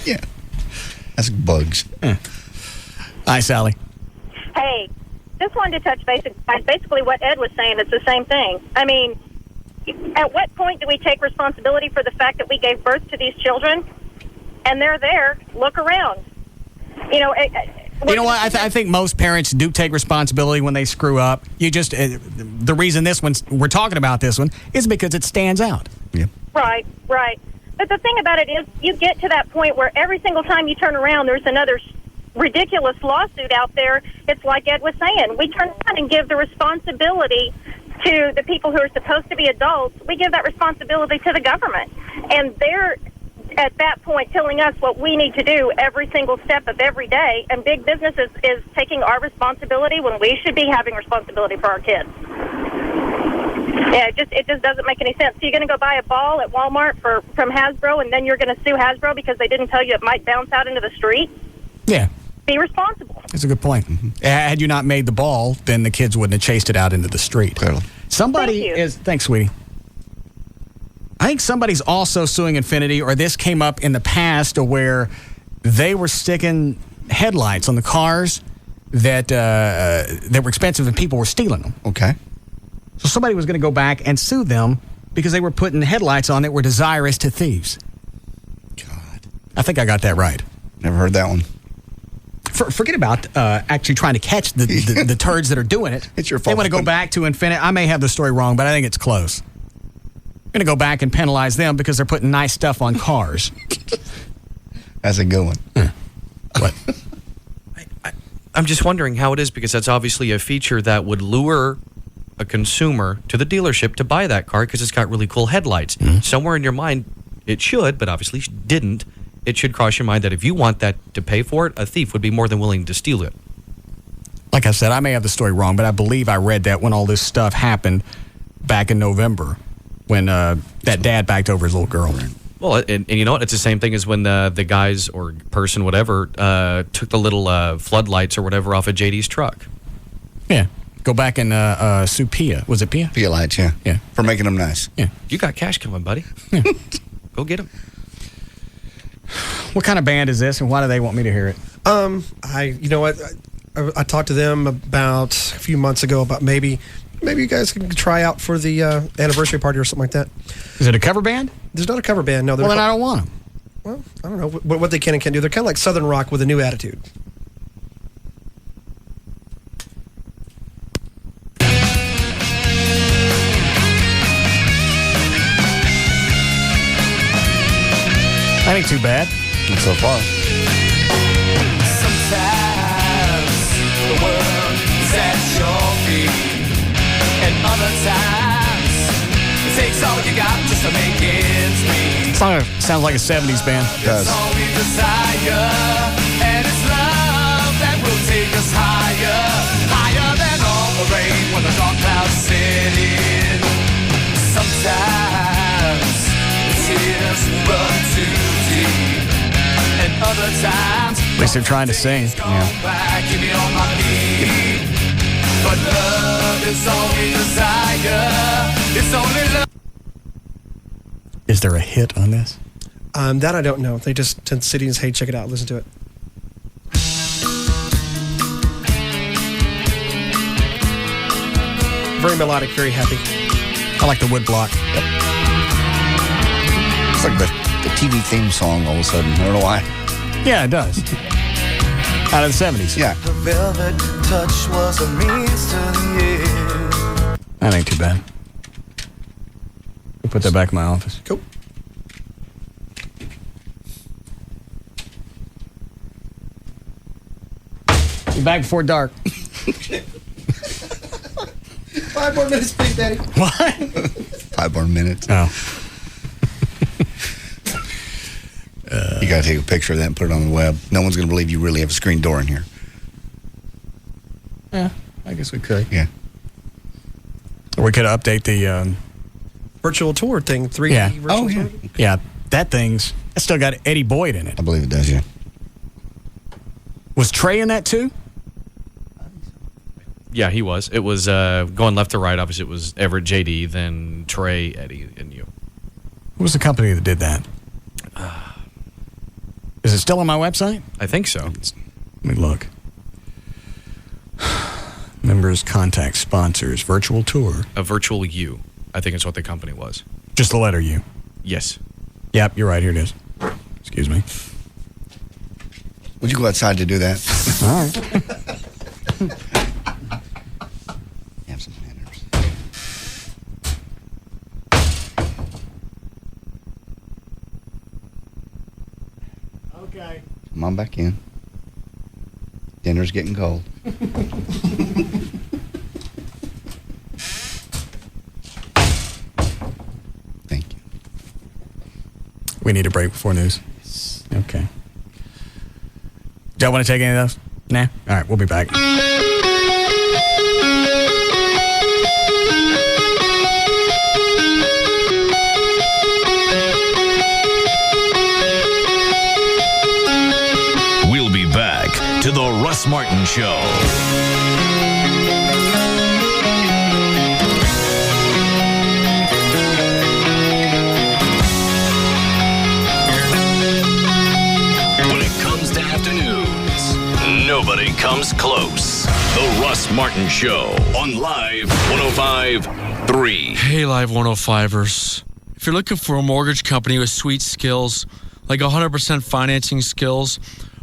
Yeah. That's bugs. Hi, Sally. Hey, just wanted to touch base. Basically, what Ed was saying, it's the same thing. I mean, at what point do we take responsibility for the fact that we gave birth to these children and they're there? Look around. You know what? I think most parents do take responsibility when they screw up. You just the reason we're talking about this one is because it stands out. Yeah. Right. But the thing about it is, you get to that point where every single time you turn around, there's another ridiculous lawsuit out there. It's like Ed was saying. We turn around and give the responsibility to the people who are supposed to be adults. We give that responsibility to the government. And they're, at that point, telling us what we need to do every single step of every day. And big business is taking our responsibility when we should be having responsibility for our kids. Yeah, it just doesn't make any sense. So you're going to go buy a ball at Walmart from Hasbro, and then you're going to sue Hasbro because they didn't tell you it might bounce out into the street? Yeah. Be responsible. That's a good point. Mm-hmm. Had you not made the ball, then the kids wouldn't have chased it out into the street. Clearly. Somebody is... Thanks, sweetie. I think somebody's also suing Infiniti, or this came up in the past where they were sticking headlights on the cars that were expensive and people were stealing them. Okay. So somebody was going to go back and sue them because they were putting headlights on that were desirous to thieves. God. I think I got that right. Never heard that one. Forget about actually trying to catch the turds that are doing it. It's your fault. They want to go back to Infiniti. I may have the story wrong, but I think it's close. I'm going to go back and penalize them because they're putting nice stuff on cars. How's it going? What? I'm just wondering how it is, because that's obviously a feature that would lure a consumer to the dealership to buy that car because it's got really cool headlights. Somewhere in your mind, it should, but obviously didn't. It should cross your mind that if you want that to pay for it, a thief would be more than willing to steal it. Like I said, I may have the story wrong, but I believe I read that when all this stuff happened back in November when that dad backed over his little girl. Well, and you know what? It's the same thing as when the guys or person, whatever, took the little floodlights or whatever off of JD's truck. Yeah. Go back and sue Pia. Was it Pia? Pia lights, yeah. Yeah. For making them nice. Yeah. You got cash coming, buddy. Go get them. What kind of band is this, and why do they want me to hear it? You know what? I talked to them about a few months ago about maybe you guys can try out for the anniversary party or something like that. Is it a cover band? There's not a cover band. No. Well, then I don't want them. Well, I don't know what they can and can't do. They're kind of like Southern rock with a new attitude. That ain't too bad. Not so far. Sometimes the world is at your feet, and other times it takes all you got just to make ends meet. Sounds like a 70s band. It does. It's all we desire, and it's love that will take us higher, higher than all the rain when the dark clouds set in. Sometimes the tears run too deep, and other times At least they're trying to sing. back, give me on my feet. But love is all we desire. It's only love. Is there a hit on this? That I don't know. They just tend to sit and say, hey, check it out, listen to it. Very melodic, very happy. I like the wood block. Yep. It's like the TV theme song all of a sudden. I don't know why. Yeah, it does. Out of the 70s. Yeah. The velvet touch was a means to the end. That ain't too bad. We'll put that back in my office. Cool. Be back before dark. 5 more minutes, please, Daddy. What? 5 more minutes. Oh. You got to take a picture of that and put it on the web. No one's going to believe you really have a screen door in here. Yeah, I guess we could. Yeah. Or we could update the Virtual tour thing. 3D Yeah. virtual tour. Yeah, that still got Eddie Boyd in it. I believe it does, yeah. Was Trey in that too? Yeah, he was. It was going left to right. Obviously, it was Everett, JD, then Trey, Eddie, and you. Who was the company that did that? Is it still on my website? I think so. Let me look. Members, contacts, sponsors, virtual tour. A virtual U, I think is what the company was. Just the letter U. Yes. Yep, you're right. Here it is. Excuse me. Would you go outside to do that? All right. Have some manners. Okay. Come on back in. Dinner's getting cold. Thank you. We need a break before news. Okay. Do y'all want to take any of those? Nah? All right, we'll be back. We'll be back to the Russ Martin Show. comes close. The Russ Martin Show on Live 105.3. Hey, Live 105ers. If you're looking for a mortgage company with sweet skills, like 100% financing skills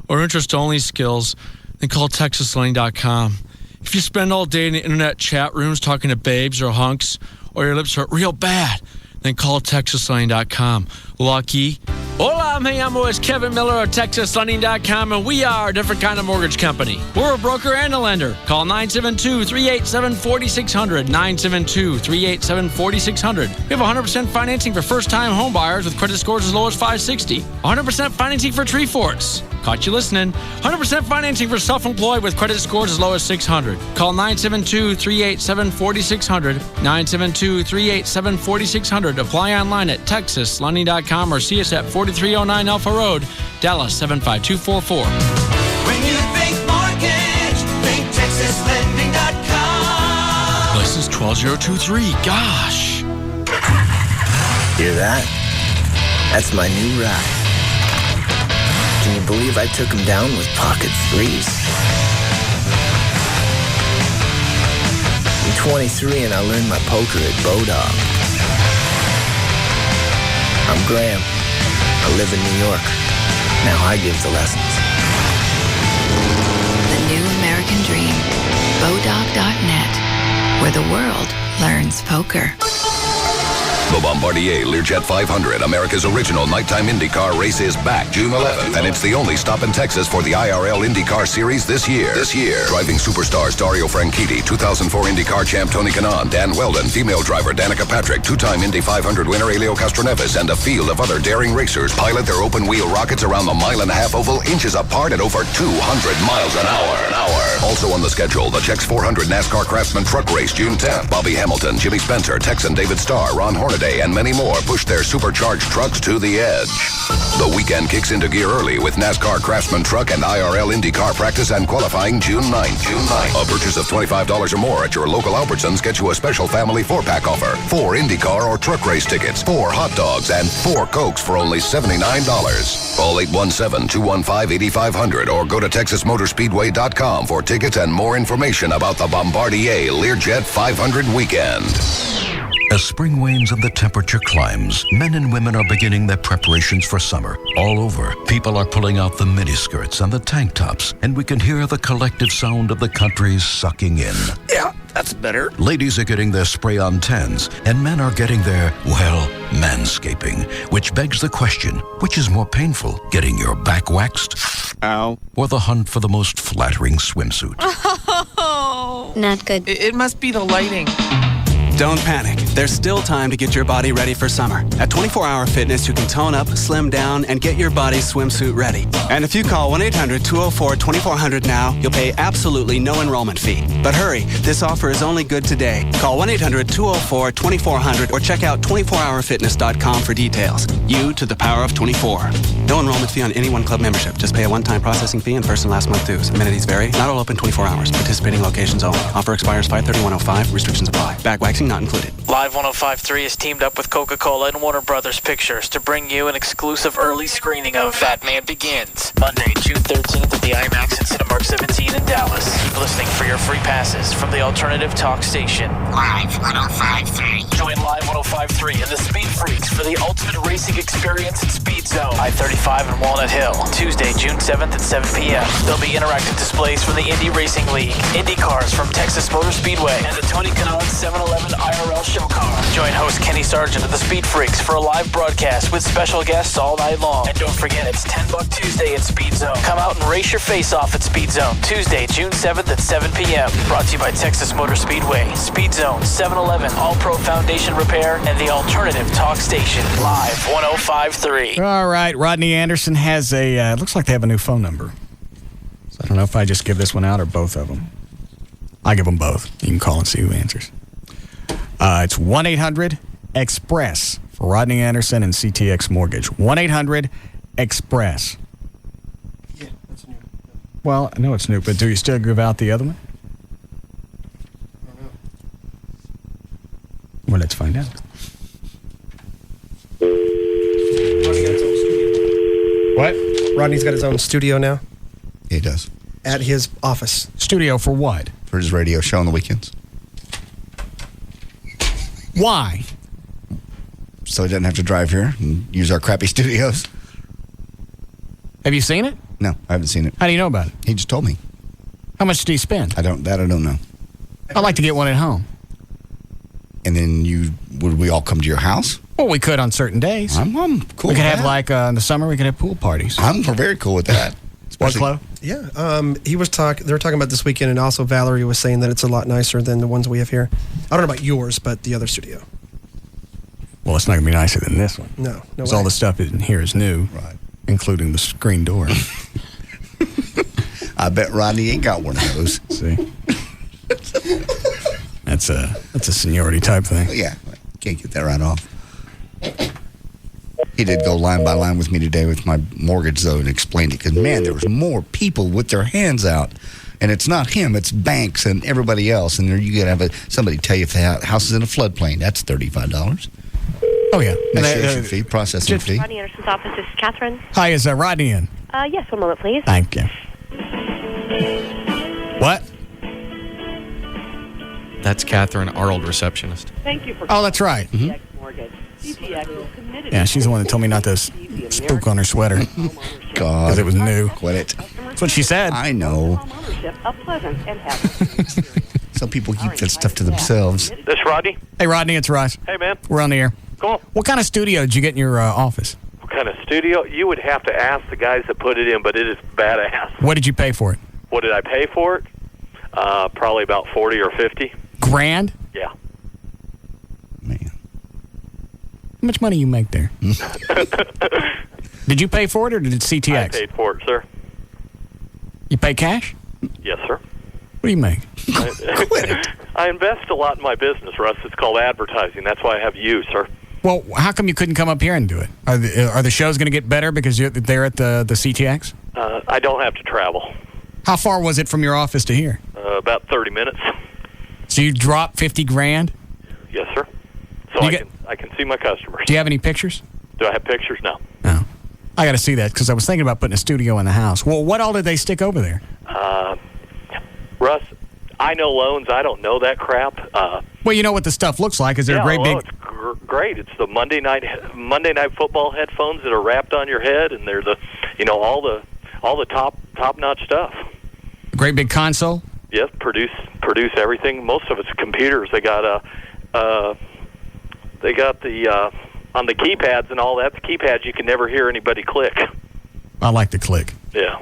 or interest-only skills, then call TexasLending.com. If you spend all day in the internet chat rooms talking to babes or hunks, or your lips hurt real bad, then call TexasLending.com. Lucky. Hola, me llamo es Kevin Miller of TexasLending.com, and we are a different kind of mortgage company. We're a broker and a lender. Call 972-387-4600, 972-387-4600. We have 100% financing for first-time home buyers with credit scores as low as 560. 100% financing for tree forts. Caught you listening. 100% financing for self-employed with credit scores as low as 600. Call 972-387-4600, 972-387-4600. Apply online at TexasLending.com or see us at 4309 Alpha Road, Dallas 75244. When you think mortgage, think TexasLending.com. License 12023. Gosh. Hear that? That's my new ride. Can you believe I took him down with pocket threes? I'm 23 and I learned my poker at Bodog. I'm Graham. I live in New York. Now I give the lessons. The new American dream. Bodog.net, where the world learns poker. The Bombardier Learjet 500, America's original nighttime IndyCar race, is back June 11th, and it's the only stop in Texas for the IRL IndyCar Series this year. Driving superstars Dario Franchitti, 2004 IndyCar champ Tony Kanaan, Dan Weldon, female driver Danica Patrick, two-time Indy 500 winner Elio Castroneves, and a field of other daring racers pilot their open-wheel rockets around the mile-and-a-half oval, inches apart at over 200 miles an hour. Also on the schedule, the Chex 400 NASCAR Craftsman Truck Race June 10th. Bobby Hamilton, Jimmy Spencer, Texan David Starr, Ron Hornaday, and many more push their supercharged trucks to the edge. The weekend kicks into gear early with NASCAR Craftsman Truck and IRL IndyCar practice and qualifying June 9th. A purchase of $25 or more at your local Albertsons gets you a special family 4-pack offer. 4 IndyCar or truck race tickets, 4 hot dogs, and 4 Cokes for only $79. Call 817-215-8500 or go to TexasMotorspeedway.com for tickets and more information about the Bombardier Learjet 500 weekend. As spring wanes and the temperature climbs, men and women are beginning their preparations for summer. All over, people are pulling out the miniskirts and the tank tops, and we can hear the collective sound of the country sucking in. Yeah, that's better. Ladies are getting their spray-on tans, and men are getting their, well, manscaping, which begs the question, which is more painful, getting your back waxed? Ow. Or the hunt for the most flattering swimsuit? Oh. Not good. It must be the lighting. Don't panic. There's still time to get your body ready for summer. At 24 Hour Fitness, you can tone up, slim down, and get your body swimsuit ready. And if you call 1-800-204-2400 now, you'll pay absolutely no enrollment fee. But hurry, this offer is only good today. Call 1-800-204-2400 or check out 24hourfitness.com for details. You to the power of 24. No enrollment fee on any one club membership. Just pay a one-time processing fee and first and last month dues. Amenities vary. Not all open 24 hours. Participating locations only. Offer expires 5/30/105. Restrictions apply. Back waxing not included. Live 105.3 is teamed up with Coca-Cola and Warner Brothers Pictures to bring you an exclusive early screening of Batman Begins, Monday, June 13th at the IMAX at Cinemark 17 in Dallas. Keep listening for your free passes from the alternative talk station. Live 105.3. Join Live 105.3 and the Speed Freaks for the ultimate racing experience at Speed Zone, I-35 and Walnut Hill, Tuesday, June 7th at 7 p.m. There'll be interactive displays from the Indy Racing League, Indy Cars from Texas Motor Speedway, and the Tony Kanaan 711 IRL show car. Join host Kenny Sargent of the Speed Freaks for a live broadcast with special guests all night long. And don't forget, it's $10 Tuesday at Speed Zone. Come out and race your face off at Speed Zone, Tuesday, June 7th at 7 p.m. Brought to you by Texas Motor Speedway, Speed Zone, 7-Eleven, All Pro Foundation Repair, and the Alternative Talk Station. Live 105.3. All right, Rodney Anderson has a, looks like they have a new phone number. So I don't know if I just give this one out or both of them. I give them both. You can call and see who answers. It's 1-800-EXPRESS for Rodney Anderson and CTX Mortgage. 1-800-EXPRESS. Yeah, that's new. Well, I know it's new, but do you still give out the other one? I don't know. Well, let's find out. What? Rodney's got his own studio now? Yeah, he does. at his office. Studio for what? For his radio show on the weekends. Why? So he doesn't have to drive here and use our crappy studios. Have you seen it? No, I haven't seen it. How do you know about it? He just told me. How much did he spend? I don't know. I'd like to get one at home. And then would we all come to your house? Well, we could on certain days. I'm cool We with could have that. in the summer, we could have pool parties. I'm very cool with that. What, Chloe? Yeah, they were talking about this weekend, and also Valerie was saying that it's a lot nicer than the ones we have here. I don't know about yours, but the other studio. Well, it's not going to be nicer than this one. No Because way. all the stuff in here is new, right? Including the screen door. I bet Rodney ain't got one of those. See, that's a seniority type thing. Yeah, can't get that right off. He did go line by line with me today with my mortgage, though, and explained it. Because, man, there was more people with their hands out. And it's not him, it's banks and everybody else. And you got to have somebody tell you if the house is in a floodplain. That's $35. Oh, yeah. Initiation fee, processing fee. Rodney Anderson's office, this is Catherine. Hi, is Rodney in? Yes, one moment, please. Thank you. What? That's Catherine, our old receptionist. Thank you for Oh, that's right. CTX Mortgage. CTX is committed. Yeah, she's the one that told me not to spook on her sweater. God. Because it was new. Quit it. That's what she said. I know. Ownership, a pleasant and happy. Some people keep that stuff to themselves. This Rodney? Hey, Rodney, it's Russ. Hey, man. We're on the air. Cool. What kind of studio did you get in your office? What kind of studio? You would have to ask the guys that put it in, but it is badass. What did you pay for it? What did I pay for it? Probably about 40 or 50. Grand? Yeah. How much money you make there? Did you pay for it or did it CTX? I paid for it, sir. You pay cash? Yes, sir. What do you make? I invest a lot in my business, Russ. It's called advertising. That's why I have you, sir. Well, how come you couldn't come up here and do it? Are the shows going to get better because they're at the CTX? I don't have to travel. How far was it from your office to here? About 30 minutes. So you dropped $50,000? Yes, sir. So I can see my customers. Do you have any pictures? Do I have pictures? No. No. I got to see that because I was thinking about putting a studio in the house. Well, what all did they stick over there? Russ, I know loans. I don't know that crap. Well, you know what the stuff looks like. Is there a great big... it's great. It's the Monday night football headphones that are wrapped on your head, and they're all the top-notch stuff. Great big console? Yes, produce everything. Most of it's computers. They got the on the keypads and all that. The keypads you can never hear anybody click. I like the click. Yeah.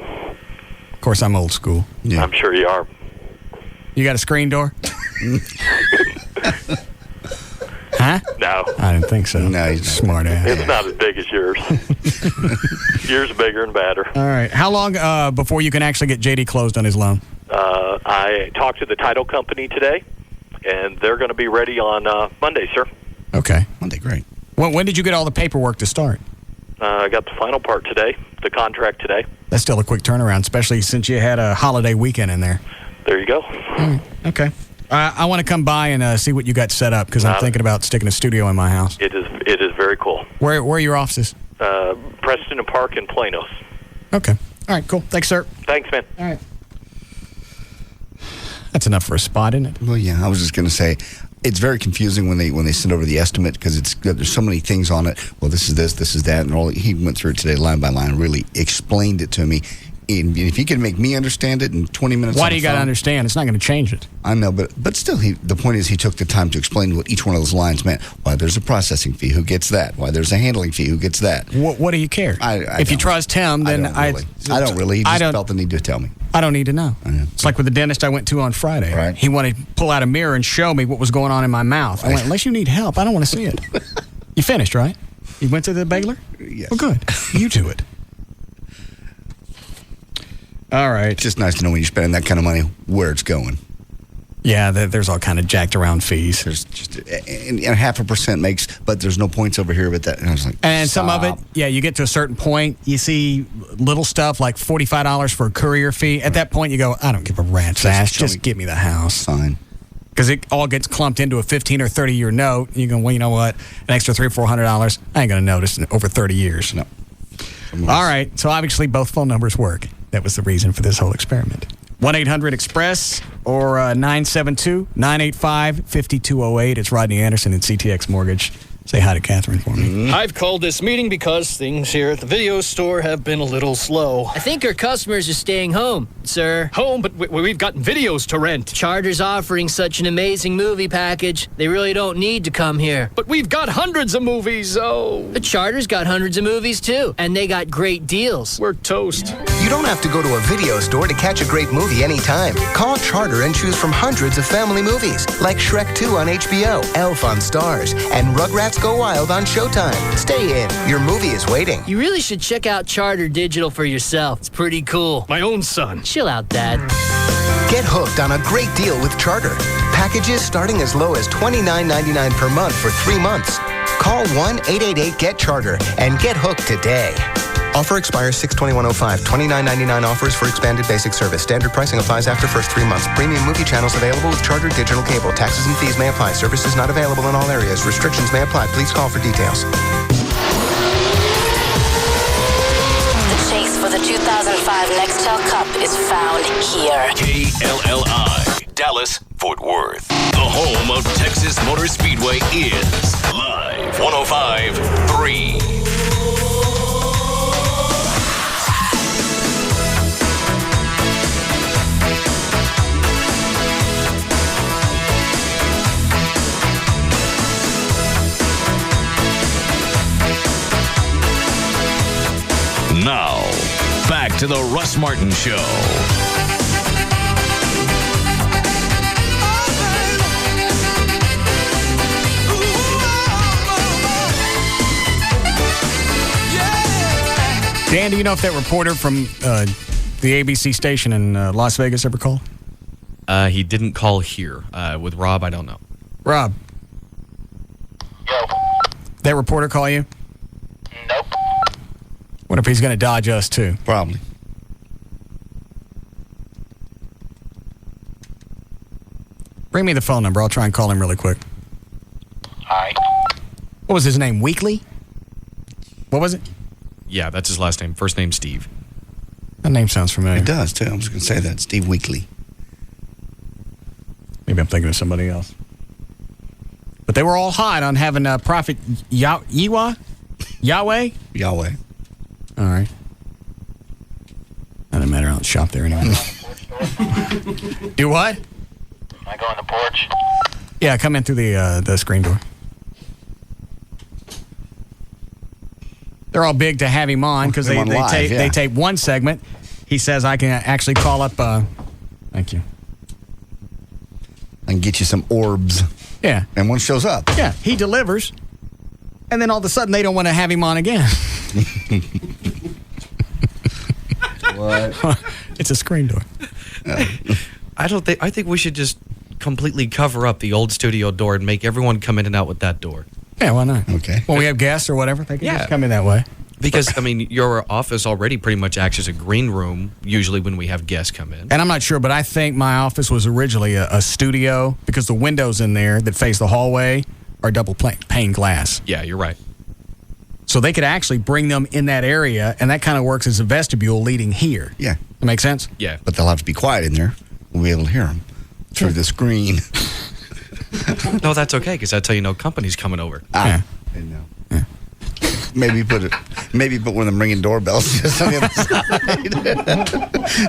Of course, I'm old school. Yeah. I'm sure you are. You got a screen door? Huh? No. I didn't think so. No, he's smart ass. It's not as big as yours. Yours bigger and badder. All right. How long before you can actually get JD closed on his loan? I talked to the title company today, and they're going to be ready on Monday, sir. Okay. Monday, great. When did you get all the paperwork to start? I got the final part today, the contract today. That's still a quick turnaround, especially since you had a holiday weekend in there. There you go. Okay. I want to come by and see what you got set up because I'm thinking about sticking a studio in my house. It is very cool. Where are your offices? Preston and Park in Planos. Okay. All right, cool. Thanks, sir. Thanks, man. All right. That's enough for a spot, isn't it? Well, yeah, I was just going to say, it's very confusing when they send over the estimate because there's so many things on it. Well, this is that, and all. He went through it today line by line, really explained it to me. And if he can make me understand it in 20 minutes, why do you got to understand? It's not going to change it. I know, but still, the point is he took the time to explain what each one of those lines meant. Why there's a processing fee, who gets that? Why there's a handling fee, who gets that? What do you care? If you trust him, then I don't really. He just felt the need to tell me. I don't need to know. It's like with the dentist I went to on Friday. Right. He wanted to pull out a mirror and show me what was going on in my mouth. I went, unless you need help, I don't want to see it. You finished, right? You went to the bagler? Yes. Well, good. You do it. All right. It's just nice to know when you're spending that kind of money where it's going. Yeah, there's all kind of jacked around fees. There's just and 0.5% makes, but there's no points over here. But that, and I was like, and some of it, yeah, you get to a certain point, you see little stuff like $45 for a courier fee. At that point, you go, I don't give a rat's ass. Just give me the house. Fine. Because it all gets clumped into a 15 or 30 year note. You go, well, you know what? An extra $300 or $400, I ain't gonna notice in over 30 years. No. All right. So obviously both phone numbers work. that was the reason for this whole experiment. 1-800-EXPRESS or 972-985-5208. It's Rodney Anderson at CTX Mortgage. Say hi to Catherine for me. I've called this meeting because things here at the video store have been a little slow. I think our customers are staying home, sir. Home, but we've got videos to rent. Charter's offering such an amazing movie package, they really don't need to come here. But we've got hundreds of movies, But Charter's got hundreds of movies, too. And they got great deals. We're toast. You don't have to go to a video store to catch a great movie anytime. Call Charter and choose from hundreds of family movies, like Shrek 2 on HBO, Elf on Stars, and Rugrats Go Wild on Showtime. Stay in. Your movie is waiting. You really should check out Charter Digital for yourself. It's pretty cool. My own son. Chill out, Dad. Get hooked on a great deal with Charter. Packages starting as low as $29.99 per month for 3 months. Call 1-888-GET-CHARTER and get hooked today. Offer expires 6/21/05. $29.99 offers for expanded basic service. Standard pricing applies after first 3 months. Premium movie channels available with Charter Digital Cable. Taxes and fees may apply. Services not available in all areas. Restrictions may apply. Please call for details. The chase for the 2005 Nextel Cup is found here. KLLI, Dallas, Fort Worth. The home of Texas Motor Speedway is Live 105.3. Now, back to the Russ Martin Show. Dan, do you know if that reporter from the ABC station in Las Vegas ever called? He didn't call here. With Rob, I don't know. Rob. Yo. That reporter call you? Nope. What if he's going to dodge us, too? Probably. Bring me the phone number. I'll try and call him really quick. Hi. What was his name? Weekly? What was it? Yeah, that's his last name. First name, Steve. That name sounds familiar. It does, too. I was going to say that. Steve Weekly. Maybe I'm thinking of somebody else. But they were all hot on having Prophet Yahweh? Yahweh. All right. Doesn't matter. I don't shop there anymore. Do what? I go on the porch. Yeah, come in through the screen door. They're all big to have him on because they tape one segment. He says I can actually call up. Thank you. I can get you some orbs. Yeah. And one shows up. Yeah, he delivers. And then all of a sudden they don't want to have him on again. What? It's a screen door. I think we should just completely cover up the old studio door and make everyone come in and out with that door. Yeah, why not? Okay. When we have guests or whatever, they can just come in that way. Because, I mean, your office already pretty much acts as a green room, usually when we have guests come in. And I'm not sure, but I think my office was originally a studio because the windows in there that face the hallway are double pane glass. Yeah, you're right. So they could actually bring them in that area, and that kind of works as a vestibule leading here. Yeah. That makes sense? Yeah. But they'll have to be quiet in there. We'll be able to hear them through the screen. No, that's okay, because that's how you know company's coming over. Yeah. I know. Yeah. Maybe put one of them ringing doorbells just on the other side.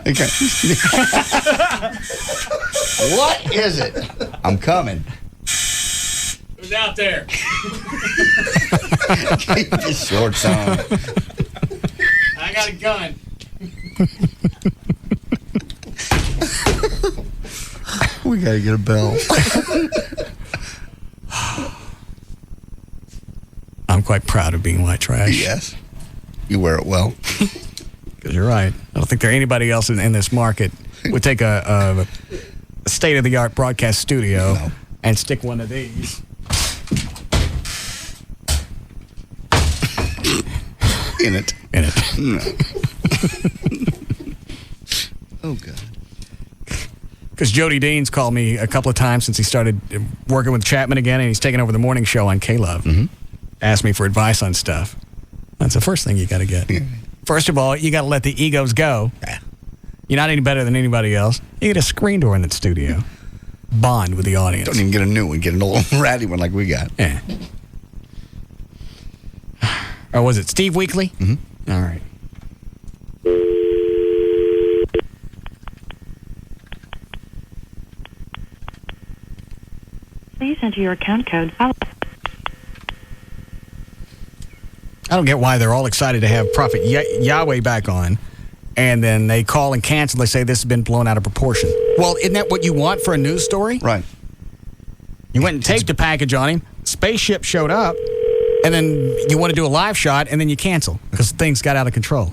Okay. What is it? I'm coming. Who's out there? Keep your shorts on. I got a gun. We gotta get a bell. I'm quite proud of being white trash. Yes. You wear it well. Because you're right. I don't think there anybody else in this market would take a state-of-the-art broadcast studio and stick one of these. In it. No. Oh, God. Because Jody Dean's called me a couple of times since he started working with Chapman again, and he's taking over the morning show on K-Love. Mm-hmm. Asked me for advice on stuff. That's the first thing you got to get. First of all, you got to let the egos go. You're not any better than anybody else. You get a screen door in that studio. Bond with the audience. Don't even get a new one. Get an old ratty one like we got. Yeah. Or was it Steve Weekly? Mm-hmm. All right. Please enter your account code. I don't get why they're all excited to have Prophet Yahweh back on, and then they call and cancel. They say this has been blown out of proportion. Well, isn't that what you want for a news story? Right. You went and taped a package on him. Spaceship showed up, and then you want to do a live shot, and then you cancel because things got out of control.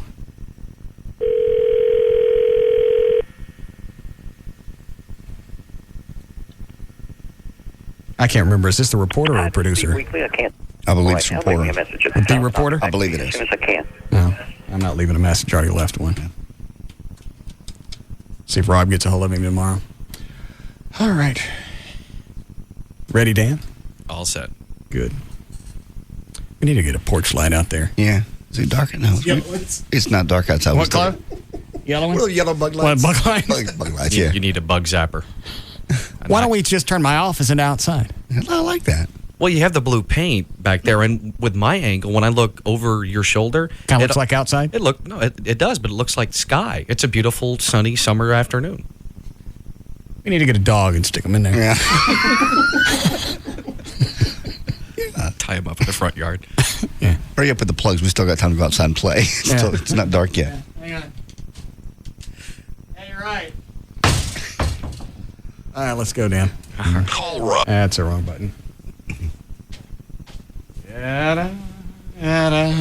I can't remember. Is this the reporter or the producer? Weekly, I can't. I believe it's I'll reporter. leave you a message. The reporter? I believe it As is. soon as I can. No, I'm not leaving a message. I already left one. See if Rob gets a hold of him tomorrow. All right. Ready, Dan? All set. Good. We need to get a porch light out there. Yeah. Is it dark? No. It's not dark outside. What color? Yellow one? Little yellow bug lights. What, bug lights? Bug lights, yeah. You need a bug zapper. Why don't we just turn my office into outside? I like that. Well, you have the blue paint back there, and with my angle, when I look over your shoulder, Kind of looks like outside? It does, but it looks like sky. It's a beautiful, sunny summer afternoon. We need to get a dog and stick him in there. Yeah. Tie him up in the front yard. Yeah. Hurry up with the plugs. We still got time to go outside and play. Yeah. It's not dark yet. Hang on. Yeah, you're right. All right, let's go, Dan. Call Russ. That's the wrong button. Yada, yada.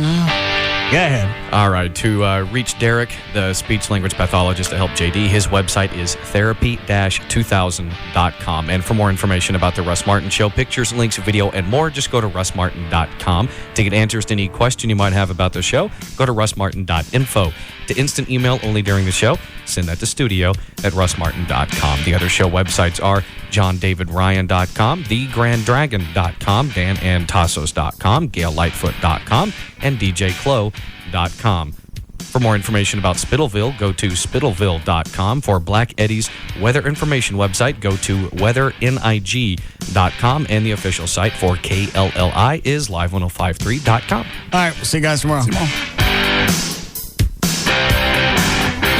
Go ahead. All right, to reach Derek, the speech language pathologist to help JD, his website is therapy-2000.com. And for more information about the Russ Martin Show, pictures, links, video, and more, just go to russmartin.com. To get answers to any question you might have about the show, go to russmartin.info. To instant email only during the show, send that to studio@russmartin.com. The other show websites are johndavidryan.com, thegranddragon.com, danandtassos.com, gaillightfoot.com, and djclo.com. For more information about Spittleville, go to spittleville.com. For Black Eddie's weather information website, go to weathering.com. And the official site for KLLI is live1053.com. All right, we'll see you guys tomorrow.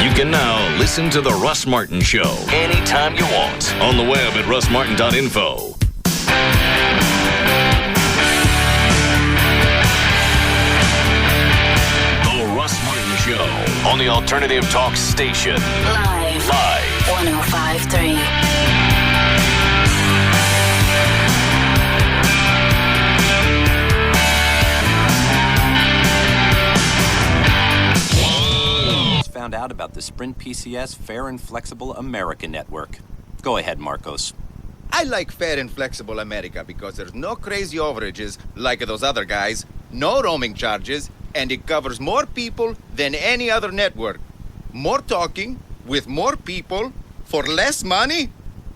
You can now listen to The Russ Martin Show anytime you want on the web at russmartin.info. The Russ Martin Show on the Alternative Talk Station. Live. 105.3. Found out about the Sprint PCS Fair and Flexible America Network. Go ahead, Marcos. I like Fair and Flexible America because there's no crazy overages like those other guys, no roaming charges, and it covers more people than any other network. More talking with more people for less money?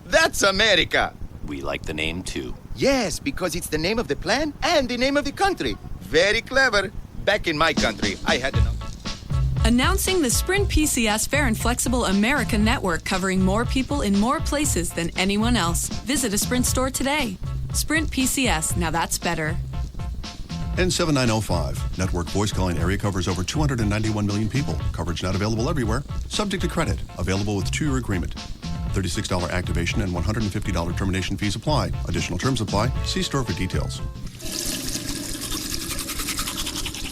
That's America. We like the name, too. Yes, because it's the name of the plan and the name of the country. Very clever. Back in my country, I had enough. Announcing the Sprint PCS Fair and Flexible America Network, covering more people in more places than anyone else. Visit a Sprint store today. Sprint PCS, now that's better. N7905. Network voice calling area covers over 291 million people. Coverage not available everywhere. Subject to credit. Available with 2-year agreement. $36 activation and $150 termination fees apply. Additional terms apply. See store for details.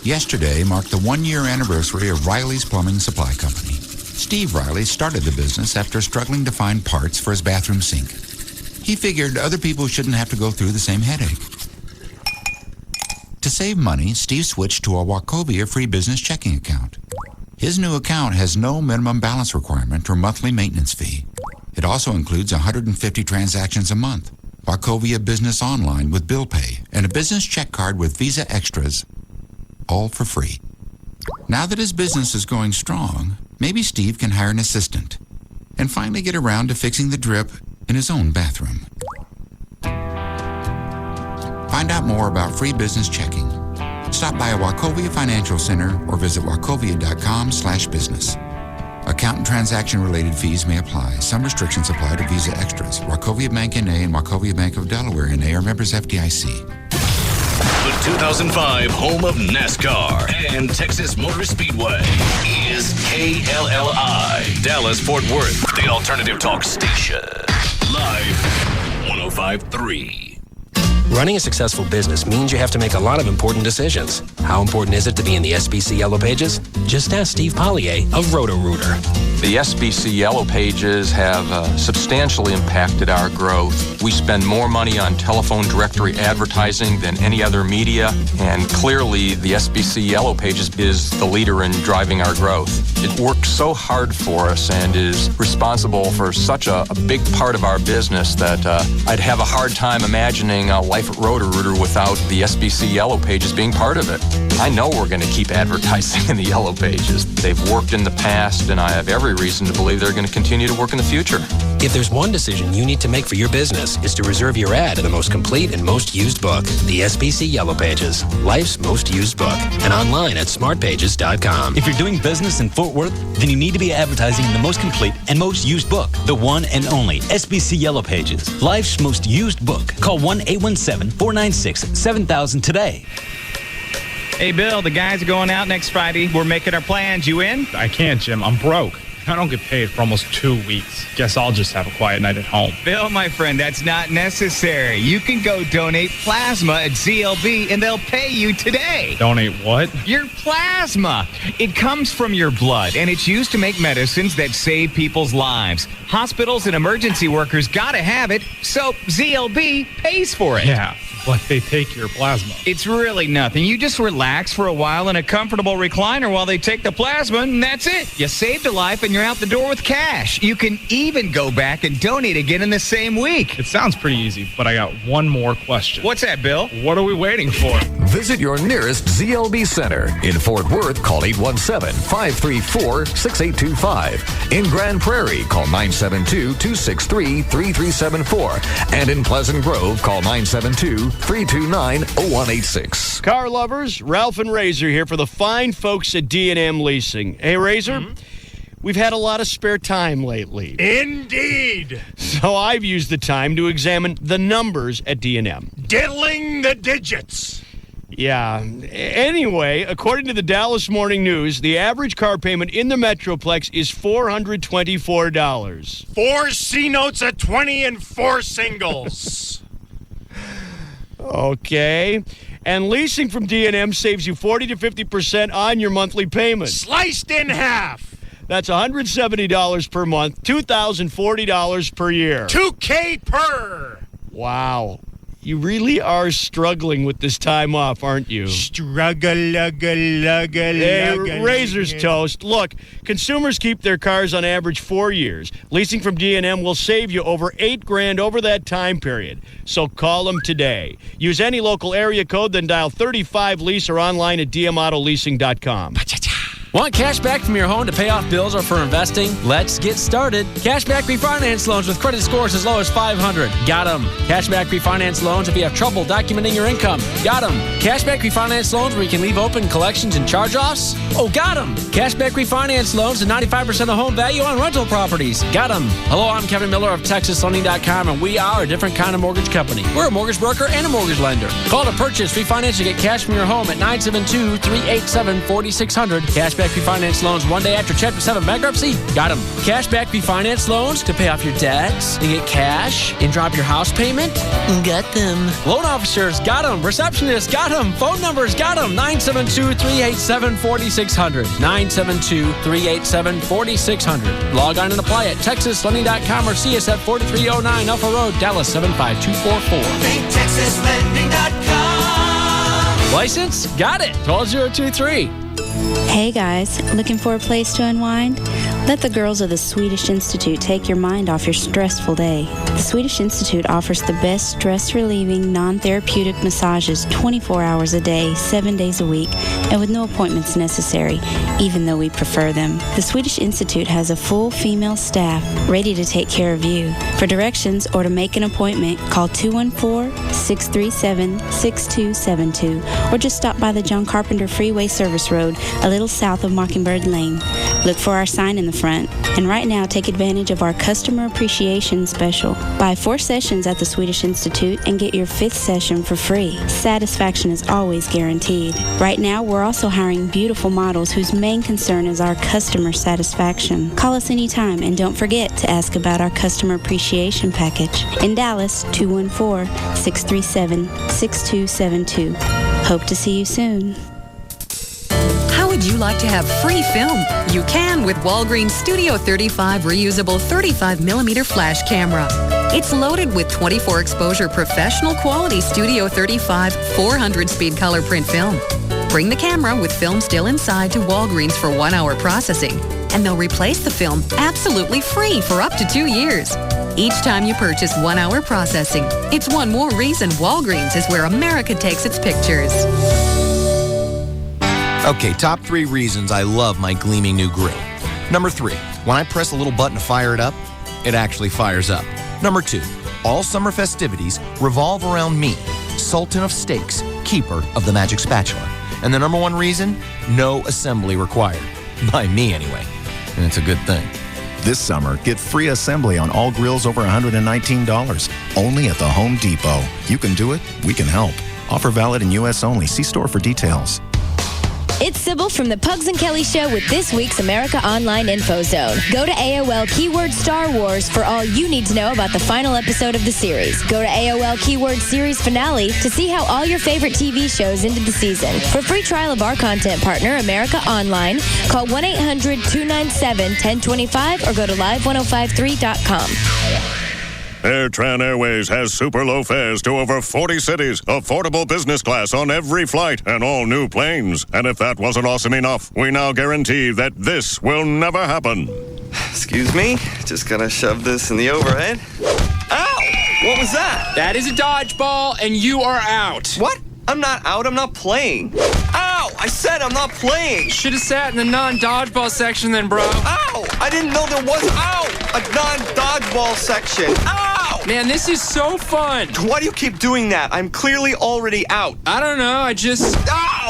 Yesterday marked the 1-year anniversary of Riley's Plumbing Supply Company. Steve Riley started the business after struggling to find parts for his bathroom sink. He figured other people shouldn't have to go through the same headache. To save money, Steve switched to a Wachovia free business checking account. His new account has no minimum balance requirement or monthly maintenance fee. It also includes 150 transactions a month, Wachovia Business Online with bill pay, and a business check card with Visa Extras, all for free. Now that his business is going strong, maybe Steve can hire an assistant and finally get around to fixing the drip in his own bathroom. Find out more about free business checking. Stop by a Wachovia Financial Center or visit wachovia.com/business. A Account and transaction-related fees may apply. Some restrictions apply to Visa Extras. Wachovia Bank N.A. and Wachovia Bank of Delaware N.A. are members FDIC. The 2005 home of NASCAR and Texas Motor Speedway is KLLI, Dallas-Fort Worth, the alternative talk station. Live 105.3. Running a successful business means you have to make a lot of important decisions. How important is it to be in the SBC Yellow Pages? Just ask Steve Pollier of Roto-Rooter. The SBC Yellow Pages have substantially impacted our growth. We spend more money on telephone directory advertising than any other media, and clearly the SBC Yellow Pages is the leader in driving our growth. It works so hard for us and is responsible for such a big part of our business that I'd have a hard time imagining life at Roto-Rooter without the SBC Yellow Pages being part of it. I know we're going to keep advertising in the Yellow Pages. They've worked in the past, and I have every reason to believe they're going to continue to work in the future. If there's one decision you need to make for your business, it's to reserve your ad in the most complete and most used book, the SBC Yellow Pages, life's most used book, and online at smartpages.com. If you're doing business in Fort Worth, then you need to be advertising in the most complete and most used book, the one and only SBC Yellow Pages, life's most used book. Call 1-817-496-7000 today. Hey, Bill, the guys are going out next Friday. We're making our plans. You in? I can't, Jim. I'm broke. I don't get paid for almost 2 weeks. Guess I'll just have a quiet night at home. Bill, my friend, that's not necessary. You can go donate plasma at ZLB, and they'll pay you today. Donate what? Your plasma. It comes from your blood, and it's used to make medicines that save people's lives. Hospitals and emergency workers gotta have it, so ZLB pays for it. Yeah, but they take your plasma. It's really nothing. You just relax for a while in a comfortable recliner while they take the plasma, and that's it. You saved a life, and you're out the door with cash. You can even go back and donate again in the same week. It sounds pretty easy, but I got one more question. What's that, Bill? What are we waiting for? Visit your nearest ZLB Center. In Fort Worth, call 817-534-6825. In Grand Prairie, call 972-263-3374. And in Pleasant Grove, call 972-329-0186. Car lovers, Ralph and Razor here for the fine folks at D&M Leasing. Hey, Razor, we've had a lot of spare time lately. Indeed. So I've used the time to examine the numbers at D&M. Diddling the digits. Yeah. Anyway, according to the Dallas Morning News, the average car payment in the Metroplex is $424. 4 C notes at 20 and 4 singles. Okay. And leasing from D&M saves you 40 to 50% on your monthly payment. Sliced in half. That's $170 per month, $2,040 per year. $2K per. Wow. You really are struggling with this time off, aren't you? Razor's toast. Look, consumers keep their cars on average 4 years. Leasing from D&M will save you over $8,000 over that time period. So call them today. Use any local area code, then dial 35-LEASE or online at dmautoleasing.com. Want cash back from your home to pay off bills or for investing? Let's get started. Cashback refinance loans with credit scores as low as 500. Got them. Cashback refinance loans if you have trouble documenting your income. Got them. Cashback refinance loans where you can leave open collections and charge-offs. Oh, got them. Cashback refinance loans to 95% of the home value on rental properties. Got them. Hello, I'm Kevin Miller of TexasLending.com, and we are a different kind of mortgage company. We're a mortgage broker and a mortgage lender. Call to purchase, refinance, and get cash from your home at 972-387-4600. Cashback refinance loans 1 day after Chapter 7 bankruptcy? Got them. Cashback refinance loans to pay off your debts and get cash and drop your house payment? Got them. Loan officers? Got them. Receptionists? Got them. Phone numbers? Got them. 972-387-4600. 972-387-4600. Log on and apply at TexasLending.com or see us at 4309 Alpha Road, Dallas 75244. TexasLending.com. License? Got it. 12023. Hey guys, looking for a place to unwind? Let the girls of the Swedish Institute take your mind off your stressful day. The Swedish Institute offers the best stress-relieving, non-therapeutic massages 24 hours a day, 7 days a week, and with no appointments necessary, even though we prefer them. The Swedish Institute has a full female staff ready to take care of you. For directions or to make an appointment, call 214-637-6272 or just stop by the John Carpenter Freeway Service Road, a little south of Mockingbird Lane. Look for our sign in the front. And right now, take advantage of our customer appreciation special. Buy 4 sessions at the Swedish Institute and get your 5th session for free. Satisfaction is always guaranteed. Right now, we're also hiring beautiful models whose main concern is our customer satisfaction. Call us anytime and don't forget to ask about our customer appreciation package. In Dallas, 214-637-6272. Hope to see you soon. How would you like to have free film? You can with Walgreens Studio 35 reusable 35mm flash camera. It's loaded with 24 exposure professional quality Studio 35 400-speed color print film. Bring the camera with film still inside to Walgreens for 1 hour processing, and they'll replace the film absolutely free for up to 2 years. Each time you purchase 1 hour processing, it's one more reason Walgreens is where America takes its pictures. Okay, top 3 reasons I love my gleaming new grill. Number 3, when I press a little button to fire it up, it actually fires up. Number 2, all summer festivities revolve around me, Sultan of Steaks, keeper of the magic spatula. And the number 1 reason, no assembly required. By me anyway. And it's a good thing. This summer, get free assembly on all grills over $119. Only at the Home Depot. You can do it, we can help. Offer valid in U.S. only. See store for details. It's Sybil from the Pugs and Kelly Show with this week's America Online Info Zone. Go to AOL keyword Star Wars for all you need to know about the final episode of the series. Go to AOL keyword Series Finale to see how all your favorite TV shows ended the season. For a free trial of our content partner, America Online, call 1-800-297-1025 or go to live1053.com. AirTran Airways has super low fares to over 40 cities, affordable business class on every flight, and all new planes. And if that wasn't awesome enough, we now guarantee that this will never happen. Excuse me? Just gonna shove this in the overhead. Ow! What was that? That is a dodgeball, and you are out. What? I'm not out. I'm not playing. Ow! I said I'm not playing. Should have sat in the non-dodgeball section then, bro. Ow! I didn't know there was, a non-dodgeball section. Ow! Man, this is so fun. Why do you keep doing that? I'm clearly already out. I don't know. I just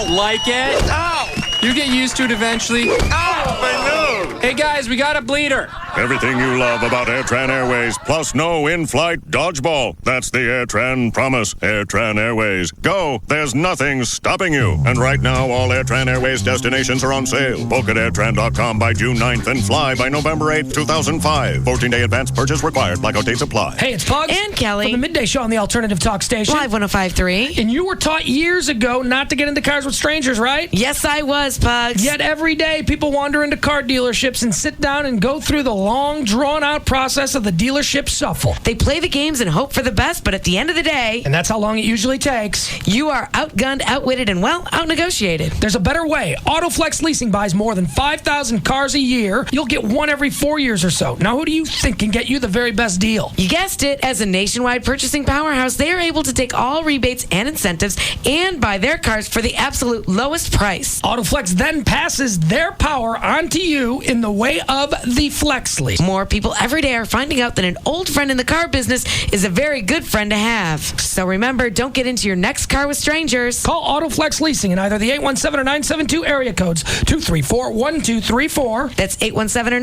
like it. Ow! You get used to it eventually. Ow! My nose! Hey, guys, we got a bleeder. Everything you love about AirTran Airways, plus no in-flight dodgeball. That's the AirTran promise. AirTran Airways. Go. There's nothing stopping you. And right now, all AirTran Airways destinations are on sale. Book at airtran.com by June 9th and fly by November 8th, 2005. 14-day advance purchase required. Blackout dates apply. Hey, it's Pugs. And Kelly. From the Midday Show on the Alternative Talk Station. Live 105.3. And you were taught years ago not to get into cars with strangers, right? Yes, I was, Pugs. Yet every day, people wander into car dealerships and sit down and go through the long, drawn-out process of the dealership shuffle. They play the games and hope for the best, but at the end of the day... And that's how long it usually takes. You are outgunned, outwitted, and, well, outnegotiated. There's a better way. AutoFlex Leasing buys more than 5,000 cars a year. You'll get one every 4 years or so. Now, who do you think can get you the very best deal? You guessed it. As a nationwide purchasing powerhouse, they are able to take all rebates and incentives and buy their cars for the absolute lowest price. AutoFlex then passes their power onto you in the way of the Flex Lease. More people every day are finding out that an old friend in the car business is a very good friend to have. So remember, don't get into your next car with strangers. Call AutoFlex Leasing in either the 817 or 972 area codes 234-1234. That's 817 or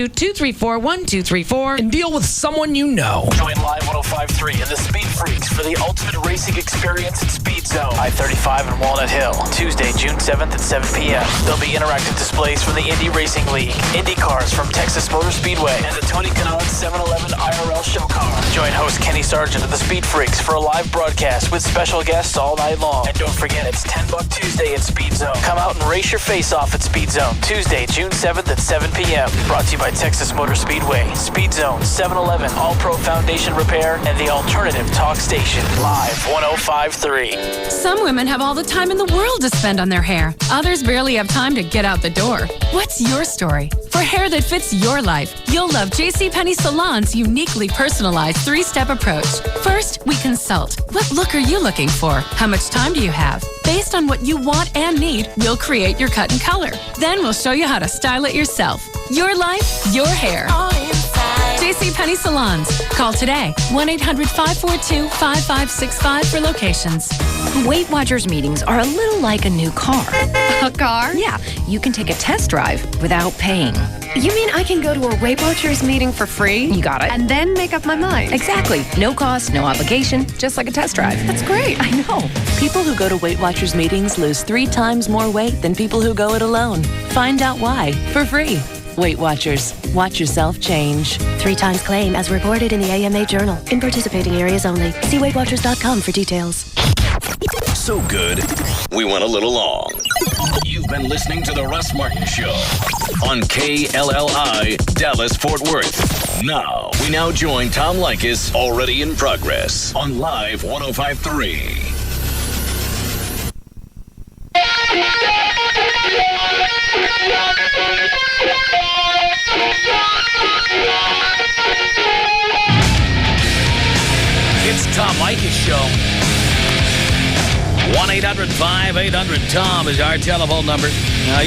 972-234-1234. And deal with someone you know. Join Live 105.3 and the Speed Freaks for the ultimate racing experience at Speed Zone. I-35 and Walnut Hill. Tuesday, June 7th at 7 p.m. There'll be interactive displays from the Indy Racing League, Indy cars from Texas Motor Speedway, and the Tony Kanaan 711 IRL show car. Join host Kenny Sargent of the Speed Freaks for a live broadcast with special guests all night long. And don't forget, it's $10 Tuesday at Speed Zone. Come out and race your face off at Speed Zone. Tuesday, June 7th at 7 p.m. Brought to you by Texas Motor Speedway, Speed Zone, 711, All Pro Foundation Repair, and the Alternative Talk Station. Live 105.3. Some women have all the time in the world to spend on their hair. Others barely have time to get out the door. What's your story? For hair that fits your life, you'll love JCPenney Salon's uniquely personalized 3-step approach. First, we consult. What look are you looking for? How much time do you have? Based on what you want and need, we'll create your cut and color. Then we'll show you how to style it yourself. Your life, your hair. JCPenney Salons. Call today, 1-800-542-5565 for locations. Weight Watchers meetings are a little like a new car. A car? Yeah, you can take a test drive without paying. You mean I can go to a Weight Watchers meeting for free? You got it. And then make up my mind? Exactly. No cost, no obligation, just like a test drive. That's great. I know. People who go to Weight Watchers meetings lose 3 times more weight than people who go it alone. Find out why for free. Weight Watchers. Watch yourself change. 3 times claim as reported in the AMA Journal. In participating areas only. See WeightWatchers.com for details. So good, we went a little long. You've been listening to The Russ Martin Show on KLLI, Dallas-Fort Worth. Now, we join Tom Likas, already in progress, on Live 105.3. It's Tom Likas Show. 1-800-5800-TOM is our telephone number. Now,